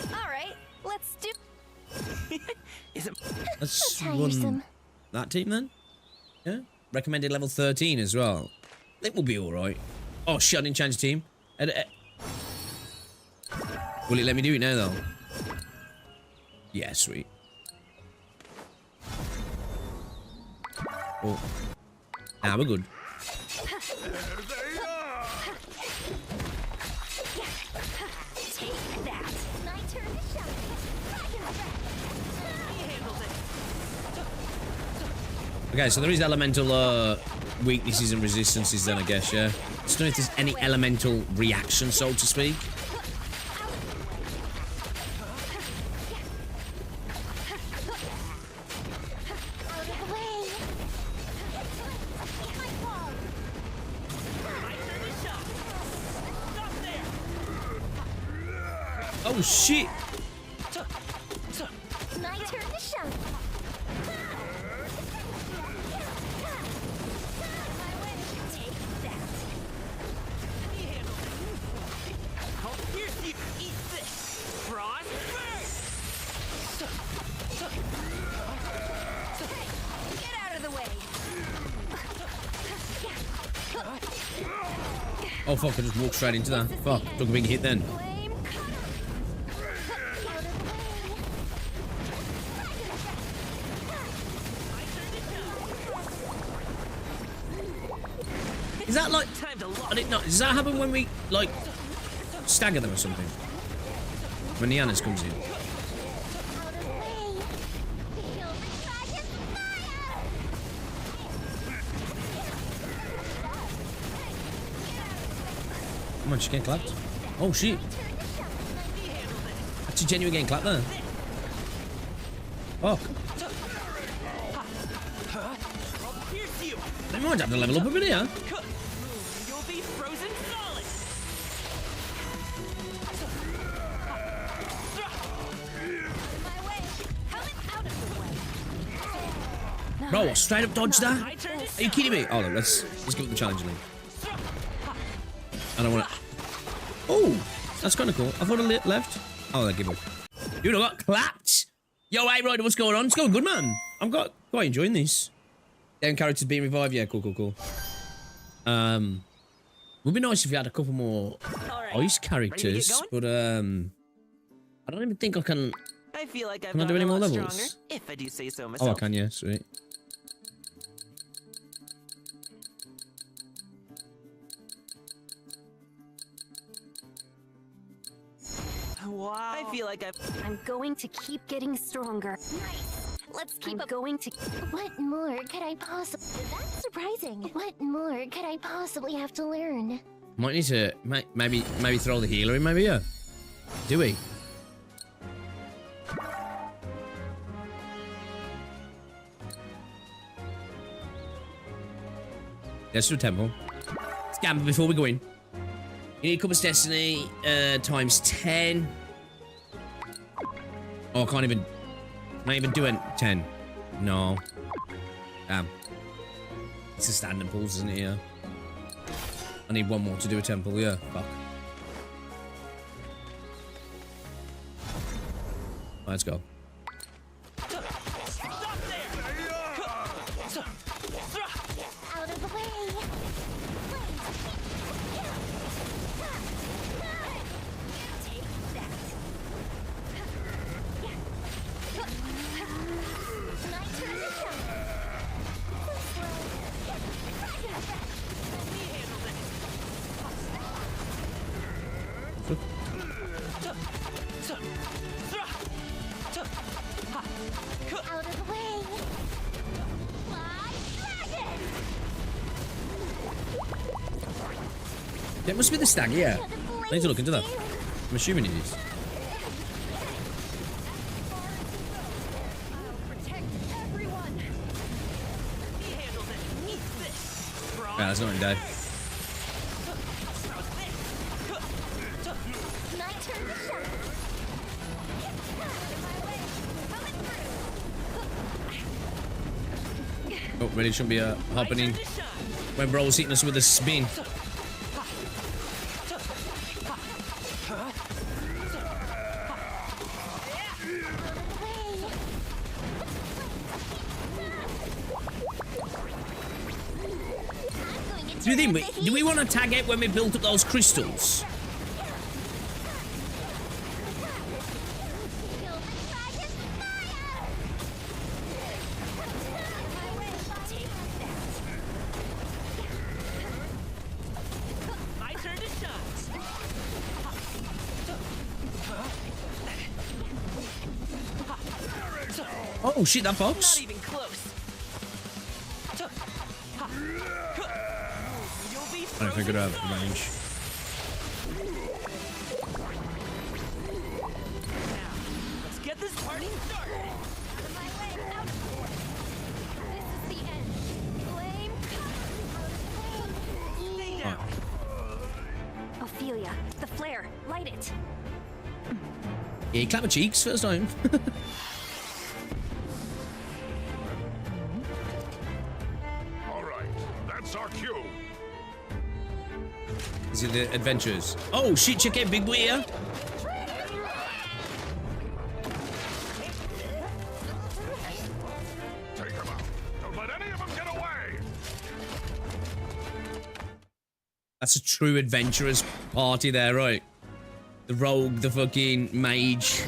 right, let's do. Is it? Let's tiresome. run that team then. Yeah. Recommended level 13 as well. I think we'll be all right. Oh shit! I didn't change the team. Will it let me do it now though? Yeah, sweet. Oh. Nah, we're good. Take that. My turn to shine. Okay, so there is elemental weaknesses and resistances then, I guess, yeah? I just don't know if there's any elemental reaction, so to speak. Oh shit! My turn to shine. Get out of the way. Oh fuck, I just walked straight into that. Fuck, took a big hit then. Is that like... I didn't know. Does that happen when we, like, stagger them or something? When the Annas comes in? Come on, she's getting clapped. Oh, shit. That's a genuine getting clapped there. Fuck. They might have to level up a bit here. You'll be frozen solid. Bro, what, straight up dodge that? Are you kidding me? Oh, look, let's give it the challenge league. I don't want to... Oh, that's kind of cool. I thought I left. Oh, they give up. Dude, I got clapped. Yo, hey, Ryder, what's going on? It's going good, man. I'm quite enjoying this. Them characters being revived. Yeah, cool, cool, cool. Would be nice if we had a couple more ice characters, but I don't even think I can. I feel like I've Can I do gotten any a more lot levels? stronger, if I do say so Oh, I myself. can, yeah, sweet. Wow. I feel like I'm going to keep getting stronger. Nice. Let's keep going to. What more could I possibly... That's surprising. What more could I possibly have to learn? Might need to maybe throw the healer in, maybe, yeah. Do we? Let's do a temple. Let's gamble before we go in. You need Compass Destiny times 10. Oh, I can't even do it. 10. No. Damn. It's a standing pools, isn't it? Yeah. I need one more to do a temple. Yeah. Fuck. Let's go. Out of the way. Take that. My turn to jump. Out of the way. Fly dragon. That must be the stag, yeah. I need to look into that. I'm assuming it is. Yeah, that's not dead. My turn to shine. Oh, really shouldn't be happening when bro's hitting us with a spin. Do you think do we want to tag it when we built up those crystals? My turn to shine. Oh shit, that box. Not even close. I don't think I'd have range. Let's get this party started. Out of my way. Out. This is the end. Flame cover. Ophelia, the flare, light it. Yeah, clap my cheeks first time. All right, that's our cue. Is it the adventures? Oh shit, check out Big Boy here. Take them out. Don't let any of them get away. That's a true adventurers party there, right? The rogue, the fucking mage,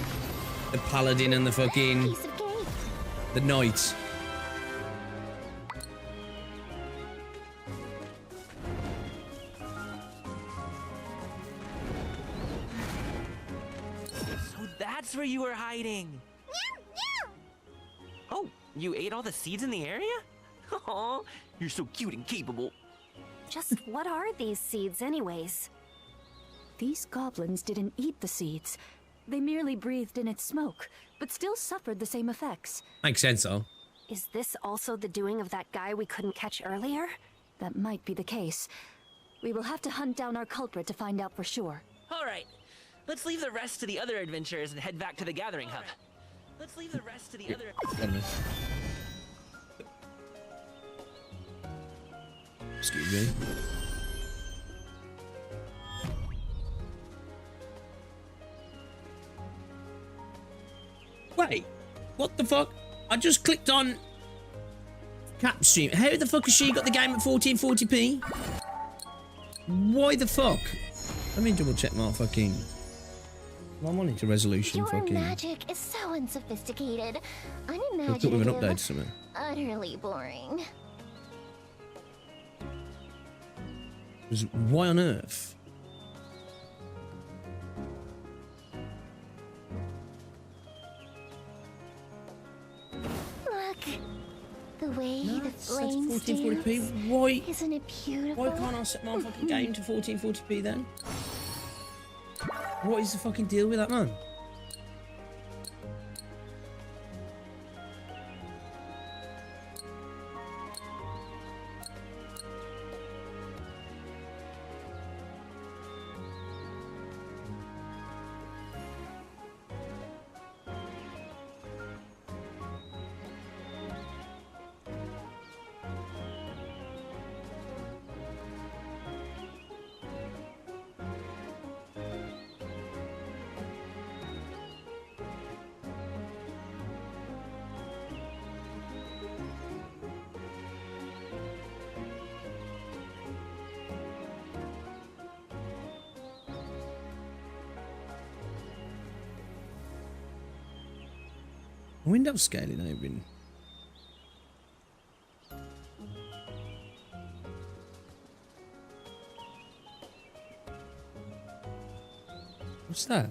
the paladin, and the fucking the knight. So that's where you were hiding. Oh, you ate all the seeds in the area? Aw, you're so cute and capable. Just what are these seeds, anyways? These goblins didn't eat the seeds. They merely breathed in its smoke, but still suffered the same effects. Makes sense, though. Is this also the doing of that guy we couldn't catch earlier? That might be the case. We will have to hunt down our culprit to find out for sure. All right, let's leave the rest to the other adventurers and head back to the gathering hub. Let's leave the rest to the other. Excuse me. Wait, what the fuck? I just clicked on Capstream. How the fuck has she got the game at 1440p? Why the fuck? Let me double check my fucking... my monitor resolution. Your fucking... magic is so unsophisticated, I thought we were an update unimaginative, or something. utterly boring. Why on earth? Look, the way the That's flames 1440p. dance. Why? Isn't it beautiful? Why can't I set my fucking game to 1440p then? What is the fucking deal with that, man? Window scaling open. What's that?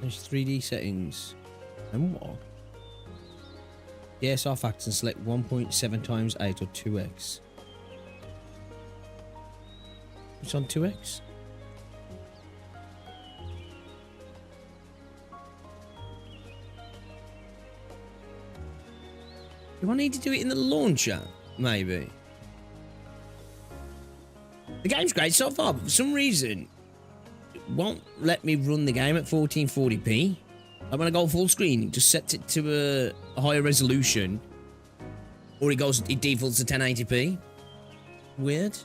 There's 3D settings. And what? DSR factors and select 1.7 times 8 or 2x. It's on 2x? Do I need to do it in the launcher? Maybe. The game's great so far, but for some reason, it won't let me run the game at 1440p. Like when I go full screen, it just sets it to a higher resolution. Or it defaults to 1080p. Weird.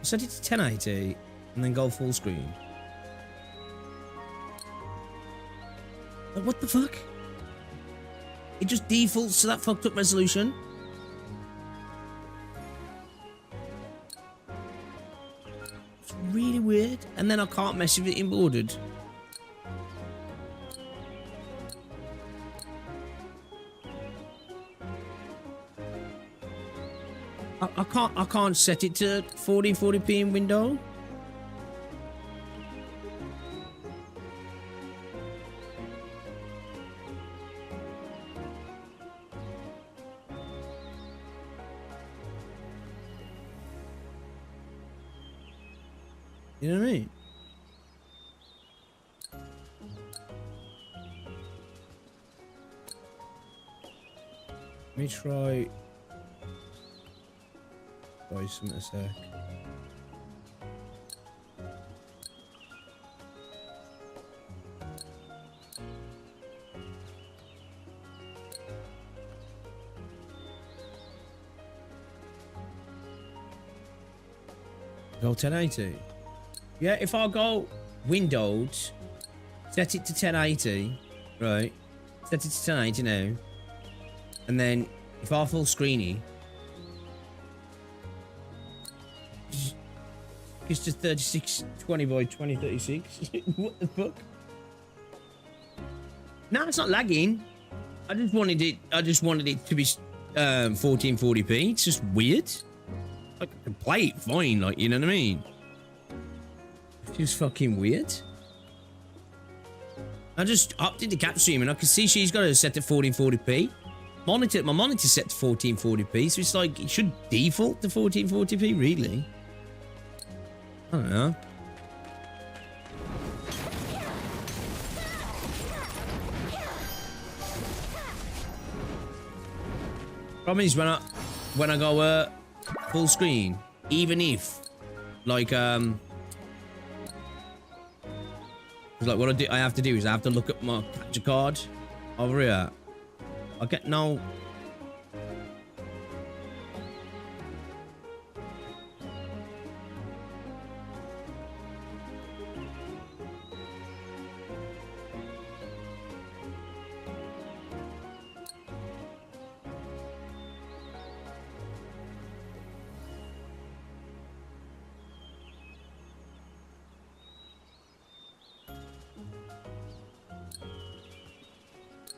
Set it to 1080 and then go full screen. Like, what the fuck? It just defaults to that fucked up resolution. It's really weird. And then I can't mess with it in ordered. I can't set it to 1440p in window. You know what I mean? Let me try something a sec. Go 1080. Yeah, if I go Windows, set it to 1080, right? Set it to 1080 now. And then if I full screeny, it's just 3620 by 2036. What the fuck? No, it's not lagging. I just wanted it to be 1440p. It's just weird. I can play it fine, like, you know what I mean? It's just fucking weird. I just opted to cap stream and I can see she's got it set to 1440p. My monitor's set to 1440p, so it's like it should default to 1440p, really. I don't know. Problem is when I go full screen, even if like what I have to do is I have to look at my capture card over here. I get no.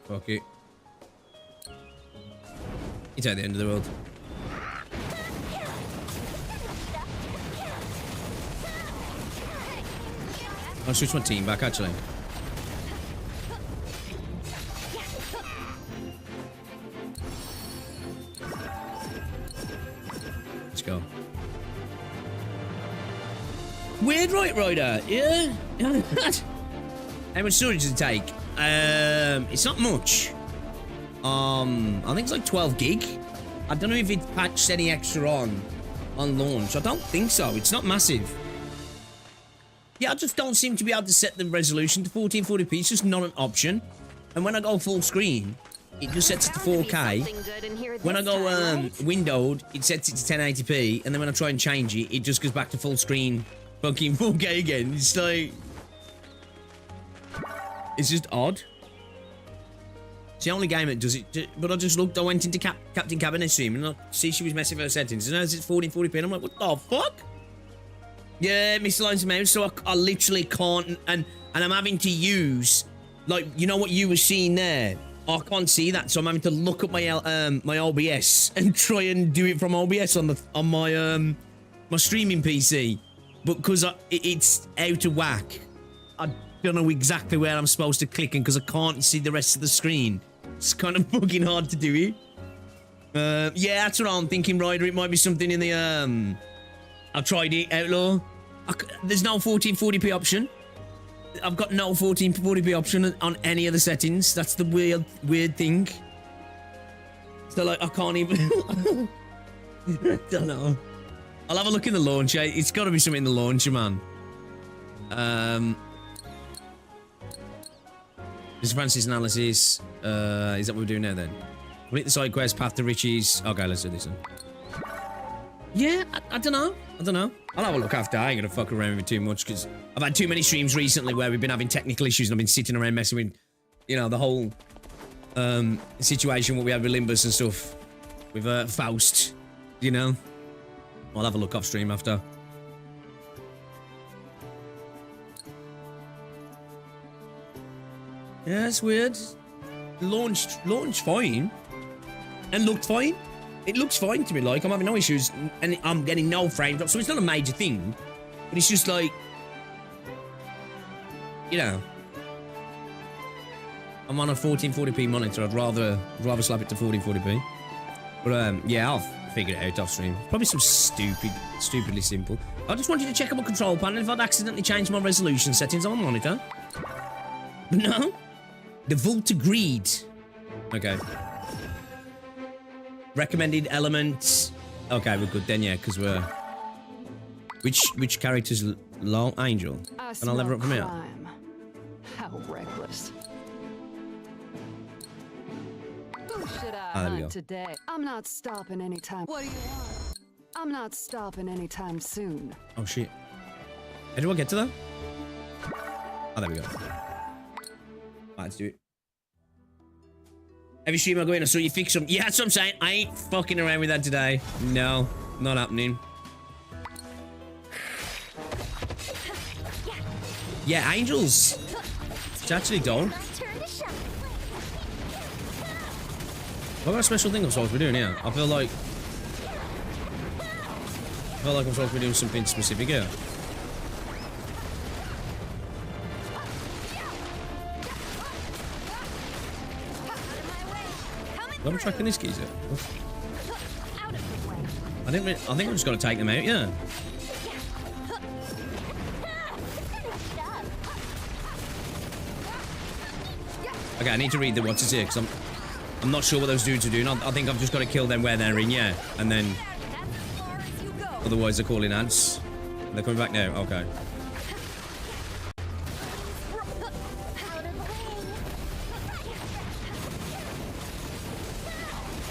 Fuck it. It's at the end of the world. I'll switch my team back, actually. Let's go. Weird right rider, yeah? How much storage does it take? It's not much. I think it's like 12 gig. I don't know if it patched any extra on launch. I don't think so. It's not massive. Yeah, I just don't seem to be able to set the resolution to 1440p. It's just not an option. And when I go full screen, it just sets it to 4K. When I go windowed, it sets it to 1080p. And then when I try and change it, it just goes back to full screen fucking 4K again. It's like... It's just odd. It's the only game that does it. But I just looked, I went into Captain Cabinet's stream and I see she was messing with her settings. And as it's 1440p, and I'm like, what the fuck? Yeah, misaligns the mouse, so I literally can't, and I'm having to use, like, you know what you were seeing there? I can't see that, so I'm having to look up my my OBS and try and do it from OBS on my my streaming PC, but because it's out of whack, I don't know exactly where I'm supposed to click, and because I can't see the rest of the screen, it's kind of fucking hard to do it. Yeah, that's what I'm thinking, Ryder. It might be something in the I've tried it, Outlaw. There's no 1440p option. I've got no 1440p option on any of the settings. That's the weird thing. So, like, I can't even... I don't know. I'll have a look in the launcher. It's got to be something in the launcher, man. Mr. Francis analysis. Is that what we're doing now, then? Complete the side quest, Path to Riches. Okay, let's do this one. Yeah, I don't know. I don't know. I'll have a look after. I ain't gonna fuck around with it too much because I've had too many streams recently where we've been having technical issues and I've been sitting around messing with, you know, the whole situation what we had with Limbus and stuff with Faust, you know. I'll have a look off stream after. Yeah, it's weird. Launched fine and looked fine. It looks fine to me, like, I'm having no issues, and I'm getting no frame drop, so it's not a major thing, but it's just like, you know, I'm on a 1440p monitor, I'd rather slap it to 1440p, but, yeah, I'll figure it out off stream. Probably some stupidly simple. I just wanted to check out my control panel if I'd accidentally changed my resolution settings on my monitor. But no, the Vault agreed. Okay. Recommended elements. Okay, we're good then, yeah, because we're... Which character's low? Angel. And I'll level up from here. How reckless. Who should I there we go. hunt today? I'm not stopping anytime. What do you want? I'm not stopping anytime soon. Oh, shit. How do I get to that? Oh, there we go. Right, let's do it. Every stream I go in, I saw you fix them. Yeah, that's what I'm saying. I ain't fucking around with that today. No, not happening. Yeah, Angels. It's actually done. What about a special thing I'm supposed to be doing here? I feel like I'm supposed to be doing something specific here. Am I tracking this geezer? I think I've just got to take them out, yeah. Okay, I need to read the what's here because I'm not sure what those dudes are doing. I think I've just got to kill them where they're in, yeah. And then otherwise they're calling ads. They're coming back now. Okay.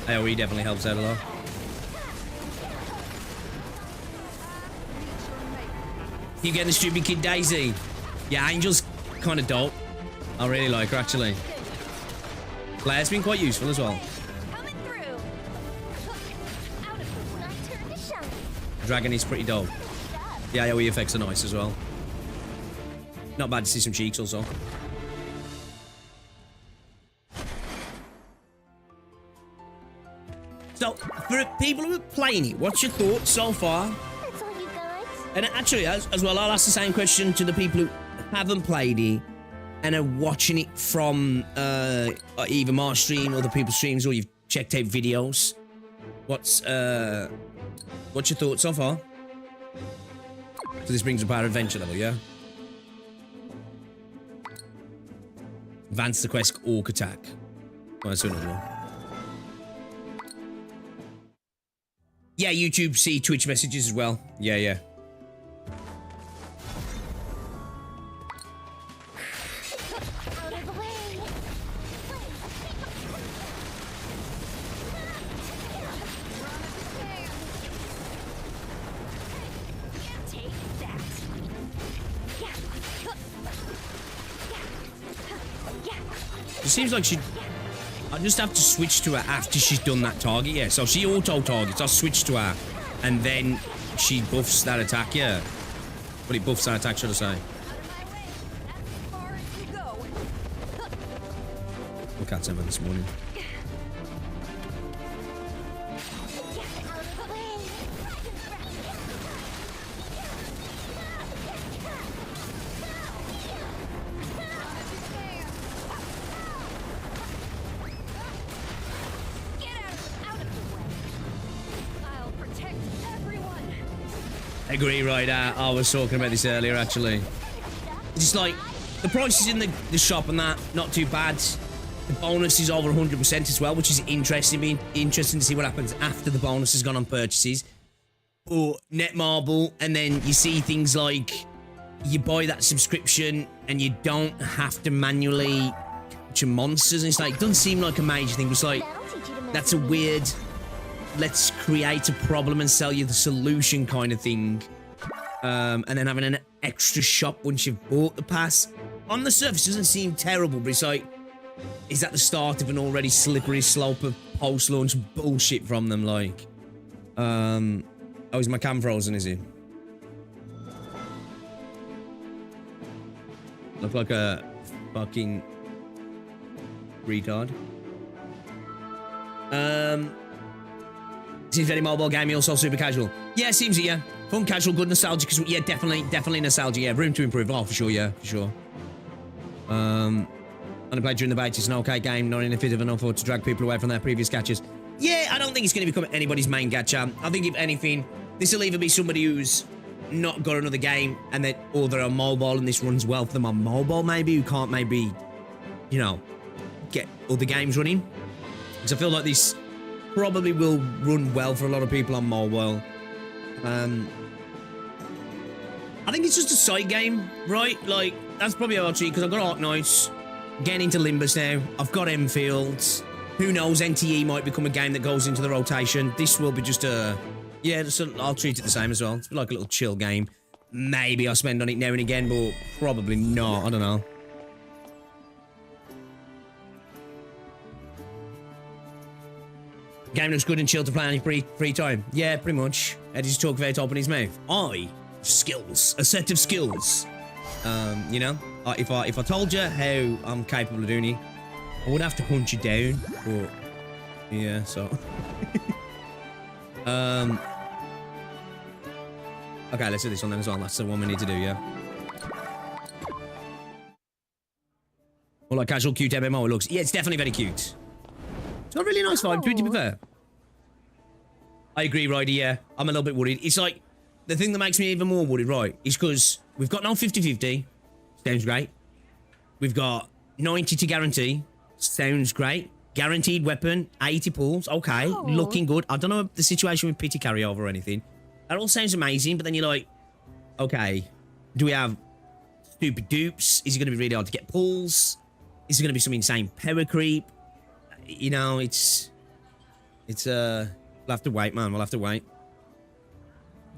AoE definitely helps out a lot. You getting the stupid kid Daisy? Yeah, Angel's kind of dope. I really like her actually. Claire's been quite useful as well. Dragon is pretty dope. The AoE effects are nice as well. Not bad to see some cheeks also. So, for people who are playing it, what's your thoughts so far? That's all you got? And actually, as well, I'll ask the same question to the people who haven't played it and are watching it from either my stream or the people's streams, or you've checked out videos. What's your thoughts so far? So this brings up our adventure level, yeah? Advance the quest Orc Attack. Oh, that's another one. Yeah, YouTube, see Twitch messages as well. Yeah, yeah. Out of the way. Take that. It seems like I just have to switch to her after she's done that target, yeah. So she auto-targets, I'll switch to her, and then she buffs that attack, yeah. But it buffs that attack, should I say. Look at Emma this morning. Agree, right? I was talking about this earlier, actually. It's like, the prices in the shop and that, not too bad. The bonus is over 100% as well, which is interesting. Interesting to see what happens after the bonus has gone on purchases. Or Netmarble, and then you see things like, you buy that subscription, and you don't have to manually capture monsters, and it's like, it doesn't seem like a major thing, but it's like, that's a weird... let's create a problem and sell you the solution kind of thing. And then having an extra shop once you've bought the pass. On the surface, doesn't seem terrible, but it's like, is that the start of an already slippery slope of post-launch bullshit from them? Like, oh, is my cam frozen, is it? Look like a fucking retard. Seems very mobile gamey, also super casual. Yeah, seems it, yeah. Fun, casual, good, nostalgic. Yeah, definitely nostalgia. Yeah, room to improve. Oh, for sure, yeah, for sure. Only played during the beta. It's an okay game, not innovative enough to drag people away from their previous gachas. Yeah, I don't think it's going to become anybody's main gacha. I think if anything, this will either be somebody who's not got another game, and then, or they're on mobile and this runs well for them on mobile, maybe, who can't maybe, you know, get other games running. Because I feel like this probably will run well for a lot of people on mobile. I think it's just a side game, right? Like, that's probably how I'll treat, because I've got Arknights, getting into Limbus now, I've got Enfields, who knows, NTE might become a game that goes into the rotation. This will be just a, yeah, I'll treat it the same as well. It's like a little chill game. Maybe I'll spend on it now and again, but probably not, I don't know. Game looks good and chill to play on your free time. Yeah, pretty much. Eddie's talk without opening his mouth. Skills. A set of skills. You know? If I told you how I'm capable of doing it, I would have to hunt you down, but... yeah, so... okay, let's do this one then as well. That's the one we need to do, yeah. Well, like casual, cute MMO, it looks... yeah, it's definitely very cute. It's got a really nice vibe, to be fair. I agree, Ryder, yeah. I'm a little bit worried. It's like, the thing that makes me even more worried, right, is because we've got no 50-50. Sounds great. We've got 90 to guarantee. Sounds great. Guaranteed weapon, 80 pulls. Okay, looking good. I don't know the situation with pity carryover or anything. That all sounds amazing, but then you're like, okay, do we have stupid dupes? Is it going to be really hard to get pulls? Is it going to be some insane power creep? You know, we'll have to wait, man. We'll have to wait.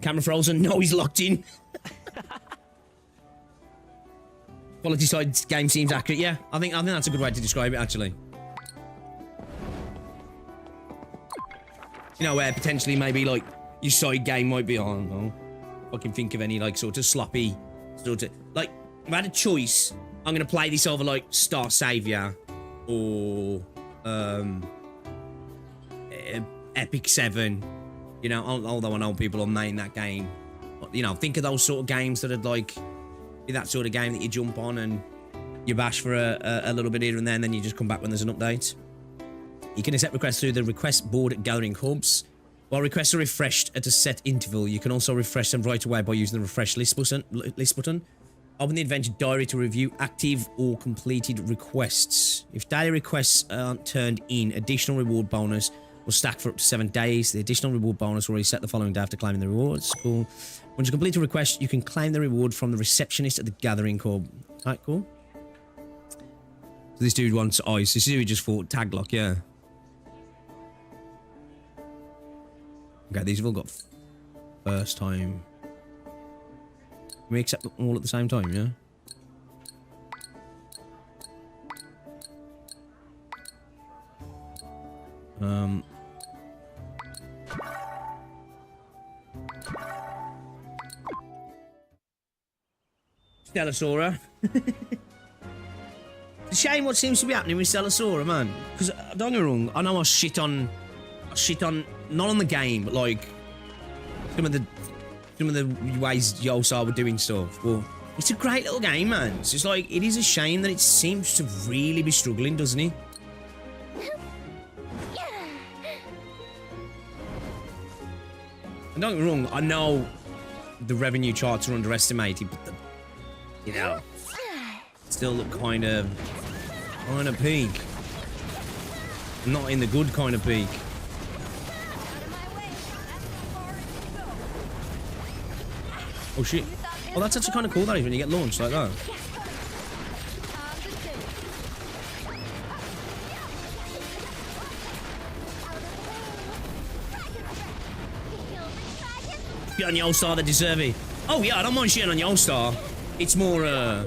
Camera frozen. No, he's locked in. Quality side game seems accurate. Yeah, I think that's a good way to describe it, actually. You know, where potentially maybe, like, your side game might be on. I can think of any, like, sort of sloppy, sort of... like, if I had a choice, I'm going to play this over, like, Star Savior or... Epic 7, you know, although I know people will name that game, you know, think of those sort of games that are like that sort of game that you jump on and you bash for a little bit here and there, and then you just come back when there's an update. You can accept requests through the request board at gathering hubs. While requests are refreshed at a set interval, you can also refresh them right away by using the refresh list button. Open the adventure diary to review active or completed requests. If daily requests aren't turned in, additional reward bonus will stack for up to 7 days. The additional reward bonus will reset the following day after claiming the rewards. Cool. Once you complete a request, you can claim the reward from the receptionist at the gathering hub. Alright, cool. So this dude wants ice. This dude just fought tag lock, yeah. Okay, these have all got first time. Can we accept them all at the same time, yeah? Stellasaura. It's a shame what seems to be happening with Stellasaura, man. Because don't get me wrong, I know I shit on not on the game, but like some of the ways Yosar were doing stuff. But it's a great little game, man. It's just like it is a shame that it seems to really be struggling, doesn't it? And don't get me wrong, I know the revenue charts are underestimated, but the, you know, still look kind of peak. Not in the good kind of peak. Oh shit. Oh, that's actually kind of cool, that is, when you get launched like that. Shit on Yostar, they deserve it. Oh yeah, I don't mind shitting on Yostar. It's more, the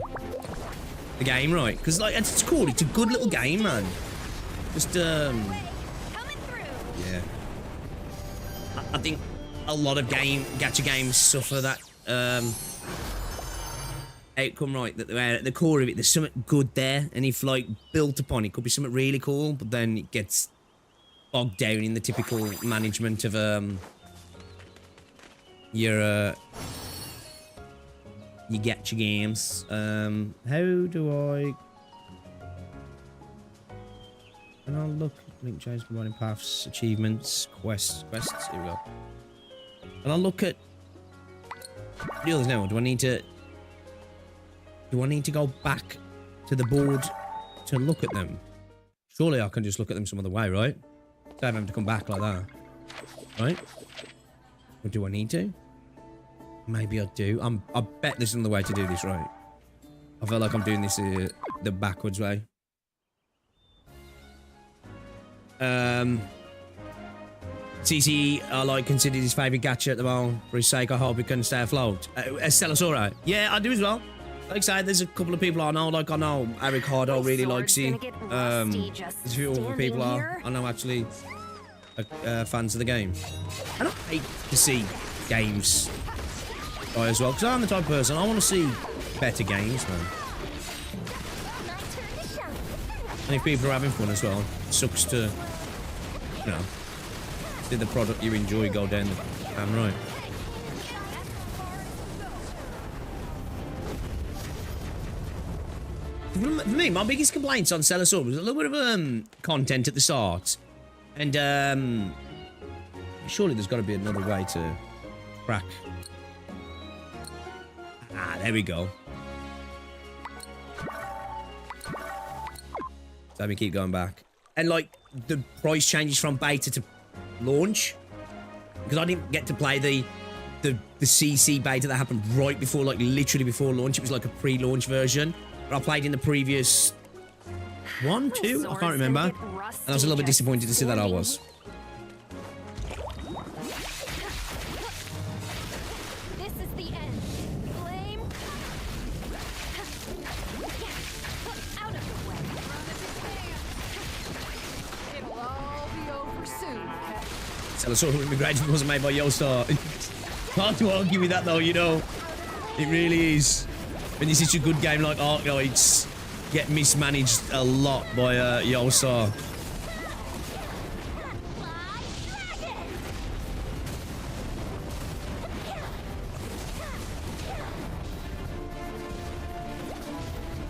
game, right? Because, like, it's cool. It's a good little game, man. Just, yeah. I think a lot of gacha games suffer that, outcome, right? That at the core of it, there's something good there, and if, like, built upon, it could be something really cool, but then it gets bogged down in the typical management of, your gacha games. How do I... Can I look? Link change, combining paths, achievements, quests. Here we go. Can I look at the others now? Do I need to go back to the board to look at them? Surely I can just look at them some other way, right? Instead of having to come back like that, right? Or do I need to? Maybe I do. I bet there's another way to do this, right? I feel like I'm doing this the backwards way. CC, I like considered his favourite gacha at the moment. For his sake, I hope he can stay afloat. Stellasaura. Yeah, I do as well. Like I said, there's a couple of people I know. Like, I know Eric Hardo really likes it. There's a few other people I know actually fans of the game. I don't hate to see games die as well, because I'm the type of person, I want to see better games, man. And if people are having fun as well, it sucks to, you know, see the product you enjoy go down the pan right. For me, my biggest complaints on Stellasaura was a little bit of content at the start, and surely there's got to be another way to crack. Ah, there we go. So let me keep going back. And, like, the price changes from beta to launch. Because I didn't get to play the CC beta that happened right before, like, literally before launch. It was like a pre-launch version. But I played in the previous 1, 2, I can't remember. And I was a little bit disappointed to see that I was. Stellasaura Immigration wasn't made by Yostar. Hard to argue with that though, you know. It really is. When it's such a good game like Arknights get mismanaged a lot by Yostar.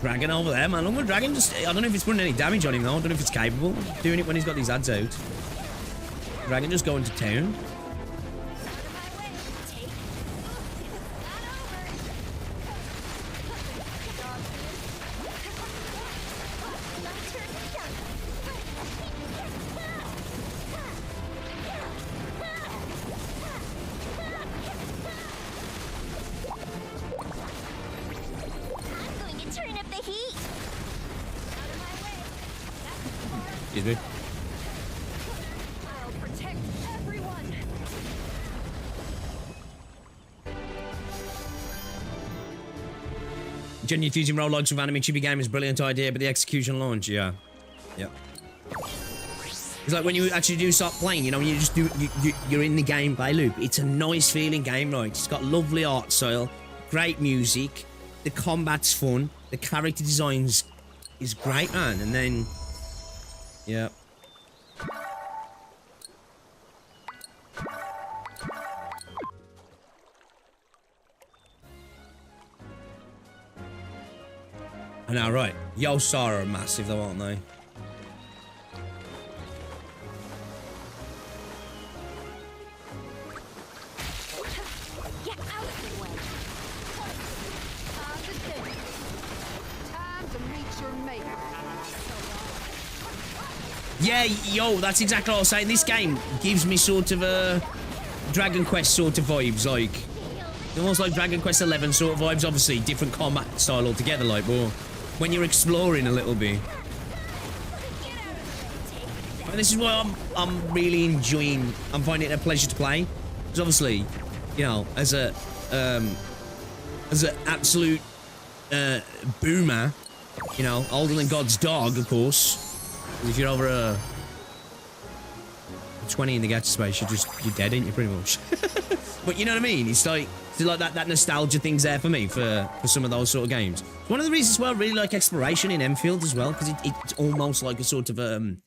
Dragon over there, man. Look at Dragon just... I don't know if it's putting any damage on him though. I don't know if it's capable of doing it when he's got these ads out. Dragon just going to town. Excuse me. Genuine fusing roguelikes with anime chibi game is a brilliant idea, but the execution launch, yeah. Yep. It's like when you actually do start playing, you know, when you just do, you're in the gameplay loop. It's a nice feeling game, right? It's got lovely art style, great music, the combat's fun, the character designs is great, man. And then, yeah. I know, right? Yosara are massive though, aren't they? Get out of the way. Time to meet your maker. Yeah, yo, that's exactly what I was saying. This game gives me sort of a Dragon Quest sort of vibes, like almost like Dragon Quest 11 sort of vibes. Obviously, different combat style altogether, like, but when you're exploring a little bit. And this is why I'm really enjoying. I'm finding it a pleasure to play, because obviously, you know, as an absolute boomer, you know, older than God's dog, of course. If you're over a 20 in the gacha space, you're dead, ain't you, pretty much? But you know what I mean? It's like that nostalgia thing's there for me for some of those sort of games. One of the reasons why I really like exploration in Enfield as well, because it's almost like a sort of PS2,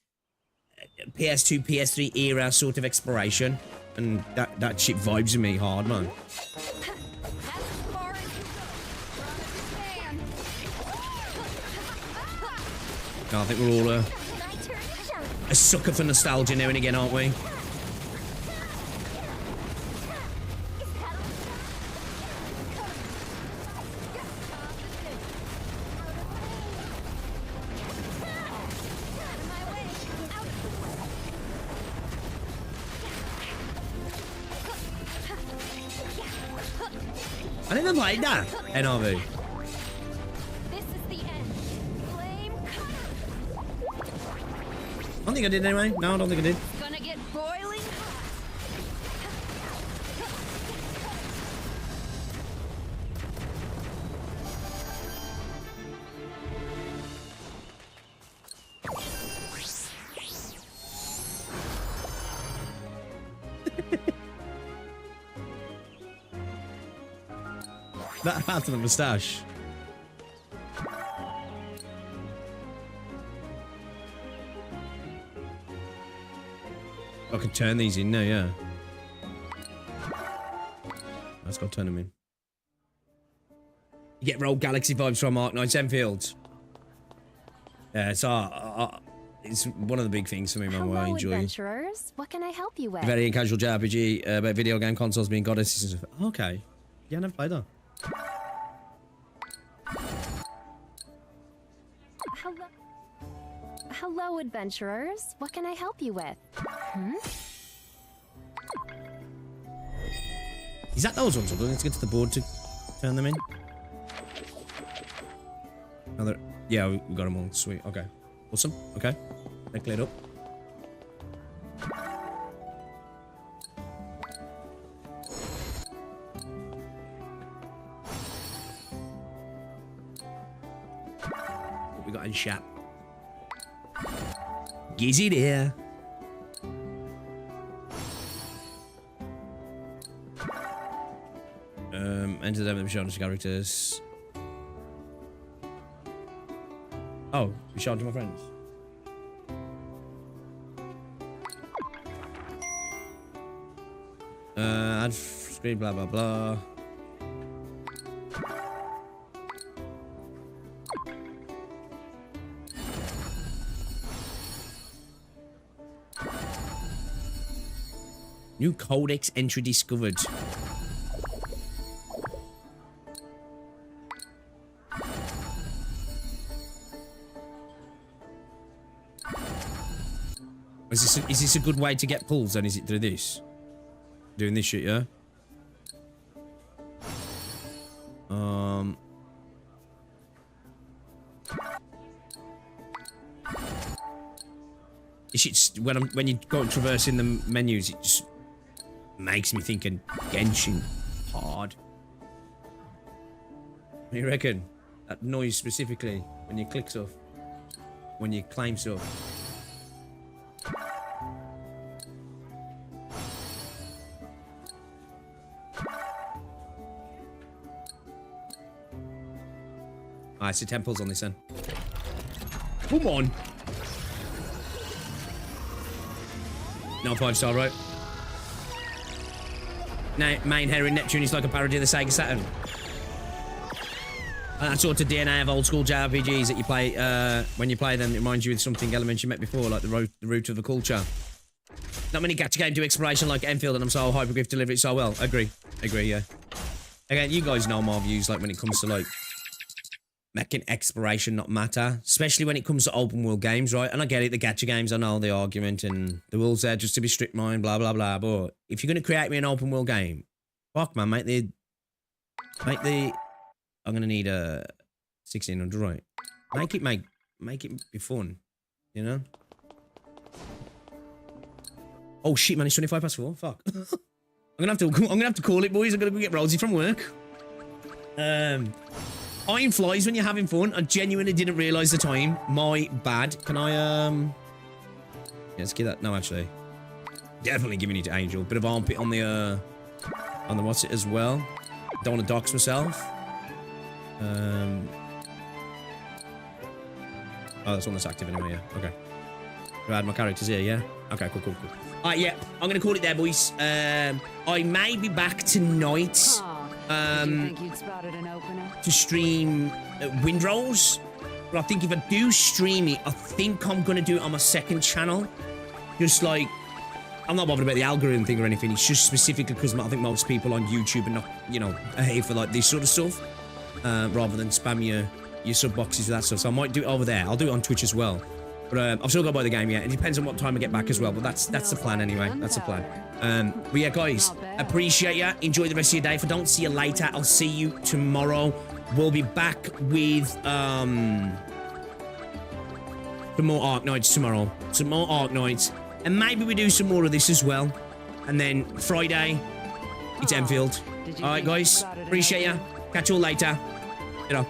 PS3 era sort of exploration, and that shit vibes with me hard, man. No, I think we're all a sucker for nostalgia now and again, aren't we? I never played that, NRV. This is the end. Flame I don't think I did anyway. No, I don't think I did. gonna get boiling hot. That hat and the moustache. I could turn these in now, yeah. Let's go turn them in. You get Rogue Galaxy vibes from Ark Knights Enfield. Yeah, it's one of the big things for me, man. What I enjoy. Adventurers, what can I help you with? Very casual JRPG about video game consoles being goddesses and stuff. Okay. Yeah, I never played that. Hello, adventurers. What can I help you with? Hmm? Is that those ones? Let's get to the board to turn them in. Yeah, we got them all. Sweet. Okay. Awesome. Okay. They're cleared up. What we got in chat? Gizzy there. Enter them and show us characters. Oh, we shout to my friends. Add screen, blah blah blah. New codex entry discovered. Is this a good way to get pulls then? Is it through this? Doing this shit, yeah? When you go traversing the menus, it just makes me thinking Genshin hard. What do you reckon? That noise specifically when you click stuff, when you claim stuff. Alright, so 10 pulls on this then. Come on. No 5-star, right? Now, main heroine Neptune is like a parody of the Sega Saturn. And that sort of DNA of old school JRPGs that you play, when you play them, it reminds you of something elements you met before, like the root of the culture. Not many gacha games do exploration like Enfield, and I'm so Hypergriff deliver it so well. Agree, yeah. Again, you guys know my views, like when it comes to like making exploration not matter, especially when it comes to open world games, right? And I get it, the gacha games, I know the argument, and the world's there just to be strip mined, blah blah blah. But if you're gonna create me an open world game, fuck man, make the. I'm gonna need a 1600, right? Make it be fun, you know? Oh shit, man! It's 25 past 4. Fuck. I'm gonna have to call it, boys. I'm gonna go get Rosie from work. Time flies when you're having fun. I genuinely didn't realize the time. My bad. Can I yeah, let's give that. No, actually, definitely giving it to Angel. Bit of armpit on the what's it as well. Don't want to dox myself. Oh, that's one that's active anyway, yeah. Okay. Do I add my characters here, yeah? Okay, cool. Alright, yeah. I'm gonna call it there, boys. I may be back tonight. Did you think you'd spotted an opener? To stream Windrolls. But I think if I do stream it, I think I'm gonna do it on my second channel. Just like, I'm not bothered about the algorithm thing or anything. It's just specifically because I think most people on YouTube are not, you know, here for like this sort of stuff. Rather than spam your sub boxes for that stuff. So I might do it over there. I'll do it on Twitch as well. But I've still got to buy the game yet. It depends on what time I get back as well. But that's the plan anyway. That's the plan. But yeah, guys, appreciate ya. Enjoy the rest of your day. If I don't see you later, I'll see you tomorrow. We'll be back with some more Arc Nights tomorrow. Some more Arc Nights. And maybe we do some more of this as well. And then Friday, it's Enfield. Alright, guys. Appreciate ya. Catch you all later. You know.